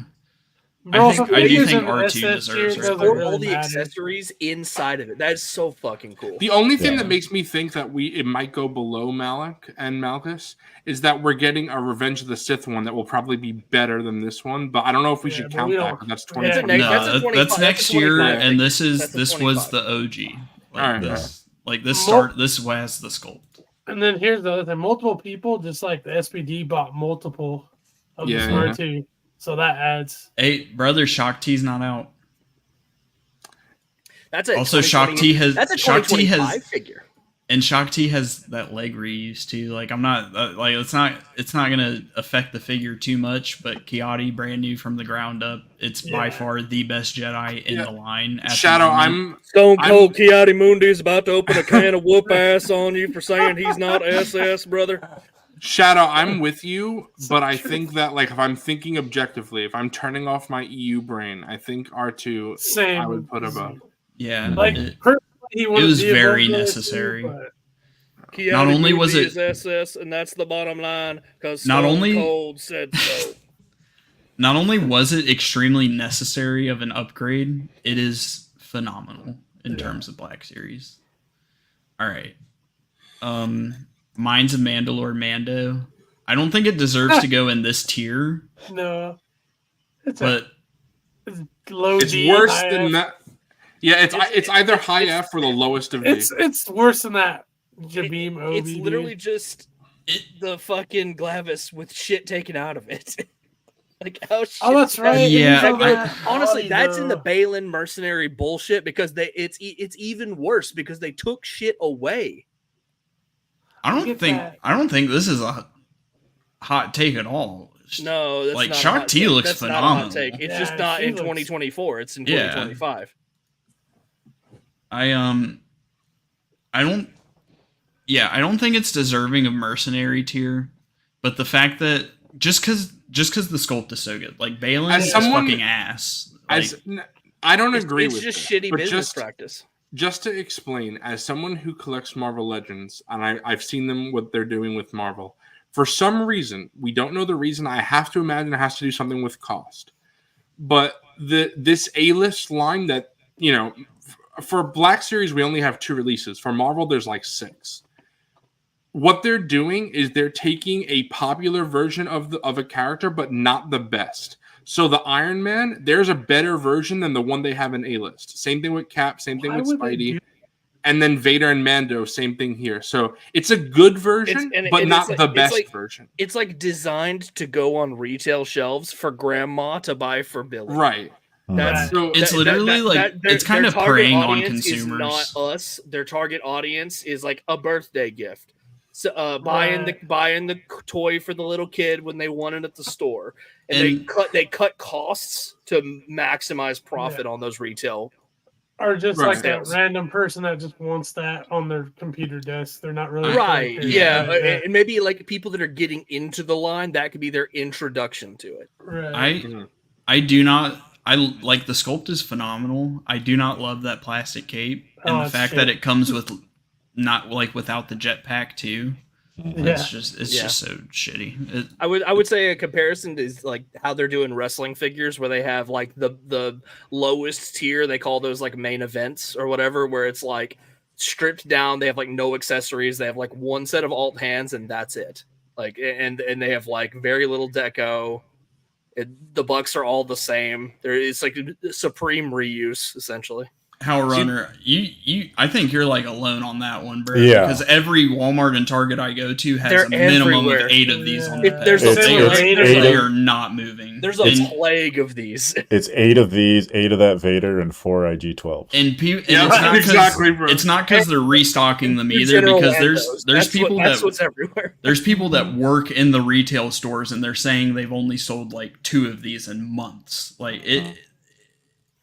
Bro, I do figures think in the R2 SS deserves tier respect. doesn't Or really all the matter. accessories inside of it. That is so fucking cool. The only thing Yeah. that makes me think that it might go below Malik and Malchus is that we're getting a Revenge of the Sith one that will probably be better than this one, but I don't know if we Yeah, should but count we that don't- because that's yeah. 2020. That's a No, 25 that's next year, 25 and this That's a was 25. the OG. Like Alright. this has the sculpt. And then here's the other thing: multiple people, just like the SPD, bought multiple of Yeah, this R2, so that adds. Hey, brother, Shock T's not out. That's a Also, 2020 Shock T That's a Shock T 2025 figure. And Shock T has that leg reuse too. Like I'm not like it's not gonna affect the figure too much. But Kiati, brand new from the ground up, it's by far the best Jedi in the line. At Shadow, the moment. Stone Cold Kiati Mundi is about to open a can of whoop ass on you for saying he's not SS, brother. Shadow, I'm with you, but I think that like if I'm thinking objectively, if I'm turning off my EU brain, I think R2 Same. I would put above. Yeah, Like it was very necessary. Kiati Not only Mundi was it- is SS, and that's the bottom line because Not Stone only- Cold said so. Not only was it extremely necessary of an upgrade, it is phenomenal in terms of Black Series. All right. Minds of Mandalore Mando. I don't think it deserves to go in this tier, No, it's but low It's D, worse high than F. that. Yeah, it's either high F or the lowest of D. It's worse than that. Jabeem Obi. It's literally just the fucking Glavis with shit taken out of it. Like how shit. Oh, that's right. Yeah, It was I- that Honestly, body, that's in the though. Balin mercenary bullshit because it's even worse because they took shit away. I don't Get think that. this is a hot take at all. No, that's Like, not a Shock hot T take. looks That's not a hot phenomenal. take. It's Yeah, just not she in looks- 2024. It's in Yeah. 2025. I don't think it's deserving of mercenary tier, but the fact that just because the sculpt is so good, like Balin As is someone- fucking ass. Like, I don't agree It's with just that, shitty but business practice. Just to explain, as someone who collects Marvel Legends, and I've seen them what they're doing with Marvel, for some reason, we don't know the reason. I have to imagine it has to do something with cost. But this A-list line that, for Black Series, we only have 2 releases. For Marvel, there's like 6. What they're doing is they're taking a popular version of a character, but not the best. So the Iron Man, there's a better version than the one they have in A-list. Same thing with Cap, same thing Why with would they Spidey. do- And then Vader and Mando, same thing here. So it's a good version, but and not it's like- the it's best like- version. It's like designed to go on retail shelves for grandma to buy for Billy. Right. That's So It's literally like their- it's kind their of target preying on audience is consumers. not us. Their target audience is like a birthday gift. So buying the toy for the little kid when they want it at the store, and they cut costs to maximize profit on those retail. Or just Right. like that random person that just wants that on their computer desk. They're not really Right. collectors. Yeah. And maybe like people that are getting into the line, that could be their introduction to it. Right. I do not. I like the sculpt is phenomenal. I do not love that plastic cape and the it's fact shit. that it comes with not like without the jetpack too. Yeah. It's just so shitty. I would say a comparison is like how they're doing wrestling figures where they have like the lowest tier, they call those like main events or whatever, where it's like stripped down, they have like no accessories, they have like one set of alt hands and that's it. Like and they have like very little deco. The bucks are all the same. It's like a supreme reuse essentially. How Runner, you I think you're like alone on that one, bro. Yeah. Because every Walmart and Target I go to has They're a minimum everywhere. of 8 of these on Yeah. the If there's back. a It's- plague, it's- They are not moving. there's a and, plague of these. It's 8 of these, 8 of that Vader, and 4 IG-12. and Yeah, it's not 'cause- exactly, bro. It's not because they're restocking them Your either. General Because Landos. there's That's people that's that what's everywhere. there's people that work in the retail stores and they're saying they've only sold like 2 of these in months. Like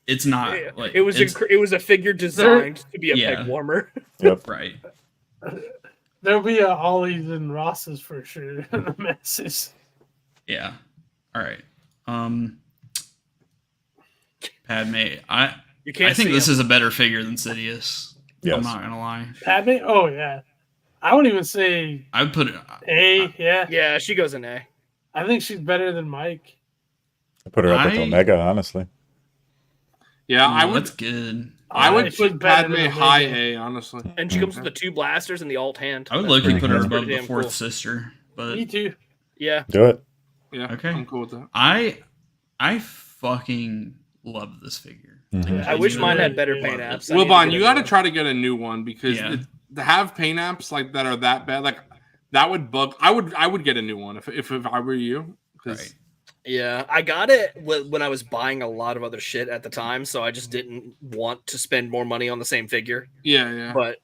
it's not like It was a figure designed to be a Yeah. peg warmer. Yep. right. There'll be a Ollie's and Ross's for sure. The masses. Yeah. All right. Padme, I You can't think see this him. is a better figure than Sidious. Yes. I'm not gonna lie. Padme? Oh yeah. I wouldn't even say I would put it. A. Yeah. Yeah, she goes in A. I think she's better than Mike. I put her up with Omega, honestly. Yeah, I Oh, would. that's good. I would she's put better Padme than high Omega. A, honestly. And she comes with the 2 blasters and the alt hand. I would That's low-key pretty- put her that's above pretty the damn fourth cool. sister, but Me too. Yeah. Do it. Yeah, Okay. I'm cool with that. I fucking love this figure. Mhm. I wish mine had better Yeah. paint apps. I need to Wilbon, get you a got new to one. try to get a new one because Yeah. to have paint apps like that are that bad, like that would bug. I would get a new one if I were you. 'Cause- Right. Yeah, I got it when I was buying a lot of other shit at the time, so I just didn't want to spend more money on the same figure. Yeah. But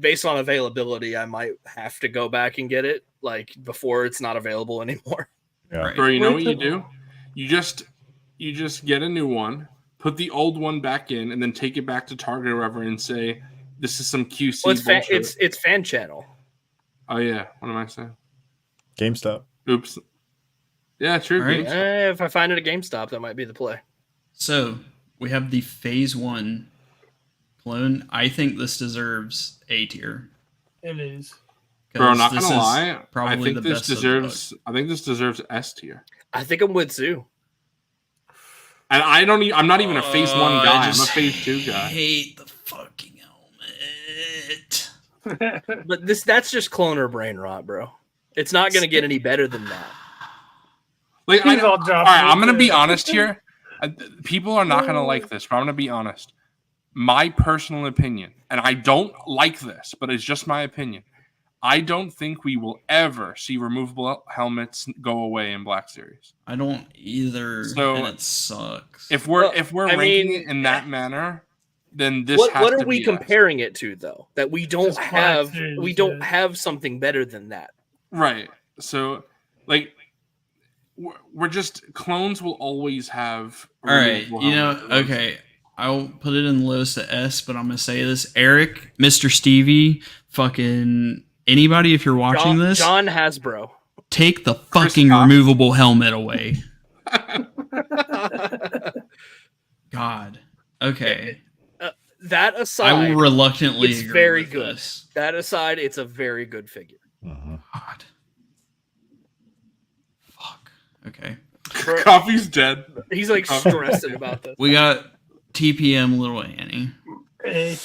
based on availability, I might have to go back and get it like before it's not available anymore. Yeah. Right. Bro, you know what you do? You just get a new one, put the old one back in, and then take it back to Target or wherever and say, "This is some QC Well, bullshit." it's fan channel. Oh yeah, what am I saying? GameStop. Oops. Yeah, true. All right. Games. If I find it at GameStop, that might be the play. So we have the Phase 1 clone. I think this deserves A tier. It is. Bro, not this gonna is lie. I probably think the this best of the deserves. I think this deserves S tier. I think I'm with Sue. And I don't. I'm not even a Phase 1 I guy. I'm a just Phase 2 guy. hate the fucking helmet. But that's just cloner brain rot, bro. It's not gonna get any better than that. Like, He's all all dropping right, I'm gonna it. be honest here. People are not gonna like this, but I'm gonna be honest. My personal opinion, and I don't like this, but it's just my opinion. I don't think we will ever see removable helmets go away in Black Series. I don't either, So, and it sucks. If we're Well, I ranking mean, it in that manner, then this has What to are we be comparing it to though? That we don't Just Black have Series, we don't yeah. have something better than that. right. So, like, we're just clones will always have. All right, removable you know, helmets. okay. I'll put it in the lowest to S, but I'm gonna say this: Eric, Mr. Stevie, fucking anybody, if you're watching this, John Hasbro. take the Chris fucking Cox. removable helmet away. God. Okay. That I aside, will reluctantly it's agree very with good. this. That aside, it's a very good figure. Mhm. God. Fuck. Okay. Coffee's dead. He's like stressing about this. We got TPM Little Annie. A.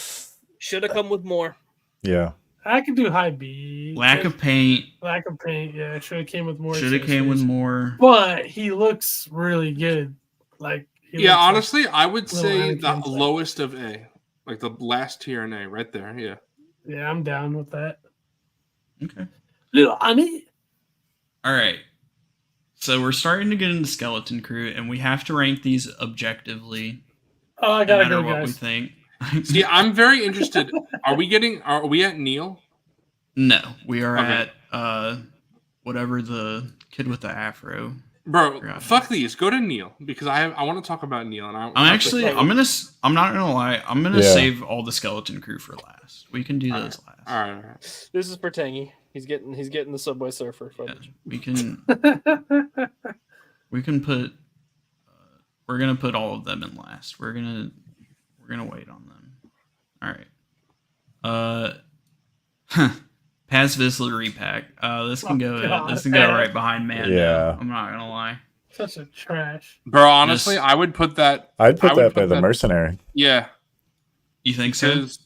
Should have come with more. Yeah. I could do high B. Lack of paint. Lack of paint. Yeah, should have came with more. Should have came with accessories. more. But he looks really good. Like he Yeah, looks like- honestly, I would little say the Anakin's like- lowest of A, like the last tier in A, right there. Yeah. yeah, I'm down with that. Okay. Little Annie. All right. So we're starting to get into Skeleton Crew, and we have to rank these objectively, Oh, I no gotta matter go, what we guys. think. See, I'm very interested. Are we at Neil? No, we are Okay. at whatever the kid with the afro. Bro, Forgot. fuck these. Go to Neil because I want to talk about Neil, and I'm not gonna lie. I'm gonna Yeah. save all the Skeleton Crew for last. We can do those last. All right. This is for Tangy. He's getting the Subway Surfer Yeah, footage. we can put. We're gonna put all of them in last. We're gonna wait on them. All right. Paz Vizsla repack. This can go. God. This can go right behind Mando. Yeah. I'm not gonna lie. Such a trash. Bro, honestly, Yes. I would put that. I'd put I would that by put the that- mercenary. Yeah. You think so? Because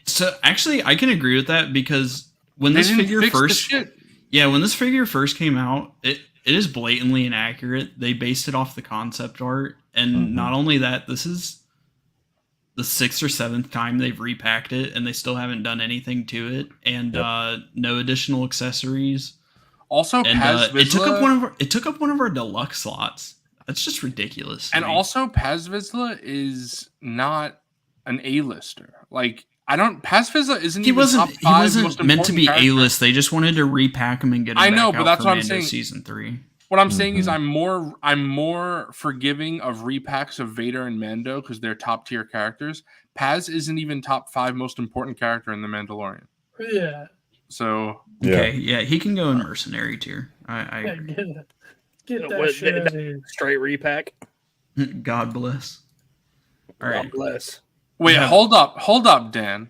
So actually, I can agree with that because when they this didn't figure fix the first, shit. yeah, when this figure first came out, it is blatantly inaccurate. They based it off the concept art, and Mhm. not only that, this is the 6th or 7th time they've repacked it, and they still haven't done anything to it, and Yep. no additional accessories. Also, And Paz it took up Vizsla, one of our deluxe slots. That's just ridiculous. to and me. also Paz Vizsla is not an A-lister. Like Paz Vizsla isn't he even top wasn't 5 he most wasn't meant to important be character. A-list. They just wanted to repack him and get him I back know, out but that's for what I'm Mando saying. season 3. What I'm saying is Mhm. I'm more forgiving of repacks of Vader and Mando because they're top tier characters. Paz isn't even top 5 most important character in The Mandalorian. Yeah. So Yeah. Okay, yeah, he can go in mercenary tier. I Yeah, agree. get that What- shit out of here. Straight repack. God bless. All right. God bless. Wait, hold up, Dan.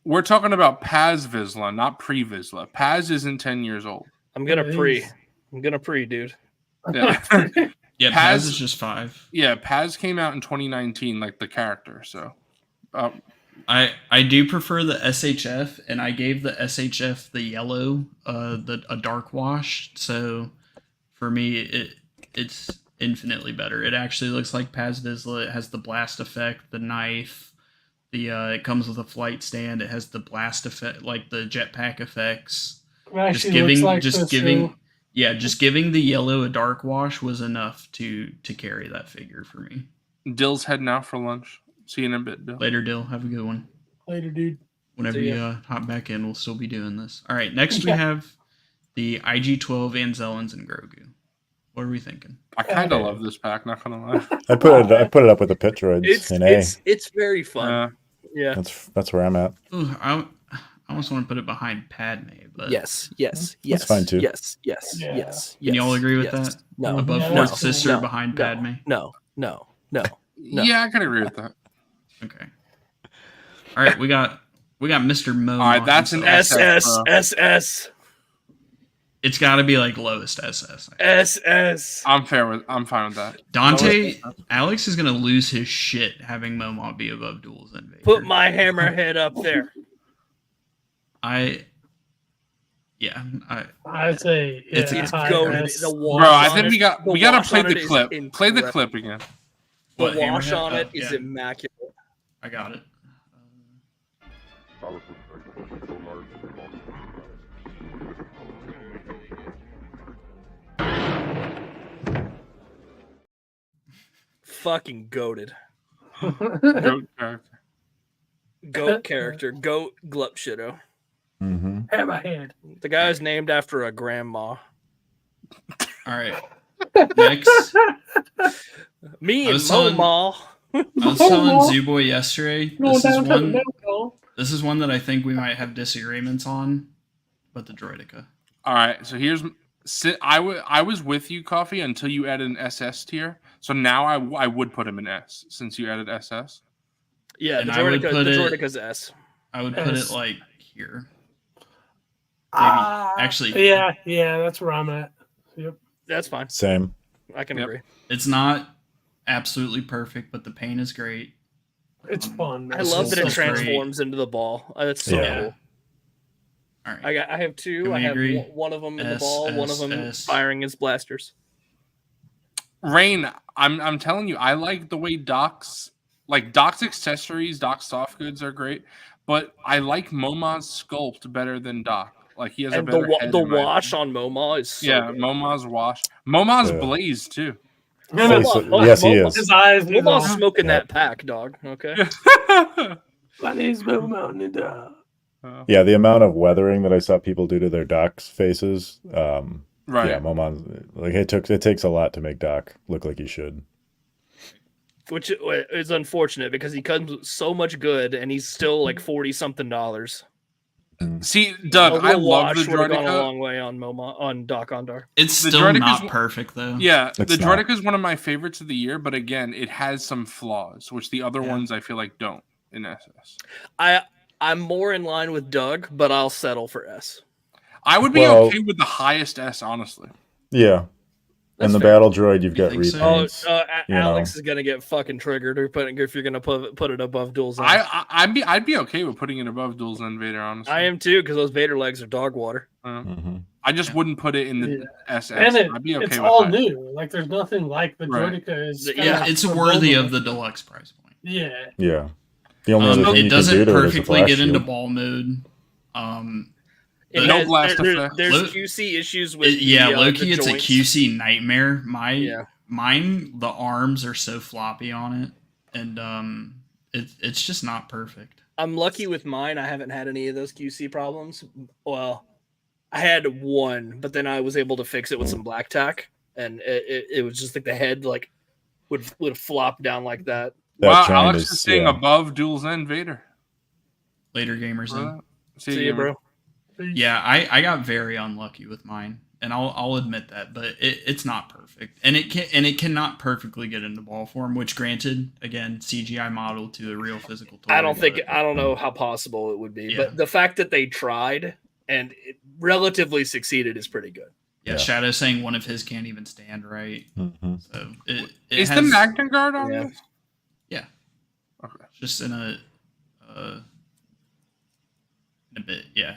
We're talking about Paz Vizsla, not pre Vizsla. Paz isn't 10 years old. I'm gonna pre, dude. Yeah. Yeah, Paz is just 5. Yeah, Paz came out in 2019, like the character. So, I do prefer the SHF, and I gave the SHF the yellow, a dark wash. So for me, it's infinitely better. It actually looks like Paz Vizsla. It has the blast effect, the knife. It comes with a flight stand. It has the blast effect, like the jetpack effects. Just giving the yellow a dark wash was enough to carry that figure for me. Dill's heading out for lunch. See you in a bit, Dill. Later, Dill. Have a good one. Later, dude. Whenever you hop back in, we'll still be doing this. All right, next we have the IG-12 Anzellans and Grogu. What are we thinking? I kind of love this pack, not gonna lie. I put it up with the pit droids in A. It's very fun. Yeah. That's where I'm at. Ooh, I almost want to put it behind Padme, but Yes. That's fine too. Yes. Can y'all agree with that? No. Above No. Fourth Sister, No. behind Padme. No. Yeah, I can agree with that. Okay. All right, we got Mr. Mo. All right, that's an SS. SS. It's got to be like lowest SS. SS. I'm fine with that. Dante, Alex is gonna lose his shit having Momot be above Duels and Vader. Put my hammerhead up there. I'd say It's high goated. S. The wash Bro, I on think it- we got to wash play on it the is clip. Play the incredible. clip again. The What, wash hammerhead? on it is Yeah. immaculate. I got it. Fucking goated. Goat character. Goat character. Goat glup shitto. Mm-hmm. Hammerhead. The guy is named after a grandma. All right. Next, Me I and was telling- Moma. I was telling Zooboy yesterday. Going down to the middle. This is one that I think we might have disagreements on, but the Droideka. All right, so I was with you, Coffee, until you added an SS tier. So now I would put him in S since you added SS. Yeah, And the I would put it- Droideka's S. I would put S. it like here. Ah, Actually- yeah, that's where I'm at. Yep. That's fine. Same. I can Yep. agree. It's not absolutely perfect, but the paint is great. It's fun. Man. I love that it so great. transforms into the ball. That's so Yeah. cool. All right. I have two. Can I we have agree? one of them in the S, ball, one of S, them S. firing his blasters. Rain, I'm telling you, I like the way Doc's accessories, Doc's soft goods are great, but I like Moma's sculpt better than Doc. Like he has And a better head, the in my wash on Moma is so opinion. good. Moma's wash. Moma's Yeah. blaze too. No, Yes, he is. His eyes. Moma's smoking Yeah. that pack, dog. Okay. My name's Bill Mountain Dog. Yeah, the amount of weathering that I saw people do to their Doc's faces. Right. Yeah, Momon, like it takes a lot to make Doc look like he should. Which is unfortunate because he comes with so much good and he's still like $40-something. See, Doug, A I little love the wash would've gone a Droideka. long way on Moma on Doc Ondar. It's The still Droideka's not one- perfect though. Yeah, It's the not. Droideka is one of my favorites of the year, but again, it has some flaws, which the other ones I feel like don't in SS. I'm more in line with Doug, but I'll settle for S. I would be Well- okay with the highest S, honestly. Yeah. That's And the fair. battle droid, you've got think so? repaints. you Alex know. is gonna get fucking triggered if you're gonna put it above Dual Zone. I'd be okay with putting it above Duels and Vader, honestly. I am too because those Vader legs are dog water. Mhm. I just wouldn't put it in the SS. And I'd be okay it's with all that. new. Like there's nothing like the Right. Droideka is. Yeah, kinda It's for worthy Boba. of the deluxe price point. Yeah. Yeah. The only other thing It you can do doesn't to it is a perfectly flash get into shield. ball mode. No blast effect. There's Lo- QC issues with Loki, the it's a joints. QC nightmare. Mine, the arms are so floppy on it, and it's just not perfect. I'm lucky with mine. I haven't had any of those QC problems. Well, I had one, but then I was able to fix it with some black tack, and it was just like the head like would flop down like that. That Wow, chain Alex is saying yeah. above Duels and Vader. Later gamers in. See See you, you, bro. Yeah, I got very unlucky with mine, and I'll admit that, but it's not perfect, and it cannot perfectly get into ball form. Which, granted, again, CGI model to a real physical toy. I don't know how possible it would be, Yeah. but the fact that they tried and it relatively succeed is pretty good. Yeah, Shadow saying one of his can't even stand right. Mm-hmm. So it Is has, the Magna Guard on Yeah. this? Yeah. Okay. Just in a bit. Yeah.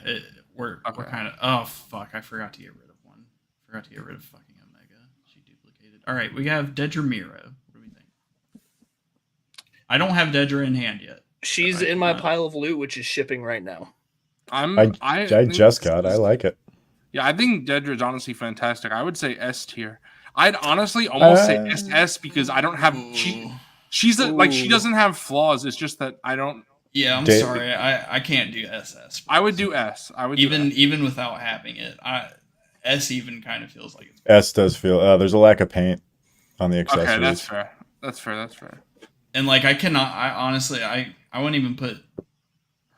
We're kind of. Oh fuck! I forgot to get rid of one. Forgot to get rid of fucking Omega. She duplicated. All right, we have Dedra Miro. What do we think? I don't have Dedra in hand yet. She's in my pile of loot, which is shipping right now. I just got. I like it. Yeah, I think Dedra's honestly fantastic. I would say S tier. I'd honestly almost say SS because I don't have she's like she doesn't have flaws. It's just that I don't. Yeah, I'm sorry. I can't do SS. I would do S. I would even without having it. S even kind of feels like it's S does feel. There's a lack of paint on the accessories. Okay, that's fair. That's fair. And like I cannot. I honestly I wouldn't even put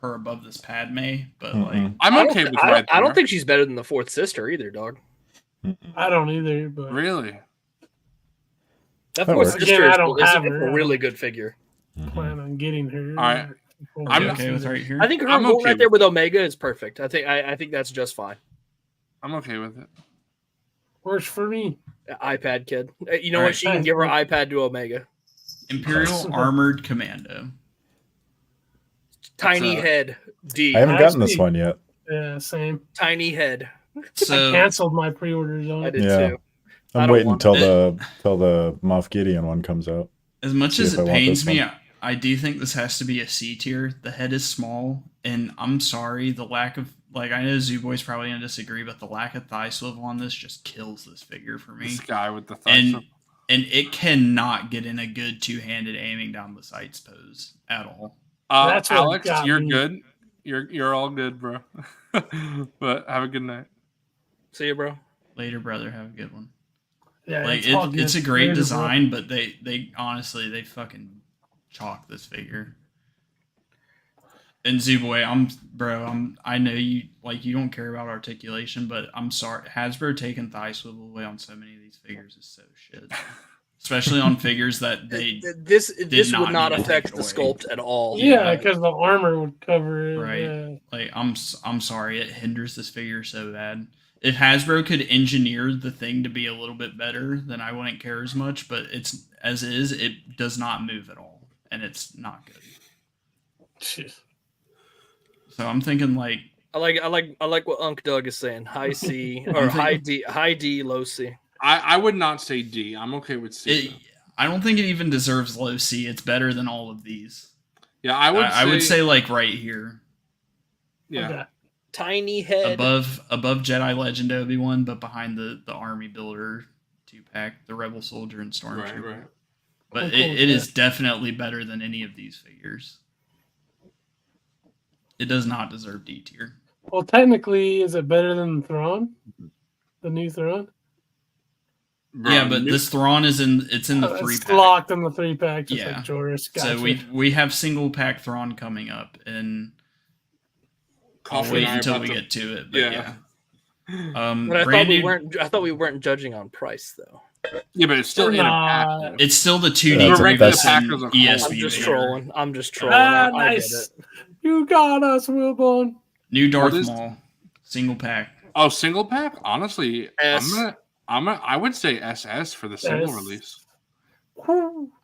her above this Padme, but like I'm okay with Red. I don't think she's better than the fourth sister either, dog. I don't either, but Really, that fourth works. sister Again, I don't is have a her. really good figure. plan on getting her. All right. I'm okay with right here. I think her I'm goal okay right there with with Omega is perfect. I think that's just fine. I'm okay with it. Works for me. iPad kid. You know All what? right. She can give her iPad to Omega. Imperial Armored Commando. Tiny head. D. I haven't gotten Actually- this one yet. Yeah, same. Tiny head. So I canceled my pre-orders on I it. did Yeah. too. I I'm don't waiting want till the Moff Gideon one comes out. as much See as if I it want pains this me, one. I do think this has to be a C tier. The head is small, and I'm sorry, the lack of I know Zooboy's probably gonna disagree, but the lack of thigh swivel on this just kills this figure for me. This guy with the thumbs up. And it cannot get in a good two-handed aiming down the sights pose at all. That's what Alex, got you're me. good. You're all good, bro. But have a good night. See you, bro. Later, brother. Have a good one. Yeah, Like all good. it's a great Later, bro. design, but they honestly they fucking chalk this figure. And Zooboy, I know you you don't care about articulation, but I'm sorry, Hasbro taking thigh swivel away on so many of these figures is so shit. Especially on figures that This not would not need to affect take the away. sculpt at all. Yeah, because the armor would cover it. Right. Yeah. Like I'm sorry, it hinders this figure so bad. If Hasbro could engineer the thing to be a little bit better, then I wouldn't care as much. But it's as is, it does not move at all, and it's not good. Jeez. So I'm thinking I like what Unc Doug is saying. High C or high D, low C. I would not say D. I'm okay with C. I don't think it even deserves low C. It's better than all of these. Yeah, I would say right here, yeah. Okay. Tiny head. above Jedi Legend Obi-Wan, but behind the Army Builder 2-pack, the Rebel Soldier and Stormtrooper. Right. But I'm cool it with is that. definitely better than any of these figures. It does not deserve D tier. Well, technically, is it better than Thrawn? The new Thrawn? Bro, Yeah, but this Thrawn is in the It's 3-pack. locked in the 3-pack, just Yeah. like Joris. So Gotcha. we have single pack Thrawn coming up, and I'll Coffee wait and I until about we to- get to it. But Yeah. But I thought we weren't judging on price though. Yeah, but it's still in a pack. Nah. though. It's still the 2D Yeah, We're ranking the Grievous pack and as a whole. ESV I'm just Vader. trolling. I'm just trolling. Ah, I get nice. it. You got us, Wilbon. New Darth What is- Maul, single pack. Oh, single pack? Honestly, S. I would say SS for the single S. release.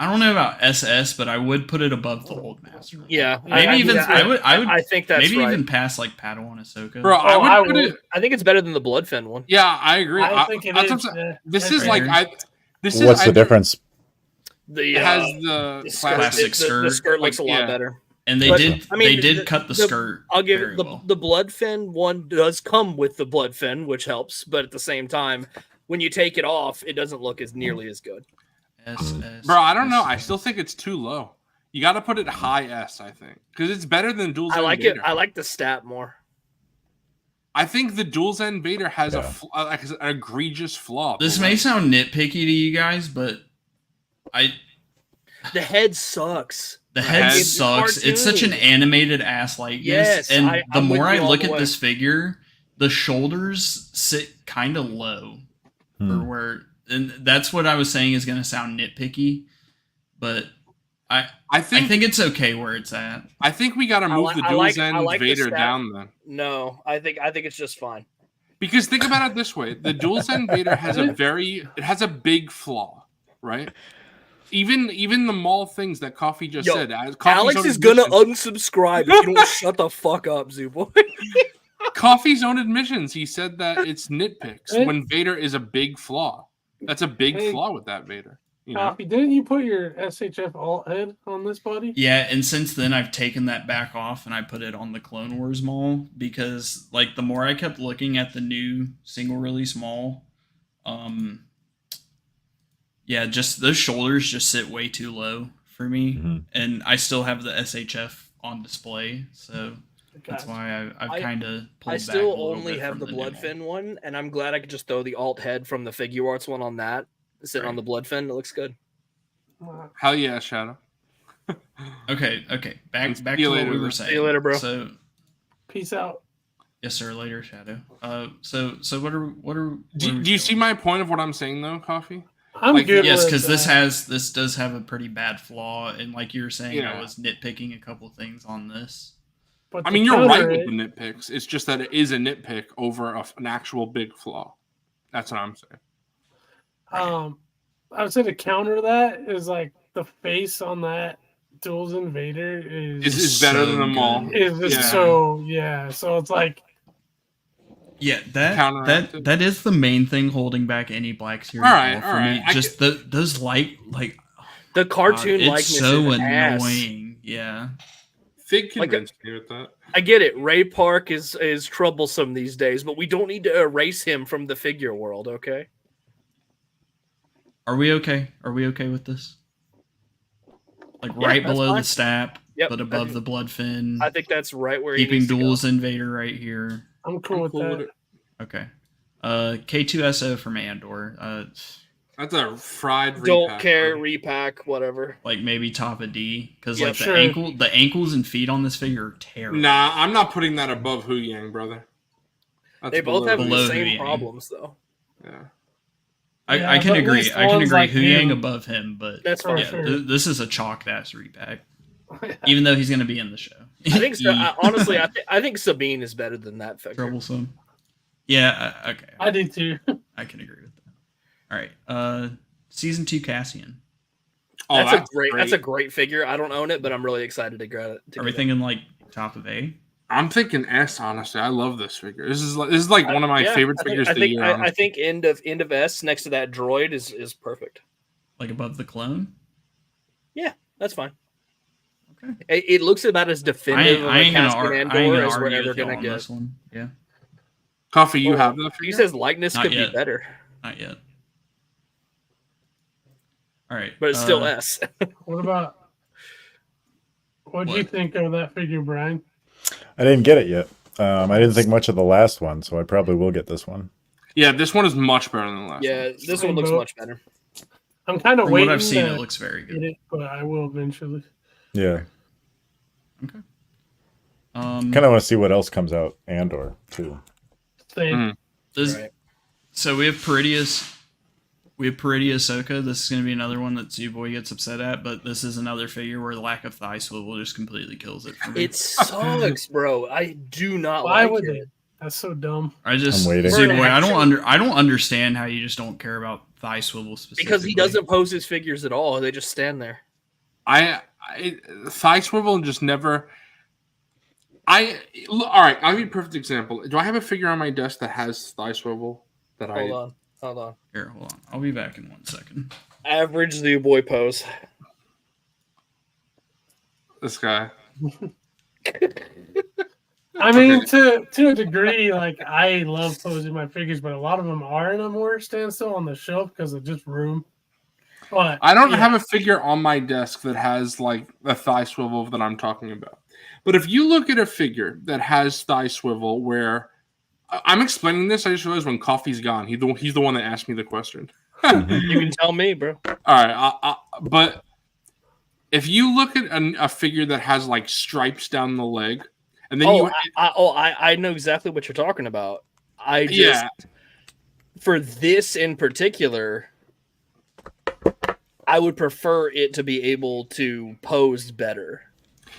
I don't know about SS, but I would put it above the Old Master. Yeah, Maybe I would I think that's maybe right. even past Padawan Ahsoka. Bro, I would I put would. it. I think it's better than the Bloodfen one. Yeah, I agree. I think it that's is. what I'm saying. Yeah. This That's is like fair. This What's is the difference? The It has the the skirt, plastic the skirt looks a lot yeah. better. And they But, did I mean, they did the- cut the the- skirt. I'll give very it the well. Bloodfen one does come with the Bloodfen, which helps, but at the same time, when you take it off, it doesn't look as nearly as good. SS, Bro, I don't know. I still think it's too low. You got to put it high S, I think, because it's better than Dual I Zen like Vader. it. I like the stat more. I think the Dual Zen Vader has Yeah. an egregious flaw. This may sound nitpicky to you guys, but The head sucks. the head head- It's sucks. It's such an cartoony. animated ass likeness. Yes, and I'm the with more you I all look the at way. this figure, the shoulders sit kind of low Hmm. for where, and that's what I was saying is going to sound nitpicky, but I think it's okay where it's at. I think we got to move the dual Zen Vader down then. No, I think it's just fine. Because think about it this way: the dual Zen Vader has a big flaw, right? Even the mall things that Coffee just said. Alex is gonna unsubscribe if you don't shut the fuck up, Zuboy. Coffee's own admissions. He said that it's nitpicks when Vader is a big flaw. That's a big flaw with that Vader. You know? Coffee, didn't you put your SHF alt head on this body? Yeah, and since then I've taken that back off and I put it on the Clone Wars mall because like the more I kept looking at the new single release mall, yeah, just those shoulders just sit way too low for me, and I still have the SHF on display, so that's why I've kind of pulled back. I still a little only bit have from the new Bloodfin one, and I'm glad I could just throw the alt head from the Figure Arts one on that, sitting on the Bloodfin. It looks good. Hell yeah, Shadow. Okay. Back to what we were saying. See you later, bro. So, peace out. Yes, sir. Later, Shadow. So what are? Do you see my point of what I'm saying though, Coffee? I'm good. Yes, because this does have a pretty bad flaw, and like you were saying, Yeah. I was nitpicking a couple things on this. But I mean, you're right with the nitpicks. It's just that it is a nitpick over an actual big flaw. That's what I'm saying. I would say to counter that is like the face on that Dual Invader is better than them all. Is just so it's like. Yeah, that is the main thing holding back any Black Series for me. Just those the cartoon likeness it's so is annoying. ass. Yeah, Fig convinced me with that. I get it. Ray Park is troublesome these days, but we don't need to erase him from the figure world. Okay. Are we okay? Are we okay with this? Like right below the Stap, but above the Bloodfin. I think that's right where keeping Duels Invader right here. I'm cool with that. Okay. K2SO from Andor. That's a fried repack. Don't care, repack, whatever. Like maybe top of D. Because the ankles and feet on this figure are terrible. Nah, I'm not putting that above Hu Yang, brother. They both have the same problems though. Yeah. I can agree. I can agree. Like Hu Yang above him, but that's for sure. This is a chalked ass repack. Even though he's going to be in the show. I think so. Honestly, I think Sabine is better than that figure. Troublesome. Yeah, okay. I do too. I can agree with that. All right. Season 2 Cassian. Oh, that's a great figure. I don't own it, but I'm really excited to grab it. Are we thinking like top of A? I'm thinking S, honestly. I love this figure. This is like one of my favorite figures of the year. I think end of S next to that droid is perfect. Like above the clone? Yeah, that's fine. Okay. It looks about as definitive I ain't gonna Andor as we're argue ever with you gonna on get. this one. Yeah. Coffee, you have that figure? He says likeness Not could yet. be better. Not yet. All right. But it's still S. What do you think of that figure, Brian? I didn't get it yet. I didn't think much of the last one, so I probably will get this one. Yeah, this one is much better than the last one. Yeah, this one looks much better. I'm kind of From waiting. what I've seen, it looks very good. But I will eventually. Yeah. Okay. Kind of want to see what else comes out, Andor too. Same. So we have Peridius. We have Peridia Ahsoka. This is going to be another one that Z-Boy gets upset at, but this is another figure where the lack of thigh swivel just completely kills it for me. It sucks, bro. I do not Why like would it. they? That's so dumb. I'm waiting. Z-Boy, I don't understand how you just don't care about thigh swivel specifically. Because he doesn't pose his figures at all. They just stand there. Thigh swivel just never. All right, I'll give you a perfect example. Do I have a figure on my desk that has thigh swivel? Hold on. Here, hold on. I'll be back in 1 second. Average Zoo Boy pose. This guy. I mean, to a degree, like I love posing my figures, but a lot of them are in a more standstill on the shelf because of just room. But I don't have a figure on my desk that has like a thigh swivel that I'm talking about. But if you look at a figure that has thigh swivel, where I'm explaining this, I just realized when Coffee's gone, he's the one that asked me the question. You can tell me, bro. All right, but if you look at a figure that has like stripes down the leg, and then I know exactly what you're talking about. for this in particular, I would prefer it to be able to pose better.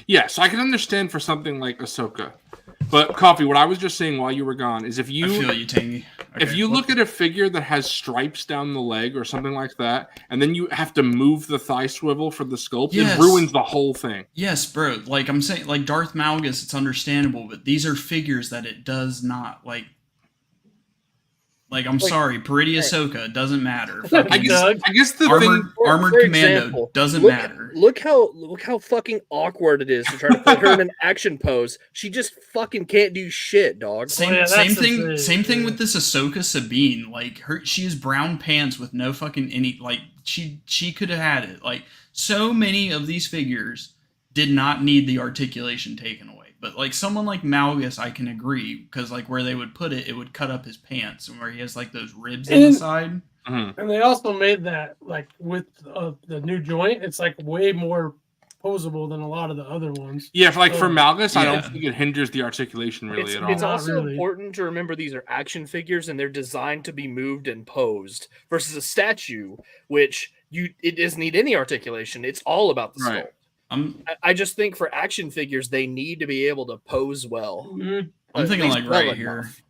Yes, I can understand for something like Ahsoka. But Coffee, what I was just saying while you were gone is if you I feel you, Tangy. if you look at a figure that has stripes down the leg or something like that, and then you have to move the thigh swivel for the sculpt, Yes. it ruins the whole thing. Yes, bro. Like I'm saying, like Darth Malgus, it's understandable, but these are figures that it does not like. Like I'm sorry, Peridia Ahsoka, it doesn't matter. I guess the thing Armored For Commando example, doesn't look, matter. Look how fucking awkward it is to try to put her in an action pose. She just fucking can't do shit, dog. Same, yeah, same that's the thing. thing, Same thing yeah. with this Ahsoka Sabine. Like she has brown pants with no fucking any. Like she could have had it. Like so many of these figures did not need the articulation taken away. But like someone like Malgus, I can agree because like where they would put it, it would cut up his pants, and where he has like those ribs on the side. And they also made that like with the new joint, it's like way more posable than a lot of the other ones. Yeah, for Malgus, I Yeah. don't think it hinders the articulation really at all. It's also Not really. important to remember these are action figures and they're designed to be moved and posed versus a statue, which it doesn't need any articulation. It's all about the Right. sculpt. I just think for action figures, they need to be able to pose well. Dude, I'm At thinking least like well right here. enough.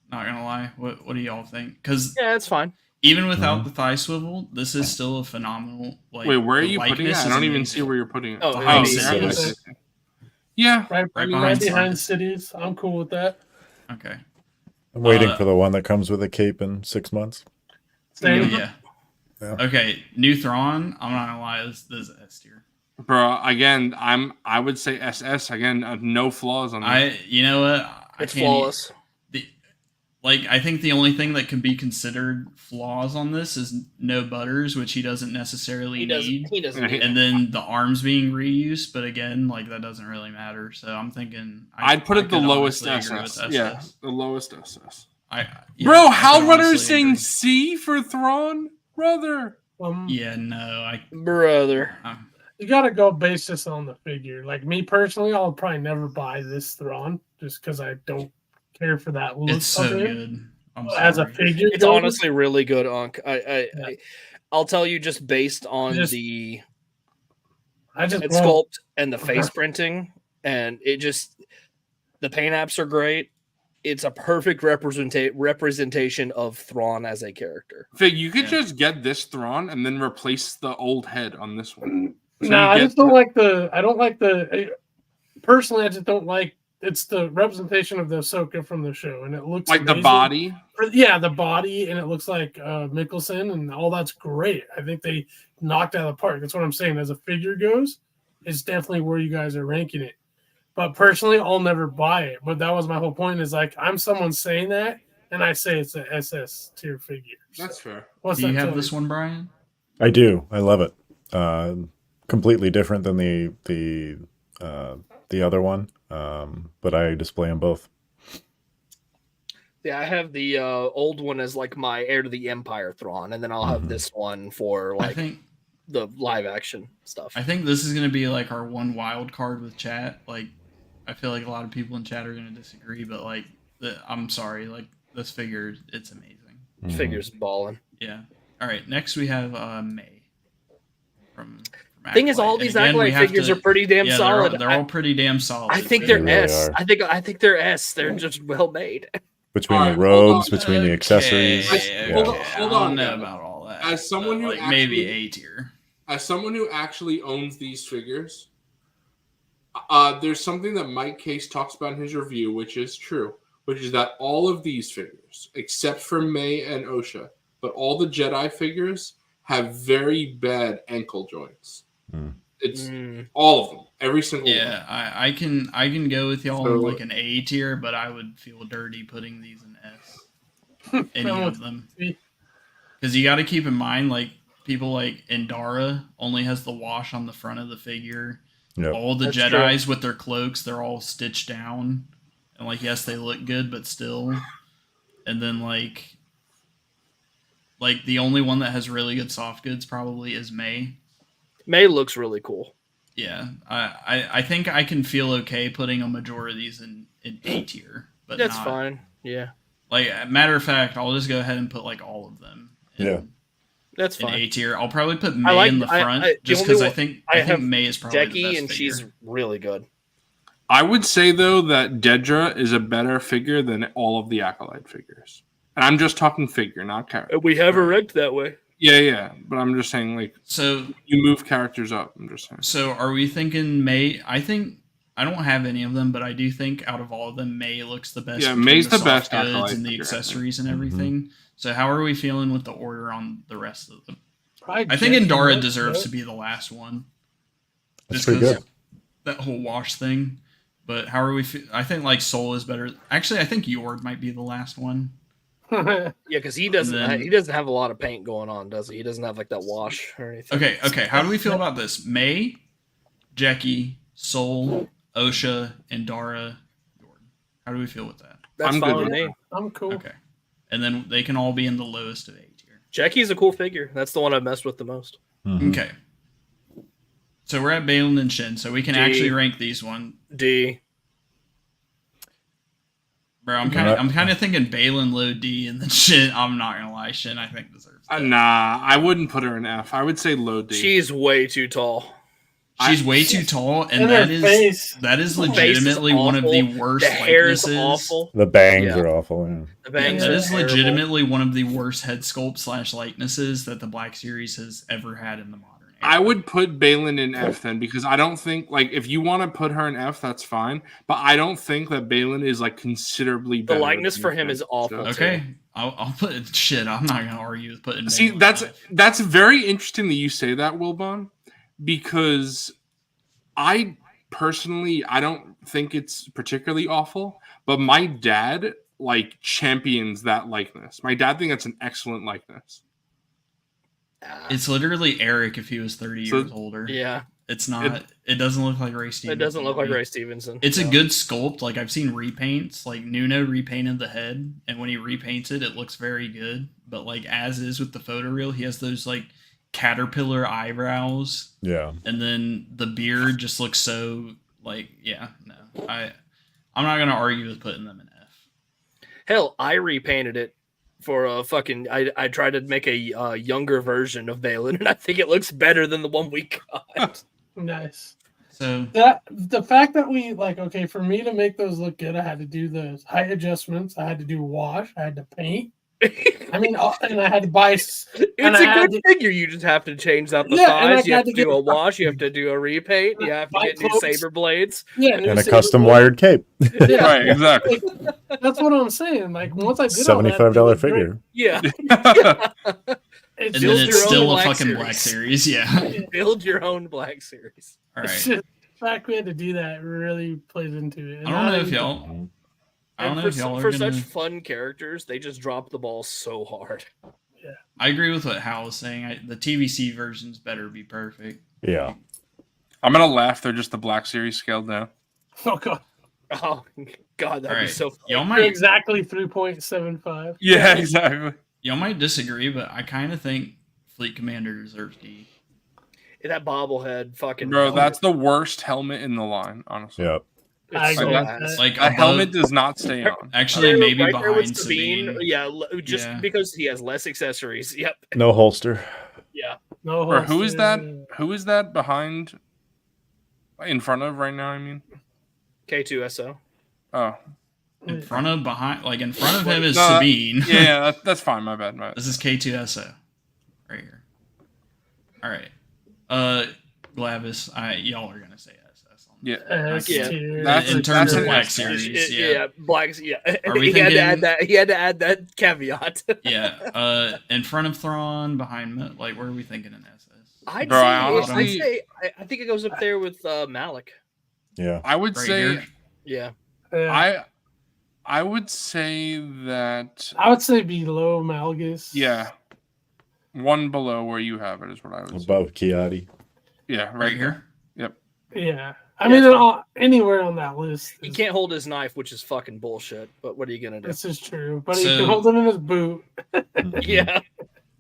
Not gonna lie. What do y'all think? Because Yeah, it's fine. even without the thigh swivel, this is still a phenomenal. Like, Wait, where are the you putting it? likeness I is don't even amazing. see where you're putting it. Oh, Oh, behind there. cities. Yeah. right behind behind cities. cities. I'm cool with that. Okay. I'm waiting for the one that comes with a cape in 6 months. Same. Yeah. Yeah. Okay. New Thrawn. I'm not gonna lie. This is S tier. Bro, again, I would say SS again, no flaws on that. You know what? I It's can't flawless. I think the only thing that can be considered flaws on this is no butters, which he doesn't necessarily need. He doesn't. Need And then the arms being reused, but again, like that doesn't really matter. So I'm thinking I'd put it the could lowest honestly agree with SS. Yeah, the lowest SS. I Bro, Hal could Runner's honestly saying agree. C for Thrawn? Brother. Yeah, no, Brother. You gotta go base this on the figure. Like me personally, I'll probably never buy this Thrawn just because I don't care for that look it's so of it. good. I'm As a sorry. figure, It's goes. honestly really good, Unc. I'll tell you just based on Just- the I just head won't. sculpt and the face printing, and it just the paint apps are great. It's a perfect representation of Thrawn as a character. Fig, you could Yeah. just get this Thrawn and then replace the old head on this one. So No, you I get just don't like the. I don't like the. Personally, I just don't like. It's the representation of the Ahsoka from the show, and it looks like the amazing. body. Yeah, the body, and it looks like Mickelson, and all that's great. I think they knocked it out of the park. That's what I'm saying. As a figure goes, it's definitely where you guys are ranking it. But personally, I'll never buy it. But that was my whole point. Is like I'm someone saying that, and I say it's an SS tier figure. So That's fair. what's Do you that have tell this one, Brian? I do. I love it. Completely different than the other one, but I display them both. Yeah, I have the old one as like my Heir to the Empire Thrawn, and then I'll have this one for I like think the live action stuff. I think this is gonna be like our one wild card with chat. Like, I feel like a lot of people in chat are gonna disagree, but like, I'm sorry, like this figure, it's amazing. Figures balling. Yeah. All right. Next we have May from Thing is, Acolyte. all And these again, we Acolyte have figures to- are pretty damn yeah, solid. They're all pretty damn solid. I think They they're really S. are. I think they're S. They're just well made. Between All the right, hold robes, on. between the accessories. Okay, yeah. Hold on, okay, hold I on, don't know guys. about all that. As someone who like maybe actually- A tier. As someone who actually owns these figures, there's something that Mike Case talks about in his review, which is true, which is that all of these figures, except for May and Osha, but all the Jedi figures have very bad ankle joints. It's all of them, every single one. Yeah, I can go with y'all So- in like an A tier, but I would feel dirty putting these in S. Any of them, because you got to keep in mind like people like Endara only has the wash on the front of the figure. Yep. All the That's Jedis with their cloaks, they're all stitched down, and like yes, they look good, but still. And then like the only one that has really good soft goods probably is May. May looks really cool. Yeah, I think I can feel okay putting a majority of these in A tier, but That's not, fine. Yeah. Like, matter of fact, I'll just go ahead and put like all of them. Yeah. That's In fine. A tier. I'll probably put May in the front just because I think May is probably the Jackie, best and figure. she's really good. I would say though that Dedra is a better figure than all of the Acolyte figures, and I'm just talking figure, not character. We have her ranked that way. Yeah, but I'm just saying, like, So you move characters up. I'm just saying. So are we thinking May? I think I don't have any of them, but I do think out of all of them, May looks the best. Yeah, between May's the soft best goods Acolyte and the figure, I think. accessories and everything. So how are we feeling with the order on the rest of them? Probably I think Jackie Endara Wood, deserves right? to be the last one. That's Just pretty because good. that whole wash thing. But how are we? I think like Soul is better. Actually, I think Yord might be the last one. Yeah, because he doesn't. then- He doesn't have a lot of paint going on, does he? He doesn't have like that wash or anything. Okay. How do we feel about this? May, Jackie, Soul, Osha, Endara, Yord. How do we feel with that? That's I'm fine good with with me. that. I'm cool. Okay. And then they can all be in the lowest of A tier. Jackie's a cool figure. That's the one I've messed with the most. Mhm. Okay. So we're at Balin and Shin, so we can D. actually rank these one. D. Bro, I'm kind of thinking Balin low D and then Shin. I'm not gonna lie, Shin I think deserves that. Nah, I wouldn't put her in F. I would say low D. She's way too tall. She's way too tall, and And that her is face. that is Her face is legitimately one of the awful. worst The hair is likenesses. awful. The bangs Yeah. are awful. Yeah. The Yeah, bangs that are is terrible. legitimately one of the worst head sculpt / likenesses that the Black Series has ever had in the modern era. I would put Balin in F then, because I don't think, like, if you want to put her in F, that's fine. But I don't think that Balin is like considerably The better. likeness than for the him is figure, awful. so- Okay, I'll put shit. I'm not gonna argue with putting. See, Balin that's in F. that's very interesting that you say that, Wilbon, because I personally I don't think it's particularly awful, but my dad like champions that likeness. My dad thinks that's an excellent likeness. It's literally Eric if he was 30 So- years older. Yeah, It's not. It doesn't look like Ray it Stevenson. doesn't look to like me. Ray Stevenson. It's a No. good sculpt. Like I've seen repaints. Like Nuno repainted the head, and when he repaints it, it looks very good. But like as is with the photoreal, he has those like caterpillar eyebrows, Yeah. and then the beard just looks so like I'm not gonna argue with putting them in F. Hell, I repainted it for a fucking. I tried to make a younger version of Balin, and I think it looks better than the one we got. Nice. So That the fact that we like, okay, for me to make those look good, I had to do the height adjustments. I had to do wash. I had to paint. I mean, and I had to buy. It's And a I had good to- figure. You just have to change out the Yeah, and I thighs. You had have to to do get- a wash. You have to do a repaint. You have to Buy get new clothes. saber blades. Yeah, new And a saber custom blade. wired cape. Yeah, Right, exactly. that's what I'm saying. Like once I did all that, $75 it looked great. figure. Yeah, It's and just then build it's your own still a Black fucking Series. Black Series. Yeah. build your own Black Series. All it's right. just- the fact we had to do that really plays into it. And I don't know if y'all. I don't And know if y'all are for gonna. such fun characters, they just drop the ball so hard. I agree with what Hal was saying. The TVC versions better be perfect. Yeah. I'm gonna laugh. They're just the Black Series scaled down. Oh god, Oh God, that'd All be right. so fun. Y'all they're might exactly 3.75. Yeah, exactly. y'all might disagree, but I kind of think Fleet Commander deserves D. That bobblehead, fucking Bro, helmet. that's the worst helmet in the line, honestly. Yep. It's I so agree with bad. that. Like That above, helmet does not stay on. actually Right maybe there with behind Sabine. Yeah, just Yeah. because he has less accessories. Yep. No holster. Yeah. No, Or who is that? holster. Who is that behind? In front of right now? I mean. K2SO. Oh, In front of behind, like in front of him is No, Sabine. yeah, that's fine. My bad. My bad. This is K2SO, right here. All right, Glavis, y'all are gonna say SS. On Yeah. S Yeah. tier. That's- in terms of an Black S. Series, Yeah, yeah, Blacks. Yeah, Are we he had to thinking- add that. He had to add that caveat. yeah. In front of Thrawn, behind like where are we thinking in SS? I'd Bro, say, I honestly- I think it goes up there with Malik. Yeah. I would Right say here? Yeah. Yeah. I would say that I would say below Malgus. yeah, one below where you have it is what I would say. Above Kiati. Yeah, Right here. Yeah. I mean, anywhere on that list. He can't hold his knife, which is fucking bullshit. But what are you gonna do? This is true. But he So- can hold it in his boot. Yeah.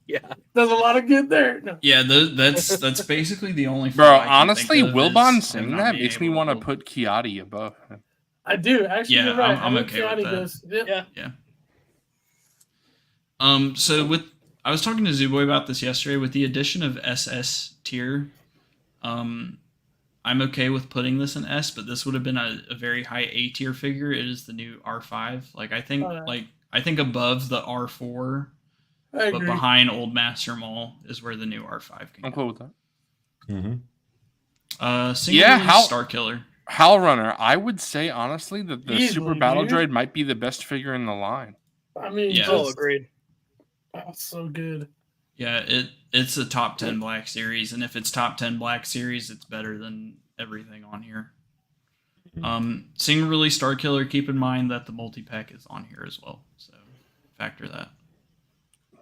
Yeah. Does a lot of good there. No. Yeah, that's basically the only. Bro, flaw I can honestly, think of Wilbon is saying not that being makes me able want to hold- put Kiati above him. I do. Actually, Yeah, you're right. I'm I think okay with Kiati that. goes- yep. Yeah. So I was talking to Zooboy about this yesterday. With the addition of SS tier, I'm okay with putting this in S, but this would have been a very high A tier figure. It is the new R5. Like I think above the R4, I but agree. behind Old Master Mall is where the new R5 can I'm go. cool with that. Star Killer. Hal Runner. I would say honestly that the Easily, Super Battle dude. Droid might be the best figure in the line. I mean, Yeah. Oh, agreed. That's so good. Yeah, it's a top 10 Black Series, and if it's top 10 Black Series, it's better than everything on here. Single release Star Killer, keep in mind that the multi-pack is on here as well, so factor that.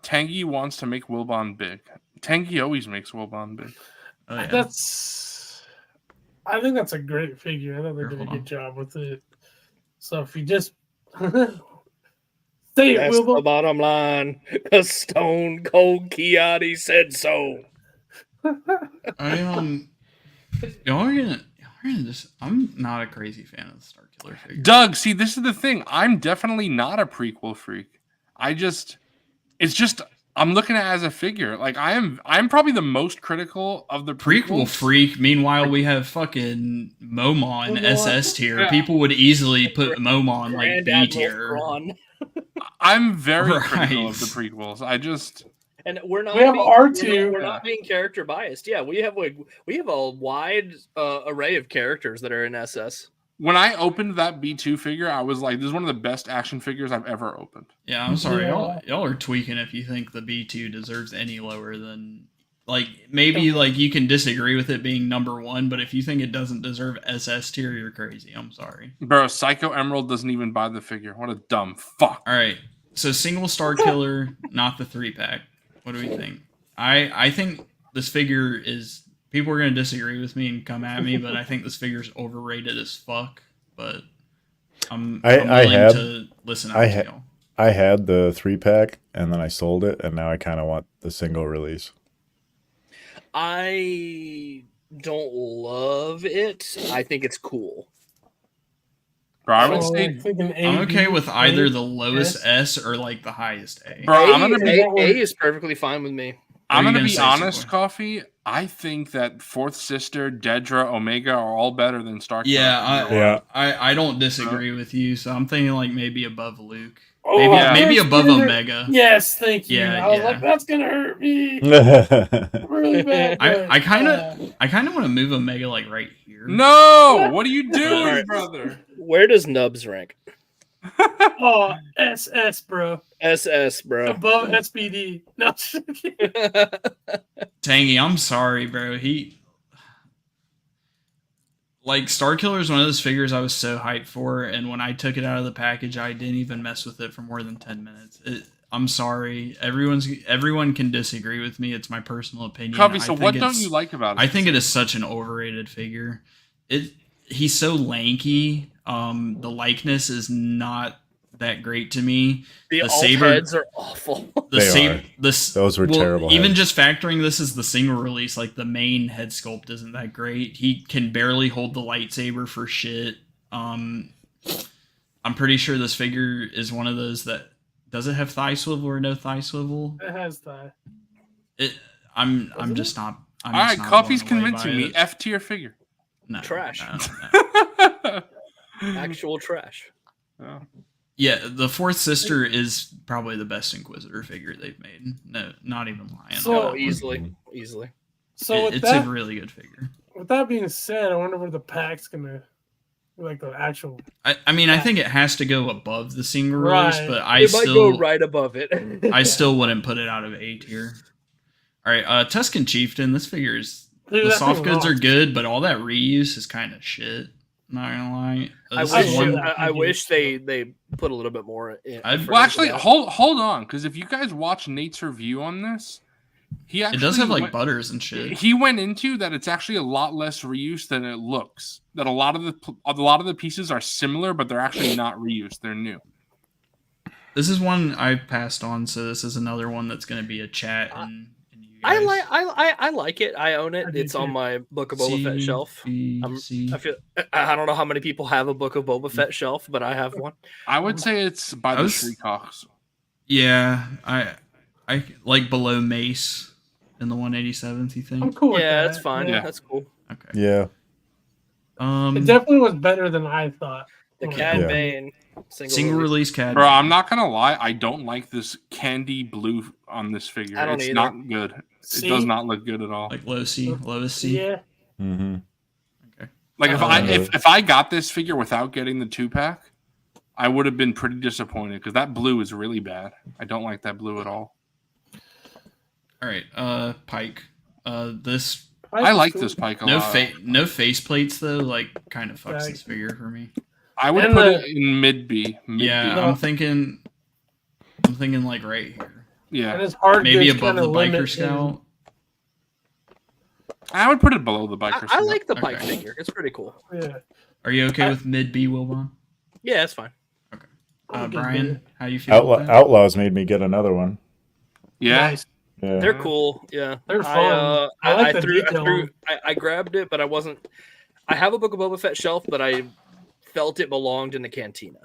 Tangy wants to make Wilbon big. Tangy always makes Wilbon big. Oh, yeah. I think that's a great figure. I thought they did a Hold good on. job with it. So if you just say it, That's the Wilbon. bottom line. Because Stone Cold Kiati said so. Y'all are gonna just. I'm not a crazy fan of the Star Killer figure. Doug, see, this is the thing. I'm definitely not a prequel freak. I'm looking at it as a figure. Like I'm probably the most critical of the Prequel prequels. freak. Meanwhile, we have fucking Momon SS tier. Yeah. People would easily put Momon like Grand B Admiral tier. Thrawn. I'm very Right. critical of the prequels. And we're not. We have being, R2. We're not being character biased. Yeah, we have a wide array of characters that are in SS. When I opened that B2 figure, I was like, this is one of the best action figures I've ever opened. Yeah, I'm sorry. Yeah. Y'all are tweaking if you think the B2 deserves any lower than like maybe like you can disagree with it being number 1, but if you think it doesn't deserve SS tier, you're crazy. I'm sorry. Bro, Psycho Emerald doesn't even buy the figure. What a dumb fuck. All right. So single Star Killer, not the 3-pack. What do we think? I think this figure is. People are going to disagree with me and come at me, but I think this figure's overrated as fuck. But I'm willing to listen out to y'all. I had the 3-pack and then I sold it, and now I kind of want the single release. I don't love it. I think it's cool. Bro, I would say, I'm okay with either the lowest S or like the highest A. bro, A is perfectly fine with me. I'm What are gonna you be gonna say, honest, Superboy? Coffee. I think that Fourth Sister, Dedra, Omega are all better than Star Killer. Yeah, I don't disagree with you. So I'm thinking like maybe above Luke, Oh, maybe that's above gonna- Omega. Yes, thank you. Yeah, I was yeah. like, that's gonna hurt me Yeah. really bad. I kind of want to move Omega like right here. No, what are you doing, Alright. brother? Where does Nubs rank? Oh, SS, bro. SS, bro. Above SPD. No, Tangy, I'm sorry, bro. Star Killer is one of those figures I was so hyped for, and when I took it out of the package, I didn't even mess with it for more than 10 minutes. I'm sorry. Everyone can disagree with me. It's my personal opinion. Coffee, so I think what don't you like about it? I think it is such an overrated figure. He's so lanky. The likeness is not that great to me. The alt saber heads are awful. Those were terrible Even heads. just factoring this as the single release, like the main head sculpt isn't that great. He can barely hold the lightsaber for shit. I'm pretty sure this figure is one of those that does it have thigh swivel or no thigh swivel? it has that. I'm just not. All right, not Coffee's blown away convincing by me. it. F tier figure. No, Trash. no. Actual trash. Oh. Yeah, the Fourth Sister is probably the best Inquisitor figure they've made. No, not even lying. So- Oh, easily. So with it's that, a really good figure. with that being said, I wonder where the pack's gonna, like the actual. I mean, I think it has to go above the single release, Right. but I It might still go right above it. I still wouldn't put it out of A tier. All right, Tuscan Chieftain. This figure is Dude, the that soft thing goods are rocks. good, but all that reuse is kind of shit. Not gonna lie. I This wish is you- one- I wish they put a little bit more in. I'd- effort Well, into actually, that. hold on, because if you guys watch Nate's review on this, he actually it does have like went, butters and shit. he went into that it's actually a lot less reuse than it looks. That a lot of the pieces are similar, but they're actually not reused. They're new. This is one I passed on, so this is another one that's gonna be a chat and you I guys. like it. I own it. I do It's on too. my Book of Boba Fett shelf. CBC. I don't know how many people have a Book of Boba Fett shelf, but I have one. I would say it's by I the was- Shriekawks. Yeah, I like below Mace in the 187th. You I'm think? cool with Yeah, that. that's fine. Yeah. That's cool. Okay. Yeah. It definitely was better than I thought. The Well, Cad Yeah. Bane single release Cad. Bro, I'm Bane. not gonna lie. I don't like this candy blue on this figure. I don't It's either. not good. It See? does not look good at all. Like low C, lowest C. Yeah. Mm-hmm. Okay. Like if I- if I got this figure without getting the 2-pack, I would have been pretty disappointed because that blue is really bad. I don't like that blue at all. All right. Pike. This I like this Pike a no lot. no face plates though. Like kind of fucks Right. this figure for me. I would And put the- it in mid B. Yeah, No. I'm thinking like right here. And Yeah, his hard Maybe goods above kinda the biker limit scout. I would put it below the biker. I Scout. like the Pike Okay. figure. It's pretty cool. Yeah. Are you okay I- with mid B, Wilbon? Yeah, it's fine. I'm good Brian, with it. how you feel? With that? Outlaws made me get another one. Yeah, Nice. Yeah. They're cool. Yeah, They're fun. I like the detail. I grabbed it, but I wasn't. I have a Book of Boba Fett shelf, but I felt it belonged in the cantina.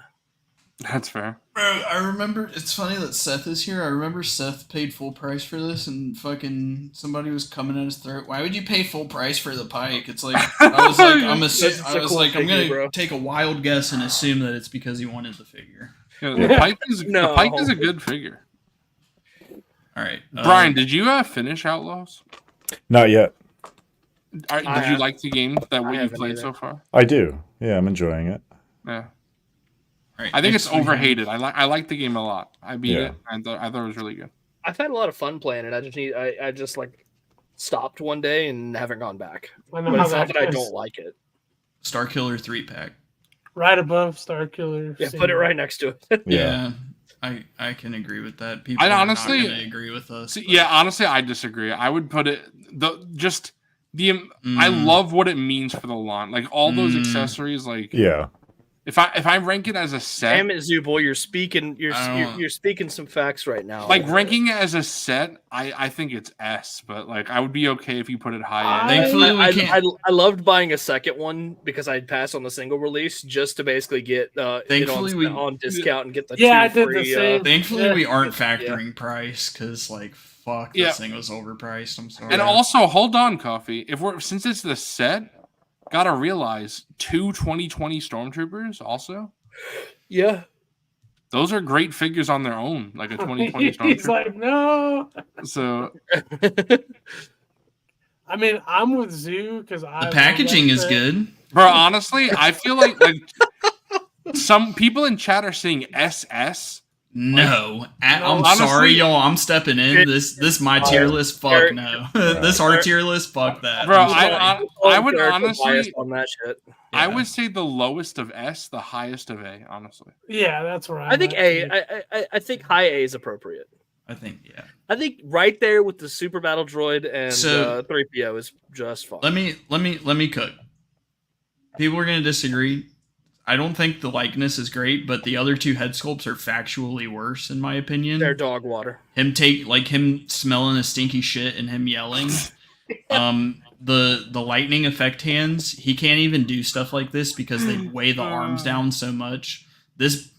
that's fair. Bro, I remember. It's funny that Seth is here. I remember Seth paid full price for this, and fucking somebody was coming at his throat. Why would you pay full price for the Pike? It's like I was like, I'm It's a cool I'm figure, gonna bro. take a wild guess and assume that it's because he wanted the figure. Yeah, the Pike is No. the Pike is a good figure. All right, Brian, did you finish Outlaws? Not yet. Did I you have- like the game that I what you haven't played either. so far? I do. Yeah, I'm enjoying it. Yeah, all right, I think it's next we have- overhated. I like the game a lot. I beat Yeah. it. I thought it was really good. I've had a lot of fun playing it. I just like stopped one day and haven't gone back. I know But how it's not that that I goes. don't like it. Star Killer 3-pack. Right above Star Killer. Yeah, put it right next to it. Yeah, I can agree with that. People I'd are honestly- not gonna agree with us. See, but- yeah, honestly, I disagree. I would put it I Mm. love what it means for the lawn. Like all those Mm. accessories. Like Yeah. if I rank it as a set, Damn it, Zoo Boy, you're speaking. I don't- You're speaking some facts right now. like ranking it as a set, I think it's S. But like I would be okay if you put it high. Thankfully, we I, can't. I loved buying a second one because I'd pass on the single release just to basically get it Thankfully, we- on discount and get the Yeah, two I did the free, same. Thankfully, Yeah. we aren't factoring price because, like, fuck, Yeah. this thing was overpriced. I'm sorry. And also, hold on, Coffee. Since it's the set, gotta realize 2020 Stormtroopers also. Yeah, Those are great figures on their own, like a 2020 He's Stormtrooper. like, no. So I mean, I'm with Zoo because the packaging is good. bro, honestly, I feel like some people in chat are saying SS. No, I'm honestly- sorry, y'all. I'm stepping in. It- This my tier list. Fuck Eric- no. This our tier list. Fuck that. Bro, I'm sorry. I would Character honestly- bias on that shit. I Yeah. would say the lowest of S, the highest of A, honestly. Yeah, that's right. I think I think high A is appropriate. I think yeah. I think right there with the Super Battle Droid and So- 3PO is just fine. Let me cook. People are gonna disagree. I don't think the likeness is great, but the other two head sculpts are factually worse in my opinion. They're dog water. Him smelling a stinky shit and him yelling. The lightning effect hands, he can't even do stuff like this because they weigh the arms down so much. This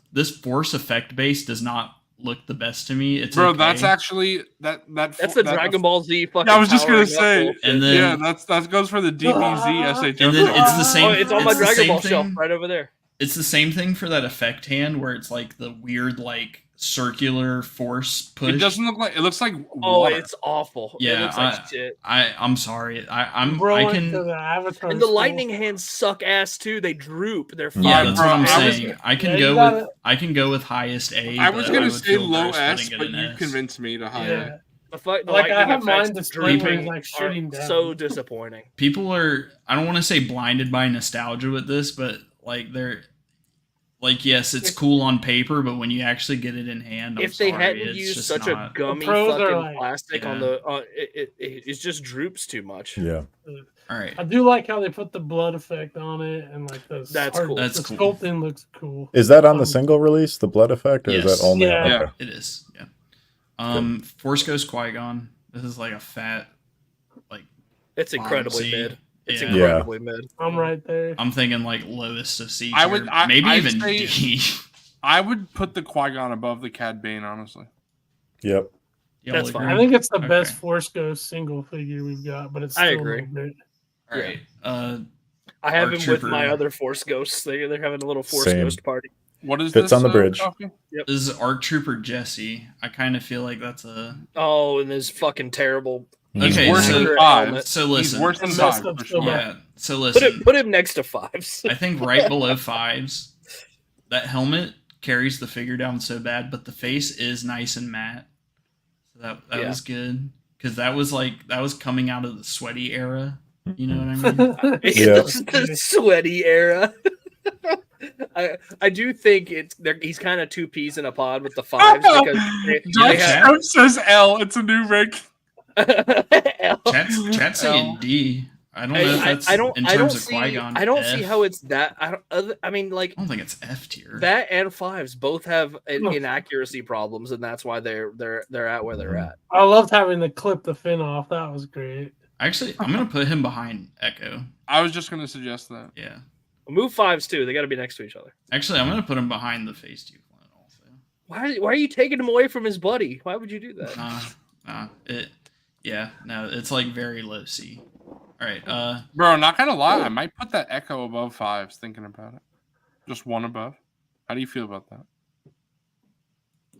force effect base does not look the best to me. It's Bro, okay. that's actually that's The Dragon Ball Z fucking. I was just gonna powering up say, bullshit. And then- yeah, that goes for the DBZ SHO. And then it's the same. Oh, it's on my the Dragon same Ball shelf thing- right over there. It's the same thing for that effect hand where it's like the weird like circular force push. It doesn't look like it looks like Oh, water. it's awful. Yeah, it looks like shit. I'm sorry. I Rolling can. to the Avatar. And the school. lightning hands suck ass too. They droop. They're fine. Yeah, that's what I'm bro, I was- saying. I can Yeah, you go gotta- with highest A. I was but gonna would say feel low gross S, putting it but in you S. convinced me to high Yeah. A. The Like, I lightning have effects mine displayed where it's, like, shooting are down. so disappointing. People are. I don't want to say blinded by nostalgia with this, but like they're. Like yes, it's cool on paper, but when you actually get it in hand, I'm If they sorry, hadn't it's used just such not- a gummy pros are fucking like- plastic on Yeah. the, it just droops too much. Yeah. All right. I do like how they put the blood effect on it and like the That's cool. That's the cool. sculpting looks cool. Is that on the single release, the blood effect, or is Yes. that only? Yeah. Yeah. Okay. It is. Yeah. Force Ghost Qui-Gon. This is like a fat. Like It's incredibly Bomb C. mid. It's Yeah. incredibly mid. I'm right there. I'm thinking like lowest of C. I tier, would- maybe I'd even say- D. I would put the Qui-Gon above the Cad Bane, honestly. Yep. Y'all That's agree? fine. I think it's the Okay. best Force Ghost single figure we've got, but it's still I agree. a little bit. All right. I have Our him with my trooper. other Force Ghosts. They're having a little Force Same. Ghost party. What is Fits this? on the bridge. Coffee? Yep. This is ARC Trooper Jesse. I kind of feel like that's a. Oh, and this fucking terrible. He's Okay, worse so- than accurate five. helmet. So He's listen. worse than It's five. messed up For so sure. bad. Yeah. So listen. Put him next to Fives. I think right below Fives, that helmet carries the figure down so bad, but the face is nice and matte. So that Yeah. was good because that was coming out of the sweaty era. You know what I mean? Yeah. The sweaty era. I do think he's kind of two peas in a pod with the Fives because Dark have- Scout says L. It's a new rig. Chat's saying D. I don't know if that's in terms of Qui-Gon. I don't F. see how it's that. I mean, like I don't think it's F tier. that and Fives both have inaccuracy problems, and that's why they're at where they're at. I loved having to clip the fin off. That was great. Actually, I'm gonna put him behind Echo. I was just gonna suggest that. Yeah. Move Fives too. They got to be next to each other. Actually, I'm gonna put him behind the Phase 2 clone also. Why are you taking him away from his buddy? Why would you do that? It's like very low C. All right, Bro, not gonna lie, I might put that Echo above Fives. Thinking about it, just one above. How do you feel about that?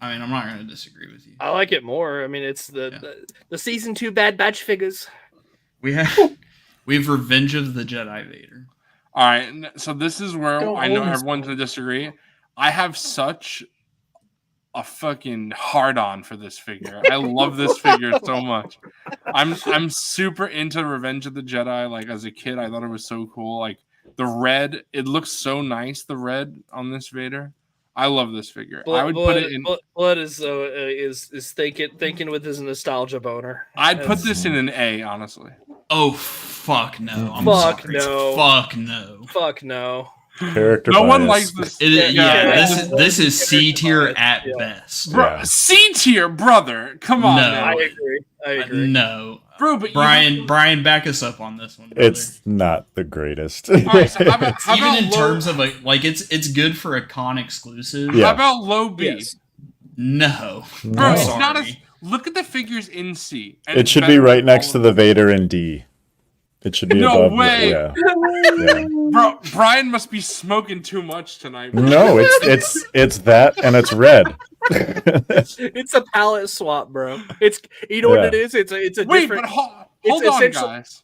I mean, I'm not gonna disagree with you. I like it more. I mean, it's the season 2 Bad Batch figures. We have Revenge of the Jedi Vader. All right, so this is where Go I know on. everyone's gonna disagree. I have such a fucking hard on for this figure. I love this figure so much. I'm super into Revenge of the Jedi. Like as a kid, I thought it was so cool. Like the red, it looks so nice. The red on this Vader, I love this figure. I would put it in. Blood is thinking with his nostalgia boner. I'd put this in an A, honestly. Oh fuck no! I'm Fuck sorry. no. Fuck no! Fuck no. Character No one bias. likes this. This is C tier at best. Bro, Yeah. C tier, brother. Come on, No. man. I agree. No, Bro, but Brian, back us up on this one. Brother. It's not the greatest. All right, so how about Even in low, terms of it's good for a con exclusive. Yeah. How about low B? Yes. No, Bro, I'm it's sorry. not a. Look at the figures in C. and It it's should better be than right next all to of the Vader in D. It should be No above. way. Yeah. them. Bro, Brian must be smoking too much tonight. Bro. No, it's that and it's red. It's a palette swap, bro. It's what Yeah. it is. It's a Wait, different. but hold it's on, essential- guys.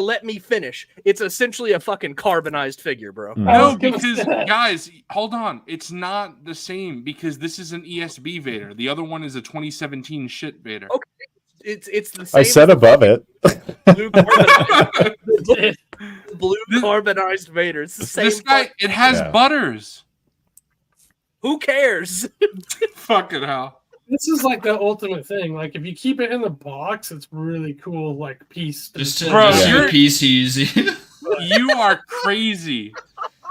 Let me finish. It's essentially a fucking carbonized figure, bro. I No, was gonna because say. guys, hold on. It's not the same because this is an ESB Vader. The other one is a 2017 shit Vader. Okay. It's the same. I said above it. blue carbonized, blue carbonized Vader. It's the same. This guy, it has Yeah. butters. Who cares? Fucking hell. This is like the ultimate thing. Like if you keep it in the box, it's really cool. Like piece. Just to Bro, just you're- a piece easy. You are crazy.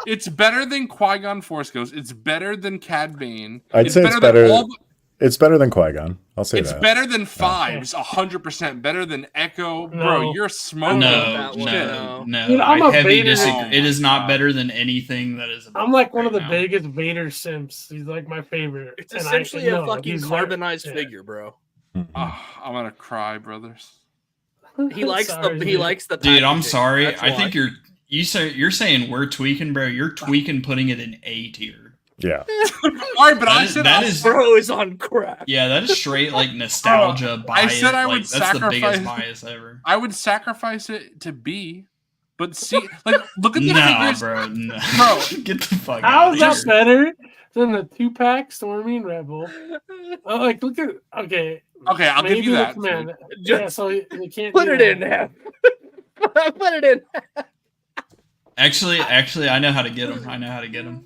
It's better than Qui-Gon Force Ghost. It's better than Cad Bane. I'd say it's than better. all the- It's better than Qui-Gon. I'll say It's that. better than Fives, 100% better than Echo. Bro, No. you're smoking. No, that one, shit. no. Dude, I'm I a heavy Vader- disagree. Oh It is my not God. better than anything that is. I'm like one of the right now. biggest Vader simps. He's like my favorite. It's And essentially a no, fucking he's carbonized yeah. figure, bro. Oh, I'm gonna cry, brothers. He likes Sorry, he dude. likes the. Dude, I'm packaging. sorry. That's I think why. you're saying we're tweaking, bro. You're tweaking, putting it in A tier. Yeah. All right, but I That is- said that I'll- is- Bro is on crack. Yeah, that is straight like nostalgia bias. said I would like, that's the biggest sacrifice- bias ever. I would sacrifice it to B, but see, like, look at the Nah, figures. bro. No. Bro. Get the fuck How out is of that here. better than the 2-pack Storming Rebel? Like, look at okay. Okay, I'll give maybe you the that. command. Yeah, so you can't Put do it that. in half. Put it in. Actually, I know how to get him.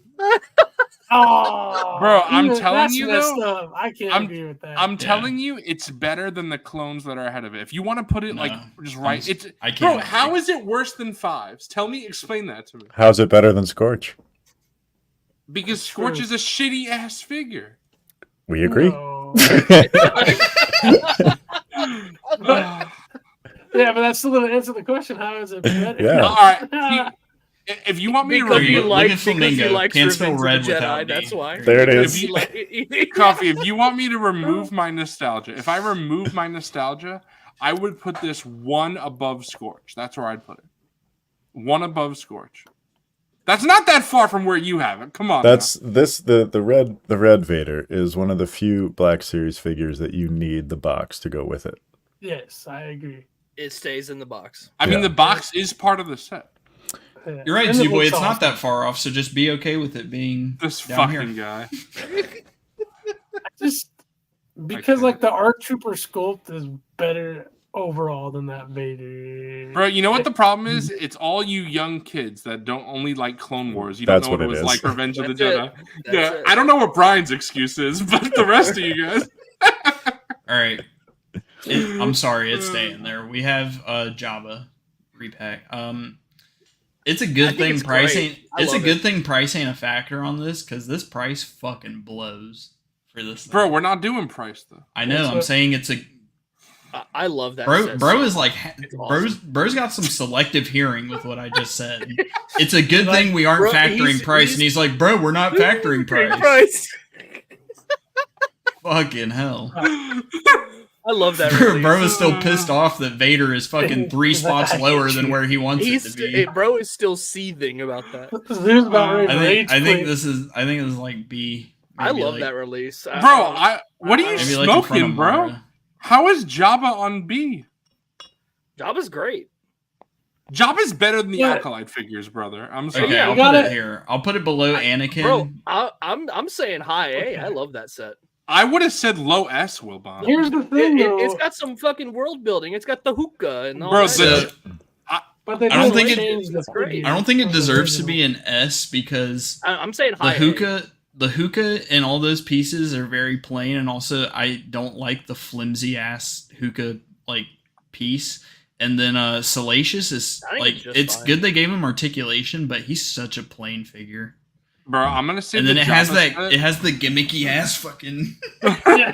Oh, Bro, I'm even telling that's you, messed though, up. I can't I'm- agree with that. I'm Yeah. telling you, it's better than the clones that are ahead of it. If you want to put it like No, just right, I'm- it's I bro. can't. How is it worse than Fives? Tell me, explain that to me. How's it better than Scorch? Because Scorch is a shitty ass figure. We agree. No. But- yeah, but that still doesn't answer the question. How is it better? Yeah. All right, If you want me to Because There you you go. remove Look like at because Flamingo. you like Can't spell Revenge of the red without Jedi. That's me. why. There it if is. you, Like, Coffee, if you want me to remove my nostalgia, if I remove my nostalgia, I would put this one above Scorch. That's where I'd put it. One above Scorch. That's not that far from where you have it. Come on. That's the red Vader is one of the few Black Series figures that you need the box to go with it. Yes, I agree. it stays in the box. I mean, Yeah. the box is part of the set. Yeah. You're right, And it Z-Boy. looks It's not awesome. that far off, so just be okay with it being This down fucking here. guy. Just because can't. like the Art Trooper sculpt is better overall than that Vader. Bro, you know what the problem is? It's all you young kids that don't only like Clone Wars. You don't That's know what it what was it is. like Revenge of the That's it. Jedi. That's Yeah, it. I don't know what Brian's excuse is, but the rest of you guys. All right. I'm sorry, it's staying there. We have Jabba repack. It's a I good think thing it's price great. ain't. I It's a love good it. thing price ain't a factor on this because this price fucking blows for this thing. Bro, we're not doing price, though. I know. That's I'm what- saying it's a I love that. bro. set Bro so is like It's awesome. bro's got some selective hearing with what I just said. It's a good Like, thing we aren't bro, factoring he's- price, and he's like, bro, we're not factoring price. Price. Fucking hell. I love that. Bro release. is still pissed off that Vader is fucking 3 spots lower than where he wants it to be. Bro is still seething about that. Zeus about ready to I rage think quit. this is like B. I Maybe love like- that release. Bro, what are you maybe like in front smoking, of bro? Mara. How is Jabba on B? Jabba's great. Jabba's better than the Yeah. Acolyte figures, brother. I'm sorry. Okay, Yeah, I'll you put gotta- it here. I'll put it below Anakin. Bro, I'm saying high A. I love that set. I would have said low S, Wilbon. Here's the thing, though. It's got some fucking world building. It's got the hookah and all Bro, that. So, But they I don't didn't think it- change the That's great. figure I don't think it from the deserves to be original. an S because I'm saying the high A. hookah and all those pieces are very plain, and also I don't like the flimsy ass hookah like piece. And then Salacious is I think like it's just it's fine. good they gave him articulation, but he's such a plain figure. Bro, I'm gonna say And then the it has Jabba that set- it has the gimmicky ass fucking Yeah,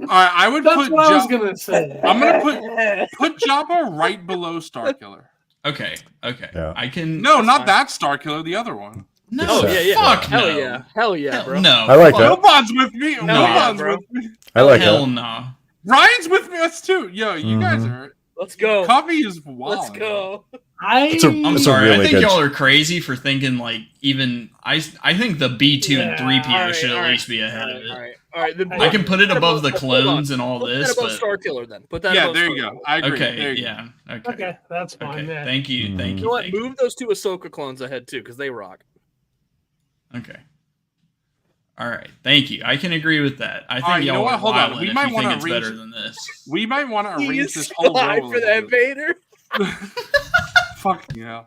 All right, I would that's put what I was Jabba. gonna say. I'm gonna put Jabba right below Starkiller. Okay. Yeah. I can No, That's not fine. that Starkiller, the other one. No, Oh yeah, yeah. fuck Hell no. yeah. Hell yeah, bro. No. I like fuck that. Wilbon's with me. No, Wilbon's bro. with me. I like Hell that. no. Ryan's with me. Us too. Yo, you guys are. Let's go. Coffee is wild. Let's go. It's a- I'm It's sorry. really I think good- y'all are crazy for thinking like even I think the B2 and 3PO All right, should all at right, least be ahead of it. All right. All right. Then I can put it above the hold on. clones and all Put this, that above but Star Killer then. Put that Yeah, above there Star you go. Killer. I agree. There okay, you go. yeah, okay, Okay, that's fine. okay. Yeah. Thank you, thank You you. know what? thank you. Move those two Ahsoka clones ahead too, because they rock. Okay. All right, thank you. I can agree with that. I think right, you y'all know what? are Hold on. wildin' We if might you wanna think it's arrange- better than this. We might want to He arrange is this so whole high row. for that Vader. Fuck yeah.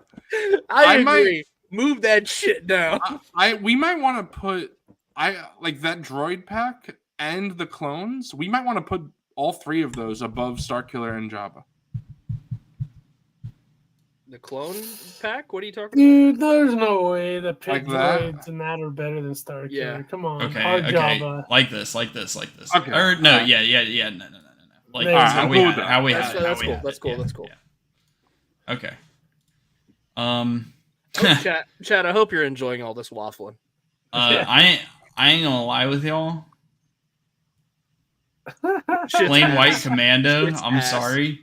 I I might- agree. Move that shit down. We might want to put like that droid pack and the clones. We might want to put all three of those above Starkiller and Jabba. The clone pack? What are you talking Dude, there's no way the pit Like that? droids and that are better than Star Killer. Yeah. Come on. Okay, Hard okay, Jabba. like this. Okay. Or no, Alright. yeah. No. Like There that's you how go. we I'm cool had with it. that. How we That's- had it. that's how we cool, had that's it, cool, yeah, that's cool. yeah. Okay. about? Chat, I hope you're enjoying all this waffling. I ain't gonna lie with y'all. Shit's Plain ass. white commando. Shit's I'm ass. sorry.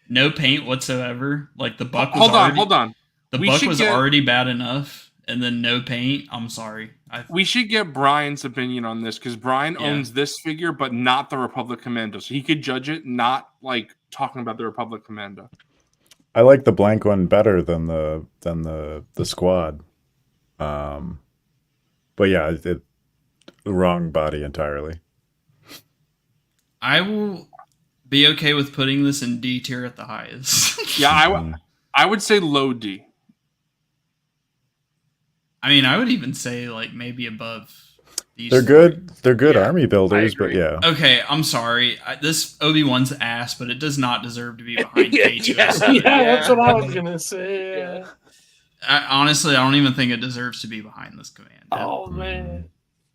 No paint whatsoever. Like the buck was Hold on, already, hold on. The We buck should was get- already bad enough, and then no paint. I'm sorry. We should get Brian's opinion on this because Brian Yeah. owns this figure, but not the Republic Commando, so he could judge it, not like talking about the Republic Commando. I like the blank one better than the squad. But yeah, it wrong body entirely. I will be okay with putting this in D tier at the highest. Yeah, I would say low D. I mean, I would even say like maybe above these. They're three. good. They're good Yeah, army builders, but agree. yeah. Okay, I'm sorry. This Obi-Wan's ass, but it does not deserve to be behind Yeah, K2S. Yeah, that's what I was gonna say. Yeah. Honestly, I don't even think it deserves to be behind this command. Oh man.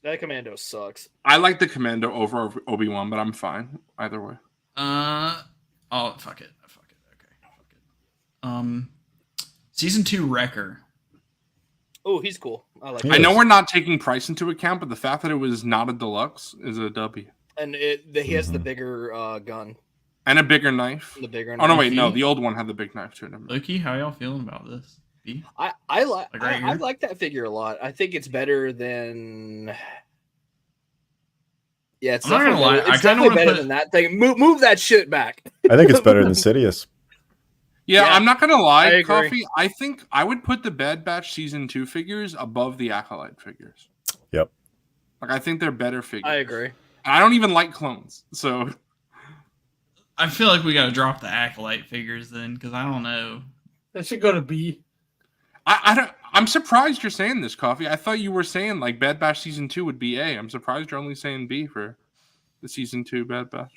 That commando sucks. I like the Commando over Obi-Wan, but I'm fine either way. Oh, fuck it. Okay, fuck it. Season 2 Wrecker. Oh, he's cool. I like. I know we're not taking price into account, but the fact that it was not a deluxe is a W. And he has the bigger gun. And a bigger knife. The bigger. Oh no, knife. wait, no, the old one had the big knife too. Loki, how y'all feeling about this? B? I like right I here? like that figure a lot. I think it's better than. Yeah, it's I'm not gonna definitely lie, better. I It's kinda definitely wanna better put- than that thing. Move that shit back. I think it's better than Sidious. Yeah, Yeah, I'm not gonna lie, I agree. Coffee. I think I would put the Bad Batch Season 2 figures above the Acolyte figures. Yep. Like I think they're better figures. I agree. I don't even like clones, so I feel like we gotta drop the Acolyte figures then, because I don't know. That should go to B. I'm surprised you're saying this, Coffee. I thought you were saying like Bad Batch Season 2 would be A. I'm surprised you're only saying B for the Season 2 Bad Batch.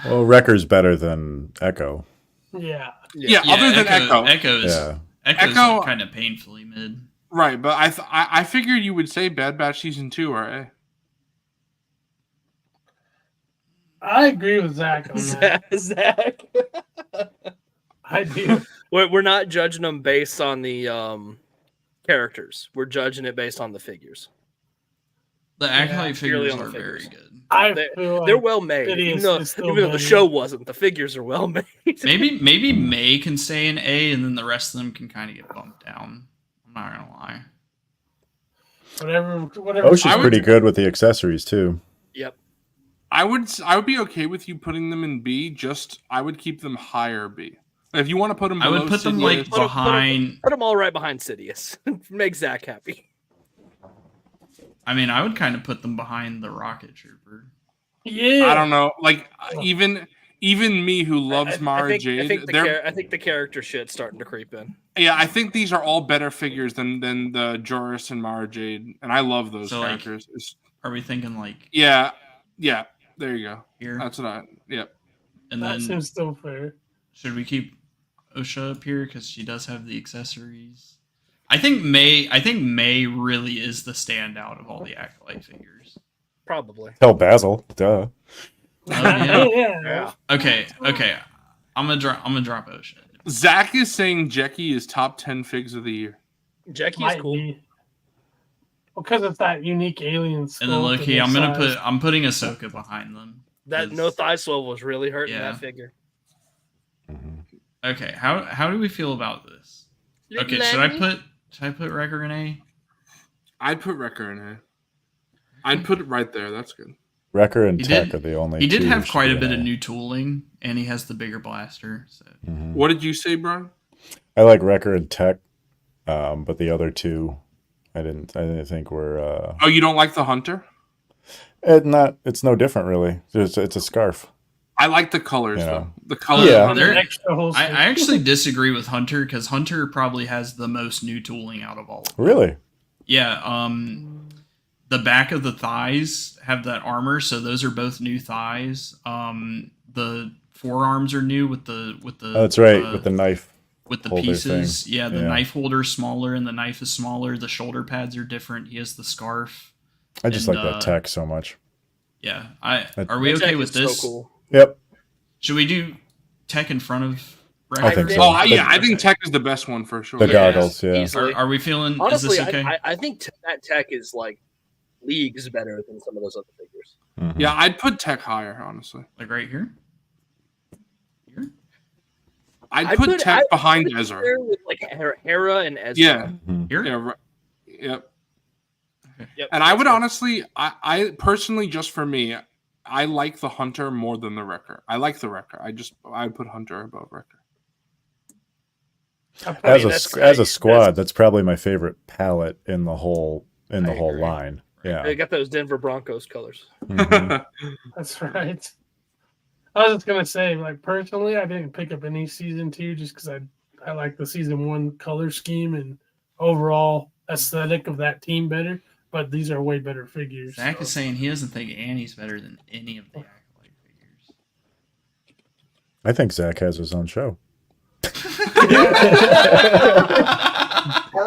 Well, Wrecker's better than Echo. Yeah. Yeah, other than Echo. Echo's Yeah. Echo's kind of painfully mid. Right, but I figured you would say Bad Batch Season 2 are A. I agree with Zach on that. Zach. I do. We're not judging them based on the characters. We're judging it based on the figures. The Acolyte purely figures on the are very figures. good. I They're, feel they're like well made, Sidious even though is still the better. show wasn't. The figures are well made. Maybe May can stay in A, and then the rest of them can kind of get bumped down. I'm not gonna lie. whatever. Ocean's I would- pretty good with the accessories too. Yep. I would be okay with you putting them in B. Just I would keep them higher B. If you want to put them, I would below put them Sidious- like behind. Put them all right behind Sidious. Make Zach happy. I mean, I would kind of put them behind the Rocket Trooper. Yeah. I don't know. Like even me who loves Mara Jade, I think the character shit's starting to creep in. yeah, I think these are all better figures than the Joris and Mara Jade, and I love those So, like, characters. Are we thinking like Yeah, there you go. here? That's what I. Yep. And That then seems still fair. should we keep Osha up here because she does have the accessories? I think May really is the standout of all the Acolyte figures. Probably. Tell Basil, duh. Oh, yeah. Yeah. Okay. I'm gonna drop Osha. Zach is saying Jackie is top 10 figs of the year. Jackie's Might cool. be. Because it's that unique alien sculpt. And then low key, and the size. I'm putting Ahsoka behind them. That Because- no thigh swivel was really hurting Yeah. that figure. Okay, how do we feel about this? Okay, should I put Wrecker in A? I'd put Wrecker in A. I'd put it right there. That's good. Wrecker and He Tech did- are the only. He did two have should quite be a bit in of new tooling, and he has the bigger blaster. So Mhm. What did you say, Brian? I like Wrecker and Tech, but the other two, I didn't think were. Oh, you don't like the Hunter? It's no different really. It's a scarf. I like the colors Yeah. though. The colors. Yeah. on And it. an extra holster. I actually disagree with Hunter because Hunter probably has the most new tooling out of all of them. Really? Yeah, the back of the thighs have that armor, so those are both new thighs. The forearms are new with the Oh, that's right. With the knife. with the holder pieces. thing. Yeah, the Yeah. knife holder's smaller and the knife is smaller. The shoulder pads are different. He has the scarf. I just And, like that Tech so much. Yeah, are we That okay Jack with is this? So cool. Yep. Should we do Tech in front of I think Wrecker? so. Oh, yeah. I Okay. think Tech is the best one for sure. The Yeah. goggles. Yeah. Easily. Are we feeling? Honestly, is this okay? I think that tech is like leagues better than some of those other figures. Mhm. Yeah, I'd put Tech higher, honestly. Like right here? Here? I'd put Tech behind Ezra. With like Hera and Ezra. Yeah. Here? Yeah. Right. Yep. Yep. And I would honestly, I personally, just for me, I like the Hunter more than the Wrecker. I like the Wrecker. I'd put Hunter above Wrecker. As a squad, that's probably my favorite palette in the whole agree. line. Yeah. They got those Denver Broncos colors. Mhm. That's right. I was just gonna say, like personally, I didn't pick up any season 2 just because I like the season 1 color scheme and overall aesthetic of that team better. But these are way better figures. Zach so. is saying he doesn't think Annie's better than any of the Acolyte figures. I think Zach has his own show. I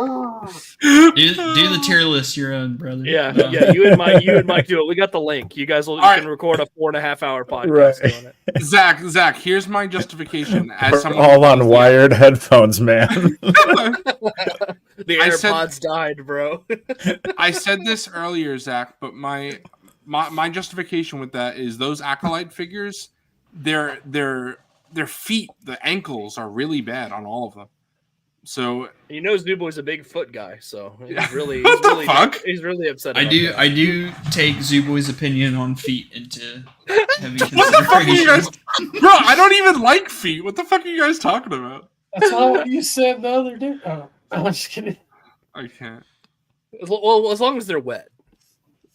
Do the tier list your own, brother. Yeah, No. yeah. You and Mike do it. We got the link. You guys will can record a 4.5-hour podcast Right. doing it. Zach, here's my justification as We're someone all who on loves wired headphones, man. The I said- AirPods died, bro. I said this earlier, Zach, but my justification with that is those Acolyte figures, their feet, the ankles are really bad on all of them. So He knows New Boy's a big foot guy, so he's Yeah. really, What the really, fuck? he's really upset. I about do that. take Zuboy's opinion on feet into heavy what the fuck are you consideration. guys, bro? I don't even like feet. What the fuck are you guys talking about? That's not what you said the other day. Oh, I'm just kidding. I can't. Well, as long as they're wet.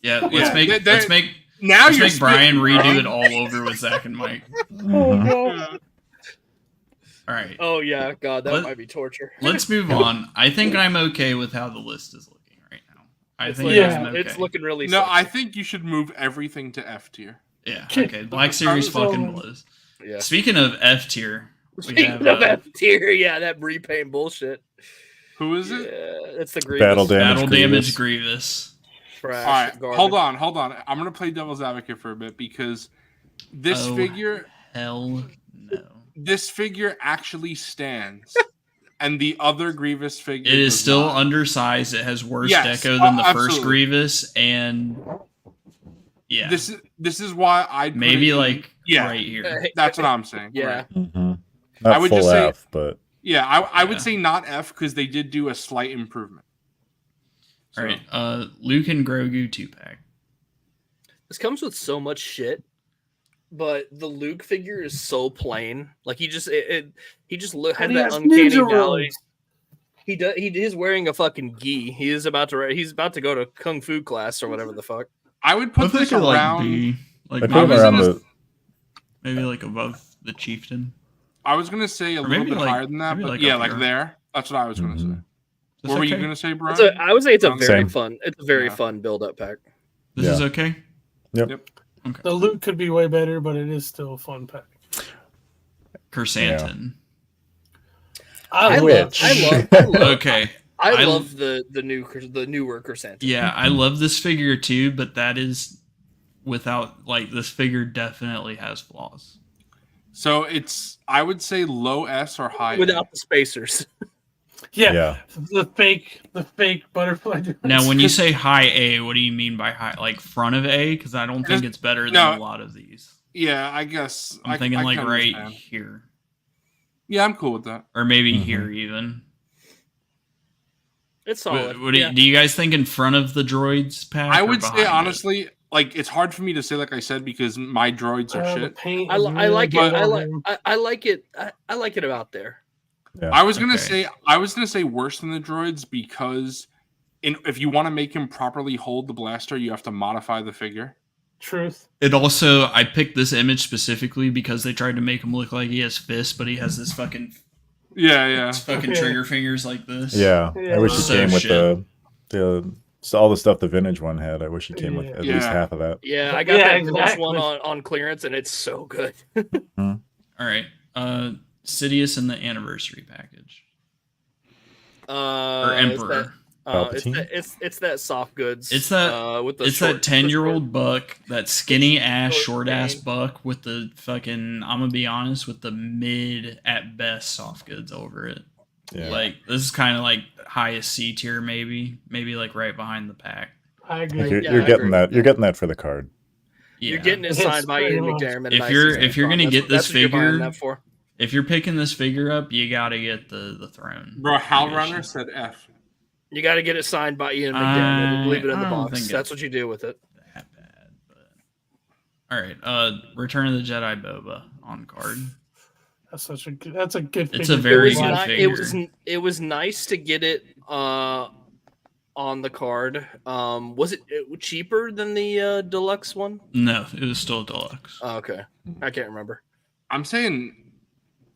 Yeah, let's Yeah, make they're- let's make Now let's you're make Brian spitting, redo bro. it all over with Zach and Mike. Oh no. Yeah. All right, Oh yeah, God, that Let- might be torture. let's move on. I think I'm okay with how the list is looking right now. I think Yeah. I'm okay. It's looking really. No, sexy. I think you should move everything to F tier. Yeah, okay. Black Series fucking blows. Yeah. Speaking of F tier, we Speaking have of F tier, yeah, that repaint bullshit. Who is it? Yeah, it's the Grievous. Battle damage. Battle Damage Grievous. Trash, All right, garbage. hold on. I'm gonna play devil's advocate for a bit because this Oh. figure Hell no. this figure actually stands, and the other Grievous figure It is does still not. undersized. It has worse Yes, deco than the first absolutely. Grievous, and yeah, This is why I'd put maybe it in- like yeah. right here. That's what I'm saying. Yeah. right. Not I would full just say- F, but Yeah, I would Yeah. say not F because they did do a slight improvement. All right, Luke and Grogu 2-pack. This comes with so much shit, but the Luke figure is so plain. Like he just he just has And he that has uncanny ninja valley. robes. He is wearing a fucking gi. He's about to go to kung fu class or whatever the fuck. I would put this Like around. B, I like put him was around gonna- the. maybe like above the chieftain. I was gonna say a Or little maybe bit like- higher than that, maybe but like yeah, up like here. there. That's what I was gonna say. Mhm. Is What were this you okay? gonna say, Brian? I would say it's a very Same. fun. It's a very Yeah. fun build up pack. This is Yeah. okay. Yep. The loot could be way better, but it is still a fun pack. Chrysanthemum. I Which? love Okay. I I- love the newer Chrysanthemum. Yeah, I love this figure too, but that is without like this figure definitely has flaws. So I would say low S or high A. Without the spacers. Yeah, Yeah. the fake butterfly. Now, when you say high A, what do you mean by high? Like front of A? Because I don't think it's better than No. a lot of these. Yeah, I guess. I'm thinking I like can right understand. here, Yeah, I'm cool with that. or maybe Mhm. here even. It's solid. What do you guys think in front of the droids pack? I or would say behind it? honestly, like it's hard for me to say, like I said, because my droids are The shit. paint I is like really it. good I on like him. I like it. I like it about there. Yeah. I was gonna Okay. say worse than the droids because if you want to make him properly hold the blaster, you have to modify the figure. Truth. It also, I picked this image specifically because they tried to make him look like he has fists, but he has this fucking Yeah. fucking Yeah. trigger fingers like this. Yeah. Yeah, I wish he so came with shit. the so all the stuff the vintage one had. I wish he came with at least Yeah. half of that. Yeah, I got Yeah, that plus exactly. one on clearance, and it's so good. All right. Sidious in the anniversary package. Or It's Emperor. that, Palpatine? it's that soft goods. It's that- with the It's short, that 10-year-old buck, that skinny ass, short short ass cane. buck with the fucking, I'm gonna be honest, with the mid at best soft goods over it. Yeah. Like, this is kind of like highest C tier, maybe like right behind the pack. I Like, agree. you're Yeah, you're I getting agree. that. You're getting that for the card. Yeah. You're getting it It's signed by Ian pretty much- McDermott. If Nice you're- season. if you're gonna That's get what- this that's what you're buying figure- that for. If you're picking this figure up, you gotta get the throne. Bro, Hal Yeah, Runner shit. said F. You got to get it signed by Ian McDermott and leave it in I the don't box. think That's it's- what you do with it. That bad, but all right. Return of the Jedi Boba on card. That's a good. It's figure. a very it was good ni- figure. It was nice to get it on the card. Was it cheaper than the deluxe one? No, it was still deluxe. Oh, okay, I can't remember. I'm saying,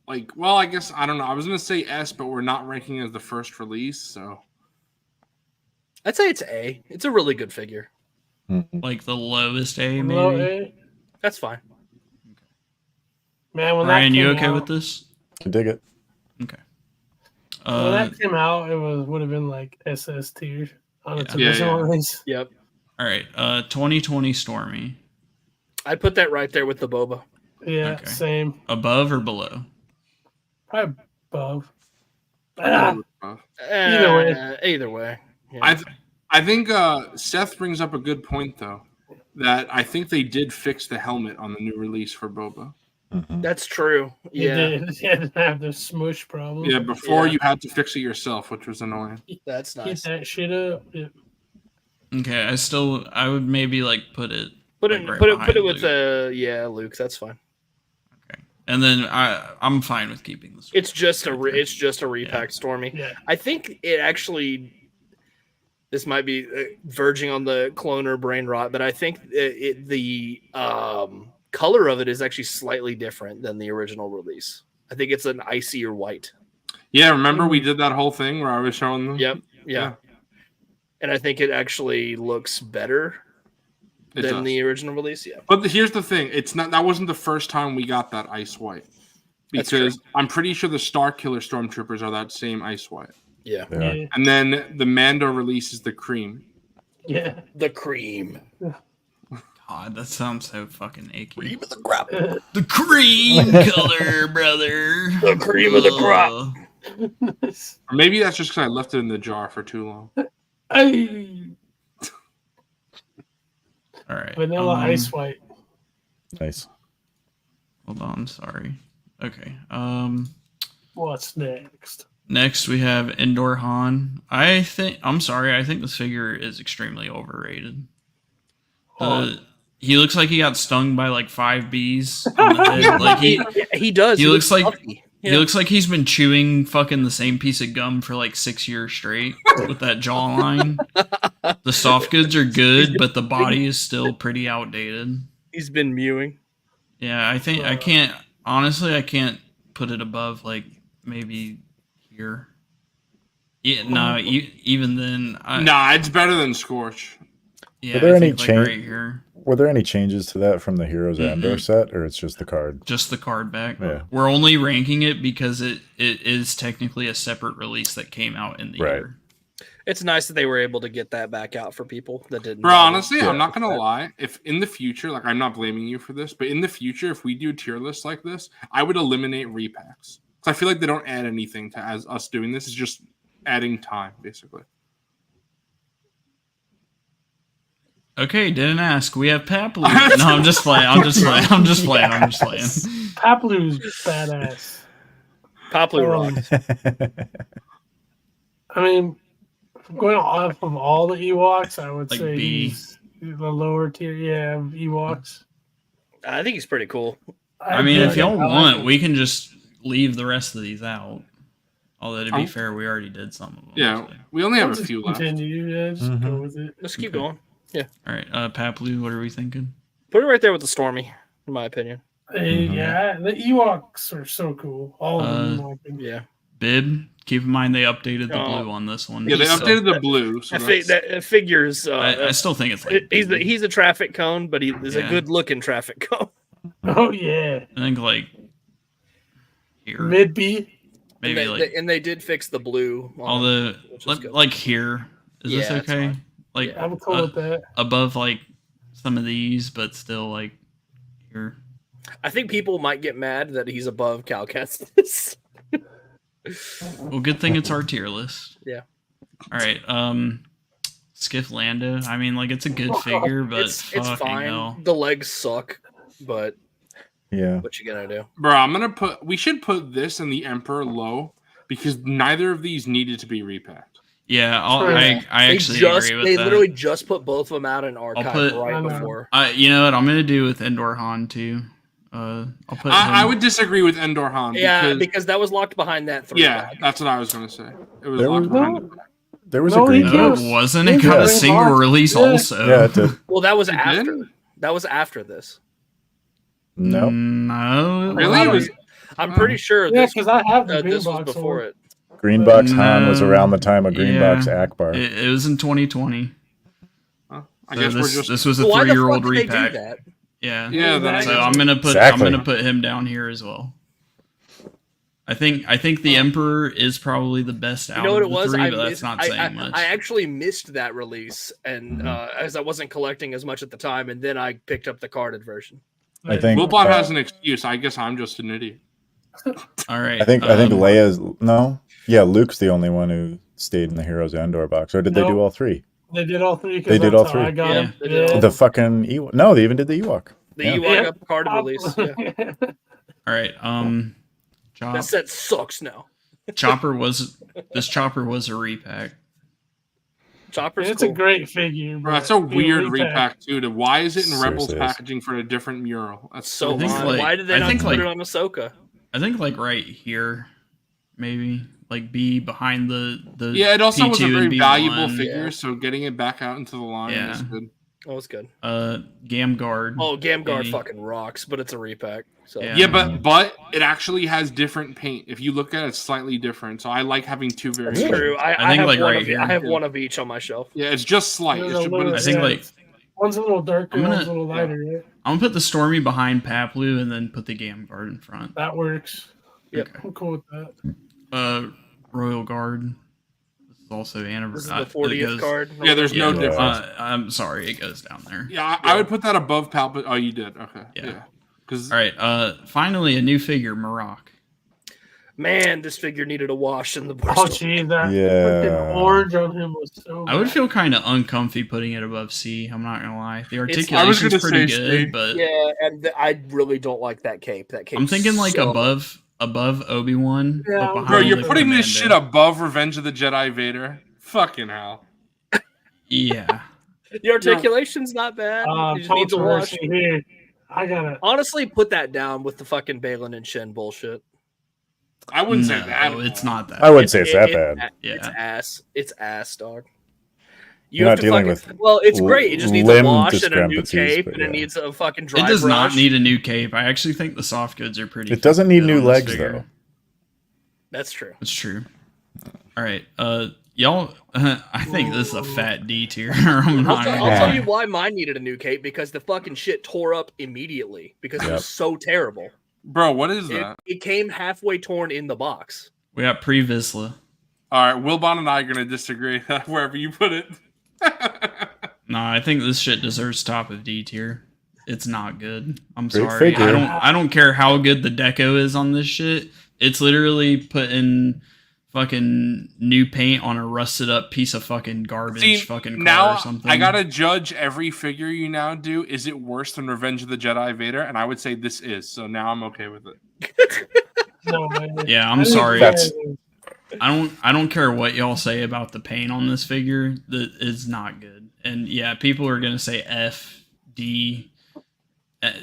like, well, I guess I don't know. I was gonna say S, but we're not ranking as the first release, so I'd say it's A. It's a really good figure. Like the lowest A, maybe. Low A. That's fine. Man, when Ryan, that you came okay out, with this? Can dig it. Okay. When that came out, it would have been like SS tier on its Yeah. original Yeah. release. Yep. All right. 2020 Stormy. I'd put that right there with the boba. Yeah, Okay. same. Above or below? Probably above. Either way. Either way. Yeah. I think Seth brings up a good point though. That I think they did fix the helmet on the new release for Boba. That's true. Yeah. They didn't have the smush problem. Yeah, before Yeah. you had to fix it yourself, which was annoying. That's Get nice. that shit up. Yeah. Okay, I would maybe like put it Put like, it right put it behind with Luke. Luke. That's fine. Okay, and then I'm fine with keeping this. It's just a repack, Stormy. Yeah. I think it actually. This might be verging on the cloner brain rot, but I think the color of it is actually slightly different than the original release. I think it's an icier white. Yeah, remember we did that whole thing where I was showing them? Yep. Yeah. And I think it actually looks better than the original release. Yeah. But here's the thing: that wasn't the first time we got that ice white, because I'm pretty sure the Star Killer Stormtroopers are that same ice white. Yeah. Yeah. And then the Mando release is the cream. Yeah. The cream. God, that sounds so fucking achy. Cream of the crop. The cream color, brother. The cream of the crop. Or maybe that's just because I left it in the jar for too long. All right. Vanilla ice white. Nice. Hold on, sorry. Okay. What's next? Next we have Endor Han. I think this figure is extremely overrated. He looks like he got stung by like 5 bees on the head. Like he does. He looks like puffy. he looks like he's been chewing fucking the same piece of gum for like 6 years straight with that jawline. The soft goods are good, but the body is still pretty outdated. He's been mewing. Yeah, I think I can't put it above like maybe here. Yeah, no, even then. It's better than Scorch. Yeah, Were there I any think, like, right here. Were there any changes to that from the Heroes Endor set, or it's just the card? Just the card back. Yeah. We're only ranking it because it is technically a separate release that came out in the year. It's nice that they were able to get that back out for people that didn't. Bro, honestly, I'm not gonna lie. If in the future, like I'm not blaming you for this, but in the future, if we do a tier list like this, I would eliminate repacks. Because I feel like they don't add anything to us doing this. It's just adding time, basically. Okay, didn't ask. We have Paplu. No, I'm just playing. I'm just playing. Paplu's badass. Paplu rocks. I mean, going off of all the Ewoks, I would Like say B. he's the lower tier. Yeah, of Ewoks. I think he's pretty cool. I mean, if y'all want, we can just leave the rest of these out. Although, to be fair, we already did some of them. Yeah, so. we only have a Let's few left. continue. Yeah, just go with it. Let's keep going. Yeah. All right, Paplu, what are we thinking? Put it right there with the Stormy, in my opinion. Yeah, the Ewoks are so cool. All of them. in my opinion. Yeah. Bib, keep in mind they updated the blue on this one. Yeah, they so updated the blue. So That figures. I still think it's like he's a traffic cone, but he's a good looking traffic cone. Oh yeah. I think like here, Mid B. maybe And they did fix the blue. all the like here. Is this Yeah, it's okay? fine. Like I'm cool with that. above like some of these, but still like here. I think people might get mad that he's above Cal Kestis. Well, good thing it's our tier list. Yeah. All right. Skiff Lando. I mean, like it's a good figure, but it's fucking fine. hell. The legs suck, but Yeah. what you gonna do? Bro, we should put this and the Emperor low because neither of these needed to be repacked. Yeah, I actually agree with they that. literally just put both of them out in archive right before. You know what? I'm gonna do with Endor Han too. I'll put. I would disagree with Endor Han. Yeah, because that was locked behind that 3. Yeah, that's what I was gonna say. It was locked behind it. There was a green No, box. it wasn't. It got a single release also. Yeah, it did. Well, that was It after. did? That was after this. No. No. it Really? wasn't. It was. I'm pretty sure Yeah, this, because I have the green this was box before one. it. Green Box Han was No. around the time of Green Yeah. Box Akbar. It was in 2020. I guess we're just. This was a So why the 3-year-old fuck did they do repack. that? Yeah. Yeah, then I So guess- I'm gonna Exactly. put him down here as well. I think the Emperor is probably the best out You know what of it the was? three, but that's not saying much. I actually missed that release, and as I wasn't collecting as much at the time, and then I picked up the carded version. I think Wilbon has an excuse. I guess I'm just an idiot. All right. I think Leia's no. Yeah, Luke's the only one who stayed in the Heroes Endor box, or did they do all three? They did all three. They did all three. I got Yeah, them. they did all The fucking Ewok. No, they even did the Ewok. The Yeah. Ewok got the carded release. Yeah. All right. That set sucks now. Chopper was a repack. Chopper's It's cool. a great figure. Bro, that's a but weird repack. repack too. Why is it in Rebels Seriously is. packaging for a different mural? That's So I think, odd. like- Why did they I not think, put like- it on Ahsoka? I think like right here, maybe like be behind the Yeah, it also was a P2 and very B1. valuable figure, Yeah. so getting it back out into the line Yeah. is good. That was good. Gamguard. Oh, Gamguard Any- fucking rocks, but it's a repack. So Yeah. Yeah, but it actually has different paint. If you look at it, it's slightly different. So I like having two variations. Really? true. I think, have like, one right of here. I have one of each on my shelf. Yeah, it's just slight. There's It's a just, but little- I it's, think yeah, like one's a little darker, I'm gonna- one's a little lighter. Right? I'm gonna put the Stormy behind Paplu and then put the Gamguard in front. That works. Yep. I'm cool with that. Royal Guard. This is also This is anniversary. the 40th card. yeah, there's no Yeah. difference. I'm sorry, it goes down there. Yeah, I would put that above Palpatine. Oh, you did. Okay. Yeah. Yeah. Because All right. Finally, a new figure, Marok. Man, this figure needed a wash in the Oh, board. geez, that Yeah. freaking orange on him was so I would bad. feel kind of uncomfy putting it above C. I'm not gonna lie. The I was articulation's gonna pretty say good, C. but Yeah, and I really don't like that cape. That cape. I'm thinking like so- above Obi-Wan. Yeah, but behind bro, you're like, putting this Mando. shit above Revenge of the Jedi Vader. Fucking hell. Yeah. The articulation's not bad. It just needs a wash. Controversy here. I gotta. Honestly, put that down with the fucking Balin and Shin bullshit. I wouldn't say No, that. it's not that. I wouldn't say it's that bad. It's Yeah. ass. It's ass, dog. You're not dealing with Well, it's great. It just needs a limb wash and a new discrepancies, cape, but and it yeah. needs a fucking dry It does not brush. need a new cape. I actually think the soft goods are pretty. It doesn't need good new on this legs figure. though. That's true. It's true. All right, y'all. I think this is a fat D tier. I'm not I'll gonna tell lie. you why mine needed a new cape, because the fucking shit tore up immediately because it Yep. was so terrible. Bro, what is It, that? it came halfway torn in the box. We got pre-Visla. All right, Wilbon and I are gonna disagree wherever you put it. No, I think this shit deserves top of D tier. It's not good. I'm Great sorry. figure. I don't care how good the deco is on this shit. It's literally putting fucking new paint on a rusted up piece of fucking garbage See, fucking car now or something. I gotta judge every figure you now do. Is it worse than Revenge of the Jedi Vader? And I would say this is. So now I'm okay with it. No, man. Yeah, I I'm think sorry. That's- I don't care what y'all say about the paint on this figure. That is not good. And yeah, people are gonna say F, D.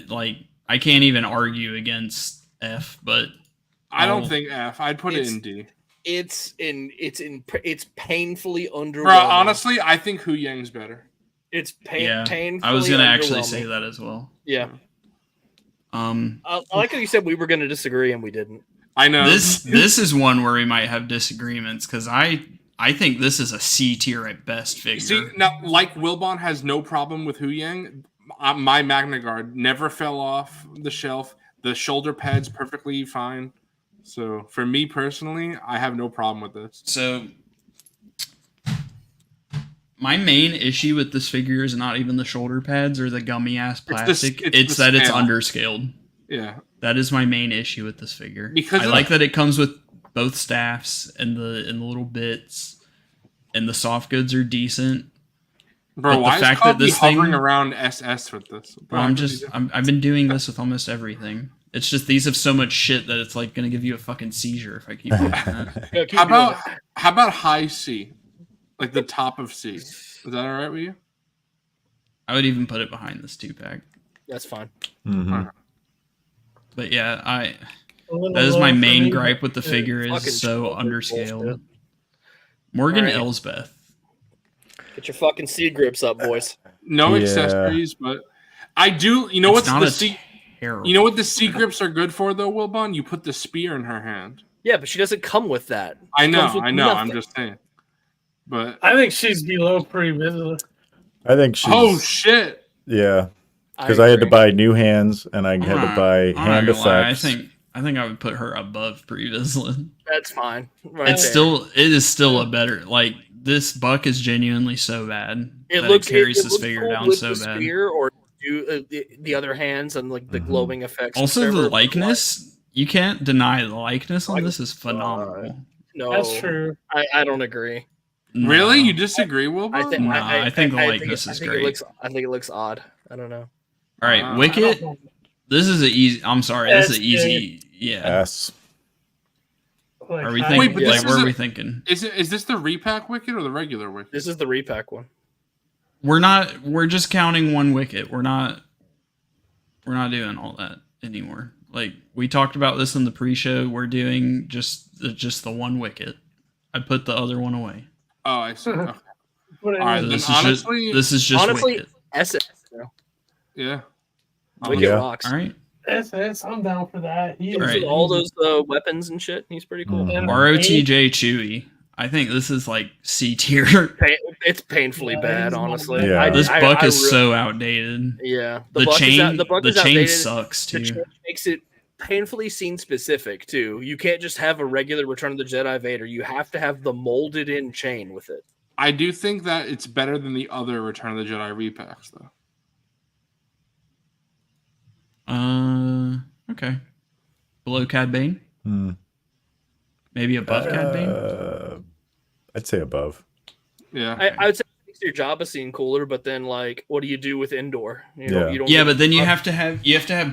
Like I can't even argue against F, but I don't Oh. think F. I'd put it It's- in D. It's painfully underwhelming. Bro, honestly, I think Hu Yang's better. it's yeah, painfully. I was gonna actually underwhelming. say that as well. Yeah, I I like how you said we were going to disagree and we didn't. I know. this is one where we might have disagreements because I think this is a C tier at best figure. See, now, like Wilbon has no problem with Hu Yang, my Magna Guard never fell off the shelf. The shoulder pad's perfectly fine. So for me personally, I have no problem with this. So my main issue with this figure is not even the shoulder pads or the gummy ass plastic. It's the that it's scale. underscaled. Yeah. That is my main issue with this figure. Because I of like the- that it comes with both staffs and the little bits, and the soft goods are decent. Bro, But the why is fact that Coffee this hovering thing- around SS with this? Well, I've been doing this with almost everything. It's just these have so much shit that it's like gonna give you a fucking seizure if I keep doing that. Yeah, keep How doing about it. how about high C? Like the top of C. Is that all right with you? I would even put it behind this 2-pack. That's fine. Mhm. But yeah, A little that is low my for main me. gripe with the figure is Fucking so bullshit. underscaled. Morgan Alright. Elsbeth. Get your fucking C grips up, boys. No Yeah. accessories, but I do. You know It's what's not the a C? terrible. You know what the C grips are good for though, Wilbon? You put the spear in her hand. Yeah, but she doesn't come with that. I It know, comes with I know. I'm nothing. just saying. But I think she's below pre-Vizsla. I think she's. oh shit! Yeah, because I had to agree. buy new hands and I had to I'm buy not hand gonna lie, effects. I think I would put her above Brie Vizsla. That's fine. Right It's there. still it is still a better like this buck is genuinely so bad. It that looks carries it his looks figure cool down with so the bad. spear or do the other hands and like the glowing effects. and Also, the whatever, but, likeness, you can't deny the likeness on Like, this is phenomenal. no, That's true. I don't agree. Really? No. You disagree, Wilbur? I think the likeness is great. I think it looks odd. I don't know. All right, Wow. Wicket. This is an easy. I'm sorry. This is an Yes, easy. Yeah. S. Like, Are we I- thinking? Wait, but this like, where is are a- we thinking? Is this the repack wicket or the regular wicket? This is the repack one. We're not. We're just counting one wicket. We're not. We're not doing all that anymore. Like we talked about this in the pre-show. We're doing just the one wicket. I put the other one away. Oh, I see. Okay. Put it All right, in. then This honestly, is just Honestly, wicket. SS. Bro. yeah. Wicket Yeah. rocks. All right. SS, I'm down for that. He All is- right. All those weapons and shit. He's pretty cool. Mhm. And ROTJ Chewy. I think this is like C tier. It's painfully Yeah, bad, he's not honestly. bad. Yeah. This buck is really- so outdated. Yeah, The buck is chain. out- the buck The is chain outdated. sucks The too. chain makes it painfully scene specific too. You can't just have a regular Return of the Jedi Vader. You have to have the molded in chain with it. I do think that it's better than the other Return of the Jedi repacks, though. Okay. Below Cad Bane? Hmm. Maybe above Cad Bane? I'd say above. Yeah. I would say it makes your Jabba scene cooler, but then like, what do you do with Endor? You know, Yeah. you don't. Yeah, get- but then you have to have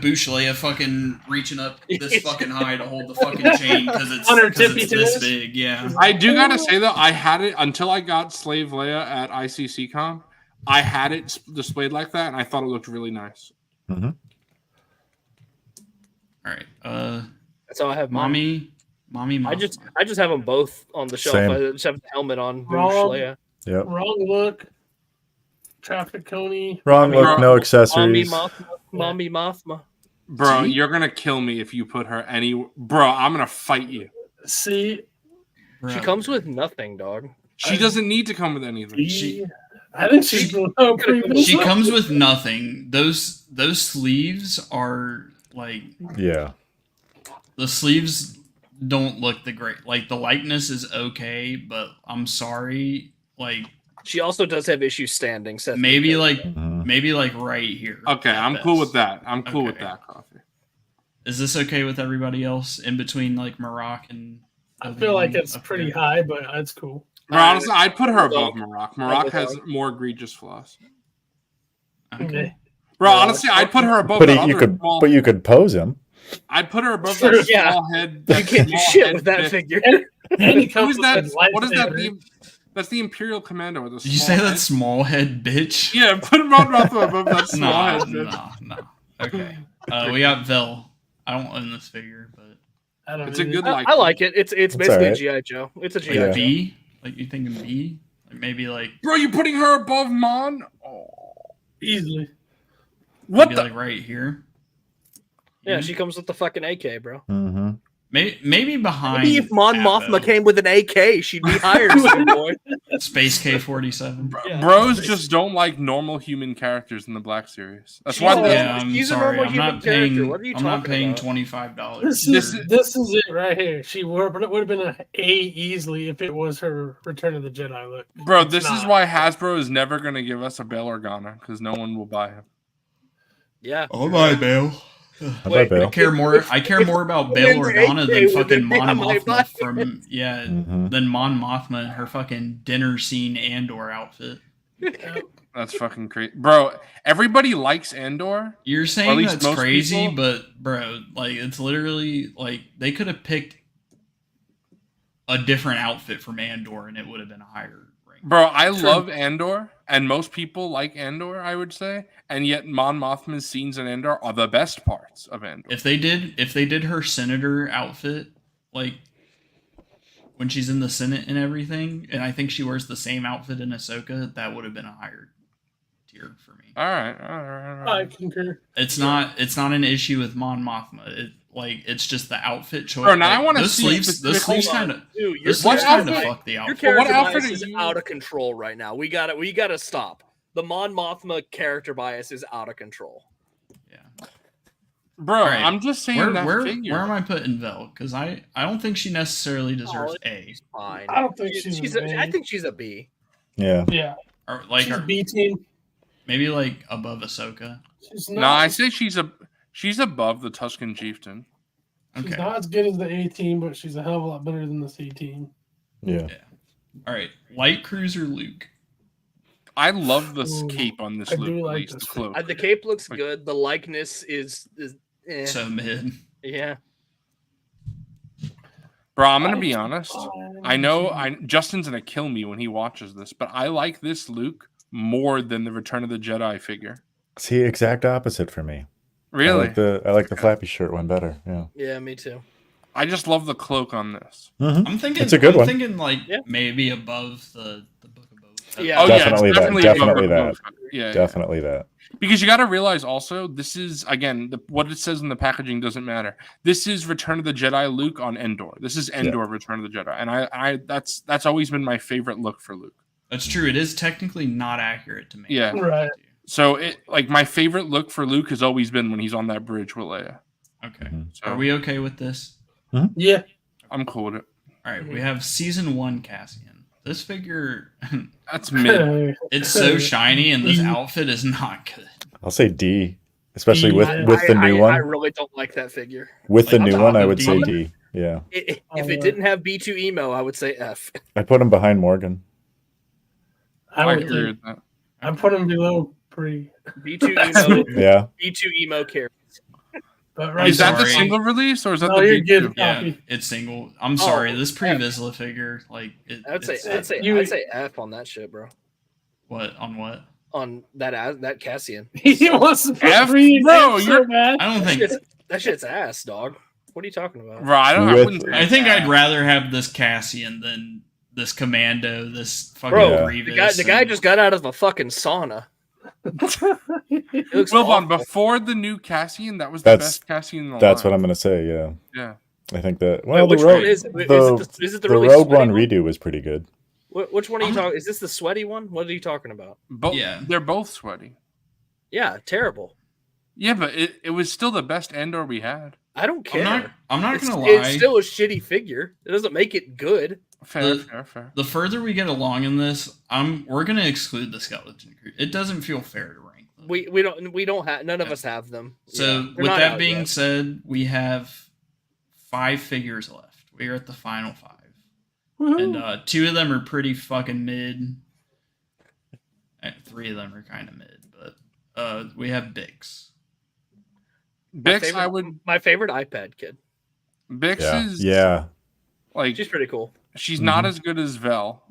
Bush Leia fucking reaching up this fucking high to hold the fucking chain because it's, On her 'cause it's tippy this toes? big. Yeah. I do gotta say though, I had it until I got Slave Leia at ICCCon. I had it displayed like that, and I thought it looked really nice. Mm-hmm. All right. That's how I have mine. Mommy. I just have them both on the shelf. Same. I just have the helmet on. Boosh Wrong. Leia. Yep. Wrong look. Traffic Coney. Wrong look. No Mommy accessories. Mothma. Mommy Mothma. Bro, See? you're gonna kill me if you put her any. Bro, I'm gonna fight you. See, Bro. She comes with nothing, dog. She doesn't need to come with anything. I think she's She comes with nothing. Those sleeves are like Yeah. the sleeves don't look the great. Like the likeness is okay, but I'm sorry. Like She also does have issues standing. Seth maybe MacFarlane. Mhm. maybe like right here. Okay, at I'm cool best. with that. I'm cool with Okay. that, Coffee. Is this okay with everybody else in between like Maroc and? I feel like it's up pretty here? high, but it's cool. Bro, honestly, I'd put her above Dog. Maroc. Maroc Dog. has more egregious flaws. Okay. Bro, Yeah. honestly, I'd put her above But that you other could, small. but you could pose him. I'd put her above Sure, that yeah. small head. You can't do shit with that figure. And he Who comes is with that? a What is that? lightsaber. That's the Imperial Commando with a Did you small say that head. small head bitch? Yeah, put him above that small No, head. bitch. no. Okay. We got Vel. I don't own this figure, but I don't It's a know. good I like it. It's basically a alright. GI Joe. It's a GI Yeah. Joe. B? Like you thinking B? Like maybe like Bro, you putting her above Mon? Oh. Easily. What maybe the? like right here. Yeah, she comes with the fucking AK, bro. Mm-hmm. Maybe behind. Maybe if Mon Atmo. Mothma came with an AK, she'd be hired soon, boy. Space K-47. Yeah. Bros just don't like normal human characters in the Black Series. That's why. Oh, they- Yeah, I'm She's a sorry. normal I'm human not character. paying. What are you I'm not talking paying about? $25. This is it right here. She would, but it would have been an A easily if it was her Return of the Jedi look. Bro, It's this is not. why Hasbro is never going to give us a Bail Organa because no one will buy him. Yeah. Oh my Bill. How Wait, about Bill? I care more about Bail Organa than fucking Mon Mothma from Mhm. than Mon Mothma and her fucking dinner scene Andor outfit. That's fucking crazy. Bro, everybody likes Andor. You're Or at saying least that's most crazy, people. but bro, like it's literally like they could have picked a different outfit from Andor and it would have been a higher rank. Bro, I love Andor, and most people like Andor, I would say. And yet Mon Mothma's scenes in Andor are the best parts of Andor. If they did her senator outfit like when she's in the Senate and everything, and I think she wears the same outfit in Ahsoka, that would have been a higher tier for me. All right. I concur. It's not an issue with Mon Mothma. It's just the outfit choice. Bro, now I wanna those see sleeves. Those specifically- sleeves kind of. Dude, your Those sleeves What kind of outfit- fuck the Your outfit. character What outfit bias are is you- out of control right now. We gotta stop. The Mon Mothma character bias is out of control. Yeah. Bro, All right. I'm just saying that figure. Where am I putting Vel? Because I don't think she necessarily deserves A. Fine. I don't think she's an A. I think she's a B. Yeah. Yeah. Or like She's B team. maybe like above Ahsoka. She's No, not. I say she's above the Tusken Chieftain. She's Okay. not as good as the A team, but she's a hell of a lot better than the C team. Yeah. All right. Light Cruiser Luke. I love this Ooh, cape on this I do Luke, like at least, this the cloak. The cape looks Like- good. The likeness is So mid. yeah. Bro, I'm gonna be honest. I know Justin's gonna kill me when he watches this, but I like this Luke more than the Return of the Jedi figure. See, exact opposite for me. Really? I like the flappy shirt one better. Yeah. Yeah, me too. I just love the cloak on this. Mm-hmm. I'm thinking It's a good I'm one. thinking like Yeah. maybe above the Book of Boba Fett. Yeah. Oh Definitely yeah, that, it's definitely above that. Boba Fett. Yeah, Definitely that. because you got to realize also this is again what it says in the packaging doesn't matter. This is Return of the Jedi Luke on Endor. This is Endor Return of the Jedi, and I that's always been my favorite look for Luke. That's true. It is technically not accurate to me. Yeah. Right. So it like my favorite look for Luke has always been when he's on that bridge with Leia. Okay. Mhm. So Are we okay with this? Yeah. I'm cool with it. All right. We have season 1 Cassian. This figure, That's mid. it's so shiny, and this outfit is not good. I'll say D, especially with I- the new I one. really don't like that figure. With the like, new on one, top I of would say D. D. Yeah. If Oh, it didn't have B2 emo, I would say F. I put him behind Morgan. I I would agree think with that. I put him below pretty. B2 emo. Yeah. B2 emo character. But right Is that the sorry. single release or is that No, the you're big good. two? Yeah, Copy. it's single. I'm sorry. This F. pre-Vizsla figure, like, I'd say it's- I'd say F on that shit, bro. what on what? On that Cassian. He wants to put F, three bro, F so you're- bad. I don't think. That shit's ass, dog. What are you talking about? Bro, I With- wouldn't say I think that. I'd rather have this Cassian than this Commando. This fucking Bro, Grievous. the guy just got out of a fucking sauna. It looks Wilbon, awful. before the new Cassian, that was the That's- best Cassian in the That's what line. I'm gonna say. Yeah. Yeah. I think that. Wait, Well, which the one rogue, is it? Is it the the really Rogue sweaty One redo was pretty good. Which one are you talking? Is this the sweaty one? What are you talking about? Yeah. They're both sweaty. Yeah, terrible. Yeah, but it was still the best Endor we had. I don't care. I'm not it's, gonna lie. it's still a shitty figure. It doesn't make it good. Fair. The further we get along in this, we're gonna exclude the skeleton crew. It doesn't feel fair to rank them. We don't have none of us have them. So Yeah, they're with not that out being yet. said, we have 5 figures left. We are at the final 5. Woohoo. And 2 of them are pretty fucking mid. 3 of them are kind of mid, but we have Bix. Bix, I would. My favorite iPad kid. Bix Yeah. is Yeah. like She's pretty cool. she's not as good as Vel,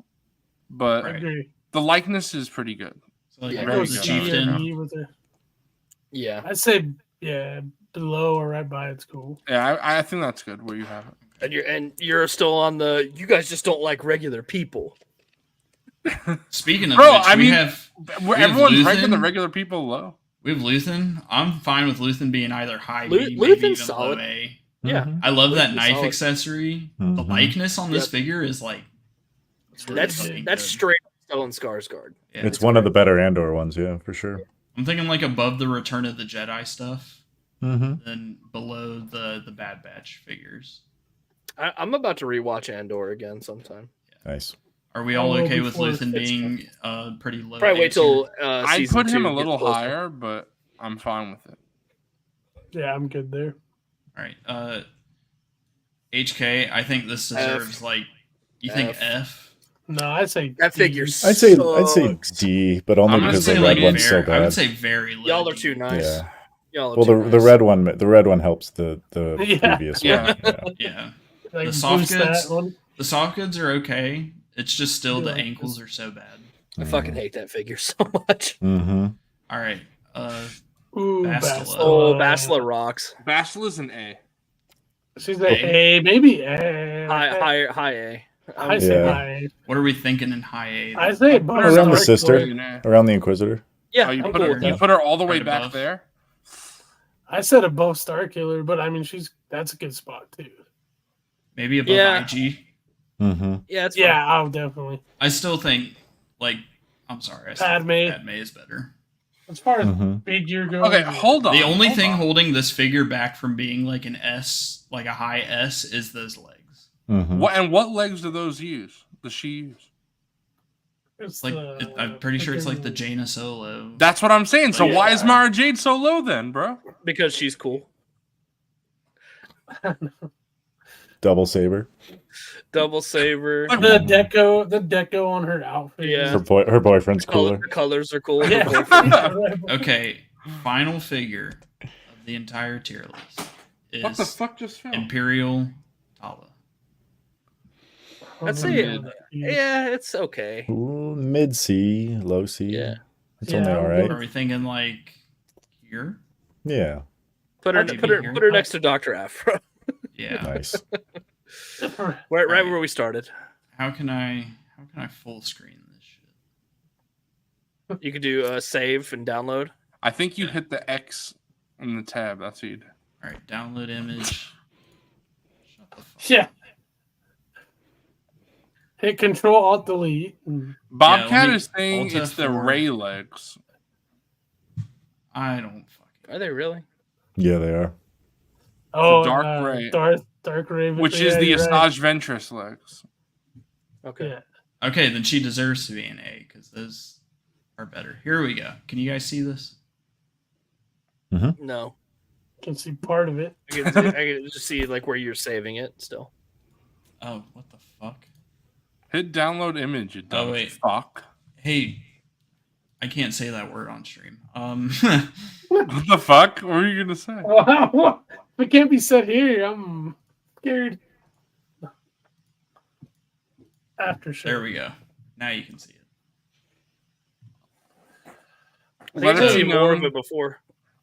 but I agree. the likeness is pretty good. So like Yeah, the very Go good. chieftain. C with her. Yeah. I'd say below or right by it's cool. Yeah, I think that's good where you have it. And you're still on the. You guys just don't like regular people. Speaking of Bro, which, I we mean, have Everyone's ranking the Luthen. regular people low. Luthen. I'm fine with Luthen being either high Lu- B, maybe even Luthen's solid. low A. Yeah. Mhm. I love that Luthen's knife solid. accessory. The Mhm. likeness on this Yep. figure is like That's fucking that's good. straight Stellan Skarsgård. Yeah, It's one of the better Andor ones. Yeah, for sure. I'm thinking like above the Return of the Jedi stuff, Mm-hmm. then below the Bad Batch figures. I'm about to rewatch Andor again sometime. Nice. Are we I all will okay with before it Luthen fits being pretty low? Probably A wait till tier? I season put him 2 a little gets closer. higher, but I'm fine with it. Yeah, I'm good there. All right. HK, I think this deserves like. You think F. F? No, I'd say That D. figure's I'd say sucks. D, but only I'm gonna because say the like red one's so I would bad. say very low. Y'all are D. too nice. Yeah. Y'all are Well, too the nice. red one helps the Yeah. previous Yeah. one. Yeah. Yeah. Like, The soft boost goods- that one. The soft goods are okay. It's just still the Yeah. ankles are so bad. I fucking hate that figure so much. Mm-hmm. All right. Ooh, Bastila. Bastila. Oh, Bastila rocks. Bastila an A. She's a A, maybe A. High A. I say Yeah. high. What are we thinking in high A? I say above Around the Starkiller. sister. An A. Around the Inquisitor. Yeah, Oh, you I'm put cool her. with You that. put her all the way Right back above. there. I said above Starkiller, but I mean that's a good spot too. Maybe above Yeah. IG. Mm-hmm. Yeah, it's fine. Yeah, I'll definitely. I still think, like, I'm sorry. I said Padme. Padme is better. As far as Mhm. figure goes, Okay, hold on. The only hold thing on. holding this figure back from being like an S, like a high S, is those legs. Mhm. What legs do those use? Does she use? It's Like I'm pretty sure it's like the freaking- Jaina Solo. That's what I'm saying. So why is Yeah. Mara Jade so low then, bro? Because she's cool. Double saber. Double saber. Like, the deco on her outfit. Yeah. Her boyfriend's cooler. The colors are cool. Yeah. Okay, final figure of the entire tier list What the is fuck just fell? Imperial Tala. I'd say yeah, it's okay. Ooh, mid C, low C. Yeah. It's Yeah, only all Are right. we thinking like here? Yeah, Put her Maybe put her here. put her next to Dr. Afro. Yeah. nice. right Right. where we started. How can I full screen this shit? You could do save and download. I think you hit the X on the tab. That's what you did. All right, download image. Shut the fuck. Yeah. Hit Control Alt Delete. Bobcat let me- is saying Alt it's the F4. Ray legs. I don't fucking. Are they really? Yeah, they are. Oh, Dark Ray. Dark Raven, Which is yeah, the you're right. Asajj Ventress legs. Okay. Yeah. Okay, then she deserves to be an A because those are better. Here we go. Can you guys see this? No. Can see part of it. I can just see like where you're saving it still. Oh, what the fuck? Hit download image, you dumb wait. fuck. Hey, I can't say that word on stream. What the fuck? What were you gonna say? Well, it can't be said here. I'm scared. After show. There we go. Now you can see it. I think Let I've it, be seen more of known, it before.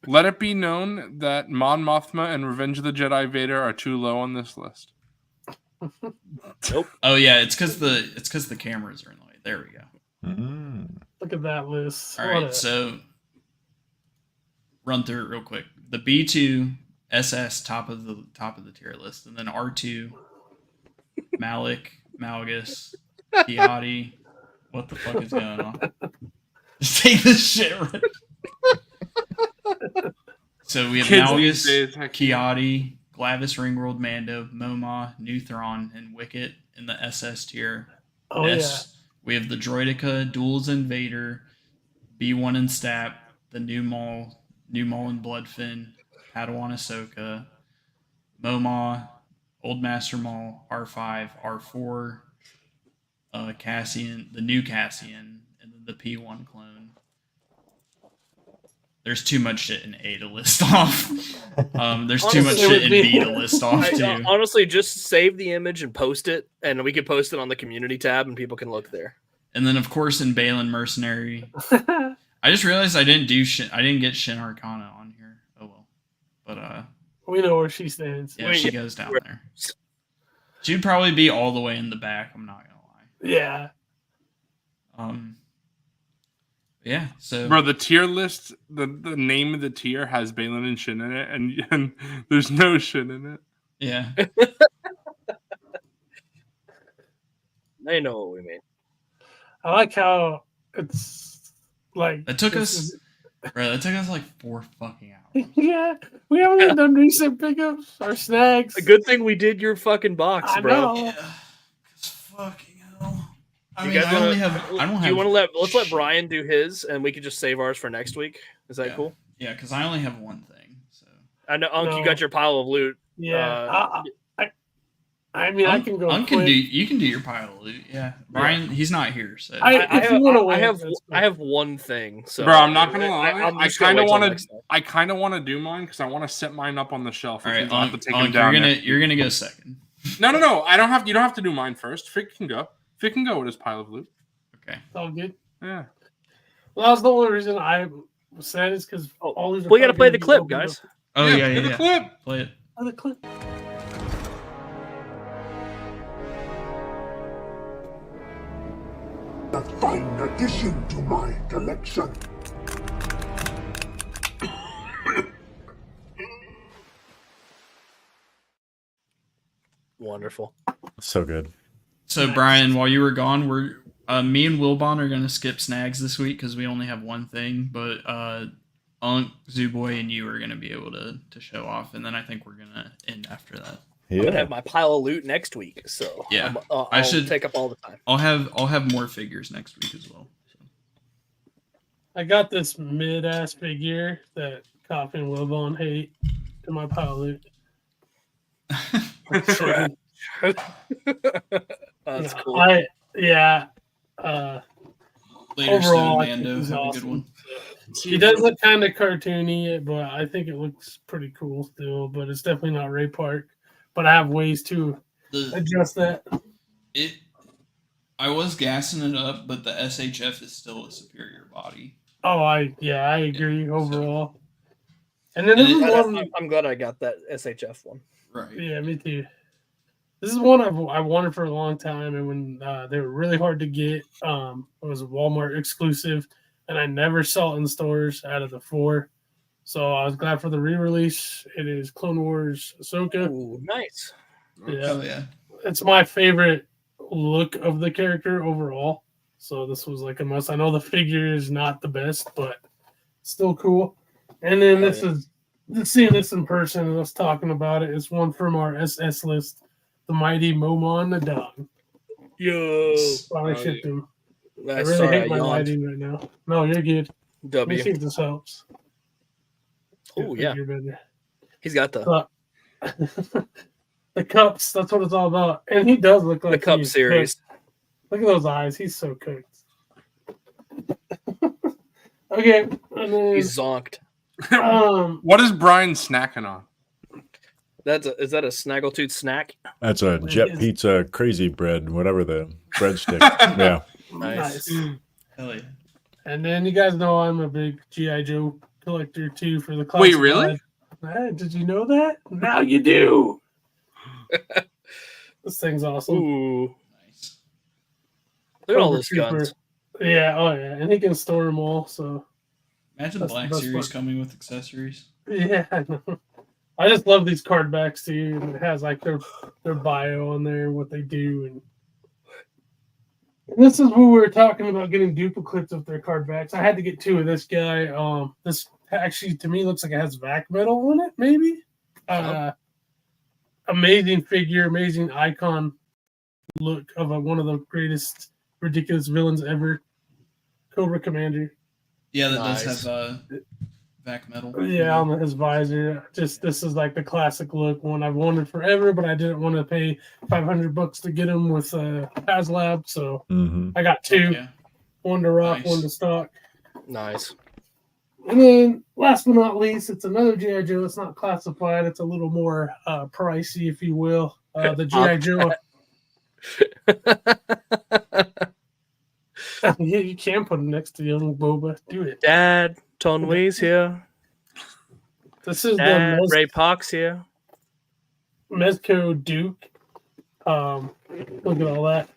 let it be known that Mon Mothma and Revenge of the Jedi Vader are too low on this list. Oh yeah, it's because the cameras are in the way. There we go. Mm. Look at that list. All What right, a- so run through it real quick. The B2 SS top of the tier list, and then R2, Malik, Malgus, Kiati. What the fuck is going on? Just take this shit. Right. So we have Kids Malgus, these days, heck yeah. Kiati, Glavis, Ringworld, Mando, Moma, Neutron, and Wicket in the SS tier. oh S, we have the Droidica, Duels Invader, B1 and Stap, the New Maul and Bloodfin, Padawan Ahsoka, Moma, Old Master Maul, R5, R4, Cassian, the new Cassian, and then the P1 clone. There's too much shit in A to list off. There's too much Honestly, shit in it would B be- to list off too. Honestly, just save the image and post it, and we could post it on the community tab, and people can look there. And then of course in Balin Mercenary, yeah. I just realized I didn't get Shin Arcana on here. Oh well. But We know where she stands. yeah, she goes down there. She'd probably be all the way in the back, I'm not gonna lie. Yeah. Yeah, so Bro, the tier list, the name of the tier has Balin and Shin in it, and there's no Shin in it. yeah. They know what we mean. I like how it's like That took this us is- bro, that took us like 4 fucking hours. Yeah, we haven't even done recent pickups or snags. A good thing we did your fucking box, I bro. know. Yeah. 'Cause fucking hell. I You mean, guys I wanna- only have I don't have Do you want to let's let Brian do his, and we could just save ours for next week. Is that Yeah. cool? Yeah, because I only have one thing. So I know, Unc, you No. got your pile of loot. Yeah. I mean, I can go. Unc quick. you can do your pile of loot. Yeah. Brian, he's not here, so If you wanna win, I have that's I have one thing. So Bro, I'm not gonna lie. I'm I just gonna kind of wait till want to. next time. I kind of want to do mine because I want to set mine up on the shelf. all which right, means I'll have to take Unc, them down. you're gonna go second. No. I don't have. You don't have to do mine first. Fig can go. Fig can go with his pile of loot. Okay. It's all good. Yeah. Well, that was the only reason I was sad is because all these. Are We got to probably play the gonna be clip, opened guys. up. Oh yeah, hit the yeah. clip. Play it. Oh, the clip. A fine addition to my collection. Wonderful. So good. So Brian, while you were gone, Me and Wilbon are gonna skip snags this week because we only have one thing. But Unk, Zooboy, and you are gonna be able to show off, and then I think we're gonna end after that. I'm gonna have my pile of loot next week, so yeah, I should take up all the time. I'll have more figures next week as well. So. I got this mid-ass figure that Coffee and Wilbon hate in my pile of loot. That's cool. Later overall, Stone Mando, have awesome. a good one. He does look kind of cartoony, but I think it looks pretty cool still. But it's definitely not Ray Park. But I have ways to adjust that. I was gassing it up, but the SHF is still a superior body. Oh, I agree overall. And then this is one. I'm glad I got that SHF one. Right. Yeah, me too. This is one I wanted for a long time, and when they were really hard to get, it was a Walmart exclusive, and I never saw it in stores out of the 4. So I was glad for the re-release. It is Clone Wars Ahsoka. Ooh, nice. Yeah. Oh, yeah. It's my favorite look of the character overall. So this was like a must. I know the figure is not the best, but still cool. And then seeing this in person and us talking about it is one from our SS list, the mighty Momon Nadon. Yo. Finally shipped him. I That's really hate my lighting right now. No, you're good. Let me see if this helps. Oh, yeah. Better. He's got the the cups. That's what it's all about. And he does look like the cup series. Cooked. Look at those eyes. He's so cooked. Okay. And then, He's zonked. What is Brian snacking on? Is that a Snaggletooth snack? That's a Jet Pizza Crazy Bread, whatever the breadstick. Yeah. Nice. Hell yeah. And then you guys know I'm a big G.I. Joe collector too for the classic. Wait, really? Hey, did you know that? Now you do. This thing's awesome. Ooh. Nice. Look at all those Super. guns. Yeah, oh yeah. And he can store them all, so Imagine That's Black the best Series part. coming with accessories. yeah, I know. I just love these card backs too, and it has like their bio on there, what they do, and this is what we were talking about getting duplicates of their card backs. I had to get 2 of this guy. This actually to me looks like it has vac metal on it, maybe. Amazing figure, amazing icon look of one of the greatest ridiculous villains ever, Cobra Commander. Yeah, that Nice. does have vac metal. Yeah, on his visor. Just this is like the classic look, one I've wanted forever, but I didn't want to pay $500 to get him with HasLab, so I got 2. Yeah. One to rock, Nice. one to stock. Nice. And then, last but not least, it's another G.I. Joe. It's not classified. It's a little more pricey, if you will. The G.I. Joe. Yeah, you can put him next to young Boba. Do it. Dad, Tonwee's here. This is Dad, the Ray Park's here. Mezco Duke. Look at all that.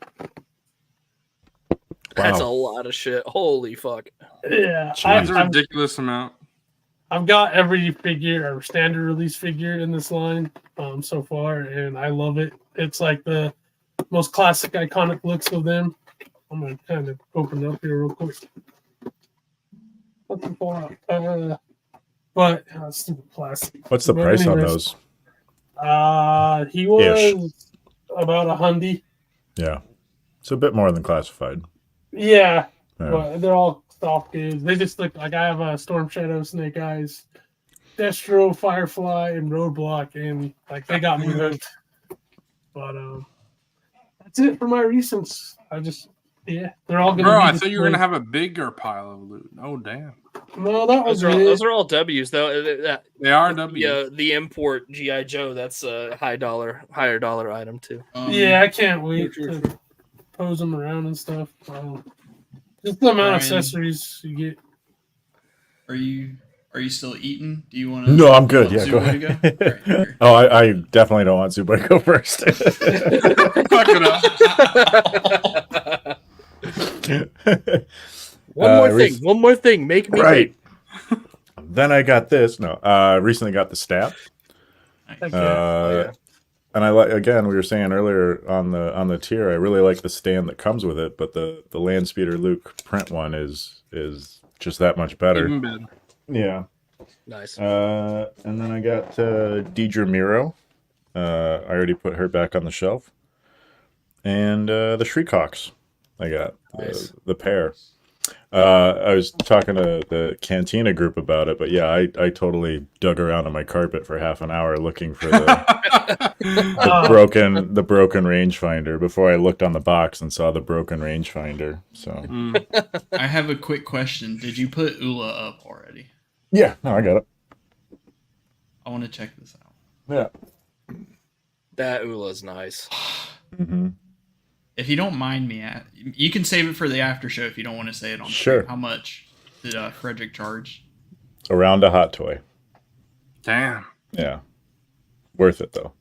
That's a lot of shit. Holy fuck. Yeah, That's a ridiculous amount. I've got every figure or standard release figure in this line so far, and I love it. It's like the most classic, iconic looks of them. I'm gonna kind of open it up here real quick. What's the fall out? But stupid plastic. What's the But price on anyways, those? he was about $100. Yeah. It's a bit more than classified. Yeah, Yeah. but they're all soft dudes. They just look like I have a Storm Shadow, Snake Eyes, Destro, Firefly, and Roadblock, and like they got me hooked. But that's it for my recents. They're all gonna. Bro, be I thought you were displayed. gonna have a bigger pile of loot. Oh damn. No, that was Those are all W's though. They are W. Yeah, the import GI Joe. That's a higher dollar item too. Yeah, I can't wait to pose them around and stuff. Just the amount of Brian, accessories you get. Are you still eating? Do you want to? No, I'm good. Yeah, go Zuboy ahead. to go? All right, Oh, I definitely don't want Zuboy to go first. Fuck it up. One more thing. Make me Right. Then I got this. No, recently got the staff. Heck Uh, And I like, again, we were saying earlier on the tier, I really like the stand that comes with it, but the Landspeeder Luke print one is just that much better. Even better. Yeah. Nice. And then I got Deidre Miro. I already put her back on the shelf. And the Shriekhawks I got, Nice. the pair. I was talking to the Cantina group about it, but yeah, I totally dug around on my carpet for half an hour looking for the broken rangefinder before I looked on the box and saw the broken rangefinder. So I have a quick question. Did you put Ula up already? yeah, no, I got it. I want to check this out. Yeah. That Ula's nice. Mm-hmm. If you don't mind me, you can save it for the after show if you don't want to say it on Sure. stream. How much did Frederick charge? Around a hot toy. Damn. Yeah. Worth it though.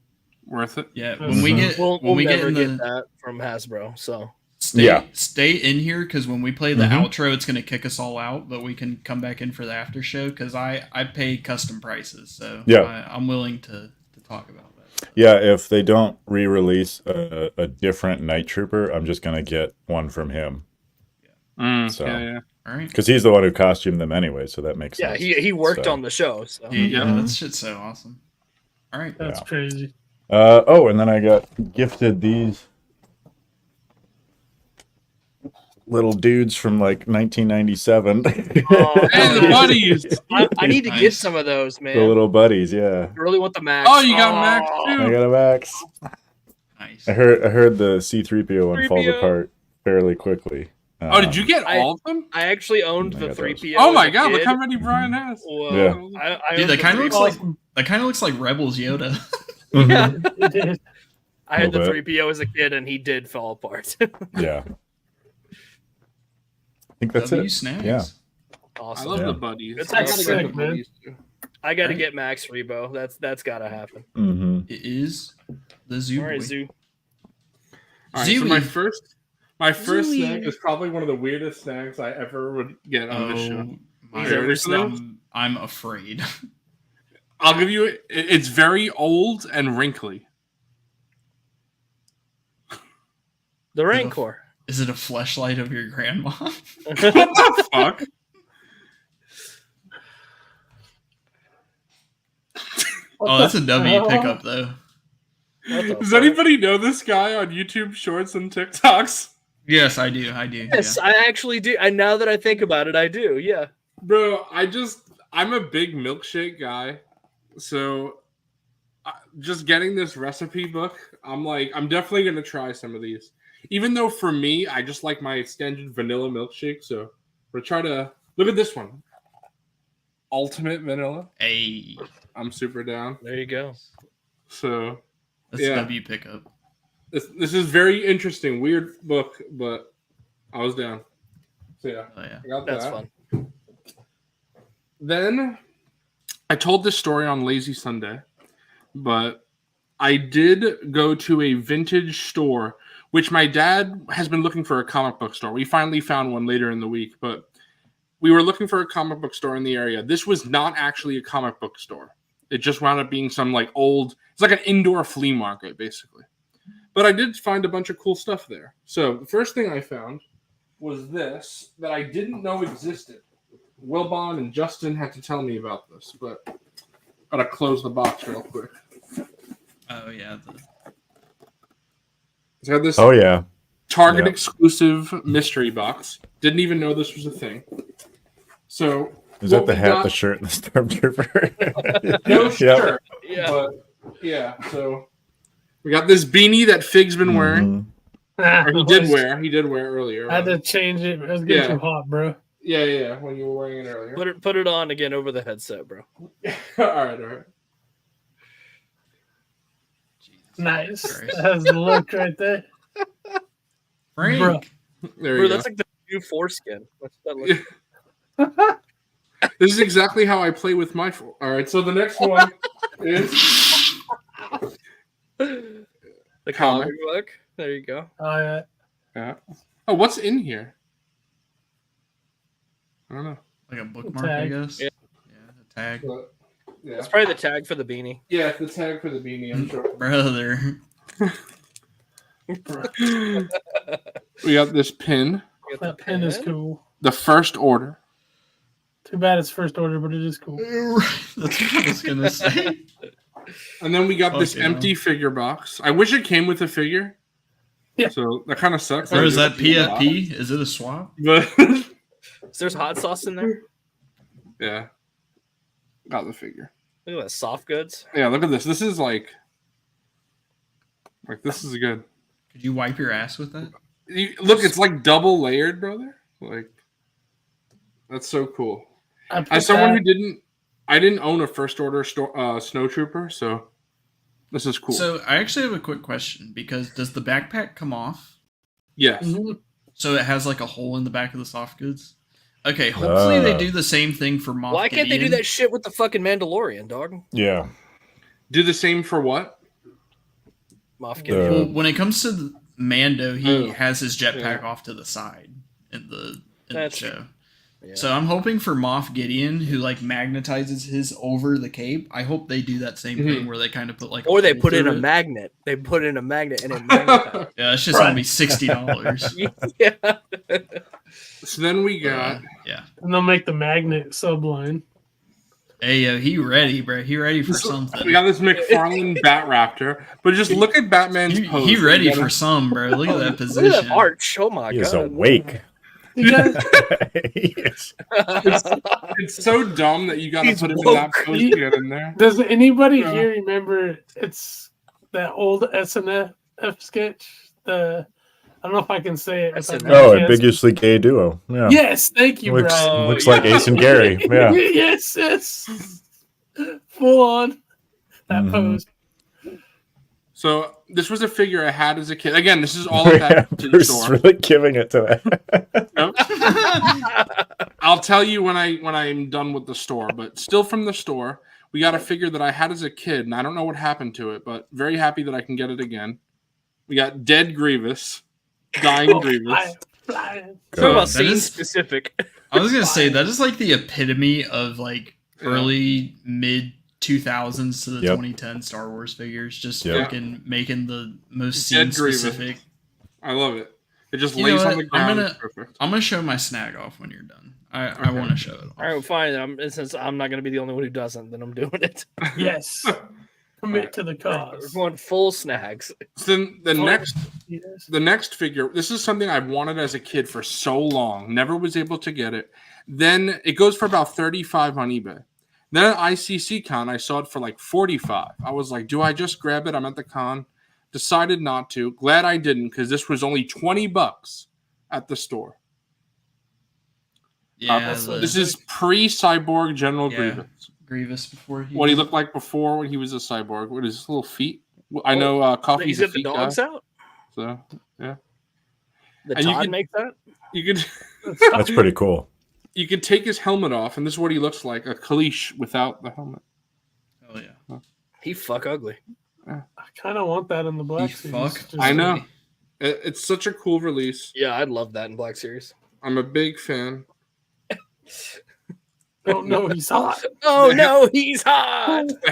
Worth it. Yeah, when we get We'll when we get never in get the that from Hasbro. So stay in here because when we play the Mhm. outro, it's gonna kick us all out. But we can come back in for the after show because I pay custom prices, so Yeah. I'm willing to talk about that. Yeah, if they don't re-release a different Night Trooper, I'm just gonna get one from him. So- Yeah. All right. Because he's the one who costumed them anyway, so that makes yeah, sense. he worked So- on the show. So Yeah, Mhm. that shit's so awesome. All right. That's Yeah. crazy. And then I got gifted these little dudes from like 1997. Oh, Hey, the buddies. I need to get Nice. some of those, man. The little buddies, yeah. I really want the Max. Oh, you got Max I too. got a Max. Nice. I heard the C-3PO one falls 3PO. apart fairly quickly. Oh, did you get I- all of them? I actually owned I the got 3PO. Oh my as a god, look kid. how many Brian has. Whoa. Yeah. I Dude, owned that the kind of looks 3PO. like Rebels Yoda. Mhm. Yeah. It did. I had the Little bit. 3PO as a kid, and he did fall apart. Yeah. I think that's W it. Snacks. Yeah. I Awesome. love Yeah. the buddies. It's I gotta sick, get the man. buddies too. I got to Right. get Max Rebo. That's got to happen. Mm-hmm. It is the Zoo. All right, Boy. Zoo. All right, so my Zooey. first Zooey. snack is probably one of the weirdest snacks I ever would get on this show. Oh, These are ready for those? I'm afraid. I'll give you it's very old and wrinkly. The Rancor. Is it a fleshlight of your grandma? What the fuck? Oh, that's a W pickup though. What the Does fuck? anybody know this guy on YouTube Shorts and TikToks? Yes, I do. Yes, I actually do. And now that I think about it, I do. Yeah. Bro, I'm a big milkshake guy. So just getting this recipe book, I'm definitely going to try some of these. Even though for me, I just like my standard vanilla milkshake. So we're try to look at this one. Ultimate vanilla. Hey, I'm super down. There you go. So that's Yeah. a W pickup. this is very interesting, weird book, but I was down. So yeah, Oh yeah. I got That's that. fun. Then I told this story on Lazy Sunday, but I did go to a vintage store, which my dad has been looking for a comic book store. We finally found one later in the week, but we were looking for a comic book store in the area. This was not actually a comic book store. It just wound up being some like old, it's like an indoor flea market, basically. But I did find a bunch of cool stuff there. So the first thing I found was this that I didn't know existed. Wilbon and Justin had to tell me about this, but gotta close the box real quick. Oh yeah. It's got this Oh yeah. Target Yeah. exclusive mystery box. Didn't even know this was a thing. So Is that what the we hat, got- the shirt, and the stormtrooper? No Yep. shirt, Yeah. but yeah. So we got this beanie that Fig's been wearing, Mhm. or he did wear. He did wear earlier. I had to change it. It was getting Yeah. too hot, bro. Yeah, when you were wearing it earlier. Put it on again over the headset, bro. all right. Nice. Christ. That has the look right there. Frank. Bro. There Bro, you that's go. like the new foreskin. What's that look? This is exactly how I play with my. All right, so the next one is The Comic. comic book. There you go. Oh, yeah. yeah. Oh, what's in here? I don't know. Like a bookmark, I Tag. guess. Yeah. Yeah, a tag. But Yeah. That's probably the tag for the beanie. Yeah, the tag for the beanie, I'm sure. Brother. We got this pin. That pin is cool. The first order. Too bad it's first order, but it is cool. That's what I was gonna say. And then we got this Okay, empty figure box. I wish it came with a figure. Yeah. So that kind of sucks. Or is that PFP? Is it a swap? But There's hot sauce in there. yeah. Got the figure. Look at that soft goods. Yeah, look at this. This is like this is good. Could you wipe your ass with that? Look, it's like double layered, brother. Like that's so cool. As someone who didn't own a first order snow trooper, so this is cool. So I actually have a quick question because does the backpack come off? Yes. Mm-hmm. So it has like a hole in the back of the soft goods? Okay, hopefully they do the same thing for Moff Why can't they do Gideon. that shit with the fucking Mandalorian, dog? Yeah. Do the same for what? Moff Gideon. Well, when it comes to Mando, he has his jetpack off to the side in the show. Yeah. So I'm hoping for Moff Gideon, who like magnetizes his over the cape. I hope they do that same thing where they kind of put like, Or they hole put in a through it. magnet. They put in a magnet and it magnetizes. Yeah, it's just gonna be $60. Yeah. So then we got Yeah. And they'll make the magnet subline. Hey yo, he ready, bro. He ready for something. we got this McFarlane Bat Raptor, but just look at Batman's pose. He ready for some, bro. Look at that Look position. at that arch. Oh my He is god. awake. You guys, Yes. It's so dumb that you got to He's put him in that woke. pose to get in there. does anybody here remember it's that old SNF sketch? I don't know if I can say it. if I SNF. Oh, can. ambiguously gay duo. Yeah. Yes, thank you, Looks, Brian. looks like Ace and Gary. Yeah. yes. Full on that Mhm. pose. So this was a figure I had as a kid. Again, this is all I had to the Bruce is store. really giving it to that. I'll tell you when I'm done with the store, but still from the store, we got a figure that I had as a kid, and I don't know what happened to it, but very happy that I can get it again. We got Dead Grievous, Dying Grievous. Flying. Talk about That scene is- specific. I was gonna say that is like the epitome of like early mid 2000s to the Yep. 2010 Star Wars figures, just Yep. fucking making the most Dead scene Grievous. specific. I love it. It just You know lays on what? the ground. I'm It's gonna- perfect. I'm gonna show my snag off when you're done. I Okay. want to show it off. All right, fine. Since I'm not going to be the only one who doesn't, then I'm doing it. Yes. Commit to the cause. We're going full snags. So then Yes. the next figure, this is something I've wanted as a kid for so long, never was able to get it. Then it goes for about $35 on eBay. Then at ICC Con, I saw it for like $45. I was like, do I just grab it? I'm at the con. Decided not to. Glad I didn't, because this was only $20 at the store. Yeah, This is pre-cyborg General Yeah. Grievous. Grievous before he. What he looked like before when he was a cyborg. What his little feet? I know Coffee's He's a got the feet guy. dogs out. So yeah, The And you Todd could- makes that. you could That's pretty cool. you could take his helmet off, and this is what he looks like: a Kalish without the helmet. Oh yeah. He fuck ugly. I kind of want that in the Black You Series. fuck. Just- I know. It's such a cool release. Yeah, I'd love that in Black Series. I'm a big fan. Don't know he's hot. Oh no, he's hot. The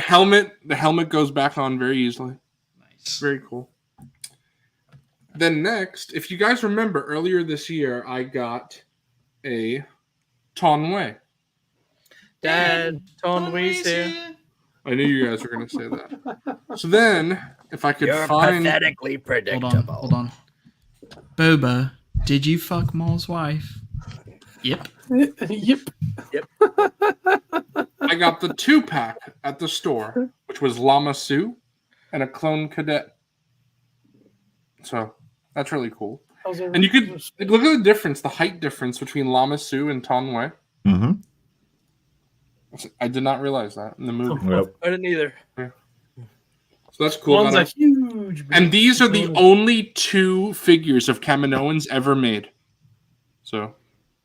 helmet goes back on very easily. Nice. Very cool. Then next, if you guys remember earlier this year, I got a Tonway. Dad, Tone Wee's here. I knew you guys were going to say that. So then, if I could You're find, pathetically predictable. Hold on. Boba, did you fuck Maul's wife? Yep. Yep. I got the 2-pack at the store, which was Lama Su and a clone cadet. So that's really cool. And you could look at the difference, the height difference between Lama Su and Tonway. Mm-hmm. I did not realize that in the movie. Yep. I didn't either. So that's cool. One's a huge. And these are the only 2 figures of Kaminoans ever made. So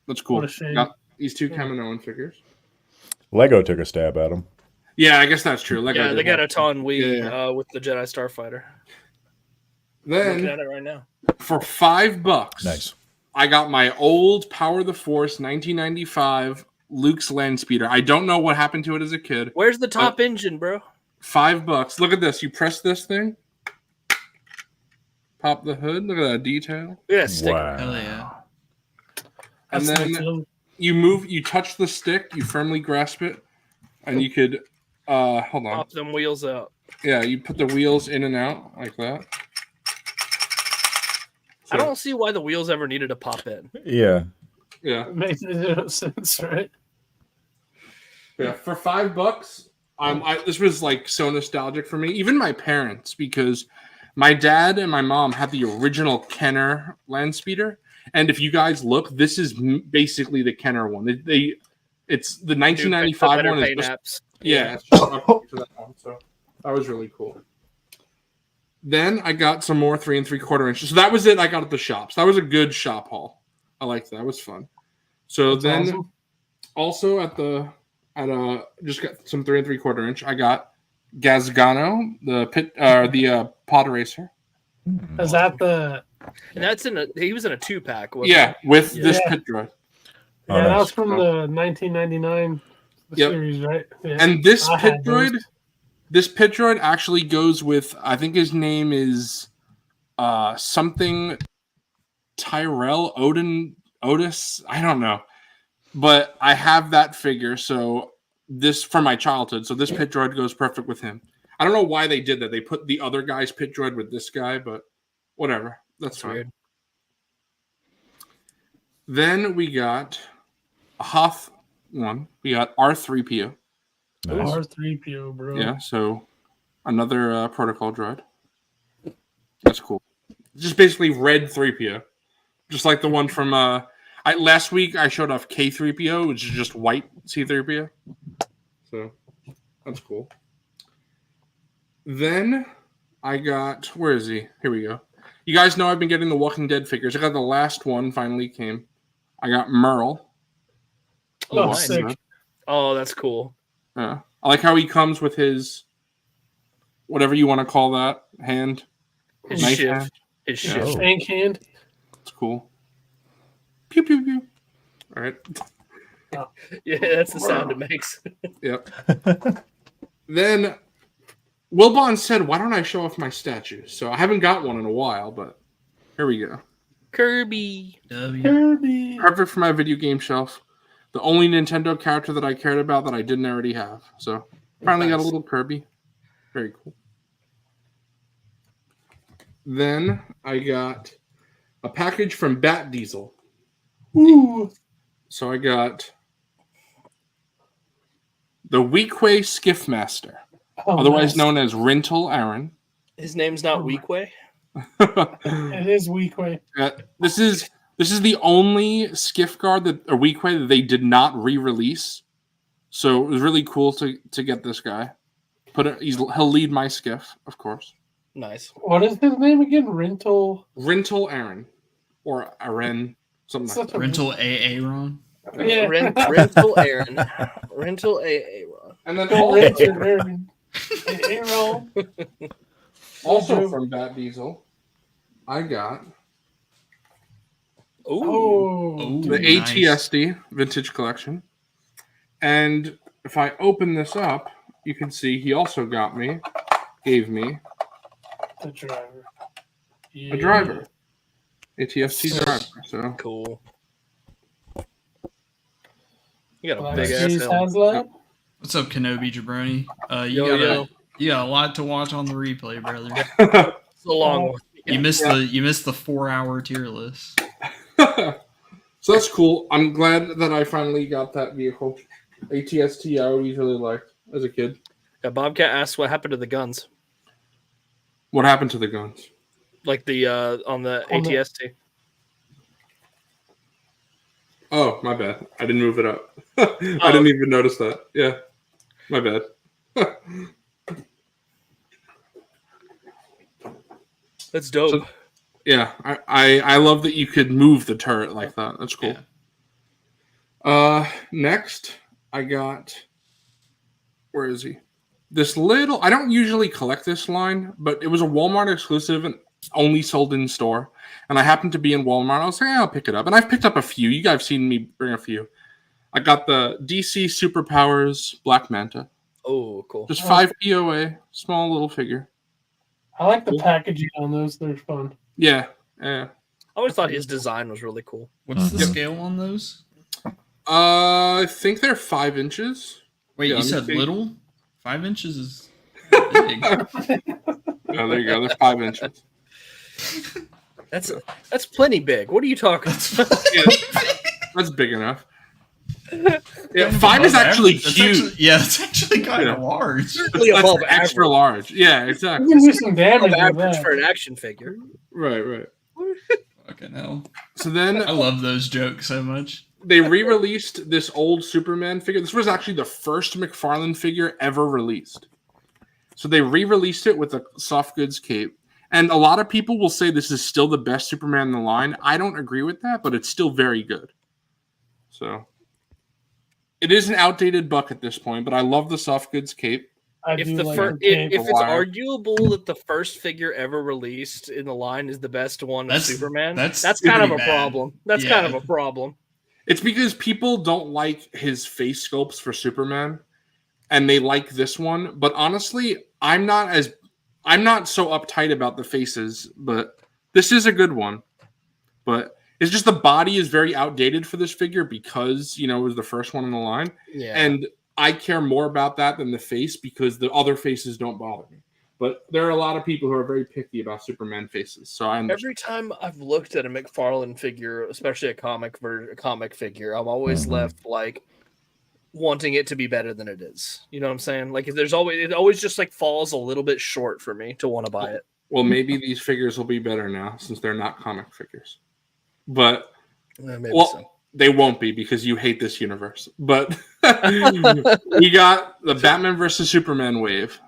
that's cool. What a shame. Got these 2 Kaminoan figures. Lego took a stab at him. Yeah, I guess that's true. Lego Yeah, did they got that. a Ton Wee Yeah. with the Jedi Starfighter. Looking Then at it right now. for $5, Nice. I got my old Power of the Force 1995 Luke's land speeder. I don't know what happened to it as a kid. Where's the top engine, bro? $5. Look at this. You press this thing. Pop the hood. Look at that detail. Yeah, sticker. Wow. Hell yeah. And That's then nice. you touch the stick, you firmly grasp it, and you could hold on. Pop them wheels out. Yeah, you put the wheels in and out like that. I don't see why the wheels ever needed to pop in. Yeah. Yeah. It makes no sense, right? Yeah. For $5, this was like so nostalgic for me. Even my parents, because my dad and my mom had the original Kenner land speeder. And if you guys look, this is basically the Kenner one. It's the 1995 one. Is just, yeah, it's just up to that one. So that was really cool. Then I got some more 3 3/4 inches. So that was it. I got at the shops. That was a good shop haul. I liked that. It was fun. So That's then, awesome. also just got some 3 3/4 inch. I got Gazgano, the pod racer. Is that the? And that's he was in a 2-pack. Yeah, with Yeah. this pit droid. Oh, Yeah, that nice. was from the 1999 Yep. series, right? Yeah. And this I pit had those. droid actually goes with, I think his name is something Tyrell Otis. I don't know. But I have that figure, so this from my childhood. So this pit droid goes perfect with him. I don't know why they did that. They put the other guy's pit droid with this guy, but whatever. That's fine. Weird. Then we got a Hoth one. We got R3PO. Nice. R3PO, bro. Yeah, so another protocol droid. That's cool. Just basically red 3PO. Just like the one from last week I showed off K3PO, which is just white C3PO. So that's cool. Then I got, where is he? Here we go. You guys know I've been getting the Walking Dead figures. I got the last one finally came. I got Merle. Oh, nice. sick. Oh, that's cool. I like how he comes with his, whatever you want to call that, hand. His Knife shift. hand. His Yeah. shift. Shank hand. It's cool. Pew, pew, pew. All right. Yeah, that's the sound it makes. Yep. Then Wilbon said, why don't I show off my statue? So I haven't got one in a while, but here we go. Kirby. Kirby. Perfect for my video game shelf. The only Nintendo character that I cared about that I didn't already have. So finally got a Nice. little Kirby. Very cool. Then I got a package from Bat Diesel. Ooh. So I got the Weequay Skiffmaster, Oh, otherwise nice. known as Rental Aaron. His name's not Weequay. It is Weequay. This is the only Skiff guard or Weequay that they did not re-release. So it was really cool to get this guy. He'll lead my Skiff, of course. Nice. What is his name again? Rental. Rental Aaron or Aaron, something like Such that. a Rental Aaron. Yeah. Rental Aaron. Rental Aaron. And then Richard Aaron. Aaron. also from Bat Diesel, I got Oh. the Nice. ATSD Vintage Collection. And if I open this up, you can see he also gave me The driver. a driver. ATSD driver. So Cool. You got a Black big ass Seas helmet. HasLab. What's up, Kenobi Jabroni? Yo. You got a lot to watch on the replay, brother. It's a long one. You missed the 4-hour tier list. so that's cool. I'm glad that I finally got that vehicle. ATST I always really liked as a kid. Yeah, Bobcat asks what happened to the guns, What happened to the guns? like the on the On the- ATST. Oh, my bad. I didn't move it up. I didn't even notice that. Yeah, my bad. That's dope. So- Yeah, I love that you could move the turret like that. That's cool. Yeah. Next, I got. Where is he? This little. I don't usually collect this line, but it was a Walmart exclusive and only sold in store. And I happened to be in Walmart. I was like, I'll pick it up. And I've picked up a few. You guys have seen me bring a few. I got the DC Superpowers Black Manta. Oh, cool. Just 5 POA, small little figure. I like the packaging on those. They're fun. Yeah. I always thought his design was really cool. What's the scale on those? I think they're 5 inches. Wait, Yeah, you let me said see. little? 5 inches is big. Oh, there you go. They're 5 inches. That's plenty big. What are you talking about? Yeah, that's big enough. Yeah, 5 is actually huge. It's actually kind of large. Certainly That's above extra average. large. Yeah, You exactly. can do some damage Above with average that. for an action figure. Right. Fucking hell. So then I love those jokes so much. they re-released this old Superman figure. This was actually the first McFarlane figure ever released. So they re-released it with a soft goods cape. And a lot of people will say this is still the best Superman in the line. I don't agree with that, but it's still very good. So it is an outdated buck at this point, but I love the soft goods cape. I If do the like fir- the cape. if it's Wire. arguable that the first figure ever released in the line is the best one of That's- Superman, that's that's kind of pretty a bad. problem. That's Yeah. kind of a problem. It's because people don't like his face sculpts for Superman, and they like this one. But honestly, I'm not so uptight about the faces, but this is a good one. But it's just the body is very outdated for this figure because, it was the first one in the line. Yeah. And I care more about that than the face because the other faces don't bother me. But there are a lot of people who are very picky about Superman faces. So I understand. Every time I've looked at a McFarlane figure, especially a comic figure, I'm always left like wanting it to be better than it is. You know what I'm saying? Like it always just like falls a little bit short for me to want to buy it. Well, maybe these figures will be better now since they're not comic figures. But Maybe well, they won't be because you hate this universe. But we got the Batman versus Superman wave.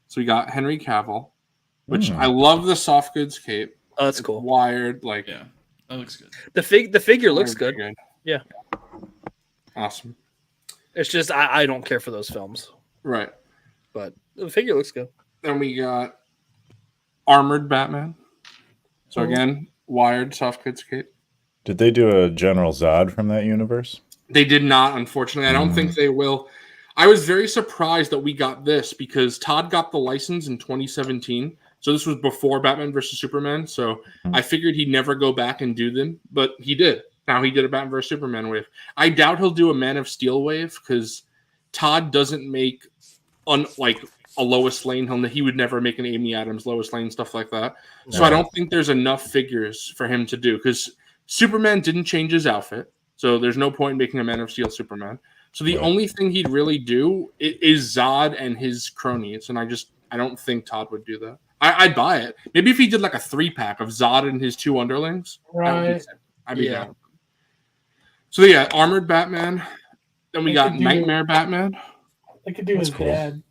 So we got Henry Cavill, which I love the soft goods cape. Oh, that's It's cool. wired, like Yeah, that looks good. The figure looks good. Yeah. Awesome. It's just I don't care for those films, Right. but the figure looks good. Then we got Armored Batman. So again, wired soft goods cape. Did they do a General Zod from that universe? They did not, unfortunately. I don't think they will. I was very surprised that we got this because Todd got the license in 2017. So this was before Batman versus Superman. So I figured he'd never go back and do them, but he did. Now he did a Batman versus Superman wave. I doubt he'll do a Man of Steel wave because Todd doesn't make like a Lois Lane. He would never make an Amy Adams, Lois Lane, stuff like that. So I don't think there's enough figures for him to do because Superman didn't change his outfit. So there's no point in making a Man of Steel Superman. So the only thing he'd really do is Zod and his cronies. And I don't think Todd would do that. I'd buy it. Maybe if he did like a 3-pack of Zod and his 2 underlings. Right. I'd be down. So yeah, Armored Batman. Then we got Nightmare Batman. They could do his dad.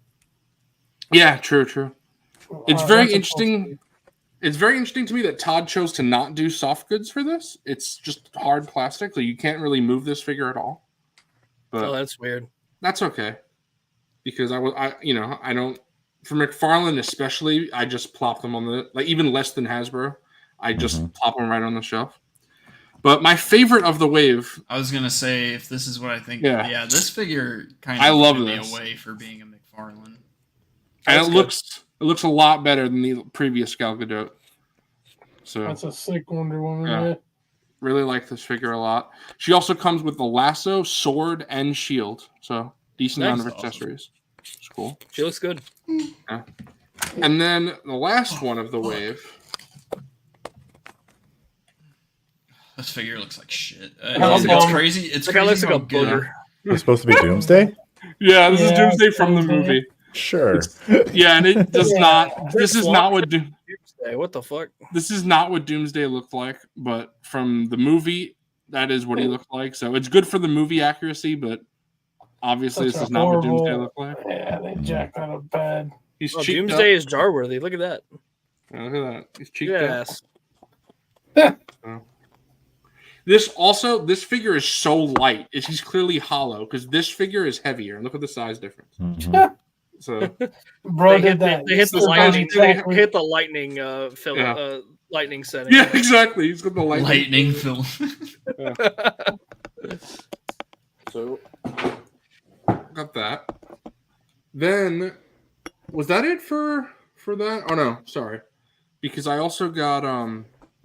Yeah, true. It's Wow, very that's a interesting. It's very interesting to me that Todd chose to not do soft goods for this. It's just hard plastic, so you can't really move this figure at all. But That's weird. that's okay. Because I don't for McFarlane especially, I just plop them on the even less than Hasbro. I just plop them right on the shelf. But my favorite of the wave. I was gonna say if this is what I think. Yeah. Yeah, this figure kind of I love blew me this. away for being a McFarlane. And it looks a lot better than the previous Gal Gadot. So That's a sick Wonder Woman. Yeah. really like this figure a lot. She also comes with the lasso, sword, and shield. So decent amount of accessories. It's cool. She looks good. Yeah. And then the last one of the wave. This figure looks like shit. It's crazy. It's That guy looks crazy like how a good. booger. It's supposed to be Doomsday? Yeah, this is Yeah, Doomsday from the Doomsday. movie. Sure. Yeah, and it does not. This is not what Doomsday. What the fuck? this is not what Doomsday looked like. But from the movie, that is what he looked like. So it's good for the movie accuracy, but obviously Such this a is not what Doomsday horrible- looked like. Yeah, they jacked out of bed. He's Oh, cheeked Doomsday up. is jar worthy. Look at that. Yeah, look at that. He's cheeked up. Yes. This figure is so light. He's clearly hollow because this figure is heavier. And look at the size difference. Mhm. So Bro They did that. hit the Mr. lightning. Buzz They hit the lightning film. Yeah. Lightning setting. yeah, exactly. He's got the Lightning film. So got that. Then was that it for that? Oh no, sorry. Because I also got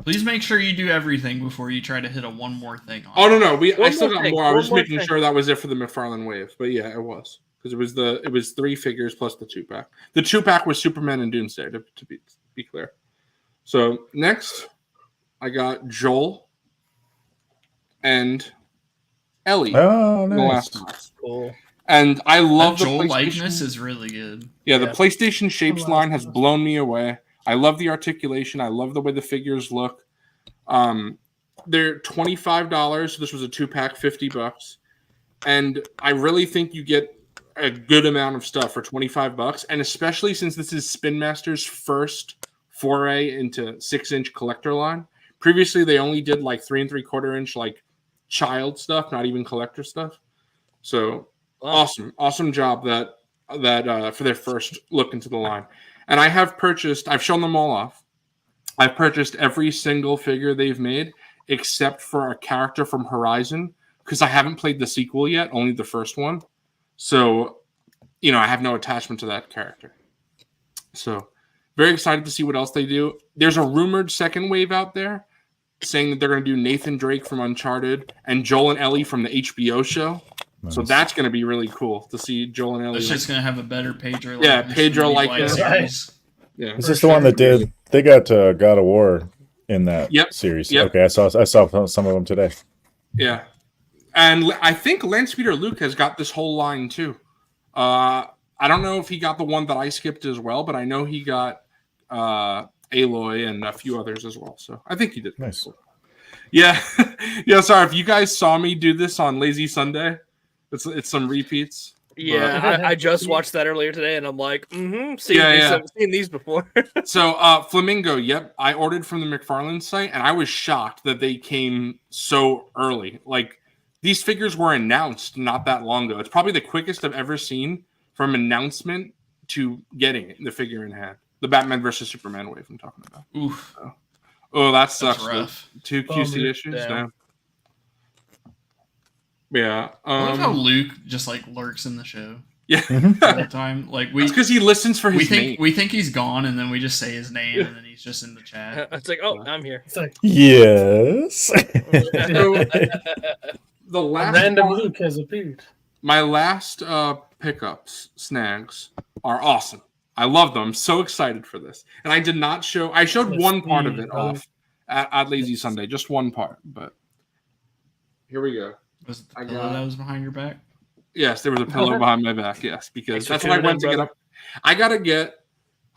Please make sure you do everything before you try to hit a one more thing on. Oh no, I One still more got thing, more. I one was just more making thing. sure that was it for the McFarlane wave. But yeah, it was. Because it was 3 figures plus the 2-pack. The 2-pack was Superman and Doomsday, to be clear. So next I got Joel and Ellie. Oh, in the nice. last box. Cool. And I love That the Joel PlayStation. likeness is really good. Yeah, the Yeah. PlayStation Shapes Oh, line has blown me away. I love the articulation. I love the way the figures look. They're $25. So this was a 2-pack, $50. And I really think you get a good amount of stuff for $25. And especially since this is Spin Master's first foray into 6-inch collector line. Previously, they only did like 3 3/4 inch like child stuff, not even collector stuff. So awesome job that for their first look into the line. And I've shown them all off. I've purchased every single figure they've made except for a character from Horizon because I haven't played the sequel yet, only the first one. So, I have no attachment to that character. So, very excited to see what else they do. There's a rumored second wave out there saying that they're going to do Nathan Drake from Uncharted and Joel and Ellie from the HBO show. Nice. So that's going to be really cool to see Joel and Ellie. That's just gonna have a better Pedro. Yeah, likeness Pedro than the likeness. Black Series. Yeah. Is this the one that did? They got God of War in that series. Yep. Okay, I saw some of them today. Yeah. And I think Lance Peter Luke has got this whole line too. I don't know if he got the one that I skipped as well, but I know he got Aloy and a few others as well. So I think he did. Nice. Yeah. Yeah, sorry. If you guys saw me do this on Lazy Sunday, it's some repeats. Yeah, I just watched that earlier today, and I'm like, seen these before. So Flamingo, yep. I ordered from the McFarlane site, and I was shocked that they came so early. Like, these figures were announced not that long ago. It's probably the quickest I've ever seen from announcement to getting the figure in hand. The Batman versus Superman wave I'm talking about. Oof. Oh, that sucks. That's rough. 2 QC issues? Damn. Yeah. I love how Luke just like lurks in the show Yeah. all the time. Like It's because he listens for his name. we think he's gone, and then we just say his name, and then he's just in the chat. It's like, oh, I'm here. It's like Yes. The last random one- Luke has appeared. My last pickups, snags, are awesome. I love them. I'm so excited for this. And I showed Yes, one part of it brother. off at Lazy Sunday, just one part. But here we go. Was it the I pillow got- that was behind your back? Yes, there was a pillow behind my back. Yes, because Thanks for that's what I tuning went in, to get brother. up.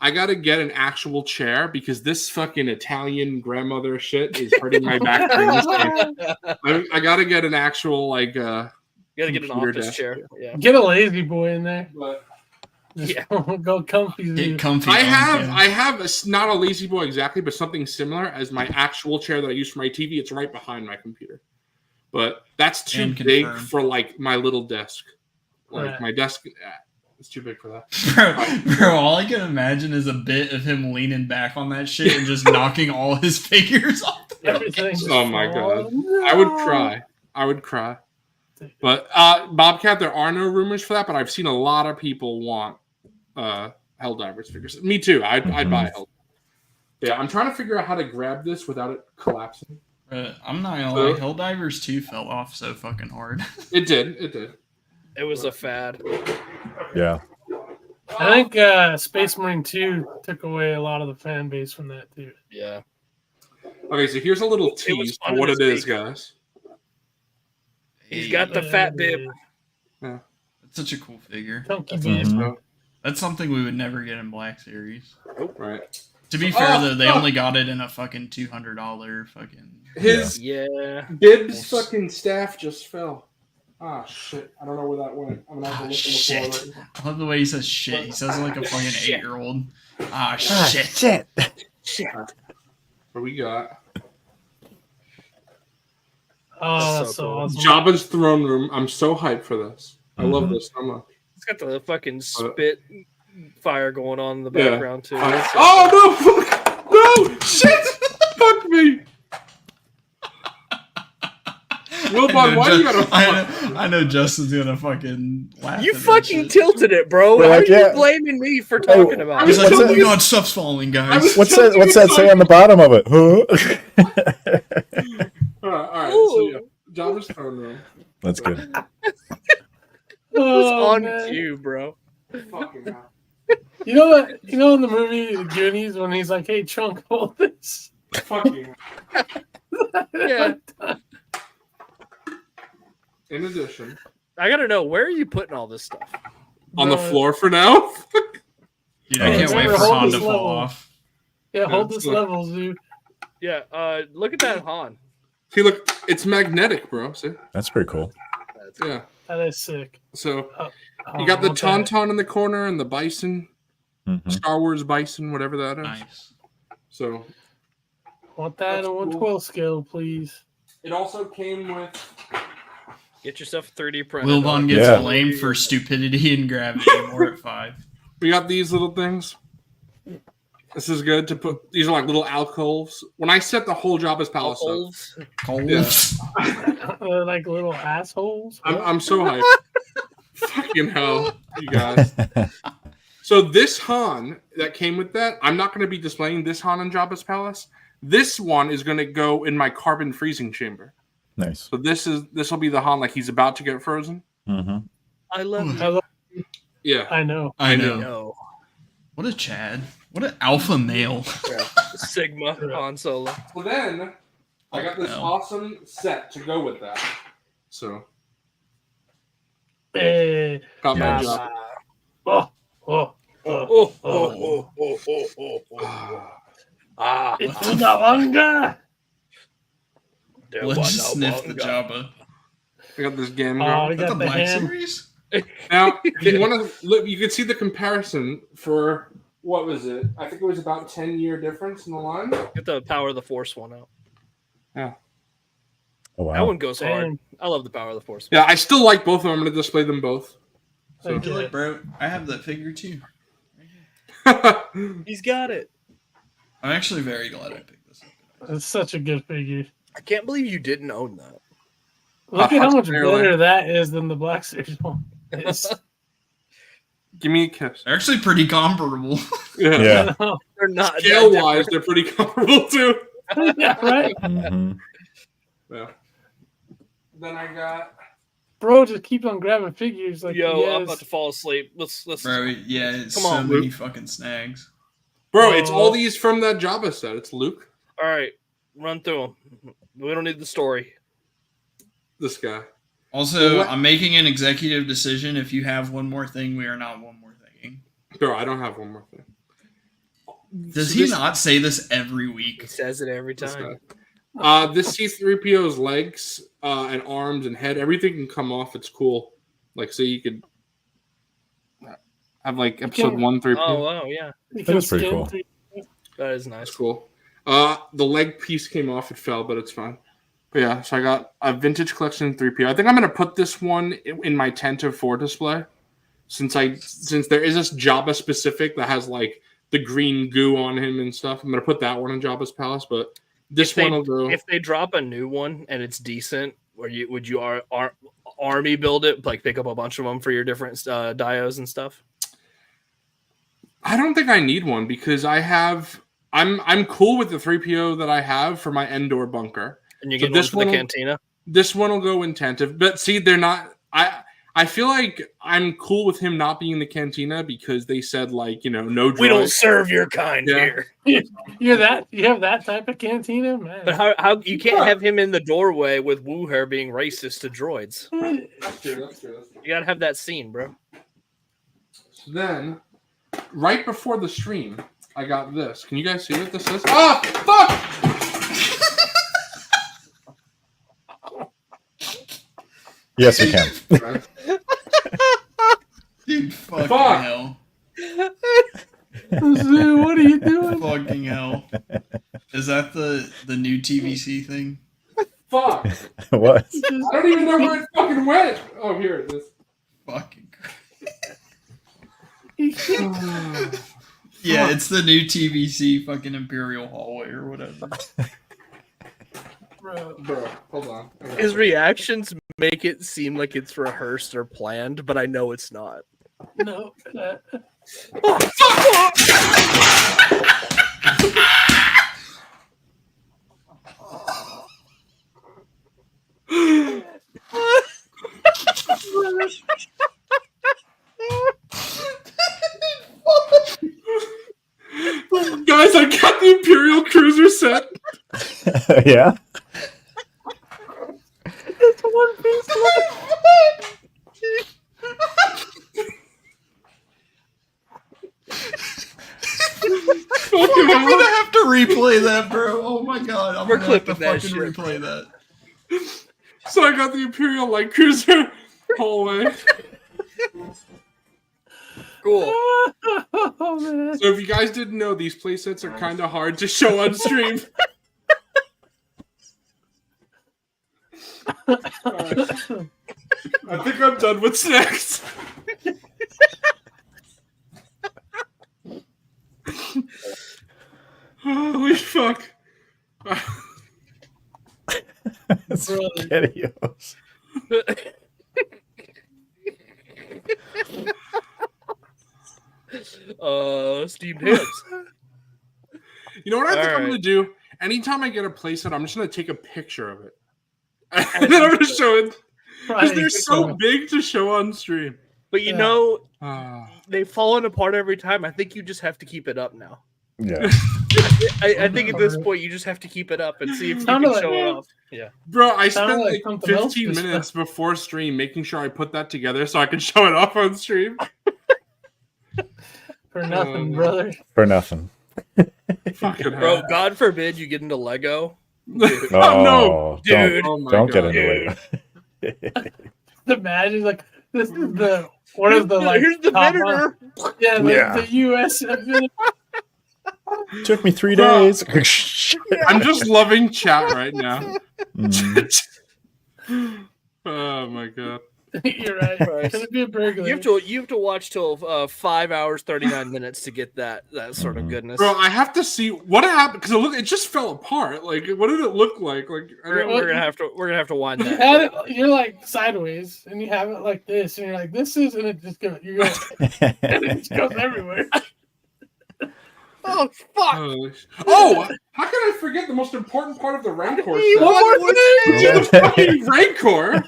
I gotta get an actual chair because this fucking Italian grandmother shit is hurting my back. during this game. I gotta get an actual You gotta get an computer office desk. chair. Yeah. Get a lazy boy in there. But Just go comfy. Get dude. comfy. I on have not a lazy boy exactly, but something similar as my actual chair that I use for my TV. It's right behind my computer, but that's too And big confirmed. for like my little desk. Like Right. my desk, it's too big for that. Bro, all I can imagine is a bit of him leaning back on that shit and just knocking all his figures off. Everything. Oh my God. I would cry. But Bobcat, there are no rumors for that, but I've seen a lot of people want Helldivers figures. Me too. I'd buy Hell. Yeah, I'm trying to figure out how to grab this without it collapsing. I'm not gonna lie, Helldivers 2 fell off so fucking hard. It did. It was a fad. Yeah. I think Space Marine 2 took away a lot of the fan base from that too. Yeah. Okay, so here's a little It was tease fun for what in it this is, week. guys. He's got the fat bib. That's such a cool figure. Chunky That's bib. awesome. That's something we would never get in Black Series. Right. To be fair, though, they only got it in a fucking $200 fucking. His Yeah. Bib's fucking staff just fell. Ah, shit. I don't know where that went. I'm gonna have to look on the floor Shit. right now. I love the way he says shit. He says it like a fucking Shit. 8-year-old. Ah, shit. Shit. What we got? Oh, That's that's so so cool. awesome. Jabba's throne room. I'm so hyped for this. I love Mhm. this so much. It's got the fucking spit fire going on in the Yeah. background too. Oh no! No! Shit! Fuck me! Wilbon, Wilbon, why you gotta I know Justin's gonna fucking laugh. You at that fucking shit. tilted it, bro. We're How like, are you yeah. blaming me for talking about He's it? like, What's oh my that? god, stuff's falling, guys. What's that say on the bottom of it? Huh? All right. So yeah, Jabba's throne room. That's good. It was Oh, on man. cue, bro. Fucking hell. You know that? You know in the movie The Goonies when he's like, "Hey, Chunk, hold this." Fucking hell. Yeah. In addition, I gotta know, where are you putting all this stuff? on the Bro. floor for now. Dude, I can't Oh, wait it's for hold Han this to fall level. off. Yeah, hold Yeah, this look. level, dude. Yeah, look at that Han. See, look, it's magnetic, bro. See? That's pretty cool. Yeah. That is sick. So Oh, you got the want that. Tauntaun in the corner and the Bison, Mhm. Star Wars Bison, whatever that is. Nice. So Want that That's on cool. 112 scale, please. it also came with. Get yourself a 3D printer. Wilbon dog. gets Yeah. blamed for stupidity and gravity. More at 5. We got these little things. This is good to put. These are like little alcoves. When I set the whole Jabba's palace up, Alcoves. Coals. They're like little assholes. I'm so hyped. Fucking hell, you guys. So this Han that came with that, I'm not going to be displaying this Han in Jabba's palace. This one is going to go in my carbon freezing chamber. Nice. So this will be the Han like he's about to get frozen. Mm-hmm. I love I, you. lo- Yeah. I know. I know. No. What a Chad. What an alpha male. Yeah. Sigma Han Solo. So then I got this Oh, no. awesome set to go with that. So Eh, got my Nice. job. oh, oh, Ah, It's una manga. there Let's was just no sniff the manga. Jabba. I got this game Oh, going. we Is that got the the Black ham. Series? Now, if you want to look, you can see the comparison for what was it? I think it was about 10-year difference in the line. Get the Power of the Force one out. Oh, That wow. one goes hard. Dang. I love the Power of the Force. Yeah, I still like both of them. I'm going to display them both. So. Thank you. Look, bro, I have that figure too. He's got it. I'm actually very glad I picked this up. It's such a good figure. I can't believe you didn't own that. Look at how much Barely. better that is than the Black Series one. It's, Give me a kiss. They're actually pretty comparable. Yeah. Yeah. They're not Scale that wise, they're pretty comparable too. yeah, right. Mm-hmm. Yeah. Then I got. Bro, just keep on grabbing figures like Yo, he I'm has. about to fall asleep. Let's. Bro, yeah, it's Come so on, many Luke. fucking snags. Bro, it's all these from that Jabba set. It's Luke, All right, run through them. We don't need the story. this guy. Also, What? I'm making an executive decision. If you have one more thing, we are not one more thing. Bro, I don't have one more thing. Does So he this- not say this every He week? says it every this time. guy. This C-3PO's legs and arms and head, everything can come off. It's cool. Like, so you could have like episode can- 1 3PO. Oh wow, yeah, You That can is pretty skin cool. through- that is That's nice. cool. The leg piece came off. It fell, but it's fine. But yeah, so I got a vintage collection 3PO. I think I'm gonna put this one in my tent of 4 display, since there is this Jabba specific that has like the green goo on him and stuff. I'm gonna put that one in Jabba's palace, but this If they- one will go. If they drop a new one and it's decent, would you army build it? Like pick up a bunch of them for your different dios and stuff. I don't think I need one because I'm cool with the 3PO that I have for my Endor bunker. And you So get one this for the one- cantina. This one will go intensive, but see, they're not. I feel like I'm cool with him not being in the cantina because they said like no droids. We don't serve your kind Yeah. here. You have that type of cantina, man. But how you can't have him in the doorway with Woo Hair being racist to droids. That's true. That's true. You gotta have that scene, bro. So then, right before the stream, I got this. Can you guys see what this is? Ah, fuck! Yes, we can. Dude, fucking Fuck. hell. Zoo, what are you doing? Fucking hell. Is that the new TVC thing? Fuck! What? I don't even know where it fucking went. Oh, here it is. Fucking Yeah, it's the new TVC fucking Imperial Hallway or whatever. Bro. Bro, hold on. Okay. His reactions make it seem like it's rehearsed or planned, but I know it's not. No. Guys, I got the Imperial Cruiser set. Yeah. It's one piece. I'm gonna have to replay that, bro. Oh my god, I'm We're gonna have to clipping that fucking shit, replay that. So I got the Imperial Light Cruiser hallway. Cool. Oh, man. So if you guys didn't know, these playsets are kind of hard to show on stream. Alright. I think I'm done with snacks. Holy fuck. SpaghettiOs. Steamed hams. You know what I think I'm Alright. going to do? Anytime I get a playset, I'm just going to take a picture of it. And then I'm going to show it. Because they're so big to show on stream. But you Yeah. know, Ah. they've fallen apart every time. I think you just have to keep it up now. Yeah. I think at this point you just have to keep it up and see if you Sounded can like show it that. off. Yeah. Bro, I Sounded spent like like something else 15 just minutes before stream making sure I put that together so I could show it off on stream. For nothing, brother. For nothing. Fucking Bro, hell. God forbid you get into Lego. Oh, no. Dude. Oh my Don't get God. into it. The badge is like, this is the, what is the, like, Here's the top vinegar. one? Yeah, Yeah. the U.S. Took me 3 Bro. days. I'm just loving chat right now. Mm. Oh my God. You're right. It's gonna be a burglar. You have to watch till 5 hours 39 minutes to get that sort of goodness. Bro, I have to see what happened because it just fell apart. Like, what did it look like? Like, We're gonna have to wind You that. have it, you're like sideways, and you have it like this, and you're like, this is, and it just goes, you go, and it just goes everywhere. Oh fuck! Oh, how can I forget the most important part of the Rancor? One more thing. The fucking Rancor.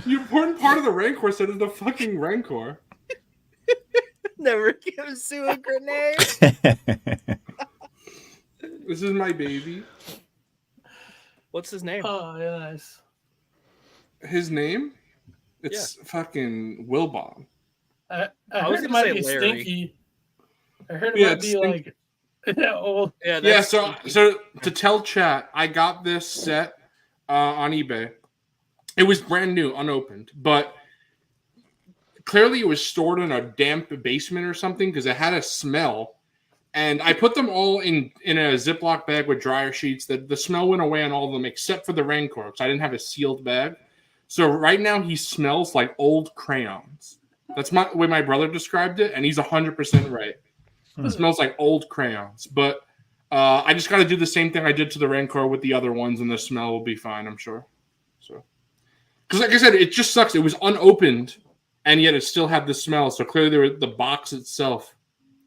The important part of the Rancor set is the fucking Rancor. Never give Sue a grenade. This is my baby. What's his name? Oh, yeah, nice. His name? It's fucking Wilbon. I I was heard it gonna might say be Larry. stinky. I heard it Yeah, might it's be stinky. like old. Yeah, Yeah, that's so to tell chat, I got this set on eBay. It was brand new, unopened, but clearly it was stored in a damp basement or something because it had a smell. And I put them all in a Ziploc bag with dryer sheets. The smell went away on all of them except for the Rancor because I didn't have a sealed bag. So right now he smells like old crayons. That's the way my brother described it, and he's 100% right. It smells like old crayons. But I just got to do the same thing I did to the Rancor with the other ones, and the smell will be fine, I'm sure. So, because like I said, it just sucks. It was unopened, and yet it still had the smell. So clearly the box itself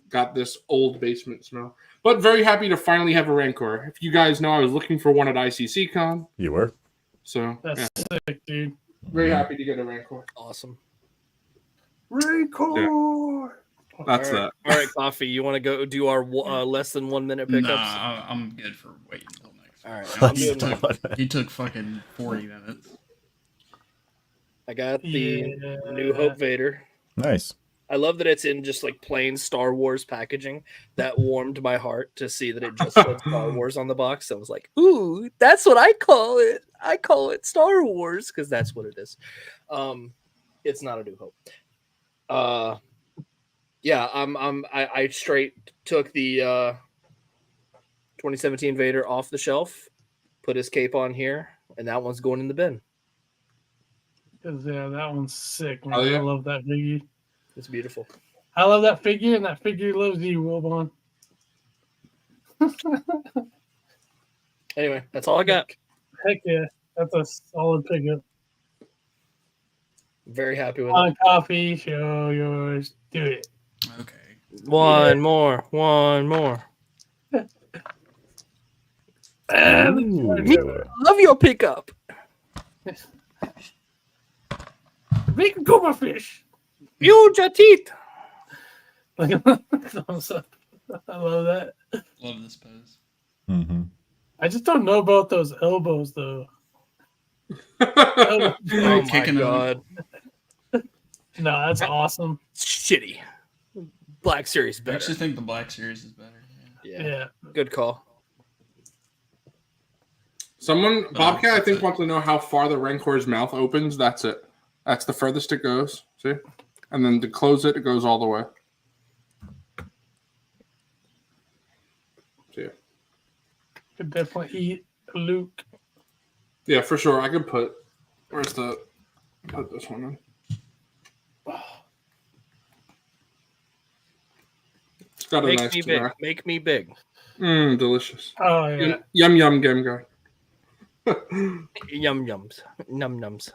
got this old basement smell. But very happy to finally have a Rancor. If you guys know, I was looking for one at ICCCon. You were? So, That's sick, dude. very happy to get a Rancor. awesome. Rancor. That's all right. that. All right, Coffee. You want to go do our less than 1 minute pickups? Nah, I'm good for waiting until next. All right. Let's I'm doing do He took fucking 40 minutes. I got the Yeah. New Hope Vader. Nice. I love that it's in just like plain Star Wars packaging. That warmed my heart to see that it just said Star Wars on the box. I was like, ooh, that's what I call it. I call it Star Wars because that's what it is. It's not a New Hope. Yeah, I straight took the 2017 Vader off the shelf, put his cape on here, and that one's going in the bin. 'Cause, yeah, that one's sick, man. Oh, yeah? I love that figure. It's beautiful. I love that figure, and that figure loves you, Wilbon. Anyway, that's all I got. Heck yeah. That's a solid pickup. Very happy with On coffee, show yours. Do it. Okay. it. One more. Ooh. Love your pickup. Big Guma fish. Huge teeth. Thumbs up. I love that. Love this pose. Mm-hmm. I just don't know about those elbows though. Oh my Kicking god. No, that's awesome. Shitty. Black Series I better. actually think the Black Series is better. Yeah. Yeah. Good call. Bobcat, I that's think, it. wants to know how far the Rancor's mouth opens. That's it. That's the furthest it goes. See? And then to close it, it goes all the way. See? Could definitely eat Luke. Yeah, for sure. I could put. Put this one in. It's got a Make nice me cigar. big. Make me big. Delicious. Oh yeah. Yum yum game guy. Yum yums. Num nums.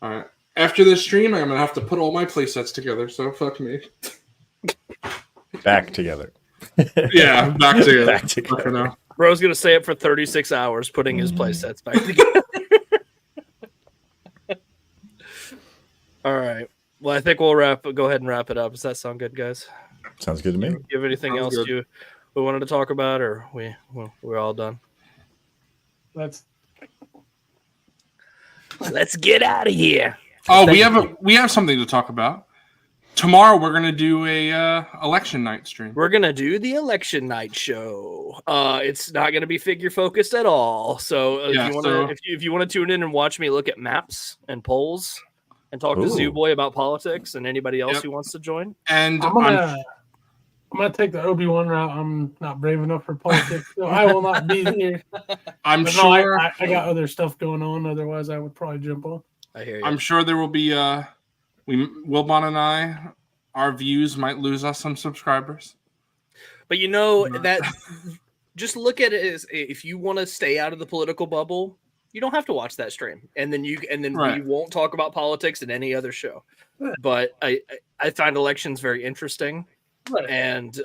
All right. After this stream, I'm gonna have to put all my play sets together. So fuck me. Back together. Yeah, back together. Back together. For now. Bro's gonna stay up for 36 hours putting his play sets back together. All right. Well, I think we'll go ahead and wrap it up. Does that sound good, guys? Sounds good to me. Do you have anything Sounds else good. we wanted to talk about, or we're all done? Let's get out of here. Oh, we have something to talk about. Tomorrow we're gonna do a election night stream. We're gonna do the election night show. It's not gonna be figure focused at all. So if you want to tune in and watch me look at maps and polls and talk to Ooh. Zoo Boy about politics and anybody else Yep. who wants to join, And I'm gonna take the Obi-Wan route. I'm not brave enough for politics, so I will not be here. I'm But sure no, I got other stuff going on. Otherwise, I would probably jump on. I hear you. I'm sure there will be Wilbon and I, our views might lose us some subscribers. But you know that just look at it as if you want to stay out of the political bubble, you don't have to watch that stream, and then Right. we won't talk about politics in any other show. But I find elections very interesting, Right. and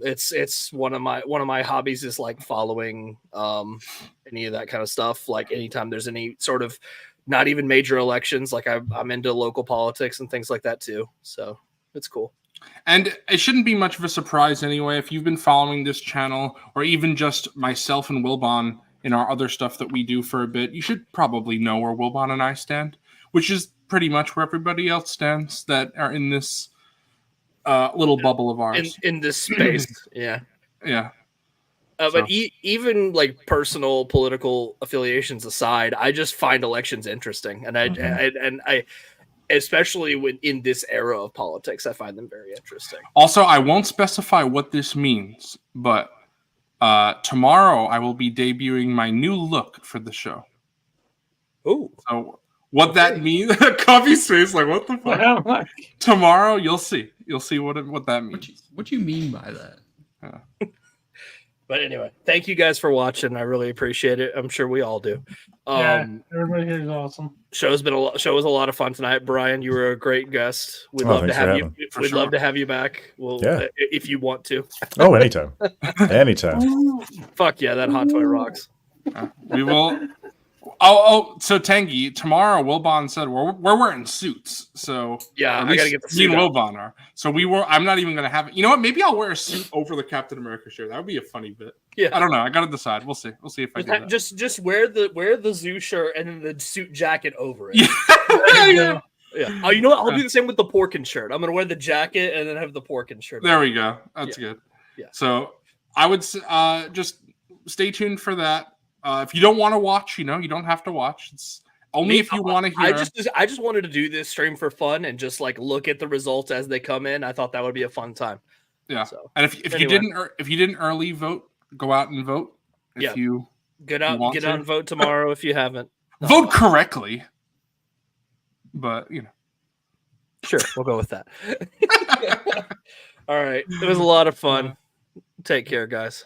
it's one of my hobbies is like following any of that kind of stuff. Like anytime there's any sort of not even major elections, like I'm into local politics and things like that too. So it's cool. And it shouldn't be much of a surprise anyway. If you've been following this channel, or even just myself and Wilbon in our other stuff that we do for a bit, you should probably know where Wilbon and I stand, which is pretty much where everybody else stands that are in this little bubble of ours. In this space. Yeah. Yeah. But even like personal political affiliations aside, I just find elections interesting, and I especially when in this era of politics, I find them very interesting. Also, I won't specify what this means, but tomorrow I will be debuting my new look for the show. Oh, So what that means? Coffee's face, like what the fuck? Well, Tomorrow you'll see. You'll see what that means. What do you mean by that? but anyway, thank you guys for watching. I really appreciate it. I'm sure we all do. yeah, everybody here is awesome. Show was a lot of fun tonight. Brian, you were a great guest. We'd Oh, love to thanks for have you. having me. For We'd sure. love to have you back. Well, Yeah. if you want to. Oh, anytime. Anytime. Fuck yeah, that hot toy rocks. We will. Oh, so Tangy, tomorrow Wilbon said we're wearing suits. So Yeah, at I gotta least get the me suit. and out. Wilbon are. So I'm not even gonna have it. You know what? Maybe I'll wear a suit over the Captain America shirt. That would be a funny bit. Yeah. I don't know. I gotta decide. We'll see. We'll see if I do that. Just wear the zoo shirt and then the suit jacket over it. Yeah. Yeah. Oh, you know what? I'll do the same with the Porkin shirt. I'm gonna wear the jacket and then have the Porkin shirt. There we go. That's good. Yeah. So I would just stay tuned for that. If you don't want to watch, you don't have to watch. It's only if you want to hear. I just wanted to do this stream for fun and just like look at the results as they come in. I thought that would be a fun time. Yeah. So, And if anyway. you didn't early vote, go out and vote. If Yeah. you get out want to. and vote tomorrow if you haven't. vote correctly. But Sure, we'll go with that. All right. It was a lot of fun. Take care, guys.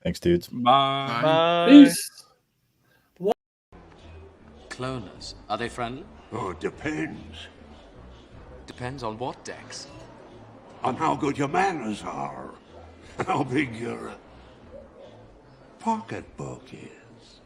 Thanks, dudes. bye. Bye. Peace. cloners. Are they friendly? Oh, it depends. Depends on what, Dex. On how good your manners are. How big your pocketbook is.